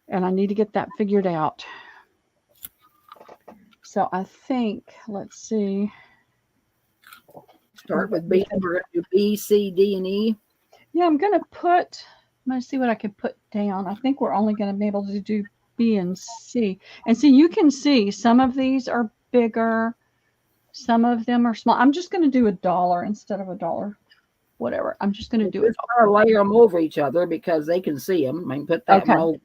And I need to get that figured out. So I think, let's see. Start with B. We're going to do B, C, D, and E. Yeah, I'm going to see what I can put down. I think we're only going to be able to do B and C. And see, you can see some of these are bigger. Some of them are small. I'm just going to do $1 instead of $1. Whatever. I'm just going to do it. Just layer them over each other because they can see them. I can put that one over.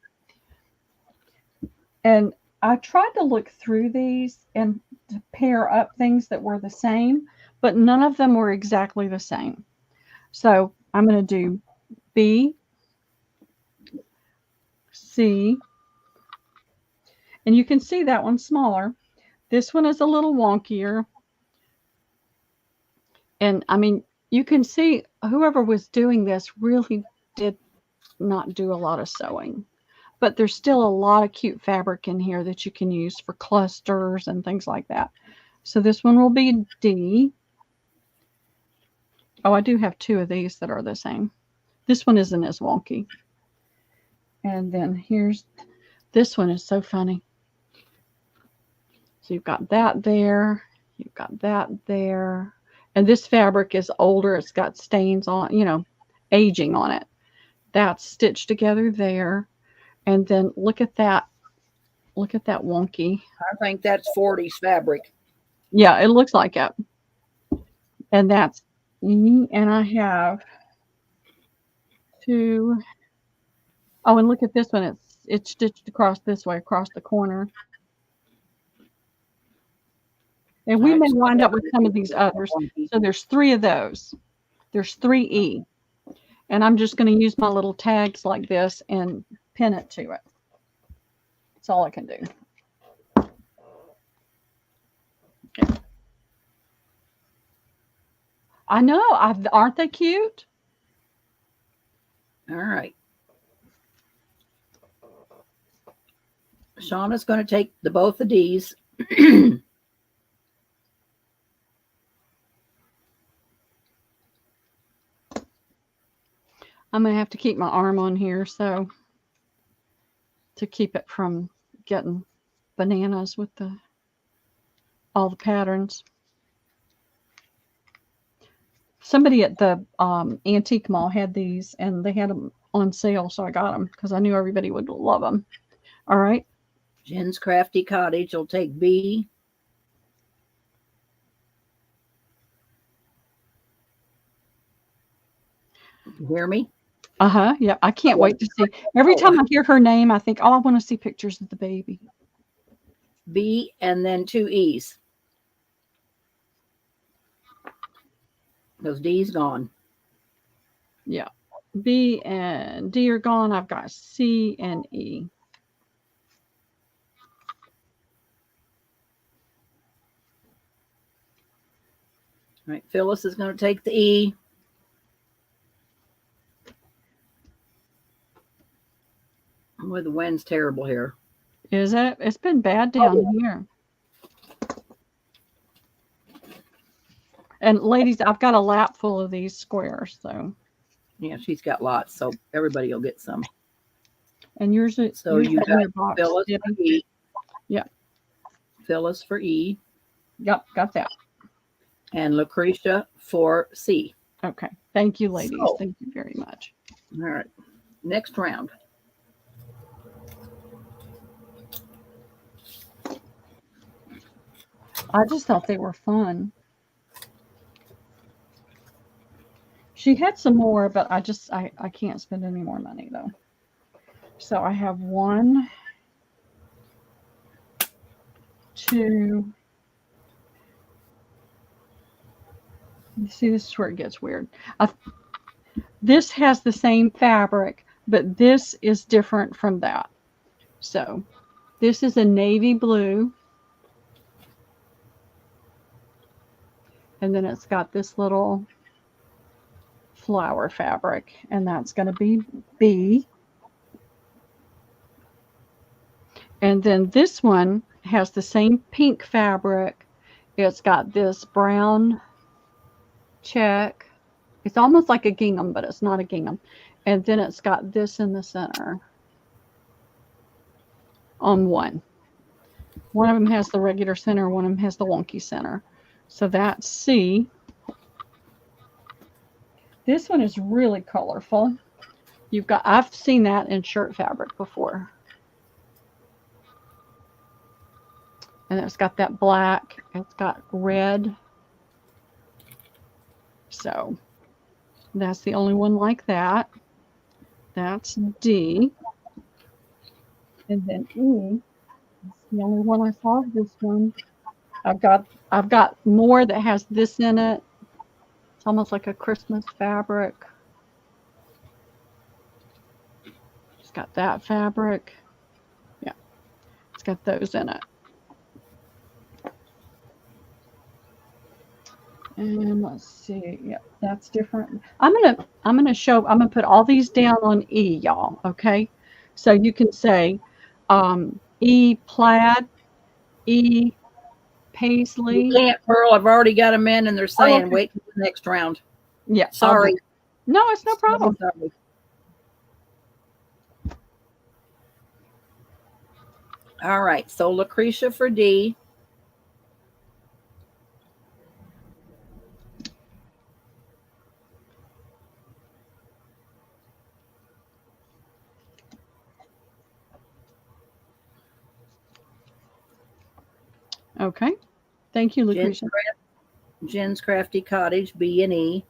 And I tried to look through these and to pair up things that were the same, but none of them were exactly the same. So I'm going to do B, C, and you can see that one's smaller. This one is a little wonkier. And I mean, you can see whoever was doing this really did not do a lot of sewing. But there's still a lot of cute fabric in here that you can use for clusters and things like that. So this one will be D. Oh, I do have 2 of these that are the same. This one isn't as wonky. And then here's, this one is so funny. So you've got that there. You've got that there. And this fabric is older. It's got stains on, you know, aging on it. That's stitched together there. And then look at that. Look at that wonky. I think that's 40s fabric. Yeah, it looks like it. And that's, and I have 2. Oh, and look at this one. It's stitched across this way, across the corner. And we may wind up with some of these others. So there's 3 of those. There's 3E. And I'm just going to use my little tags like this and pin it to it. That's all I can do. Okay. I know. Aren't they cute? All right. Shauna's going to take both of these. I'm going to have to keep my arm on here so to keep it from getting bananas with all the patterns. Somebody at the antique mall had these and they had them on sale, so I got them because I knew everybody would love them. All right. Jen's Crafty Cottage will take B. You hear me? Uh-huh. Yeah. I can't wait to see. Every time I hear her name, I think, oh, I want to see pictures of the baby. B and then 2 E's. Because D's gone. Yeah. B and D are gone. I've got C and E. All right. Phyllis is going to take the E. Boy, the wind's terrible here. Is it? It's been bad down here. And ladies, I've got a lap full of these squares, so. Yeah, she's got lots, so everybody will get some. And yours is So you in got your box, Phyllis for Debbie? E. Yeah. Phyllis for E. Yep, got that. And Lucretia for C. Okay. Thank you, ladies. So- Thank you very much. All right. Next round. I just thought they were fun. She had some more, but I can't spend any more money though. So I have 1, 2. You see, this is where it gets weird. This has the same fabric, but this is different from that. So this is a navy blue. And then it's got this little flower fabric, and that's going to be B. And then this one has the same pink fabric. It's got this brown check. It's almost like a gingham, but it's not a gingham. And then it's got this in the center on one. One of them has the regular center, one of them has the wonky center. So that's C. This one is really colorful. I've seen that in shirt fabric before. And it's got that black, it's got red. So that's the only one like that. That's D. And then E, that's the only one I saw of this one. I've got more that has this in it. It's almost like a Christmas fabric. It's got that fabric. Yeah, it's got those in it. And let's see. Yep, that's different. I'm gonna put all these down on E, y'all. Okay, so you can say E plaid, E paisley. You can't, Pearl. I've already got them in, and they're saying okay. wait for the next round. Yeah, Sorry. No, it's no problem. Sorry. All right. So Lucretia for D. Okay. Thank you, Lucretia. Jen's Crafty Cottage, B and E.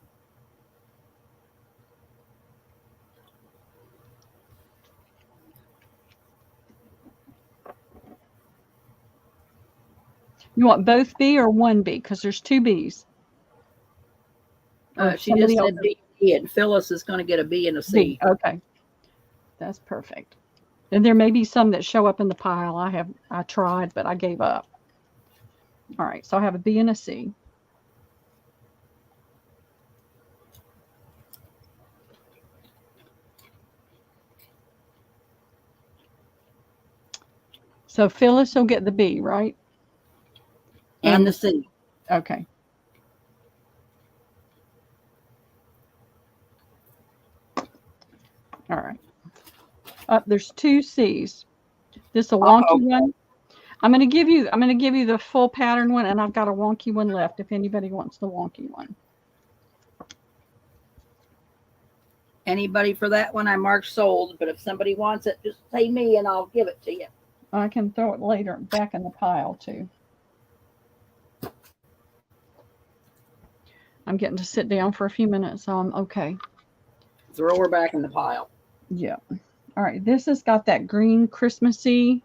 You want both B or one B? Because there's two B's. She just said B, and Phyllis is going to get a B and a C. B. Okay. That's perfect. And there may be some that show up in the pile. I tried, but I gave up. All right. So I have a B and a C. So Phyllis will get the B, right? And the C. Okay. All right. There's two C's. This a wonky one. I'm going to give you the full pattern one, and I've got a wonky one left if anybody wants the wonky one. Anybody for that one? I marked sold, but if somebody wants it, just say me and I'll give it to you. I can throw it later back in the pile too. I'm getting to sit down for a few minutes, so I'm okay. Throw her back in the pile. Yeah. All right. This has got that green Christmassy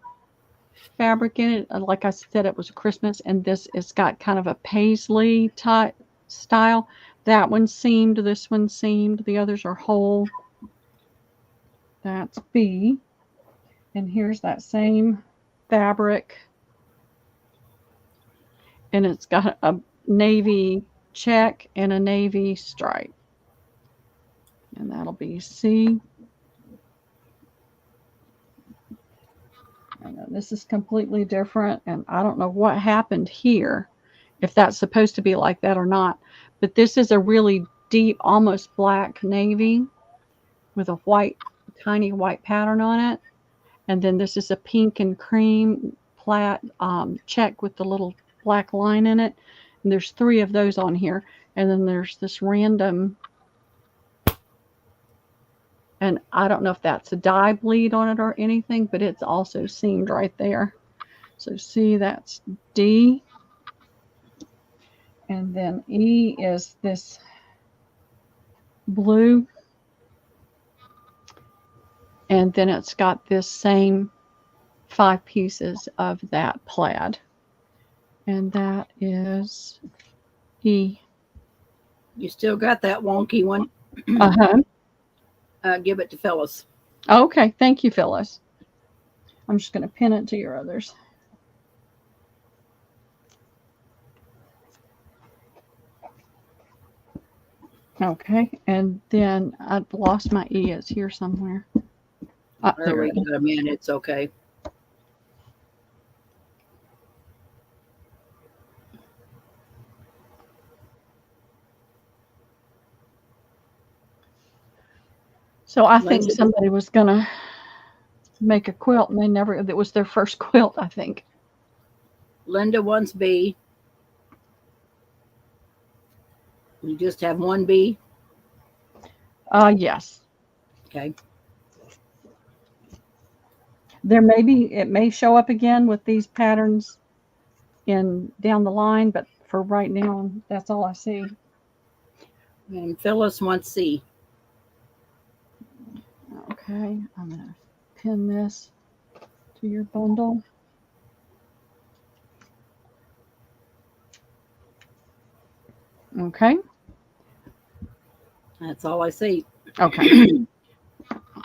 fabric in it. Like I said, it was Christmas, and this it's got kind of a paisley type style. That one seamed, this one seamed, the others are whole. That's B. And here's that same fabric. And it's got a navy check and a navy stripe. And that'll be C. And this is completely different, and I don't know what happened here, if that's supposed to be like that or not. But this is a really deep, almost black navy with a white, tiny white pattern on it. And then this is a pink and cream plaid check with the little black line in it. And there's three of those on here. And then there's this random, and I don't know if that's a dye bleed on it or anything, but it's also seamed right there. So see, that's D. And then E is this blue. And then it's got this same 5 pieces of that plaid. And that is E. You still got that wonky one. Uh-huh. Give it to Phyllis. Okay. Thank you, Phyllis. I'm just going to pin it to your others. Okay, and then I've lost my E. It's here somewhere. There we got them in. It's okay. So I think Lindsay- somebody was going to make a quilt and they never, it was their first quilt, I think. Linda wants B. You just have one B? Yes. Okay. There may be, it may show up again with these patterns in down the line, but for right now, that's all I see. And Phyllis wants C. Okay, I'm going to pin this to your bundle. Okay. That's all I see. Okay.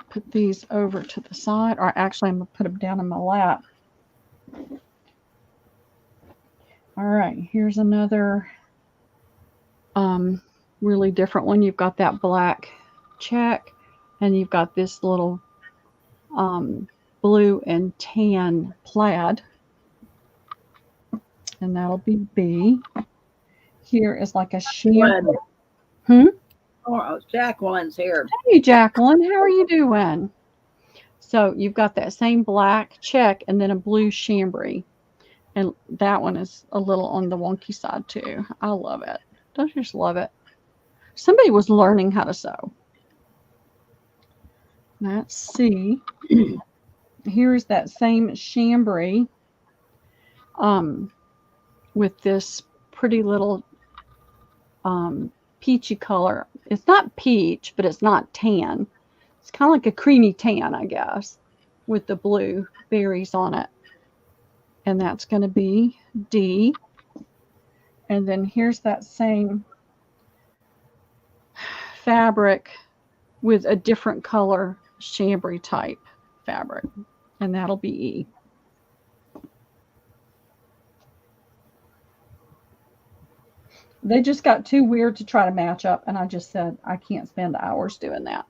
Put these over to the side, or actually I'm going to put them down in my lap. All right, here's another really different one. You've got that black check, and you've got this little blue and tan plaid, and that'll be B. Here is like a sheer. Oh, Jacqueline's here. Hey, Jacqueline, how are you doing? So you've got that same black check and then a blue chambray. And that one is a little on the wonky side too. I love it. Don't you just love it? Somebody was learning how to sew. That's C. Here's that same chambray with this pretty little peachy color. It's not peach, but it's not tan. It's kind of like a creamy tan, I guess, with the blue berries on it. And that's going to be D. And then here's that same fabric with a different color chambray type fabric. And that'll be E. They just got too weird to try to match up, and I just said I can't spend hours doing that.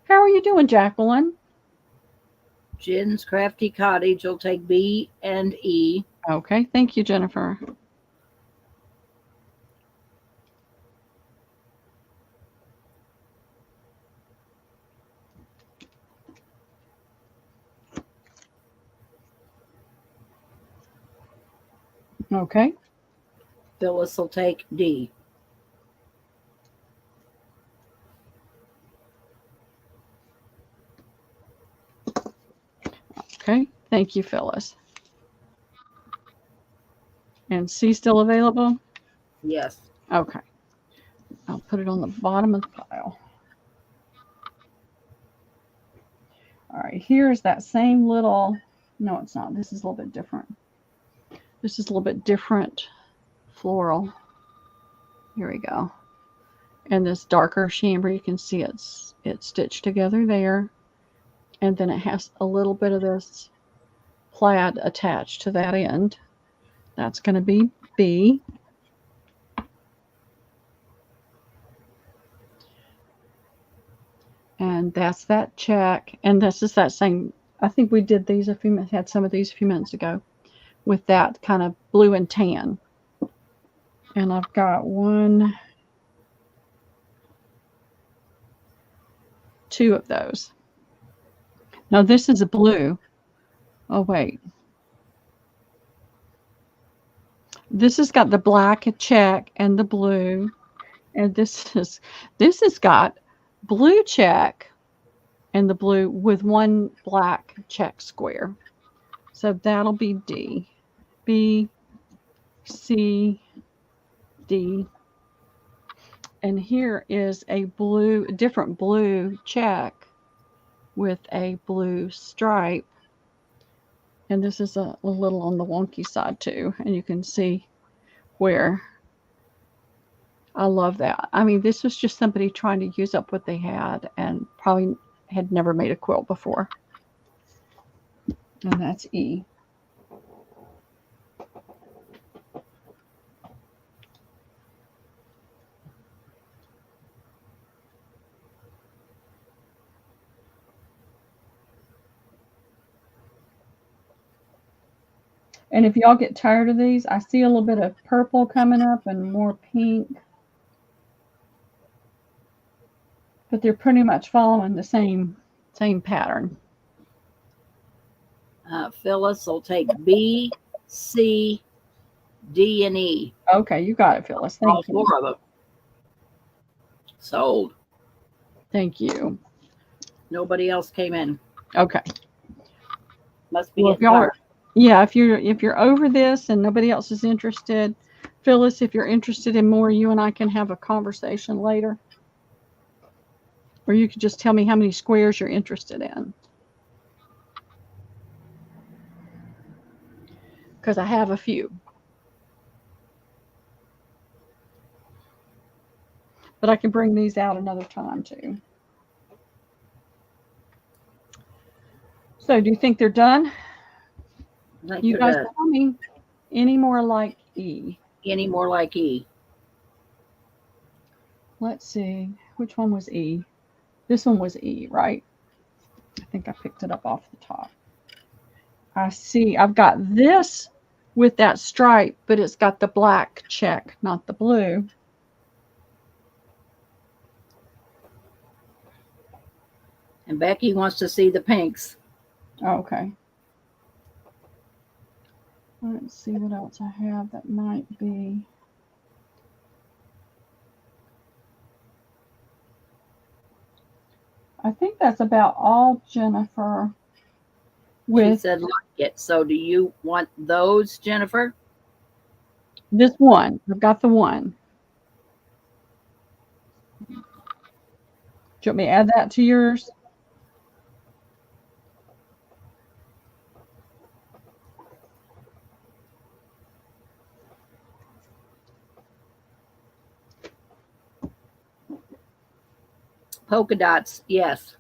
How are you doing, Jacqueline? Jen's Crafty Cottage will take B and E. Okay, thank you, Jennifer. Okay. Phyllis will take D. Okay, thank you, Phyllis. And C still available? Yes. Okay. I'll put it on the bottom of the pile. All right, here's that same little, no, it's not. This is a little bit different. This is a little bit different floral. Here we go. And this darker chambray, you can see it's stitched together there. And then it has a little bit of this plaid attached to that end. That's going to be B. And that's that check. And this is that same, I think we did these had some of these a few minutes ago with that kind of blue and tan. And I've got 2 of those. Now this is a blue. Oh, wait. This has got the black check and the blue. And this has got blue check and the blue with 1 black check square. So that'll be D. B, C, D. And here is a different blue check with a blue stripe. And this is a little on the wonky side too. And you can see where I love that. I mean, this was just somebody trying to use up what they had and probably had never made a quilt before. And that's E. And if y'all get tired of these, I see a little bit of purple coming up and more pink. But they're pretty much following the same pattern. Phyllis will take B, C, D, and E. Okay, you got it, Phyllis. All Thank you. 4 of them. Sold. Thank you. Nobody else came in. Okay. Must be Well, if getting y'all dark. yeah, if you're over this and nobody else is interested, Phyllis, if you're interested in more, you and I can have a conversation later. Or you could just tell me how many squares you're interested in. Because I have a few. But I can bring these out another time too. So do you think they're done? I think You they're guys good. tell me any more like E. Any more like E? Let's see. Which one was E? This one was E, right? I think I picked it up off the top. I see. I've got this with that stripe, but it's got the black check, not the blue. And Becky wants to see the pinks. Okay. Let's see what else I have that might be. I think that's about all, Jennifer. She With said like it. So do you want those, Jennifer? this one. I've got the one. Do you want me to add that to yours? Polka dots, yes.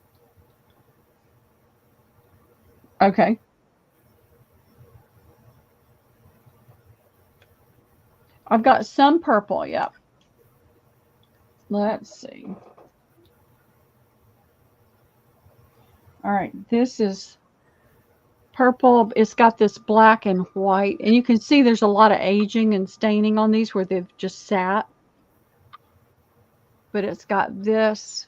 Okay. I've got some purple, yep. Let's see. All right, this is purple. It's got this black and white, and you can see there's a lot of aging and staining on these where they've just sat. But it's got this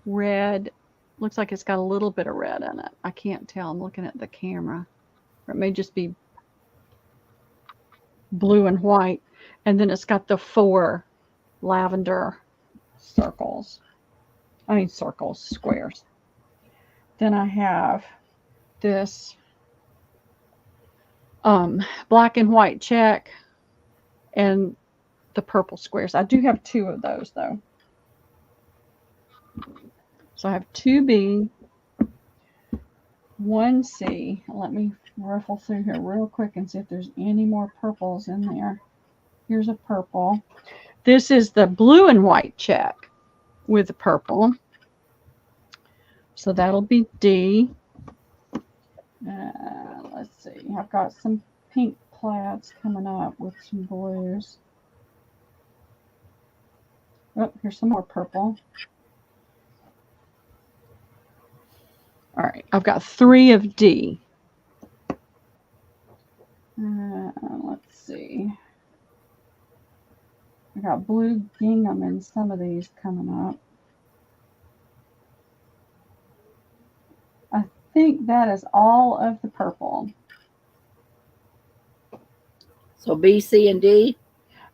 red. Looks like it's got a little bit of red in it. I can't tell. I'm looking at the camera. Or it may just be blue and white. And then it's got the 4 lavender circles. I mean circles, squares. Then I have this black and white check and the purple squares. I do have 2 of those though. So I have 2B, 1C. Let me ruffle through here real quick and see if there's any more purples in there. Here's a purple. This is the blue and white check with the purple. So that'll be D. Let's see. I've got some pink plaids coming up with some blues. Oh, here's some more purple. All right, I've got 3 of D. Let's see. I got blue gingham in some of these coming up. I think that is all of the purple. So B, C, and D?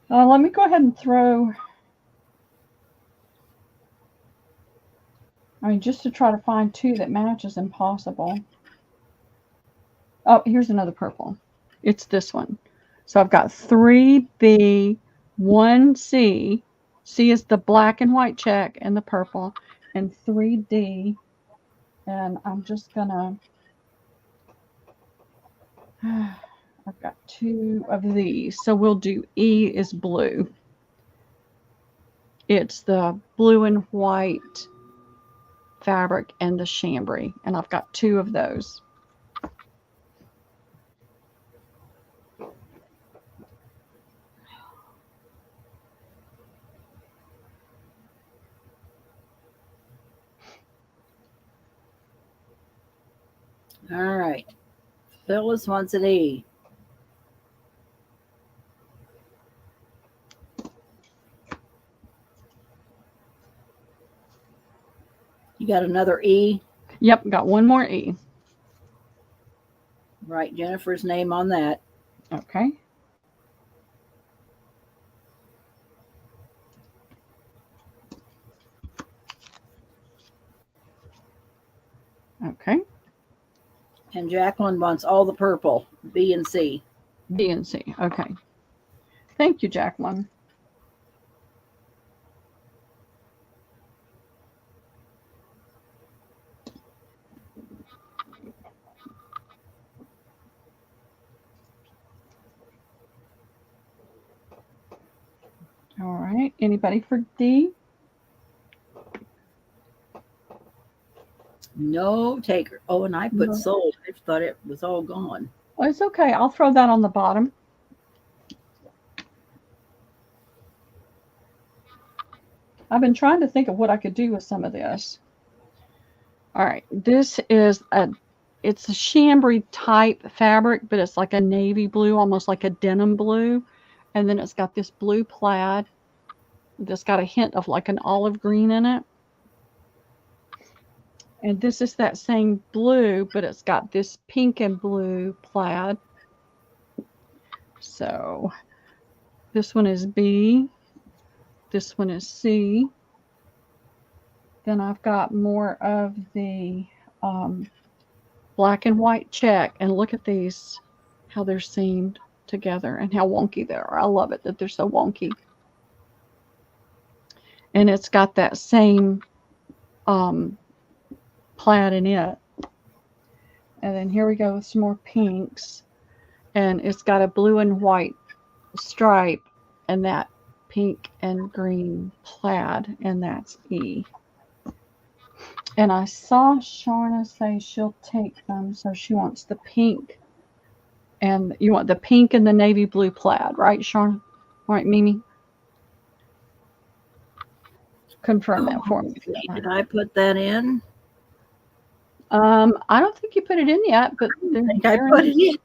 Let me go ahead and throw, I mean, just to try to find 2 that match is impossible. Oh, here's another purple. It's this one. So I've got 3B, 1C. C is the black and white check and the purple, and 3D. And I'm just gonna, I've got 2 of these. So we'll do E is blue. It's the blue and white fabric and the chambray. And I've got 2 of those. All right. Phyllis wants an E. You got another E? Yep, got one more E. Write Jennifer's name on that. Okay. Okay. And Jacqueline wants all the purple, B and C. B and C. Okay. Thank you, Jacqueline. All right. Anybody for D? No taker. Oh, and I put No. sold. I thought it was all gone. Oh, it's okay. I'll throw that on the bottom. I've been trying to think of what I could do with some of this. All right. This is it's a chambray type fabric, but it's like a navy blue, almost like a denim blue. And then it's got this blue plaid that's got a hint of like an olive green in it. And this is that same blue, but it's got this pink and blue plaid. So this one is B. This one is C. Then I've got more of the black and white check. And look at these, how they're seamed together and how wonky they are. I love it that they're so wonky. And it's got that same plaid in it. And then here we go with some more pinks. And it's got a blue and white stripe and that pink and green plaid, and that's E. And I saw Sharna say she'll take them, so she wants the pink. And you want the pink and the navy blue plaid, right, Sharna? All right, Mimi? Confirm that for me. Did I put that in? I don't think you put it in yet, but I think I put it in.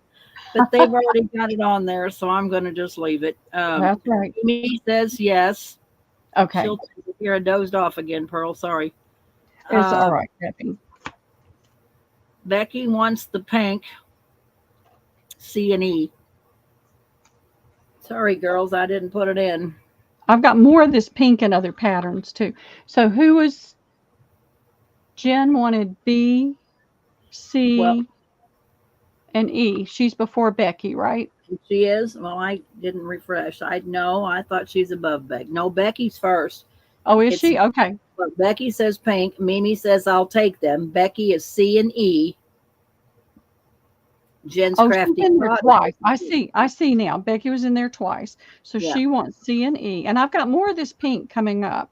But they've already got it on there, so I'm going to just leave it. That's right. Amy says yes. Okay. She'll take it here. I dozed off again, Pearl. Sorry. It's all right, Debbie. Becky wants the pink, C and E. Sorry, girls, I didn't put it in. I've got more of this pink and other patterns too. So who was Jen wanted B, C, Well, and E. She's before Becky, right? she is. Well, I didn't refresh. I thought she's above Becky. No, Becky's first. Oh, is she? Okay. But Becky says pink. Mimi says I'll take them. Becky is C and E. Jen's Oh, crafty. she's in there twice. I see now. Becky was in there twice. So Yeah. she wants C and E. And I've got more of this pink coming up.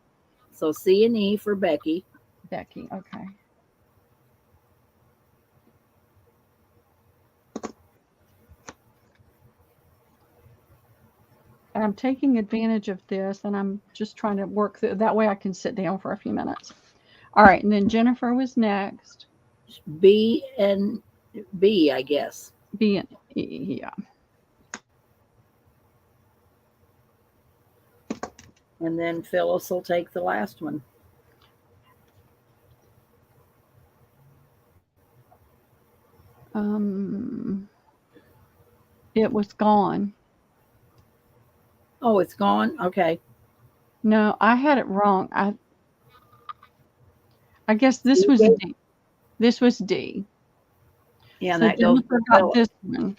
So C and E for Becky. Becky, okay. And I'm taking advantage of this, and I'm just trying to work through. That way I can sit down for a few minutes. All right, and then Jennifer was next. B and B, I guess. B and E, yeah. And then Phyllis will take the last one. It was gone. Oh, it's gone? Okay. No, I had it wrong. I guess this was D. This was D. Yeah, So that goes. Jennifer got this one.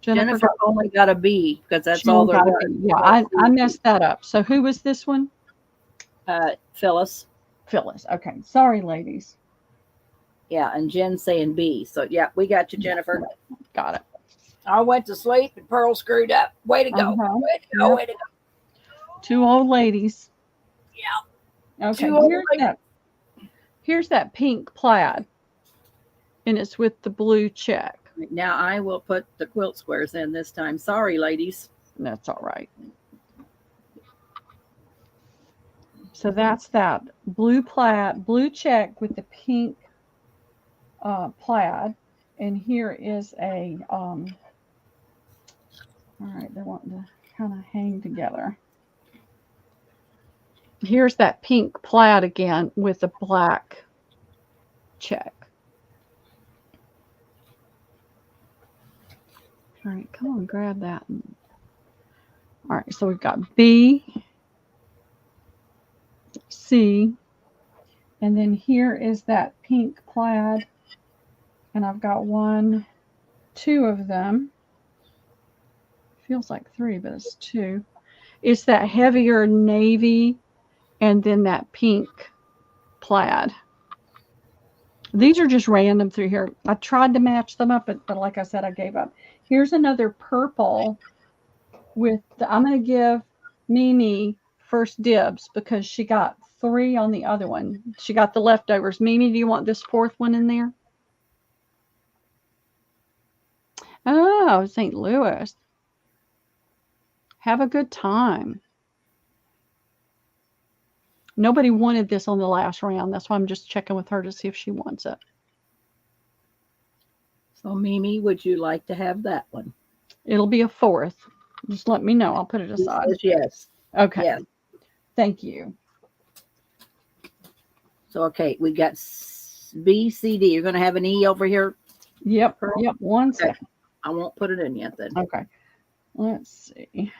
Jennifer only got a B because that's she all only there got a was. B. Yeah, I messed that up. So who was this one? Phyllis. Phyllis. Okay. Sorry, ladies. Yeah, and Jen saying B. So yeah, we got you, Jennifer. Got it. I went to sleep and Pearl screwed up. Way to go. Uh-huh. Way to go. Yep. Way to go. Two old ladies. Yeah. Okay. Two old Here's that pink plaid. And it's with the blue check. Now I will put the quilt squares in this time. Sorry, ladies. That's all right. So that's that blue plaid, blue check with the pink plaid, and here is a all right, they want to kind of hang together. Here's that pink plaid again with a black check. All right, come on, grab that. All right, so we've got B, C, and then here is that pink plaid, and I've got two of them. Feels like three, but it's two. It's that heavier navy and then that pink plaid. These are just random through here. I tried to match them up, but like I said, I gave up. Here's another purple with I'm going to give Mimi first dibs because she got 3 on the other one. She got the leftovers. Mimi, do you want this 4th one in there? Oh, St. Louis. Have a good time. Nobody wanted this on the last round. That's why I'm just checking with her to see if she wants it. So, Mimi, would you like to have that one? It'll be a 4th. Just let me know. I'll put it aside. Yes. Okay. Yes. Thank you. So, okay, we got B, C, D. You're going to have an E over here? Yep. Yep. One second. I won't put it in yet then. Okay. Let's see.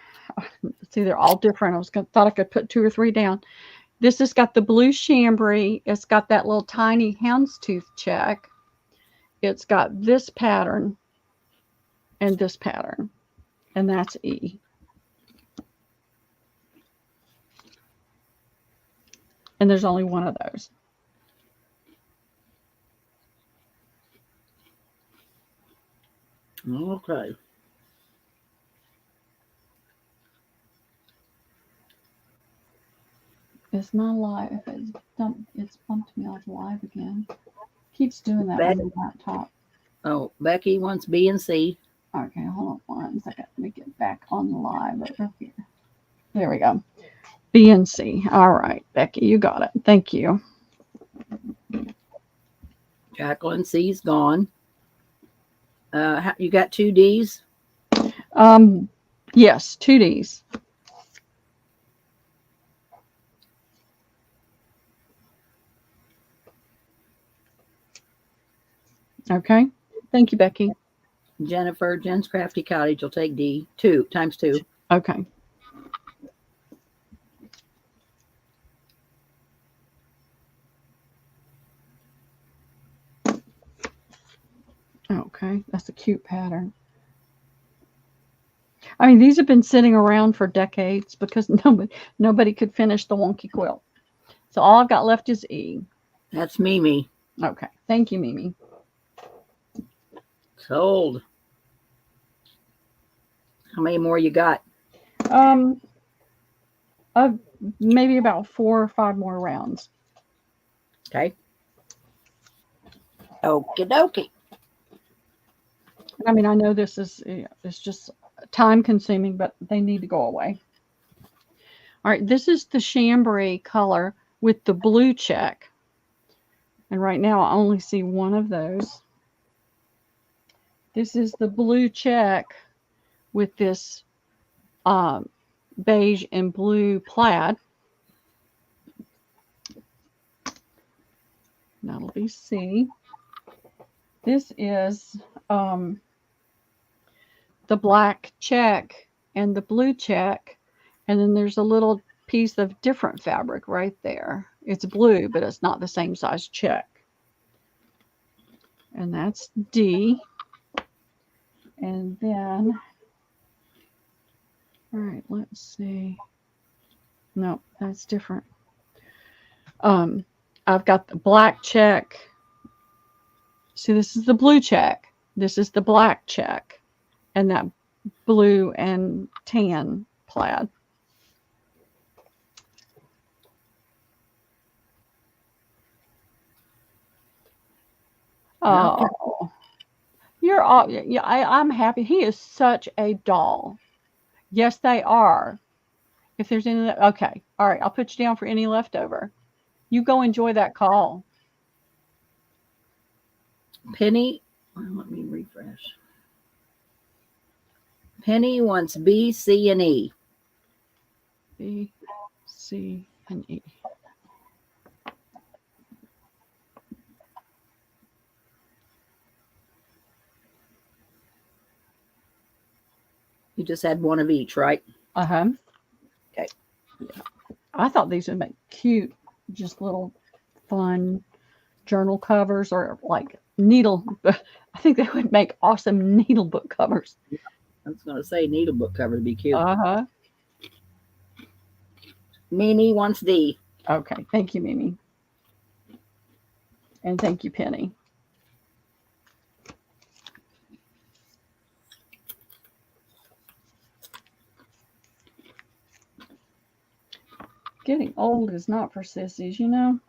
See, they're all different. Thought I could put 2 or 3 down. This has got the blue chambray. It's got that little tiny houndstooth check. It's got this pattern and this pattern, and that's E. And there's only one of those. Okay. It's not live. It's bumped me off live again. Keeps doing that on the laptop. Oh, Becky wants B and C. Okay, hold on 1 second. Let me get back on the live over here. There we go. B and C. All right, Becky, you got it. Thank you. Jacqueline, C's gone. You got 2 D's? Yes, 2 D's. Okay. Thank you, Becky. Jennifer, Jen's Crafty Cottage will take D. 2 times 2. Okay. Okay, that's a cute pattern. I mean, these have been sitting around for decades because nobody could finish the wonky quilt. So all I've got left is E. That's Mimi. Okay. Thank you, Mimi. Sold. How many more you got? Maybe about 4 or 5 more rounds. Okay. Okie dokie. I mean, I know this is it's just time consuming, but they need to go away. All right, this is the chambray color with the blue check. And right now I only see one of those. This is the blue check with this beige and blue plaid. That'll be C. This is the black check and the blue check, and then there's a little piece of different fabric right there. It's blue, but it's not the same size check. And that's D. And then, all right, let's see. No, that's different. I've got the black check. See, this is the blue check. This is the black check. And that blue and tan plaid. Oh, you're all, yeah, I'm happy. He is such a doll. Yes, they are. If there's any, okay. All right, I'll put you down for any leftover. You go enjoy that call. Penny, let me refresh. Penny wants B, C, and E. B, C, and E. You just had one of each, right? Uh-huh. Okay. Yeah. I thought these would make cute, just little fun journal covers or like needle. I think they would make awesome needle book covers. I was going to say needle book cover would be cute. Uh-huh. Mimi wants D. Okay. Thank you, Mimi. And thank you, Penny. Getting old is not for sissies, you know.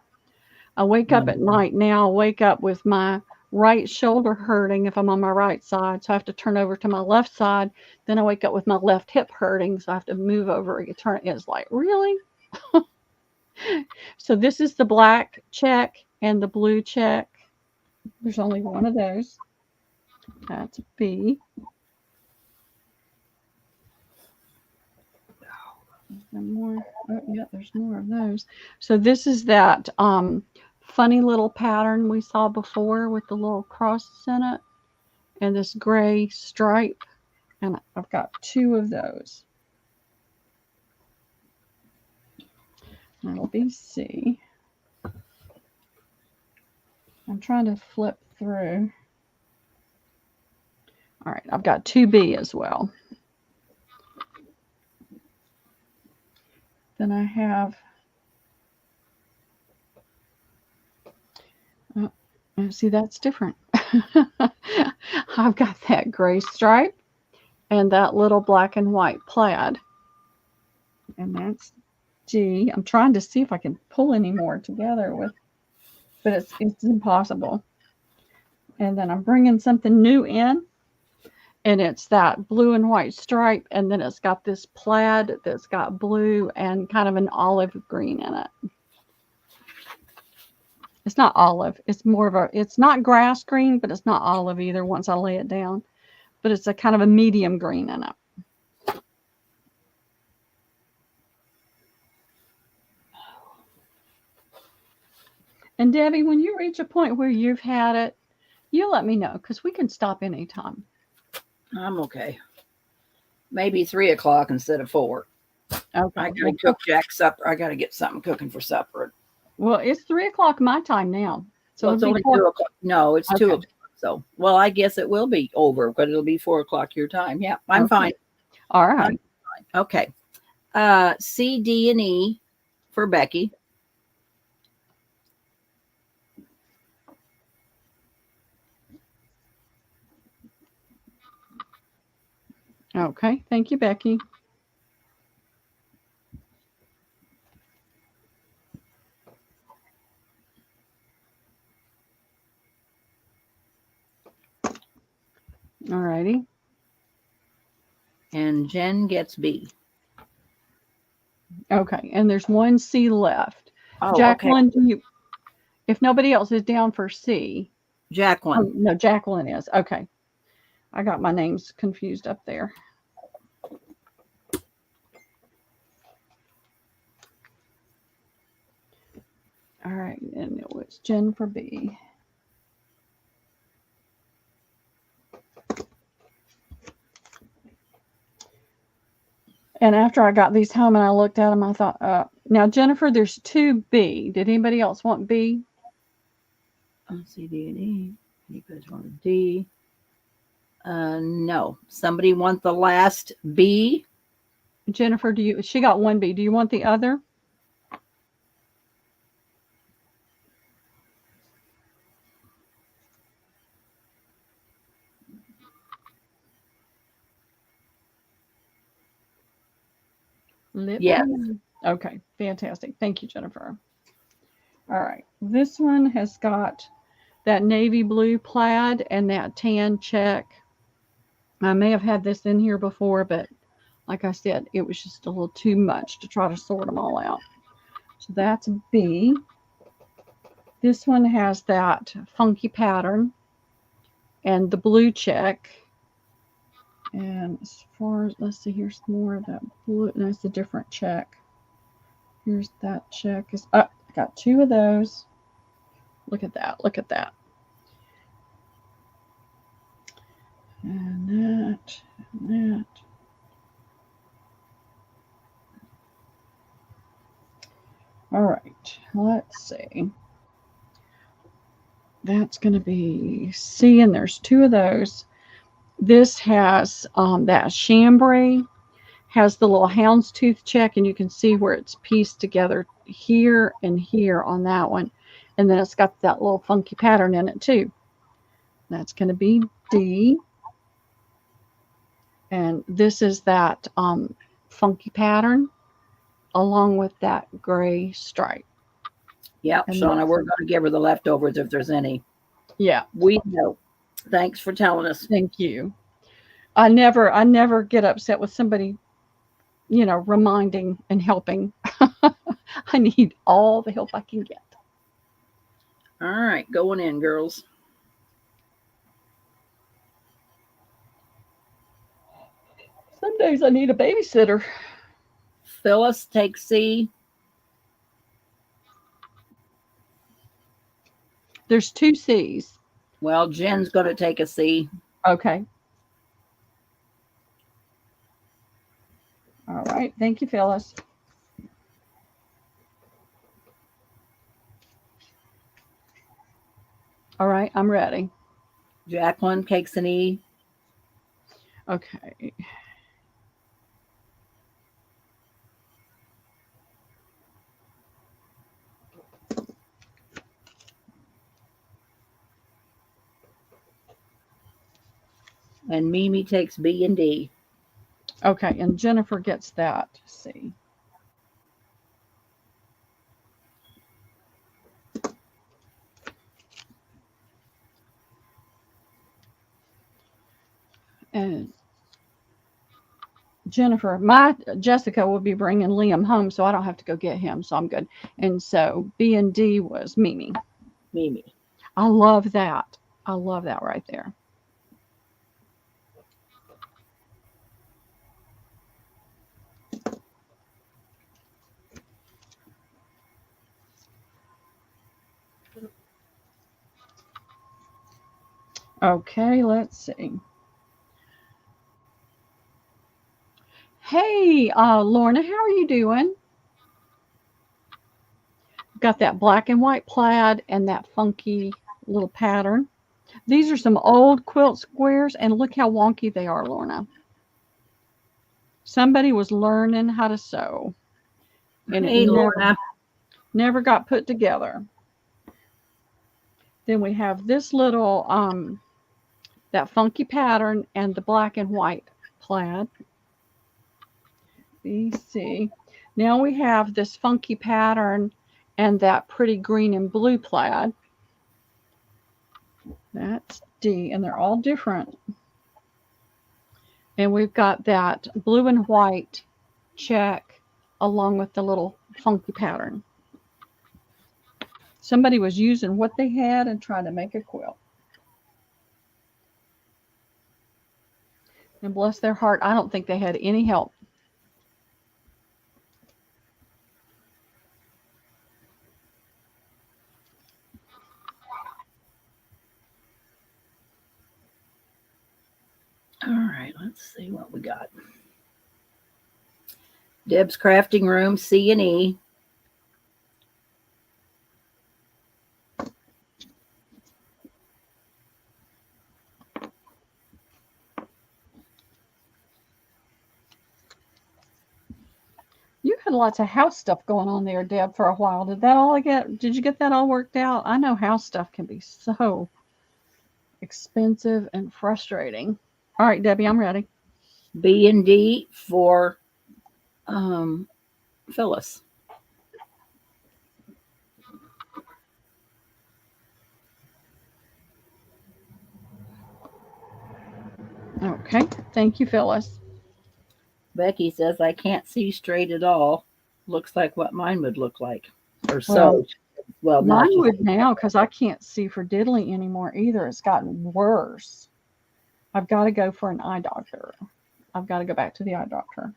I wake up at night now. I wake up with my right shoulder hurting if I'm on my right side, so I have to turn over to my left side. Then I wake up with my left hip hurting, so I have to move over and turn. It's like, really? So this is the black check and the blue check. There's only one of those. That's B. Is there more? Oh, yeah, there's more of those. So this is that funny little pattern we saw before with the little crosses in it and this gray stripe. And I've got two of those. That'll be C. I'm trying to flip through. All right, I've got 2B as well. Then I have, oh, see, that's different. I've got that gray stripe and that little black and white plaid. And that's G. I'm trying to see if I can pull any more together with, but it's impossible. And then I'm bringing something new in. And it's that blue and white stripe, and then it's got this plaid that's got blue and kind of an olive green in it. It's not olive. It's more of a, it's not grass green, but it's not olive either once I lay it down. But it's a kind of a medium green in it. And Debbie, when you reach a point where you've had it, you let me know because we can stop anytime. I'm okay. Maybe 3 o'clock instead of 4. Okay. I gotta cook Jack's supper. I gotta get something cooking for supper. Well, it's 3 o'clock my time now. So it's only 2 o'clock. No, it's 2 o'clock. So, well, I guess it will be over, but it'll be 4 o'clock your time. Yeah, I'm fine. All right. Okay. C, D, and E for Becky. Okay. Thank you, Becky. All righty. And Jen gets B. Okay. And there's one C left. Oh, Jacqueline, okay. do you, if nobody else is down for C. Jacqueline. Oh, no, Jacqueline is. Okay. I got my names confused up there. All right. And it was Jen for B. And after I got these home and I looked at them, I thought, now, Jennifer, there's 2B. Did anybody else want B? C, D, and E. You guys want D? No. Somebody want the last B? Jennifer, she got 1B. Do you want the other? Yes. Okay, fantastic. Thank you, Jennifer. All right, this one has got that navy blue plaid and that tan check. I may have had this in here before, but like I said, it was just a little too much to try to sort them all out. So that's B. This one has that funky pattern. and the blue check. And as far as, let's see, here's more of that blue. No, it's a different check. Here's that check. I got 2 of those. Look at that. Look at that. And that. And that. All right. Let's see. That's going to be C, and there's 2 of those. This has that chambray, has the little houndstooth check, and you can see where it's pieced together here and here on that one. And then it's got that little funky pattern in it too. That's going to be D. And this is that funky pattern along with that gray stripe. Yep, And Shauna, we're going to give her the leftovers if there's any. Yeah. We know. Thanks for telling us. Thank you. I never get upset with somebody, reminding and helping. I need all the help I can get. All right, going in, girls. Some days I need a babysitter. Phyllis, take C. There's 2 C's. Well, Jen's going to take a C. Okay. All right. Thank you, Phyllis. All right. I'm ready. Jacqueline takes an E. Okay. And Mimi takes B and D. Okay. And Jennifer gets that C. And Jennifer, Jessica will be bringing Liam home, so I don't have to go get him, so I'm good. And so B and D was Mimi. Mimi. I love that. I love that right there. Okay, let's see. Hey, Lorna, how are you doing? Got that black and white plaid and that funky little pattern. These are some old quilt squares, and look how wonky they are, Lorna. Somebody was learning how to sew, and Hey, Lorna. never got put together. Then we have this little, that funky pattern and the black and white plaid. BC. Now we have this funky pattern and that pretty green and blue plaid. That's D, and they're all different. And we've got that blue and white check along with the little funky pattern. Somebody was using what they had and trying to make a quilt. And bless their heart, I don't think they had any help. All right, let's see what we got. Deb's crafting room, C and E. You had lots of house stuff going on there, Deb, for a while. Did you get that all worked out? I know house stuff can be so expensive and frustrating. All right, Debbie, I'm ready. B and D for Phyllis. Okay, thank you, Phyllis. Becky says, I can't see straight at all. Looks like what mine would look like. Or so. Well, Well, now Mine she's- would now because I can't see for diddly anymore either. It's gotten worse. I've got to go for an eye doctor. I've got to go back to the eye doctor.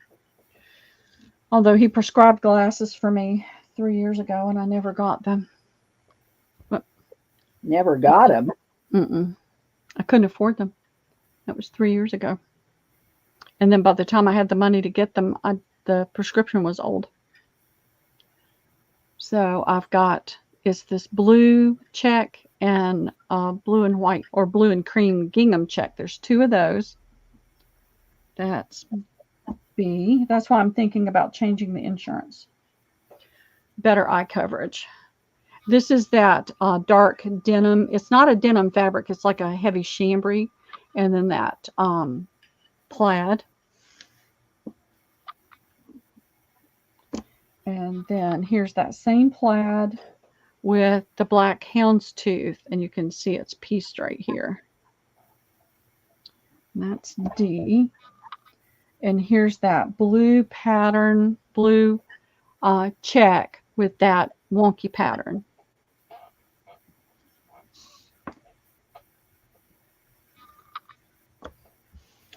Although he prescribed glasses for me 3 years ago and I never got them. never got him. I couldn't afford them. That was 3 years ago. And then by the time I had the money to get them, the prescription was old. So I've got, it's this blue check and blue and white or blue and cream gingham check. There's 2 of those. That's B. That's why I'm thinking about changing the insurance. Better eye coverage. This is that dark denim. It's not a denim fabric. It's like a heavy chambray. And then that plaid. And then here's that same plaid with the black houndstooth. And you can see it's pieced right here. And that's D. And here's that blue pattern, blue check with that wonky pattern.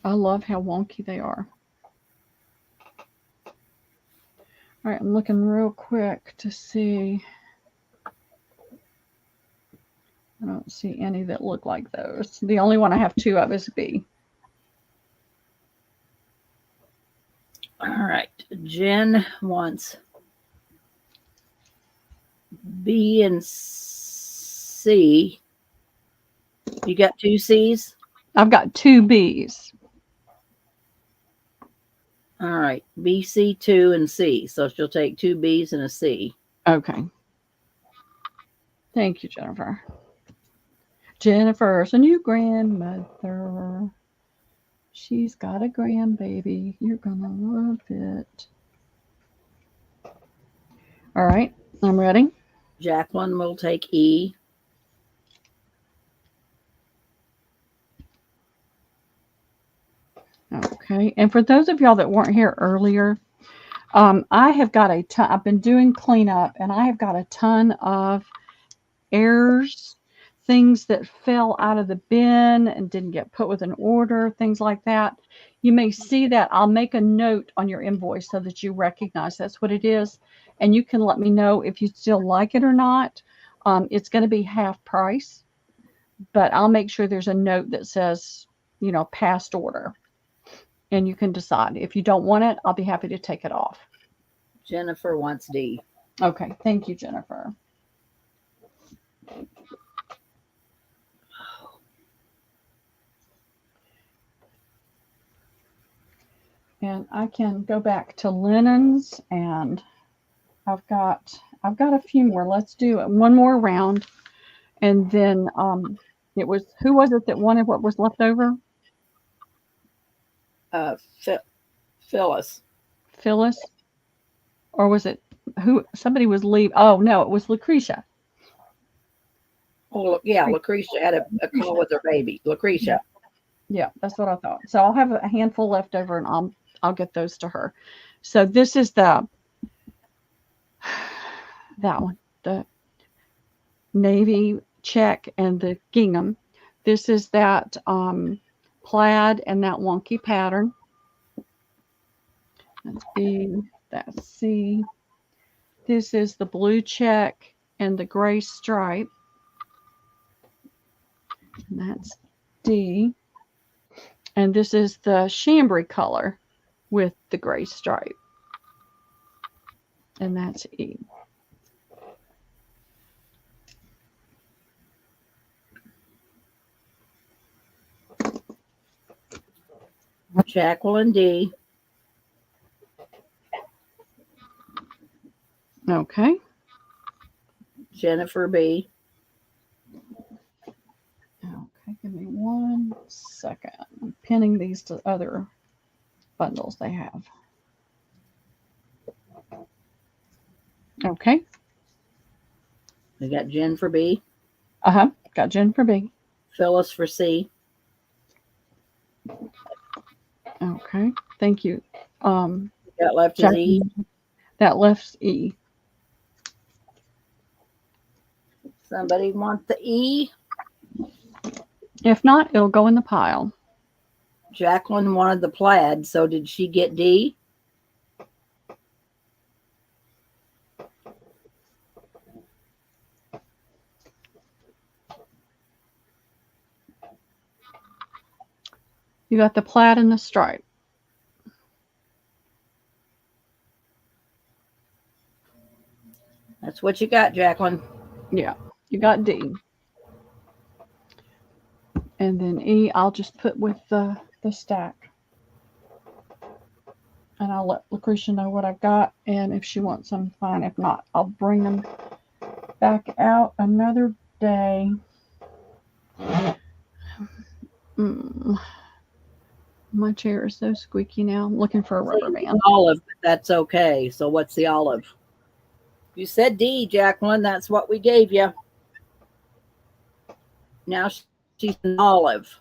I love how wonky they are. All right, I'm looking real quick to see. I don't see any that look like those. The only one I have 2 of is B. All right. Jen wants B and C. You got 2 C's? I've got 2 B's. All right. B, C, 2, and C. So she'll take 2 B's and a C. Okay. Thank you, Jennifer. Jennifer's a new grandmother. She's got a grandbaby. You're gonna love it. All right, I'm ready. Jacqueline will take E. Okay, and for those of y'all that weren't here earlier, I have got a ton. I've been doing cleanup, and I have got a ton of errors, things that fell out of the bin and didn't get put with an order, things like that. You may see that. I'll make a note on your invoice so that you recognize that's what it is, and you can let me know if you still like it or not. It's going to be half price, but I'll make sure there's a note that says, you know, past order. And you can decide. If you don't want it, I'll be happy to take it off. Jennifer wants D. Okay. Thank you, Jennifer. And I can go back to linens, and I've got a few more. Let's do one more round. And then it was, who was it that wanted what was left over? Phyllis. Phyllis? Or was it who? Somebody was leave. Oh, no, it was Lucretia. Oh, yeah, Lucretia had a call with her baby. Lucretia. Yeah, that's what I thought. So I'll have a handful left over, and I'll get those to her. So this is that one, the navy check and the gingham. This is that plaid and that wonky pattern. That's B, that's C. This is the blue check and the gray stripe. And that's D. And this is the chambray color with the gray stripe. And that's E. Jacqueline D. Okay. Jennifer B. Okay, give me 1 second. I'm pinning these to other bundles they have. Okay. We got Jen for B. Got Jen for B. Phyllis for C. Okay. Thank you. Got left is E. That left E. Somebody want the E? If not, it'll go in the pile. Jacqueline wanted the plaid, so did she get D? You got the plaid and the stripe. That's what you got, Jacqueline. Yeah, you got D. And then E, I'll just put with the stack. And I'll let Lucretia know what I've got. And if she wants them, fine. If not, I'll bring them back out another day. My chair is so squeaky now. I'm looking for a rubber band. Olive, but that's okay. So what's the olive? You said D, Jacqueline. That's what we gave you. Now she's an olive.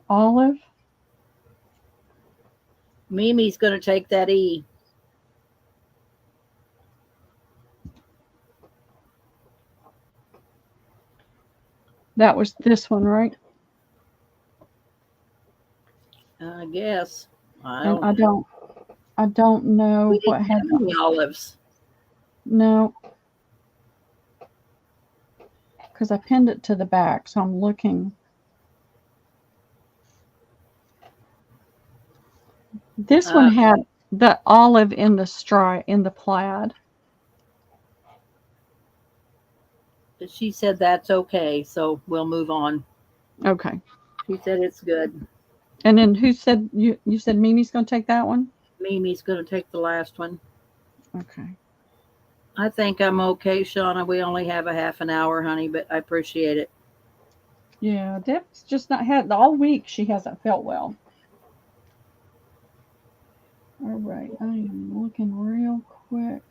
Olive? Mimi's going to take that E. That was this one, right? I guess. I And don't I don't know we what didn't had have any olives. No. Because I pinned it to the back, so I'm looking. This one had the olive in the plaid. But she said that's okay, so we'll move on. Okay. She said it's good. And then who said you said Mimi's gonna take that one? Mimi's going to take the last one. Okay. I think I'm okay, Shauna. We only have a half an hour, honey, but I appreciate it. Yeah, Deb's just not had all week she hasn't felt well. All right, I am looking real quick.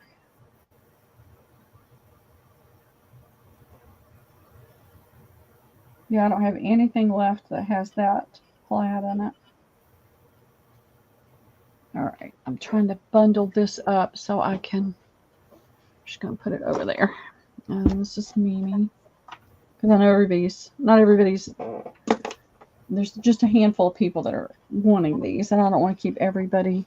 Yeah, I don't have anything left that has that plaid in it. All right, I'm trying to bundle this up so I can. Just gonna put it over there. This is Mimi. Because I know not everybody's. There's just a handful of people that are wanting these, and I don't want to keep everybody.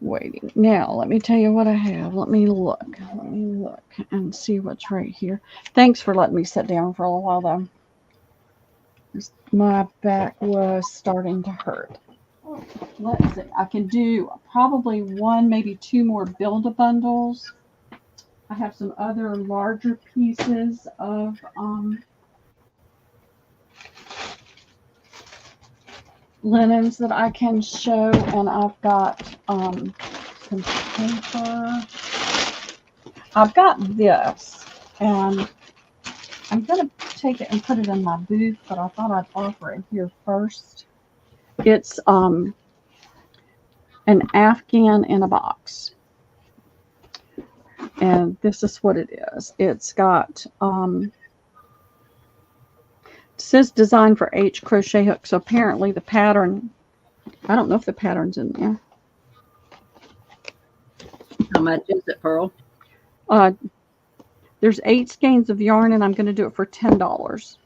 Waiting. Now, let me tell you what I have. Let me look and see what's right here. Thanks for letting me sit down for a little while, though. My back was starting to hurt. Let's see. I can do probably one, maybe two more build-a-bundles. I have some other larger pieces of linens that I can show, and I've got some paper. I've got this, and I'm going to take it and put it in my booth, but I thought I'd offer it here first. It's an Afghan in a box. And this is what it is. It's got, it says designed for H crochet hook. So apparently the pattern, I don't know if the pattern's in there. How much is it, Pearl? There's 8 skeins of yarn, and I'm going to do it for $10.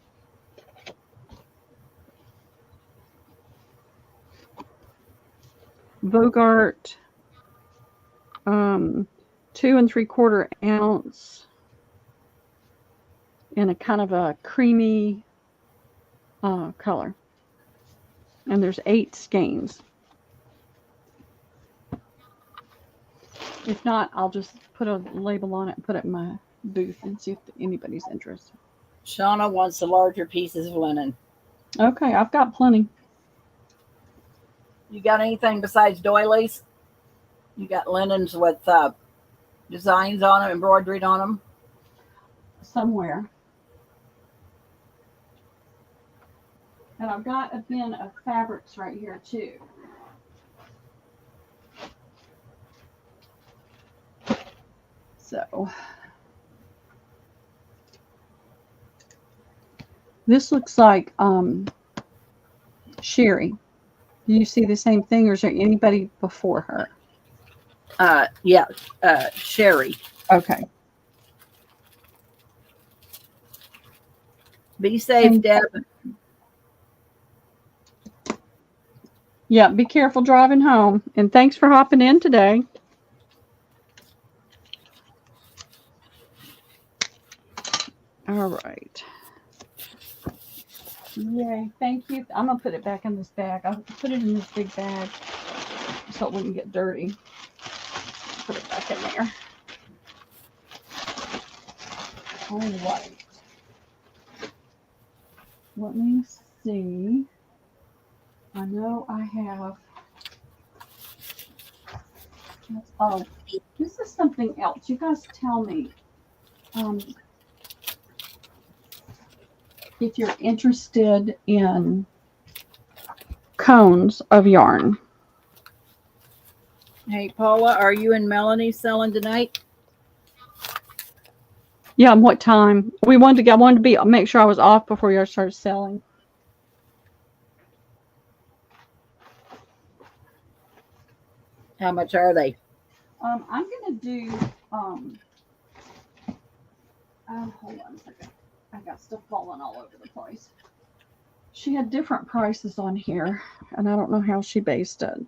Bogart, 2 3/4 ounce in a kind of a creamy color. And there's 8 skeins. If not, I'll just put a label on it and put it in my booth and see if anybody's interested. Shauna wants the larger pieces of linen. Okay, I've got plenty. You got anything besides doilies? You got linens with designs on them, embroidered on them? Somewhere. And I've got a bin of fabrics right here too. So this looks like sherry. Do you see the same thing, or is there anybody before her? Yeah, Sherry. Okay. Be safe, And- Deb. Yeah, be careful driving home. And thanks for hopping in today. All right. Yay, thank you. I'm going to put it back in this bag. I'll put it in this big bag so it wouldn't get dirty. Put it back in there. All right. Let me see. I know I have. Oh, this is something else. You guys tell me if you're interested in cones of yarn. Hey, Paula, are you and Melanie selling tonight? Yeah, and what time? I wanted to make sure I was off before you started selling. How much are they? I'm gonna do hold on a second. I got stuff falling all over the place. She had different prices on here, and I don't know how she based it.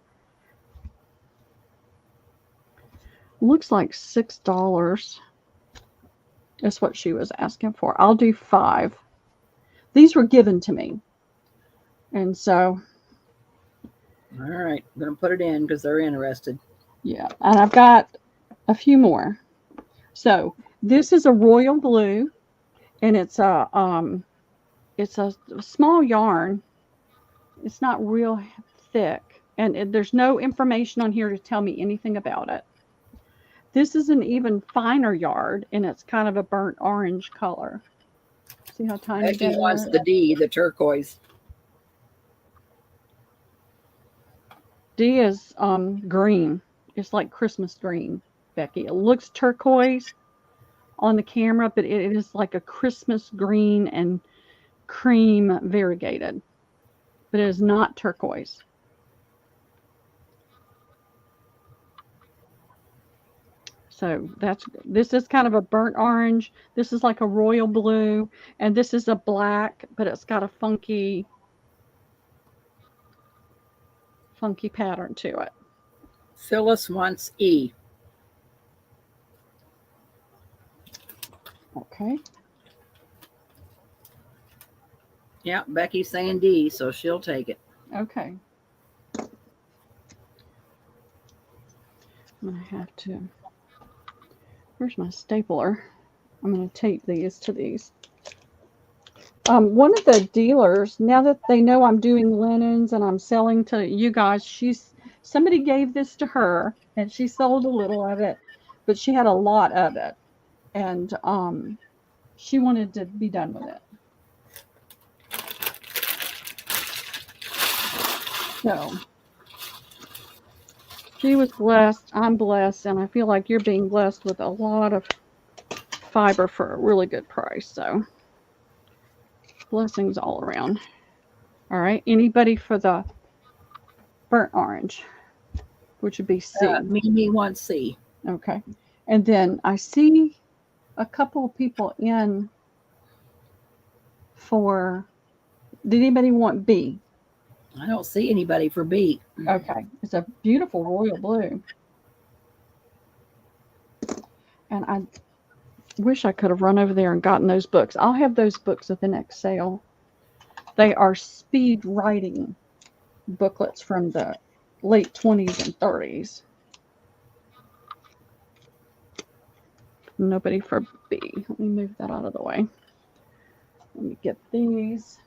Looks like $6 is what she was asking for. I'll do 5. These were given to me, and so All right, I'm going to put it in because they're interested. yeah, and I've got a few more. So this is a royal blue, and it's a small yarn. It's not real thick, and there's no information on here to tell me anything about it. This is an even finer yard, and it's kind of a burnt orange color. See how tiny Becky that wants is? the D, the turquoise. D is green. It's like Christmas green, Becky. It looks turquoise on the camera, but it is like a Christmas green and cream variegated. But it is not turquoise. So this is kind of a burnt orange. This is like a royal blue, and this is a black, but it's got a funky pattern to it. Phyllis wants E. Okay. Yeah, Becky's saying D, so she'll take it. Okay. I'm gonna have to. Where's my stapler? I'm gonna tape these to these. One of the dealers, now that they know I'm doing linens and I'm selling to you guys, somebody gave this to her and she sold a little of it, but she had a lot of it, and she wanted to be done with it. So she was blessed, I'm blessed, and I feel like you're being blessed with a lot of fiber for a really good price. So blessings all around. All right, anybody for the burnt orange, which would be C. Mimi wants C. Okay. And then I see a couple of people in for, did anybody want B? I don't see anybody for B. Okay. It's a beautiful royal blue. And I wish I could have run over there and gotten those books. I'll have those books at the next sale. They are speed writing booklets from the late 20s and 30s. Nobody for B. Let me move that out of the way. Let me get these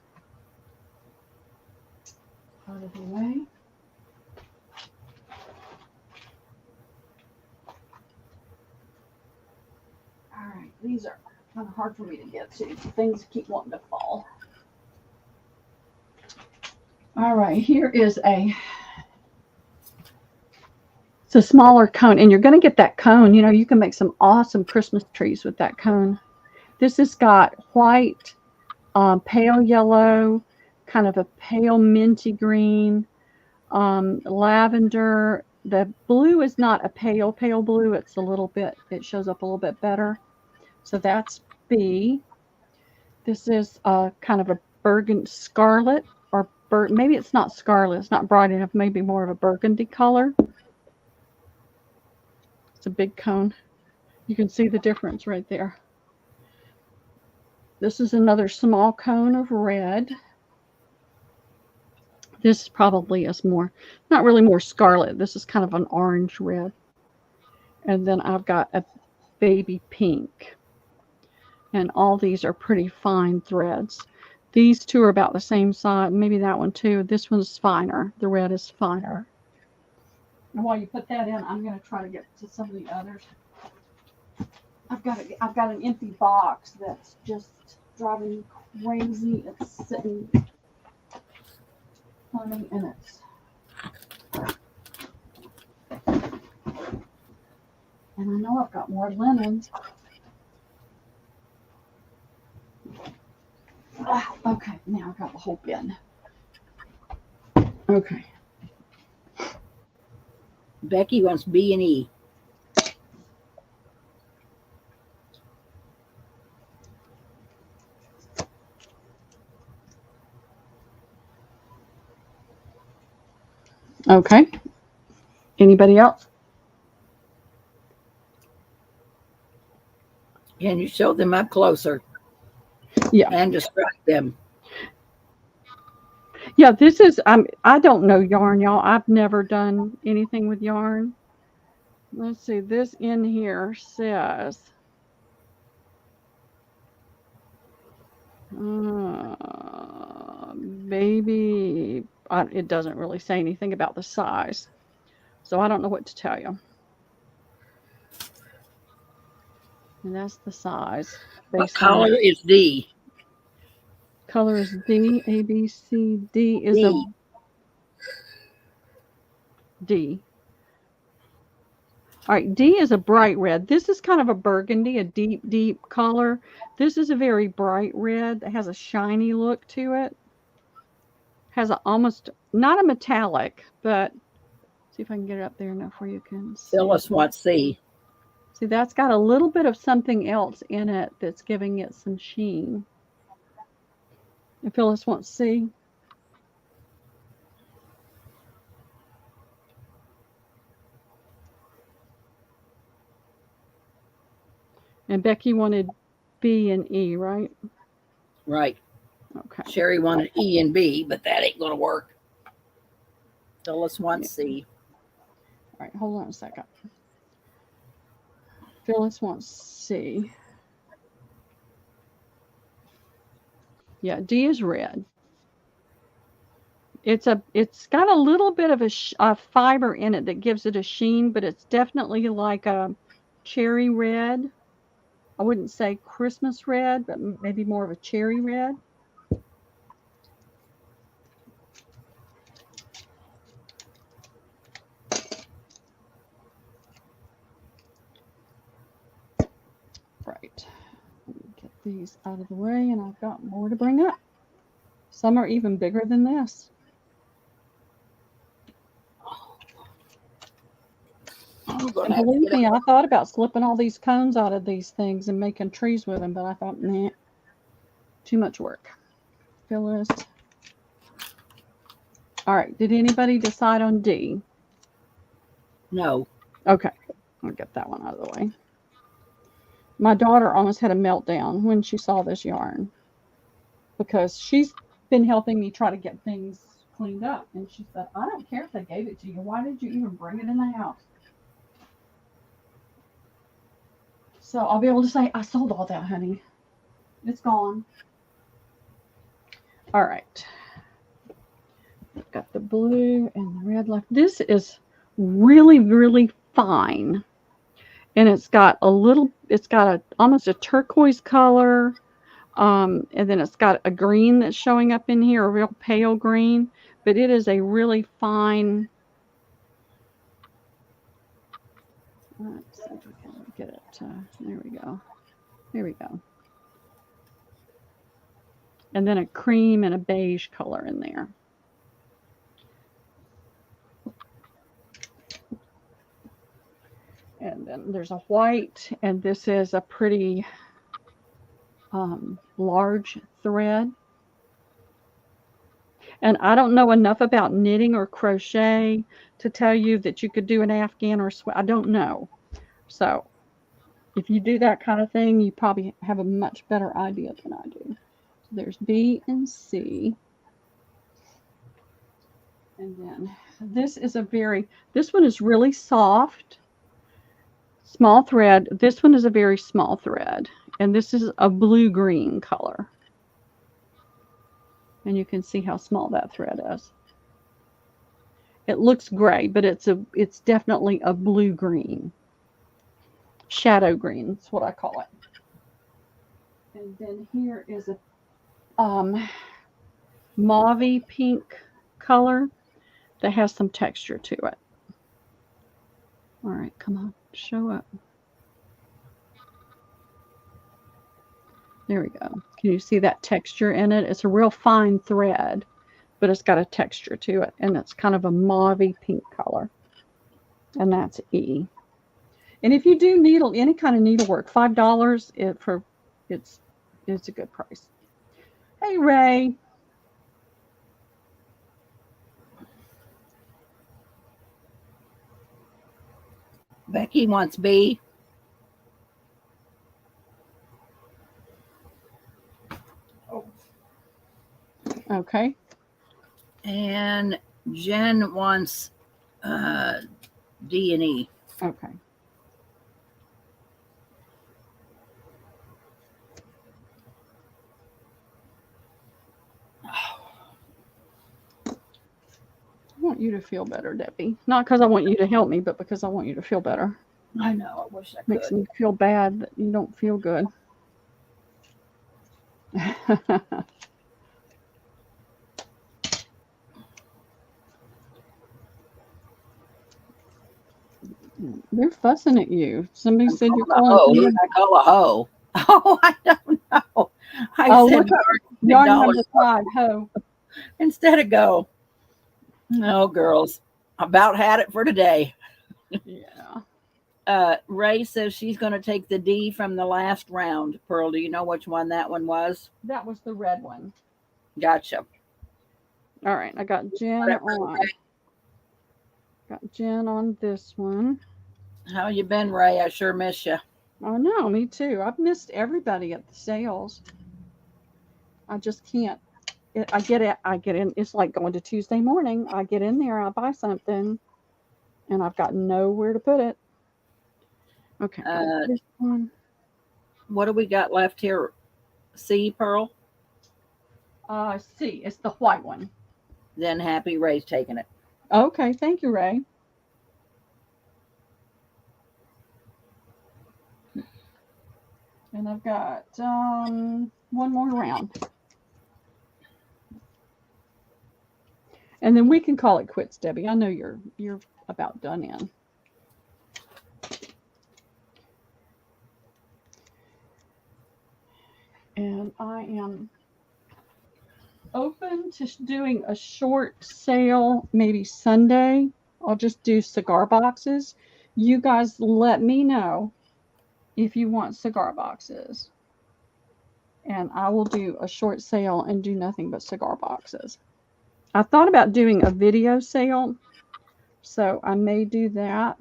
out of the way. All right, these are kind of hard for me to get to. Things keep wanting to fall. All right, here is it's a smaller cone, and you're going to get that cone. You know, you can make some awesome Christmas trees with that cone. This has got white, pale yellow, kind of a pale minty green, lavender. The blue is not a pale blue. It's a little bit, it shows up a little bit better. So that's B. This is kind of a burgundy scarlet, or maybe it's not scarlet. It's not bright enough. Maybe more of a burgundy color. It's a big cone. You can see the difference right there. This is another small cone of red. This probably is more, not really more scarlet. This is kind of an orange red. And then I've got a baby pink. And all these are pretty fine threads. These two are about the same size. Maybe that one too. This one's finer. The red is finer. And while you put that in, I'm going to try to get to some of the others. I've got an empty box that's just driving me crazy. It's sitting funny in it. And I know I've got more linens. Okay, now I've got the whole bin. Okay. Becky wants B and E. Okay. Anybody else? Can you show them up closer? Yeah. And describe them. Yeah, this is, I don't know yarn, y'all. I've never done anything with yarn. Let's see, this in here says, baby, it doesn't really say anything about the size. So I don't know what to tell you. And that's the size. What color is D? Color is D, A, B, C, D is D. a D. All right, D is a bright red. This is kind of a burgundy, a deep, deep color. This is a very bright red that has a shiny look to it. Has a almost, not a metallic, but see if I can get it up there enough where you can see. Phyllis wants C. See, that's got a little bit of something else in it that's giving it some sheen. And Phyllis wants C. And Becky wanted B and E, right? Right. Okay. Sherry wanted E and B, but that ain't going to work. Phyllis wants C. All right, hold on a second. Phyllis wants C. Yeah, D is red. It's got a little bit of a fiber in it that gives it a sheen, but it's definitely like a cherry red. I wouldn't say Christmas red, but maybe more of a cherry red. Right. Let me get these out of the way, and I've got more to bring up. Some are even bigger than this. And believe me, I thought about slipping all these cones out of these things and making trees with them, but I thought, nah, too much work. Phyllis. All right. Did anybody decide on D? No. Okay. I'll get that one out of the way. My daughter almost had a meltdown when she saw this yarn because she's been helping me try to get things cleaned up. And she said, I don't care if they gave it to you. Why did you even bring it in the house? So I'll be able to say, I sold all that, honey. It's gone. All right. I've got the blue and the red left. This is really, really fine. And it's got almost a turquoise color. And then it's got a green that's showing up in here, a real pale green. But it is a really fine. Let's see if we can get it. There we go. There we go. And then a cream and a beige color in there. And then there's a white, and this is a pretty large thread. And I don't know enough about knitting or crochet to tell you that you could do an Afghan or I don't know. So if you do that kind of thing, you probably have a much better idea than I do. So there's B and C. And then this one is really soft, small thread. This one is a very small thread. And this is a blue-green color. And you can see how small that thread is. It looks gray, but it's definitely a blue-green. Shadow green, that's what I call it. And then here is a mauve pink color that has some texture to it. All right, come on, show up. There we go. Can you see that texture in it? It's a real fine thread, but it's got a texture to it, and it's kind of a mauve pink color. And that's E. And if you do any kind of needlework, $5 it's a good price. Hey, Ray. Becky wants B. Okay. And Jen wants D and E. Okay. I want you to feel better, Debbie. Not because I want you to help me, but because I want you to feel better. I know. I wish I could. Makes me feel bad that you don't feel good. They're fussing at you. Somebody said you're calling. Who I call a hoe? Oh, I don't know. I said yarn number 5, hoe. instead of go. No, girls, about had it for today. Yeah. Ray says she's going to take the D from the last round. Pearl, do you know which one that one was? That was the red one. Gotcha. All right, I got Jen on. Got Jen on this one. How you been, Ray? I sure miss you. Oh no, me too. I've missed everybody at the sales. I just can't. I get in. It's like going to Tuesday morning. I get in there, I buy something, and I've got nowhere to put it. Okay. This one. What do we got left here? C, Pearl? C. It's the white one. Then Happy Ray's taking it. Okay. Thank you, Ray. And I've got one more round. And then we can call it quits, Debbie. I know you're about done in. And I am open to doing a short sale, maybe Sunday. I'll just do cigar boxes. You guys let me know if you want cigar boxes. And I will do a short sale and do nothing but cigar boxes. I thought about doing a video sale, so I may do that.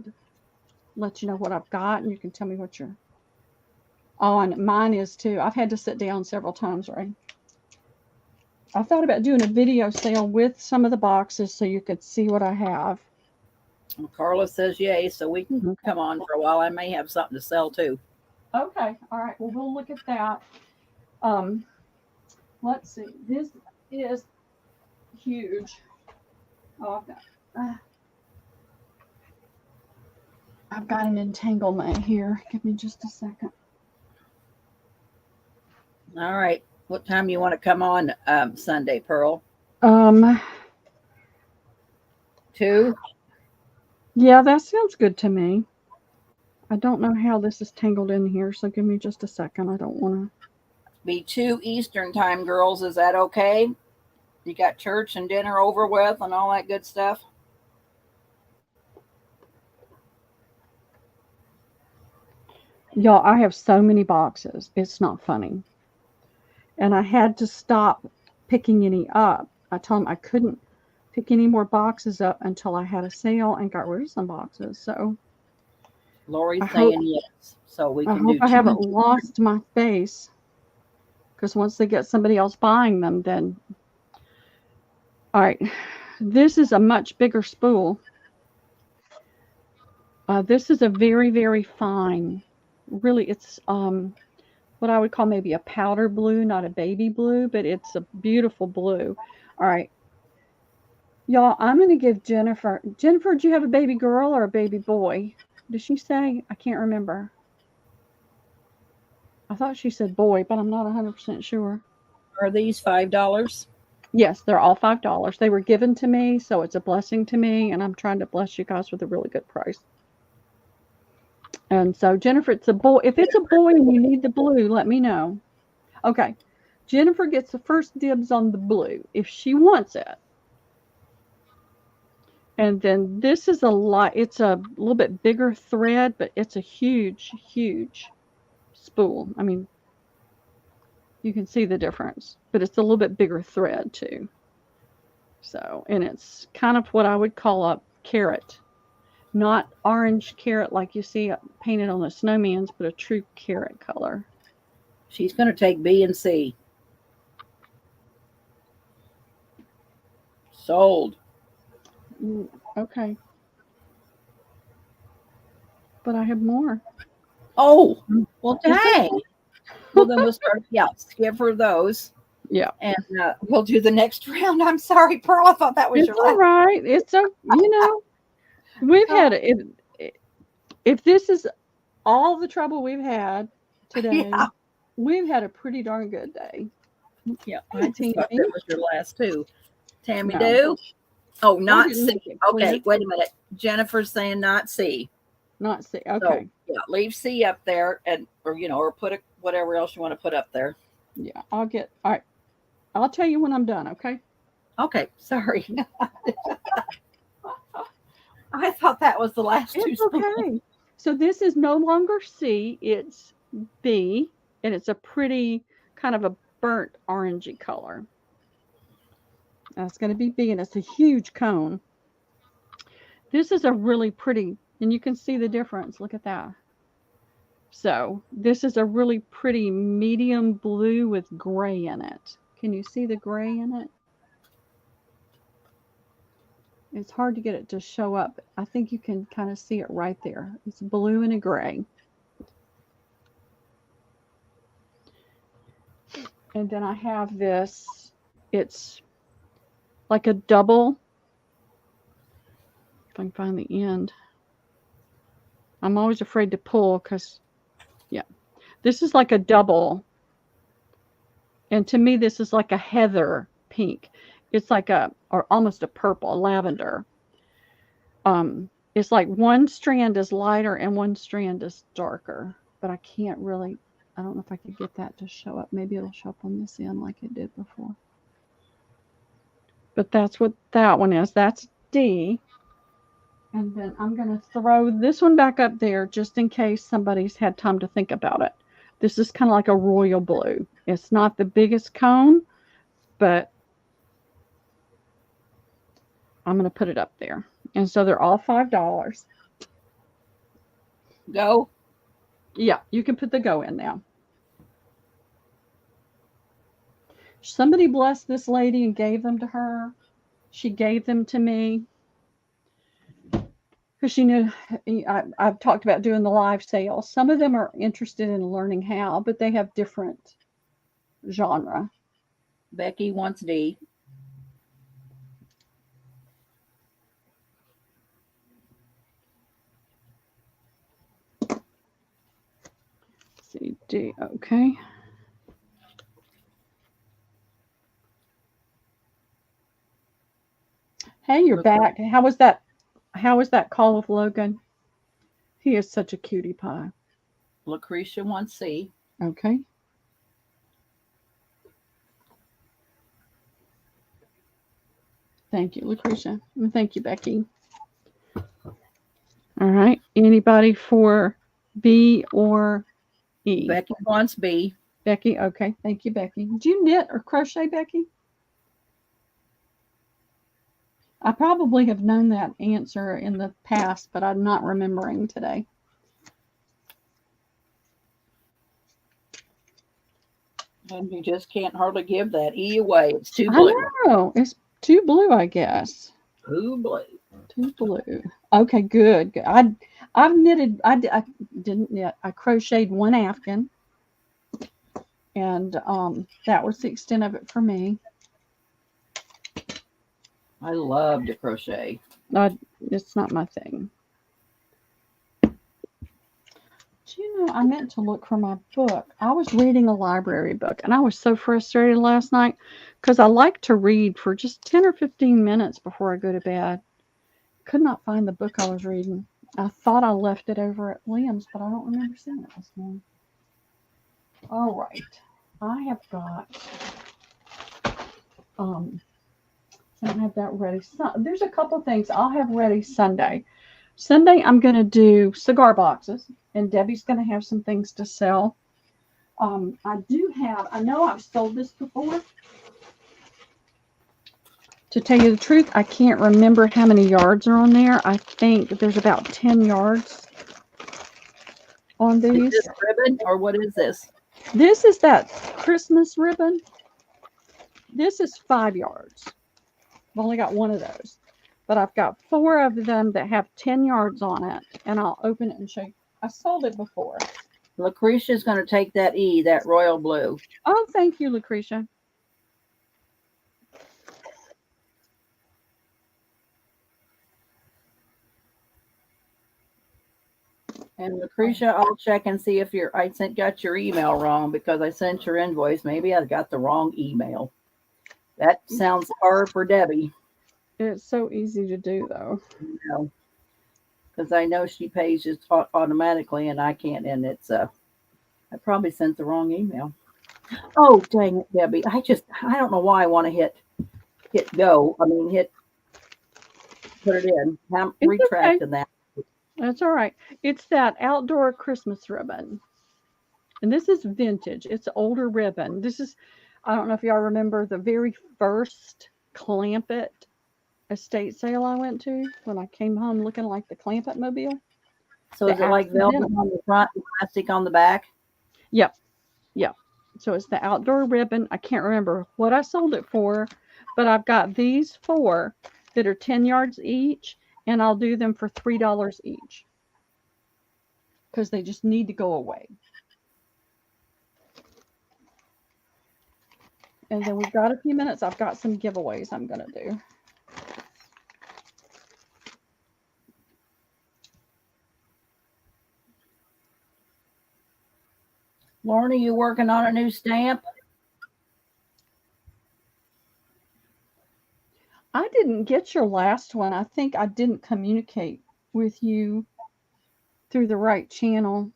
Let you know what I've got, and you can tell me what you're on. Mine is too. I've had to sit down several times, right? I thought about doing a video sale with some of the boxes so you could see what I have. Well, Carla says yay, so we can come on for a while. I may have something to sell too. Okay. All right. Well, we'll look at that. Let's see. This is huge. Oh, I've got an entanglement here. Give me just a second. All right. What time you want to come on Sunday, Pearl? 2? Yeah, that sounds good to me. I don't know how this is tangled in here, so give me just a second. I don't want to. Be 2 Eastern time, girls. Is that okay? You got church and dinner over with and all that good stuff? Y'all, I have so many boxes. It's not funny. And I had to stop picking any up. I told them I couldn't pick any more boxes up until I had a sale and got rid of some boxes. So Lori's I hope saying yes, so we I can hope do I two haven't and two. lost my face. Because once they get somebody else buying them, then all right. This is a much bigger spool. This is a very, very fine. Really, it's what I would call maybe a powder blue, not a baby blue, but it's a beautiful blue. All right. Y'all, I'm going to give Jennifer. Jennifer, do you have a baby girl or a baby boy? Did she say? I can't remember. I thought she said boy, but I'm not 100% sure. Are these $5? Yes, they're all $5. They were given to me, so it's a blessing to me, and I'm trying to bless you guys with a really good price. And so, Jennifer, it's a boy. If it's a boy and you need the blue, let me know. Okay. Jennifer gets the first dibs on the blue if she wants it. And then this is it's a little bit bigger thread, but it's a huge, huge spool. I mean, you can see the difference, but it's a little bit bigger thread too. So, and it's kind of what I would call a carrot, not orange carrot like you see painted on the snowmans, but a true carrot color. She's going to take B and C. Sold. Okay. But I have more. Oh, well, Is that- dang. Well, then we'll start. Yeah, give her those. Yeah. And we'll do the next round. I'm sorry, Pearl. I thought that was It's your all last. right. It's we've had if this is all the trouble we've had today, Yeah. we've had a pretty darn good day. Yeah, Hey, I just thought that was your last two. Tammy No. do? Oh, not didn't C. make it clear. Okay, wait a minute. Jennifer's saying not C. Not see. So, Okay. yeah, leave C up there and or put whatever else you want to put up there. Yeah, all right. I'll tell you when I'm done, okay? Okay, sorry. I thought that was the last two It's spoons. okay. So this is no longer C, it's B, and it's a pretty kind of a burnt orangey color. That's going to be B, and it's a huge cone. This is a really pretty, and you can see the difference. Look at that. So this is a really pretty medium blue with gray in it. Can you see the gray in it? It's hard to get it to show up. I think you can kind of see it right there. It's blue and a gray. And then I have this. It's like a double. If I can find the end. I'm always afraid to pull because, yeah. This is like a double. And to me, this is like a heather pink. It's like or almost a purple, a lavender. It's like one strand is lighter and one strand is darker, but I can't really, I don't know if I could get that to show up. Maybe it'll show up on this end like it did before. But that's what that one is. That's D. And then I'm going to throw this one back up there just in case somebody's had time to think about it. This is kind of like a royal blue. It's not the biggest cone, but I'm going to put it up there. And so they're all $5. Go. Yeah, you can put the go in now. Somebody blessed this lady and gave them to her. She gave them to me because she knew I've talked about doing the live sales. Some of them are interested in learning how, but they have different genre. Becky wants D. C, D, okay. Hey, you're back. How was that? How was that call with Logan? He is such a cutie pie. Lucretia wants C. Okay. Thank you, Lucretia. And thank you, Becky. All right. Anybody for B or E? Becky wants B. Becky, okay. Thank you, Becky. Do you knit or crochet, Becky? I probably have known that answer in the past, but I'm not remembering today. And you just can't hardly give that E away. It's too I blue. know. It's too blue, I guess. Too blue. Too blue. Okay, good. Good. I've knitted. I didn't knit. I crocheted one afghan, and that was the extent of it for me. I love to crochet. It's not my thing. Do you know, I meant to look for my book. I was reading a library book, and I was so frustrated last night because I like to read for just 10 or 15 minutes before I go to bed. Could not find the book I was reading. I thought I left it over at Liam's, but I don't remember seeing it this morning. All right. I have got, I don't have that ready. So, there's a couple things I'll have ready Sunday. Sunday, I'm going to do cigar boxes, and Debbie's going to have some things to sell. I know I've sold this before. To tell you the truth, I can't remember how many yards are on there. I think there's about 10 yards on Is these. this ribbon or what is this? This is that Christmas ribbon. This is 5 yards. I've only got one of those. But I've got 4 of them that have 10 yards on it. And I'll open it and show you. I sold it before. Lucretia's going to take that E, that royal blue. Oh, thank you, Lucretia. And Lucretia, I'll check and see if got your email wrong because I sent your invoice. Maybe I got the wrong email. That sounds hard for Debbie. It's so easy to do, though. Because I know she pays just automatically and I can't. And it's I probably sent the wrong email. Oh, dang it, Debbie. I don't know why I want to hit go. I mean, put it in. I'm retracting that. That's all right. It's that outdoor Christmas ribbon. And this is vintage. It's older ribbon. This is, I don't know if y'all remember the very first Clampett estate sale I went to when I came home looking like the Clampett mobile. So is it like velvet on the front and plastic on the back? Yep. Yep. So it's the outdoor ribbon. I can't remember what I sold it for, but I've got these 4 that are 10 yards each. And I'll do them for $3 each because they just need to go away. And then we've got a few minutes. I've got some giveaways I'm going to do. Lauren, are you working on a new stamp? I didn't get your last one. I think I didn't communicate with you through the right channel.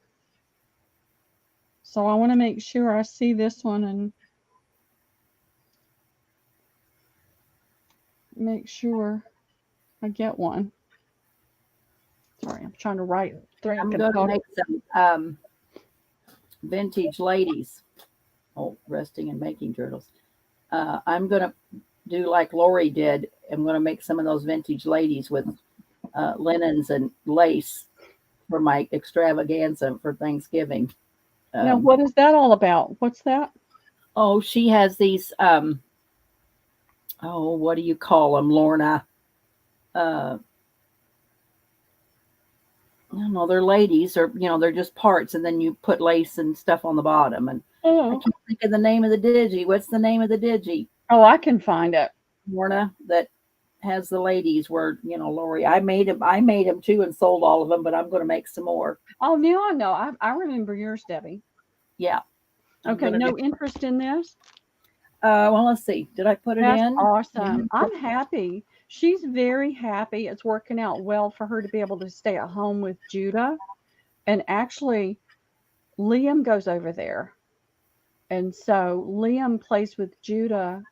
So I want to make sure I see this one and make sure I get one. Sorry, I'm trying to write. I'm going to make some vintage ladies. Oh, resting and making journals. I'm going to do like Lori did. I'm going to make some of those vintage ladies with linens and lace for my extravaganza for Thanksgiving. Now, what is that all about? What's that? Oh, she has these, what do you call them, Lorna? I don't know, they're ladies or, they're just parts and then you put lace and stuff on the bottom. And I can't think of the name of the digi. What's the name of the digi? Oh, I can find it. Lorna, that has the ladies where, Lori, I made them too and sold all of them, but I'm going to make some more. Oh, now I know. I remember yours, Debbie. Yeah. Okay. No interest in this? Well, let's see. Did I put it That's in? Awesome. I'm happy. She's very happy. It's working out well for her to be able to stay at home with Judah. And actually, Liam goes over there. And so Liam plays with Judah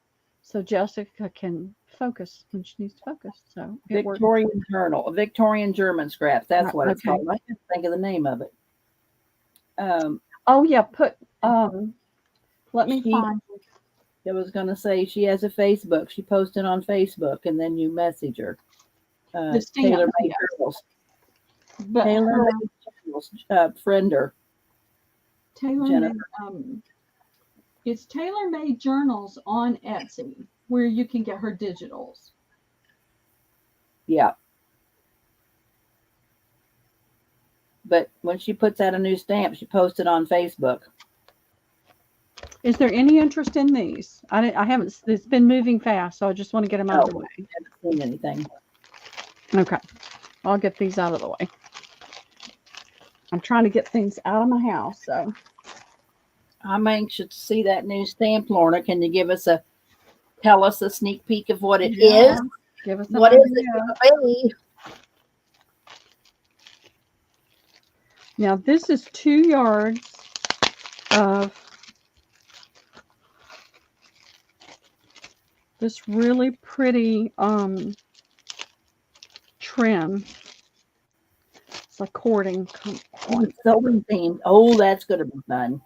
so Jessica can focus when she needs to focus. So Victorian German scraps. That's what it's called. I can't think of the name of it. Oh yeah, let me She- find. I was going to say she has a Facebook. She posted on Facebook, and then you message her. The stamp, Taylor Made yes. Journals. But Taylor her Made Journals. Friender. tailor Jennifer. made, it's tailor made journals on Etsy where you can get her digitals. Yeah. But when she puts out a new stamp, she posts it on Facebook. Is there any interest in these? I haven't. It's been moving fast, so I just want to get them out of the way. I haven't seen anything. Okay, I'll get these out of the way. I'm trying to get things out of my house, so. I'm anxious to see that new stamp, Lorna. Can you tell us a sneak peek of what it is? Give us an What idea. is it going to be? Now this is 2 yards of this really pretty trim. It's a cording. Sewing theme. Oh, that's going to be fun.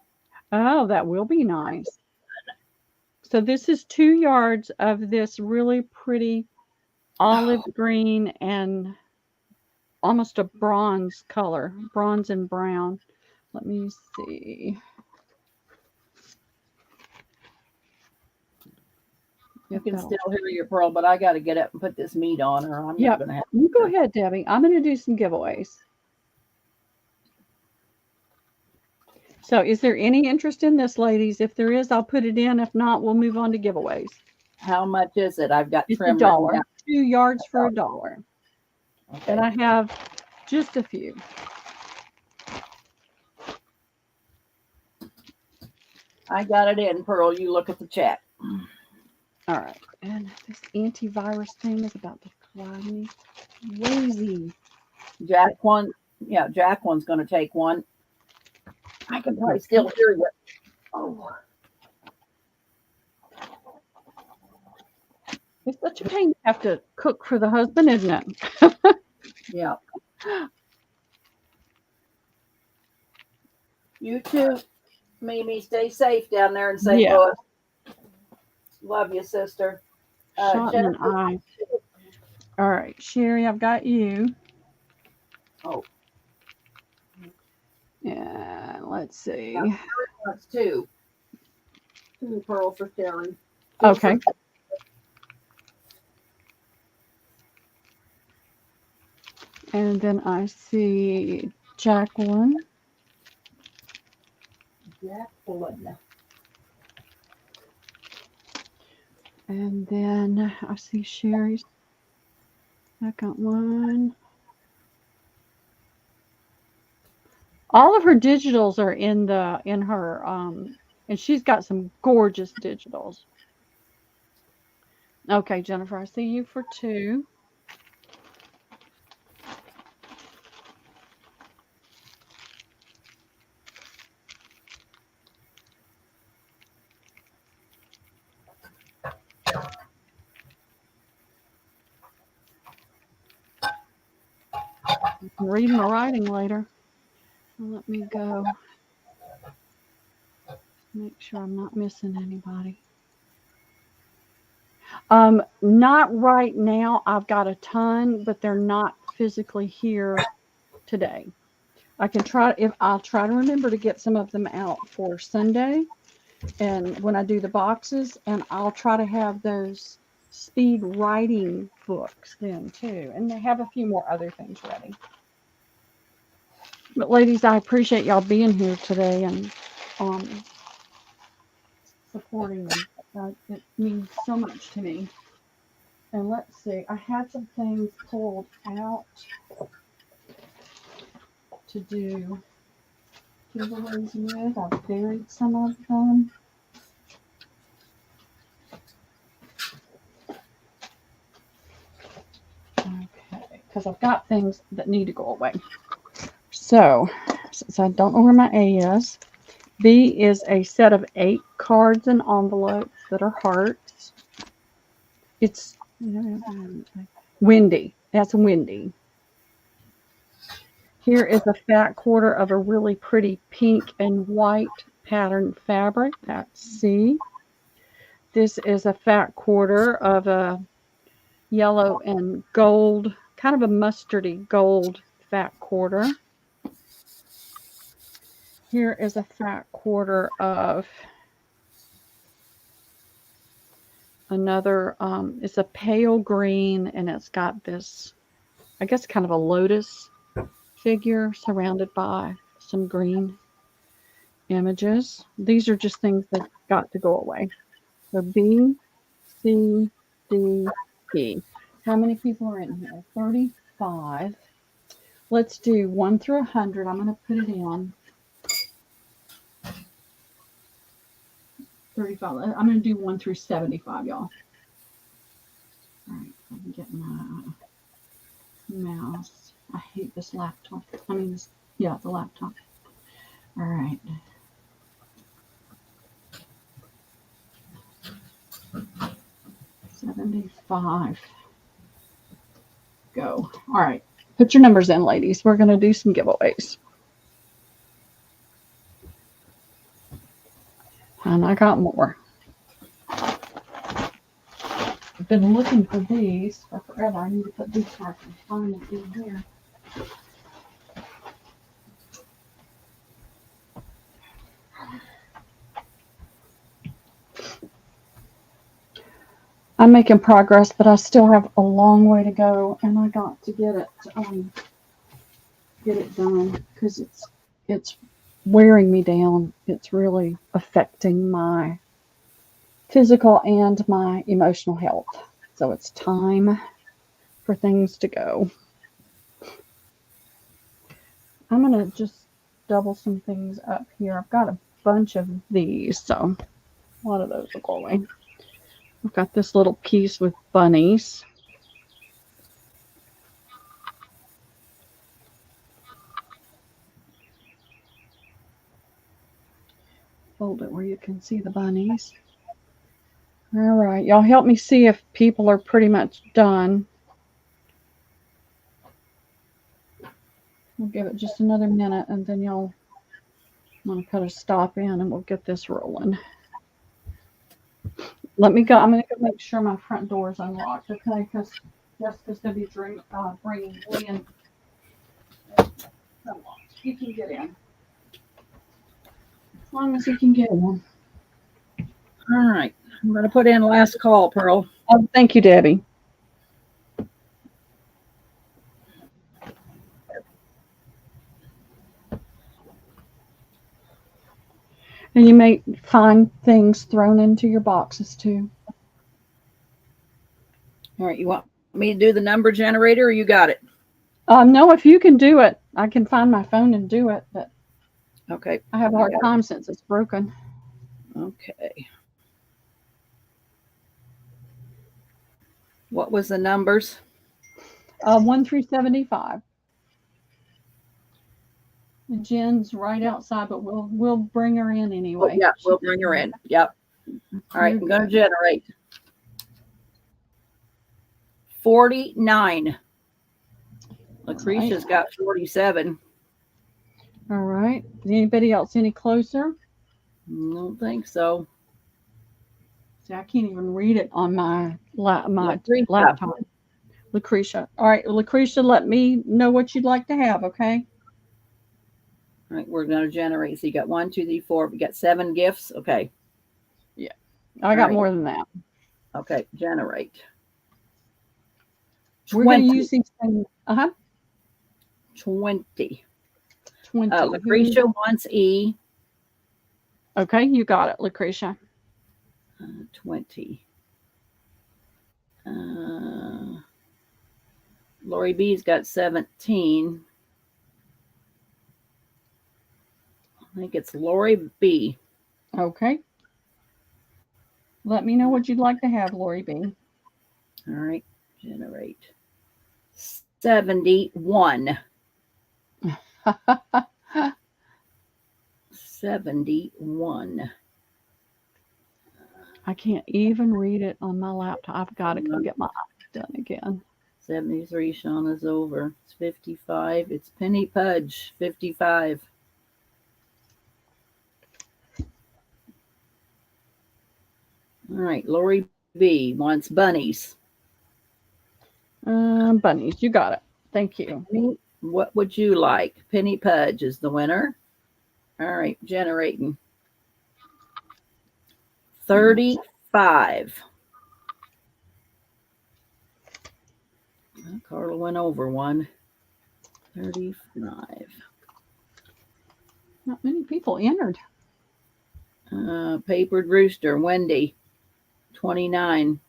Oh, that will be nice. So this is 2 yards of this really pretty olive green and almost a bronze color, bronze and brown. Let me see. You can still hear your Pearl, but I got to get up and put this meat on her. I'm Yeah, not going to have. you go ahead, Debbie. I'm going to do some giveaways. So is there any interest in this, ladies? If there is, I'll put it in. If not, we'll move on to giveaways. How much is it? I've got It's trim. $1. 2 yards for $1. Okay. And I have just a few. I got it in, Pearl. You look at the chat. All right. And this antivirus thing is about to drive me crazy. Jacqueline's going to take one. I can probably still hear you. Oh. It's such a pain to have to cook for the husband, isn't it? Yeah. You too, Mimi. Stay safe down there in St. Yeah. Louis. Love you, sister. Shot in an Jennifer. eye. All right, Sherry, I've got you. Oh, Yeah, let's see. that's two. Two Pearl for Sherry. Okay. And then I see Jacqueline. Jacqueline. And then I see Sherry's second one. All of her digitals are in her and she's got some gorgeous digitals. Okay, Jennifer, I see you for 2. I can read my writing later. Let me go. Make sure I'm not missing anybody. Not right now. I've got a ton, but they're not physically here today. I'll try to remember to get some of them out for Sunday, and when I do the boxes, and I'll try to have those speed writing books then too, and they have a few more other things ready. But ladies, I appreciate y'all being here today and supporting me. It means so much to me. And let's see, I had some things pulled out to do giveaways with. I've buried some of them. Okay, because I've got things that need to go away. So, since I don't know where my A is, B is a set of 8 cards and envelopes that are hearts. It's Windy. That's Windy. Here is a fat quarter of a really pretty pink and white patterned fabric. That's C. This is a fat quarter of a yellow and gold, kind of a mustardy gold fat quarter. Here is a fat quarter of another, it's a pale green, and it's got this, I guess, kind of a lotus figure surrounded by some green images. These are just things that got to go away. So B, C, D, E. How many people are in here? 35. Let's do 1 through 100. I'm going to put it in. 35. I'm going to do 1 through 75, y'all. All right, let me get my mouse. I hate this laptop. I mean, yeah, the laptop. All right. $75. Go. All right. Put your numbers in, ladies. We're going to do some giveaways. And I got more. I've been looking for these for forever. I need to put these so I can find them in here. I'm making progress, but I still have a long way to go, and I got to get it done because it's wearing me down. It's really affecting my physical and my emotional health. So it's time for things to go. I'm going to just double some things up here. I've got a bunch of these, so a lot of those will go away. I've got this little piece with bunnies. Fold it where you can see the bunnies. All right, y'all help me see if people are pretty much done. We'll give it just another minute, and then y'all want to put a stop in, and we'll get this rolling. Let me go. I'm going to go make sure my front door is unlocked, okay? Because Jessica's going to be bringing Lynn. You can get in. As long as you can get in. All right. I'm going to put in last call, Pearl. Oh, thank you, Debbie. And you may find things thrown into your boxes too. All right. You want me to do the number generator, or you got it? No, if you can do it, I can find my phone and do it, but Okay. I have a hard time since it's broken. Okay. What was the numbers? 1 through 75. Jen's right outside, but we'll bring her in anyway. Oh, yeah, we'll bring her in. Yep. All right, I'm going to generate 49. Lucretia's got 47. All right. Is anybody else any closer? Don't think so. See, I can't even read it on my laptop. Lucretia. All right, Lucretia, let me know what you'd like to have, okay? All right, we're going to generate. So you got 1, 2, 3, 4. We got 7 gifts. Okay. Yeah. I got more than that. Okay, generate. We're going to use these things. 20. 20. Lucretia wants E. Okay, you got it, Lucretia. 20. Lori B's got 17. I think it's Lori B. Okay. Let me know what you'd like to have, Lori B. All right, generate. 71. 71. I can't even read it on my laptop. I've got to go get my eyes done again. 73, Shauna's over. It's 55. It's Penny Pudge, 55. All right, Lori B wants bunnies. Bunnies, you got it. Thank you. Penny, what would you like? Penny Pudge is the winner. All right, generating. 35. Well, Carla went over one. 35. Not many people entered. Papered Rooster, Wendy, 29.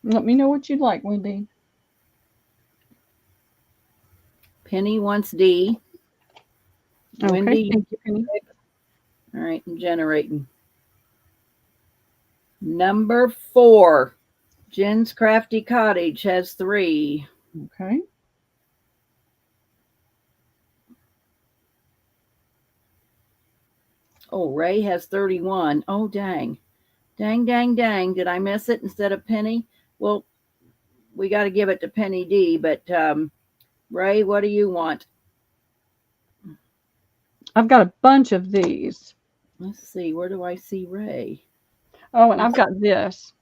Let me know what you'd like, Wendy. Penny wants D. Okay, Wendy, thank you, Penny. all right, I'm generating. Number 4, Jen's Crafty Cottage has 3. Okay. Oh, Ray has 31. Oh, dang. Dang, dang, dang. Did I miss it instead of Penny? Well, we got to give it to Penny D, but Ray, what do you want? I've got a bunch of these. Let's see. Where do I see Ray? Oh, and I've got this.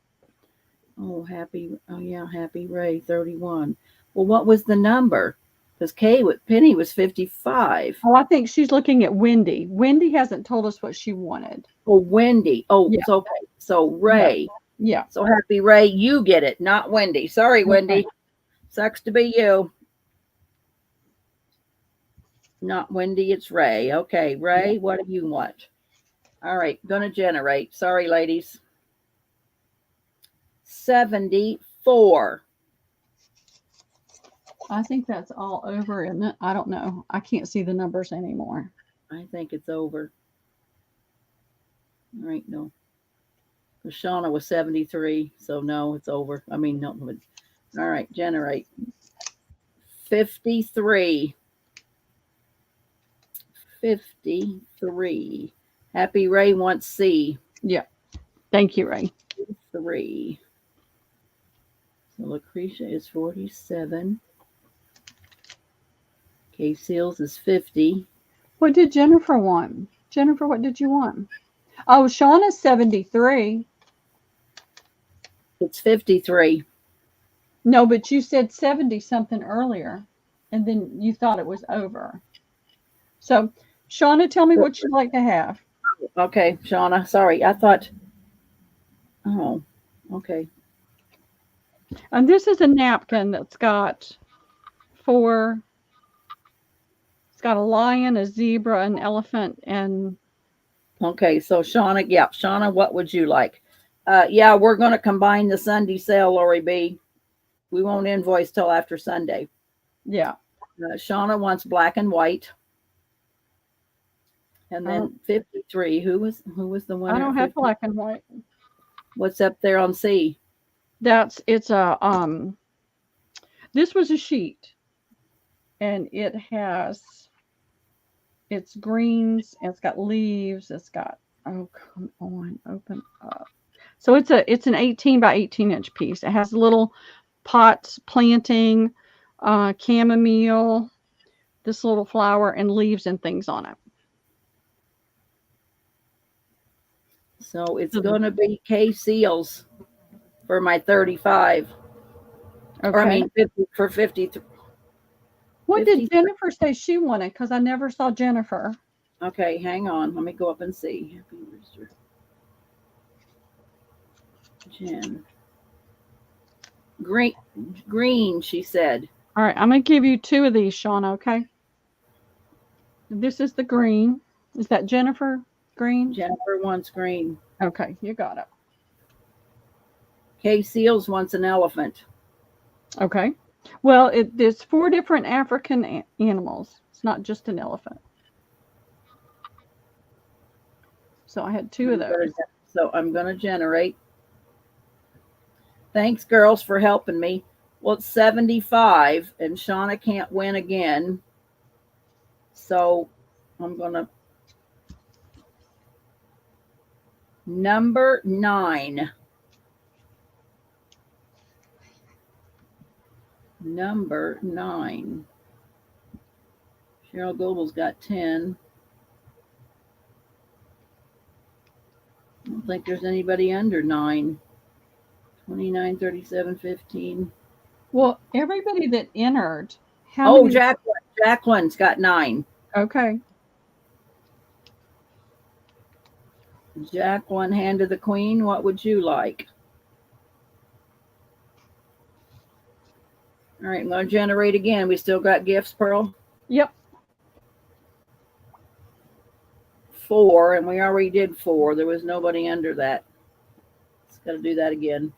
Oh, happy. Oh, yeah, happy Ray, 31. Well, what was the number? Because Penny was 55. Oh, I think she's looking at Wendy. Wendy hasn't told us what she wanted. Oh, Wendy. Oh, Yeah. it's okay. So Ray. Yeah. So happy Ray, you get it, not Wendy. Sorry, Wendy. Okay. Sucks to be you. Not Wendy, it's Ray. Okay, Ray, Yeah. what do you want? All right, gonna generate. Sorry, ladies. 74. I think that's all over, isn't it? I don't know. I can't see the numbers anymore. I think it's over. All right, no. Shauna was 73, so no, it's over. I mean, no. All right, generate. 53. 53. Happy Ray wants C. Yeah. Thank you, Ray. 3. So Lucretia is 47. K Seals is 50. What did Jennifer want? Jennifer, what did you want? Oh, Shauna's 73. It's 53. No, but you said 70 something earlier, and then you thought it was over. So, Shauna, tell me what you'd like to have. Okay, Shauna. Sorry, I thought. Oh, okay. And this is a napkin that's got 4. It's got a lion, a zebra, an elephant, and Okay, so Shauna, yeah, Shauna, what would you like? Yeah, we're going to combine the Sunday sale, Lori B. We won't invoice till after Sunday. yeah. Shauna wants black and white. And then 53. Who was the winner? I don't have black and white. What's up there on C? It's a this was a sheet, and it's greens, and it's got leaves, it's got, oh come on, open up. So it's an 18 by 18 inch piece. It has little pots, planting, chamomile, this little flower, and leaves and things on it. So it's going to be K Seals for my 35. Okay. Or I mean 50 for 53. What 53. did Jennifer say she wanted? Because I never saw Jennifer. Okay, hang on. Let me go up and see. Happy Rooster. Jen. Green, she said. All right, I'm going to give you 2 of these, Shauna, okay? This is the green. Is that Jennifer green? Jennifer wants green. Okay, you got it. K Seals wants an elephant. Okay. Well, there's 4 different African animals. It's not just an elephant. So I had 2 of those. So I'm going to generate. Thanks, girls, for helping me. Well, it's 75, and Shauna can't win again. So I'm going to. Number 9. Number 9. Cheryl Goble's got 10. I don't think there's anybody under 9. 29, 37, 15. Well, everybody that entered, Oh, many? Jacqueline's got 9. Okay. Jacqueline, hand to the queen. What would you like? All right, I'm going to generate again. We still got gifts, Pearl? Yep. 4, and we already did 4. There was nobody under that. Just got to do that again.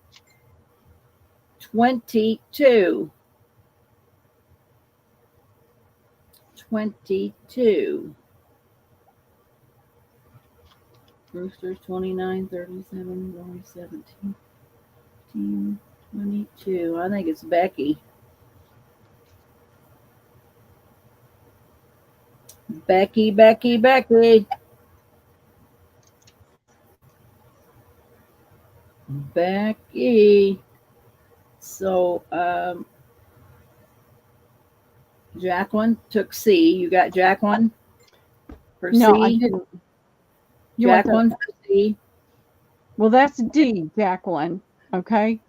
22. 22. Brewster's 29, 37, only 17, 15, 22. I think it's Becky. Becky. Becky. So, Jacqueline took C. You got Jacqueline for No, C? I didn't. You want Jacqueline for C. Well, that's D, Jacqueline. Okay.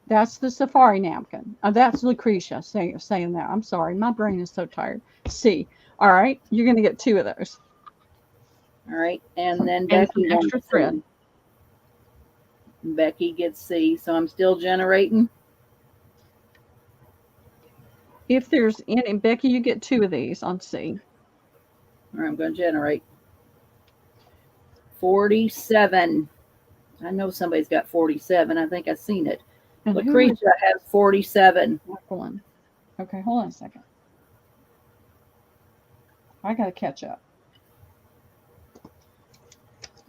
That's the safari napkin. That's Lucretia saying that. I'm sorry. My brain is so tired. C. All right. You're going to get 2 of those. All right. And then And Becky some extra wants thread. C. Becky gets C. So I'm still generating. If there's any, Becky, you get 2 of these on C. All right, I'm going to generate. 47. I know somebody's got 47. I think I've seen it. And who Lucretia has 47. was Jacqueline? Okay, hold on a second. I got to catch up.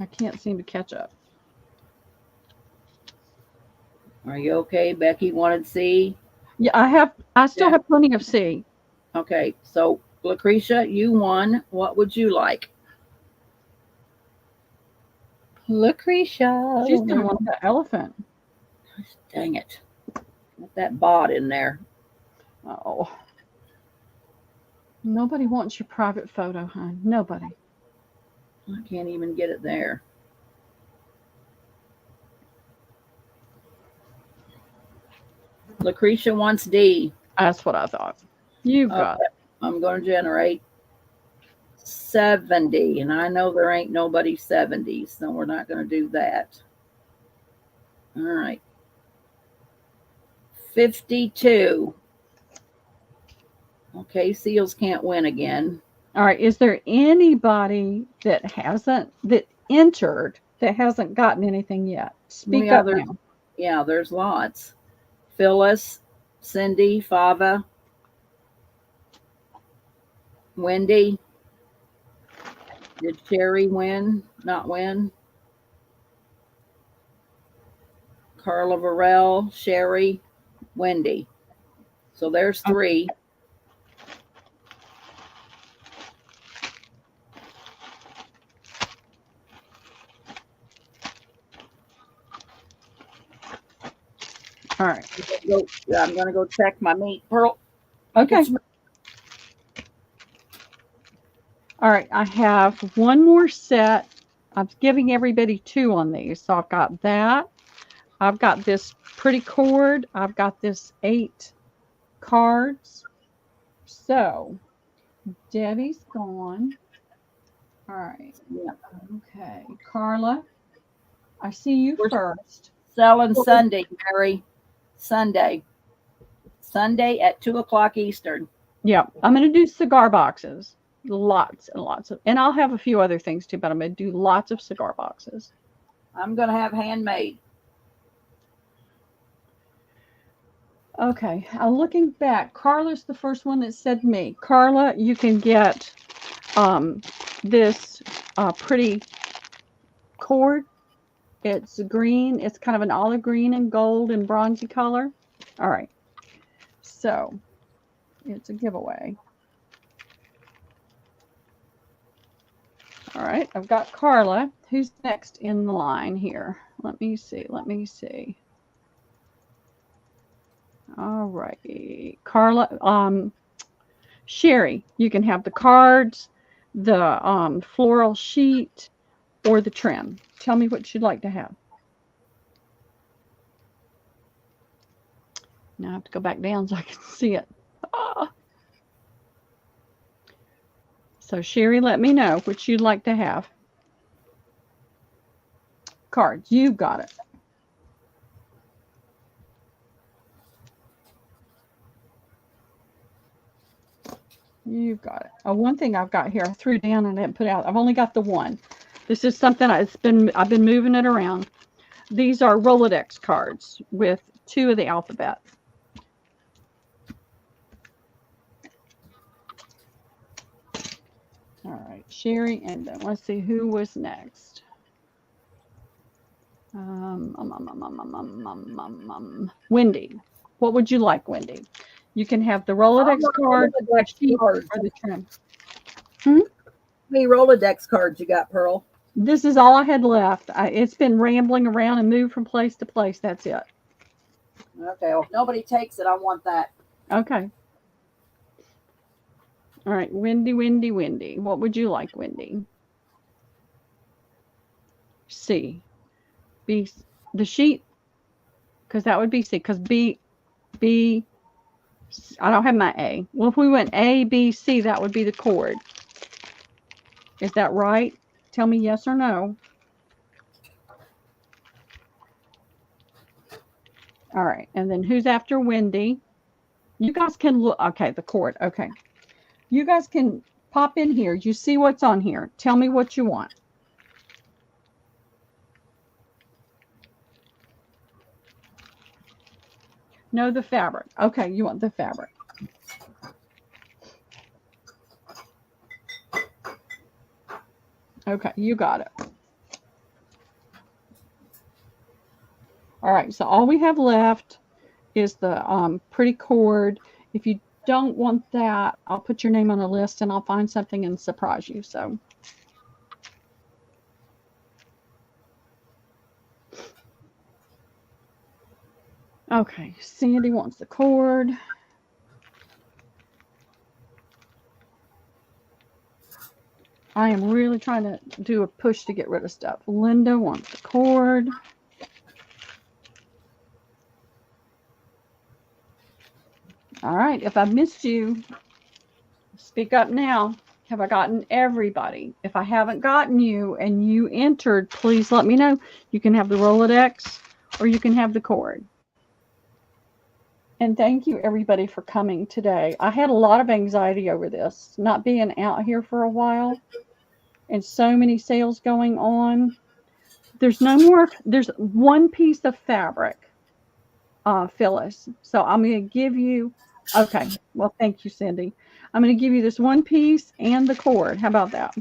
I can't seem to catch up. Are you okay? Becky wanted C. Yeah, I still have plenty of C. Okay, so Lucretia, you won. What would you like? Lucretia. She's going to want the elephant. Dang it. Get that bot in there. Oh. Nobody wants your private photo, hon. Nobody. I can't even get it there. Lucretia wants D. That's what I thought. You got it. I'm going to generate 70, and I know there ain't nobody 70, so we're not going to do that. All right. 52. Okay, Seals can't win again. All right. Is there anybody that entered that hasn't gotten anything yet? Speak up now. Yeah, there's lots. Phyllis, Cindy, Fava, Wendy. Did Sherry win? Not win. Carla Varell, Sherry, Wendy. So there's 3. All right. I'm going to go check my meat. Pearl. Okay. All right. I have one more set. I'm giving everybody 2 on these. So I've got that. I've got this pretty cord. I've got this 8 cards. So Debbie's gone. All right. Yeah. Okay. Carla, I see you first. Selling Sunday, Mary. Sunday at 2:00 Eastern. Yeah. I'm going to do cigar boxes. Lots and lots of, and I'll have a few other things too, but I'm going to do lots of cigar boxes. I'm going to have handmade. Okay. Looking back, Carla's the first one that said me. Carla, you can get this pretty cord. It's green. It's kind of an olive green and gold and bronzy color. All right. So it's a giveaway. All right. I've got Carla. Who's next in the line here? Let me see. All right. Carla, Sherry, you can have the cards, the floral sheet, or the trim. Tell me what you'd like to have. Now I have to go back down so I can see it. Ah. So Sherry, let me know what you'd like to have. Cards, you've got it. You've got it. Oh, one thing I've got here, I threw down and didn't put out. I've only got the one. This is something I've been moving it around. These are Rolodex cards with 2 of the alphabet. All right, Sherry, and then let's see who was next. Wendy. What would you like, Wendy? You can have the Rolodex card, the sheet, or the trim. How many Rolodex cards you got, Pearl? This is all I had left. It's been rambling around and moved from place to place. That's it. Okay, well, if nobody takes it, I want that. Okay. All right, Wendy. What would you like, Wendy? C. B. The sheet? Because that would be C. Because B. I don't have my A. Well, if we went A, B, C, that would be the chord. Is that right? Tell me yes or no. All right, and then who's after Wendy? You guys can look. Okay, the chord. Okay. You guys can pop in here. You see what's on here. Tell me what you want. No, the fabric. Okay, you want the fabric. Okay, you got it. All right, so all we have left is the pretty cord. If you don't want that, I'll put your name on a list and I'll find something and surprise you. So, okay, Sandy wants the cord. I am really trying to do a push to get rid of stuff. Linda wants the cord. All right, if I missed you, speak up now. Have I gotten everybody? If I haven't gotten you and you entered, please let me know. You can have the Rolodex or you can have the cord. And thank you, everybody, for coming today. I had a lot of anxiety over this, not being out here for a while and so many sales going on. There's no more. There's one piece of fabric, Phyllis. So I'm going to give you. Okay. Well, thank you, Cindy. I'm going to give you this one piece and the cord. How about that?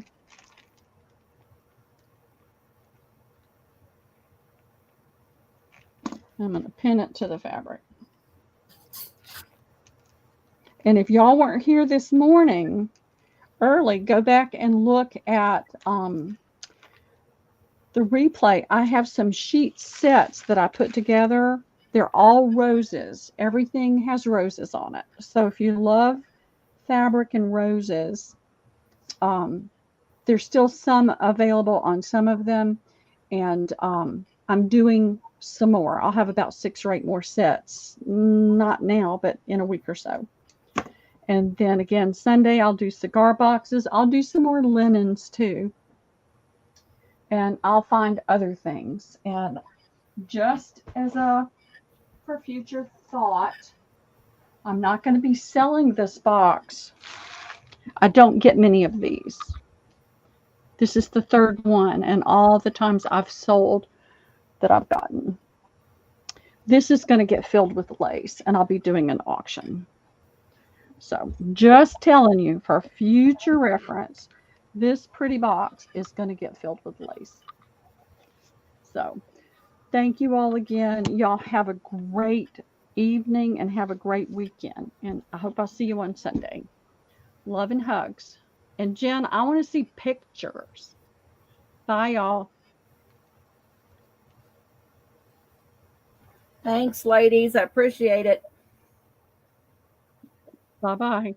I'm going to pin it to the fabric. And if y'all weren't here this morning early, go back and look at the replay. I have some sheet sets that I put together. They're all roses. Everything has roses on it. So if you love fabric and roses, there's still some available on some of them. And I'm doing some more. I'll have about 6 or 8 more sets. Not now, but in a week or so. And then again, Sunday, I'll do cigar boxes. I'll do some more linens too. And I'll find other things. And just as for future thought, I'm not going to be selling this box. I don't get many of these. This is the 3rd one, and all the times I've sold that I've gotten. This is going to get filled with lace, and I'll be doing an auction. So just telling you for future reference, this pretty box is going to get filled with lace. So thank you all again. Y'all have a great evening and have a great weekend. And I hope I'll see you on Sunday. Love and hugs. And Jen, I want to see pictures. Bye, y'all. Thanks, ladies. I appreciate it. Bye bye.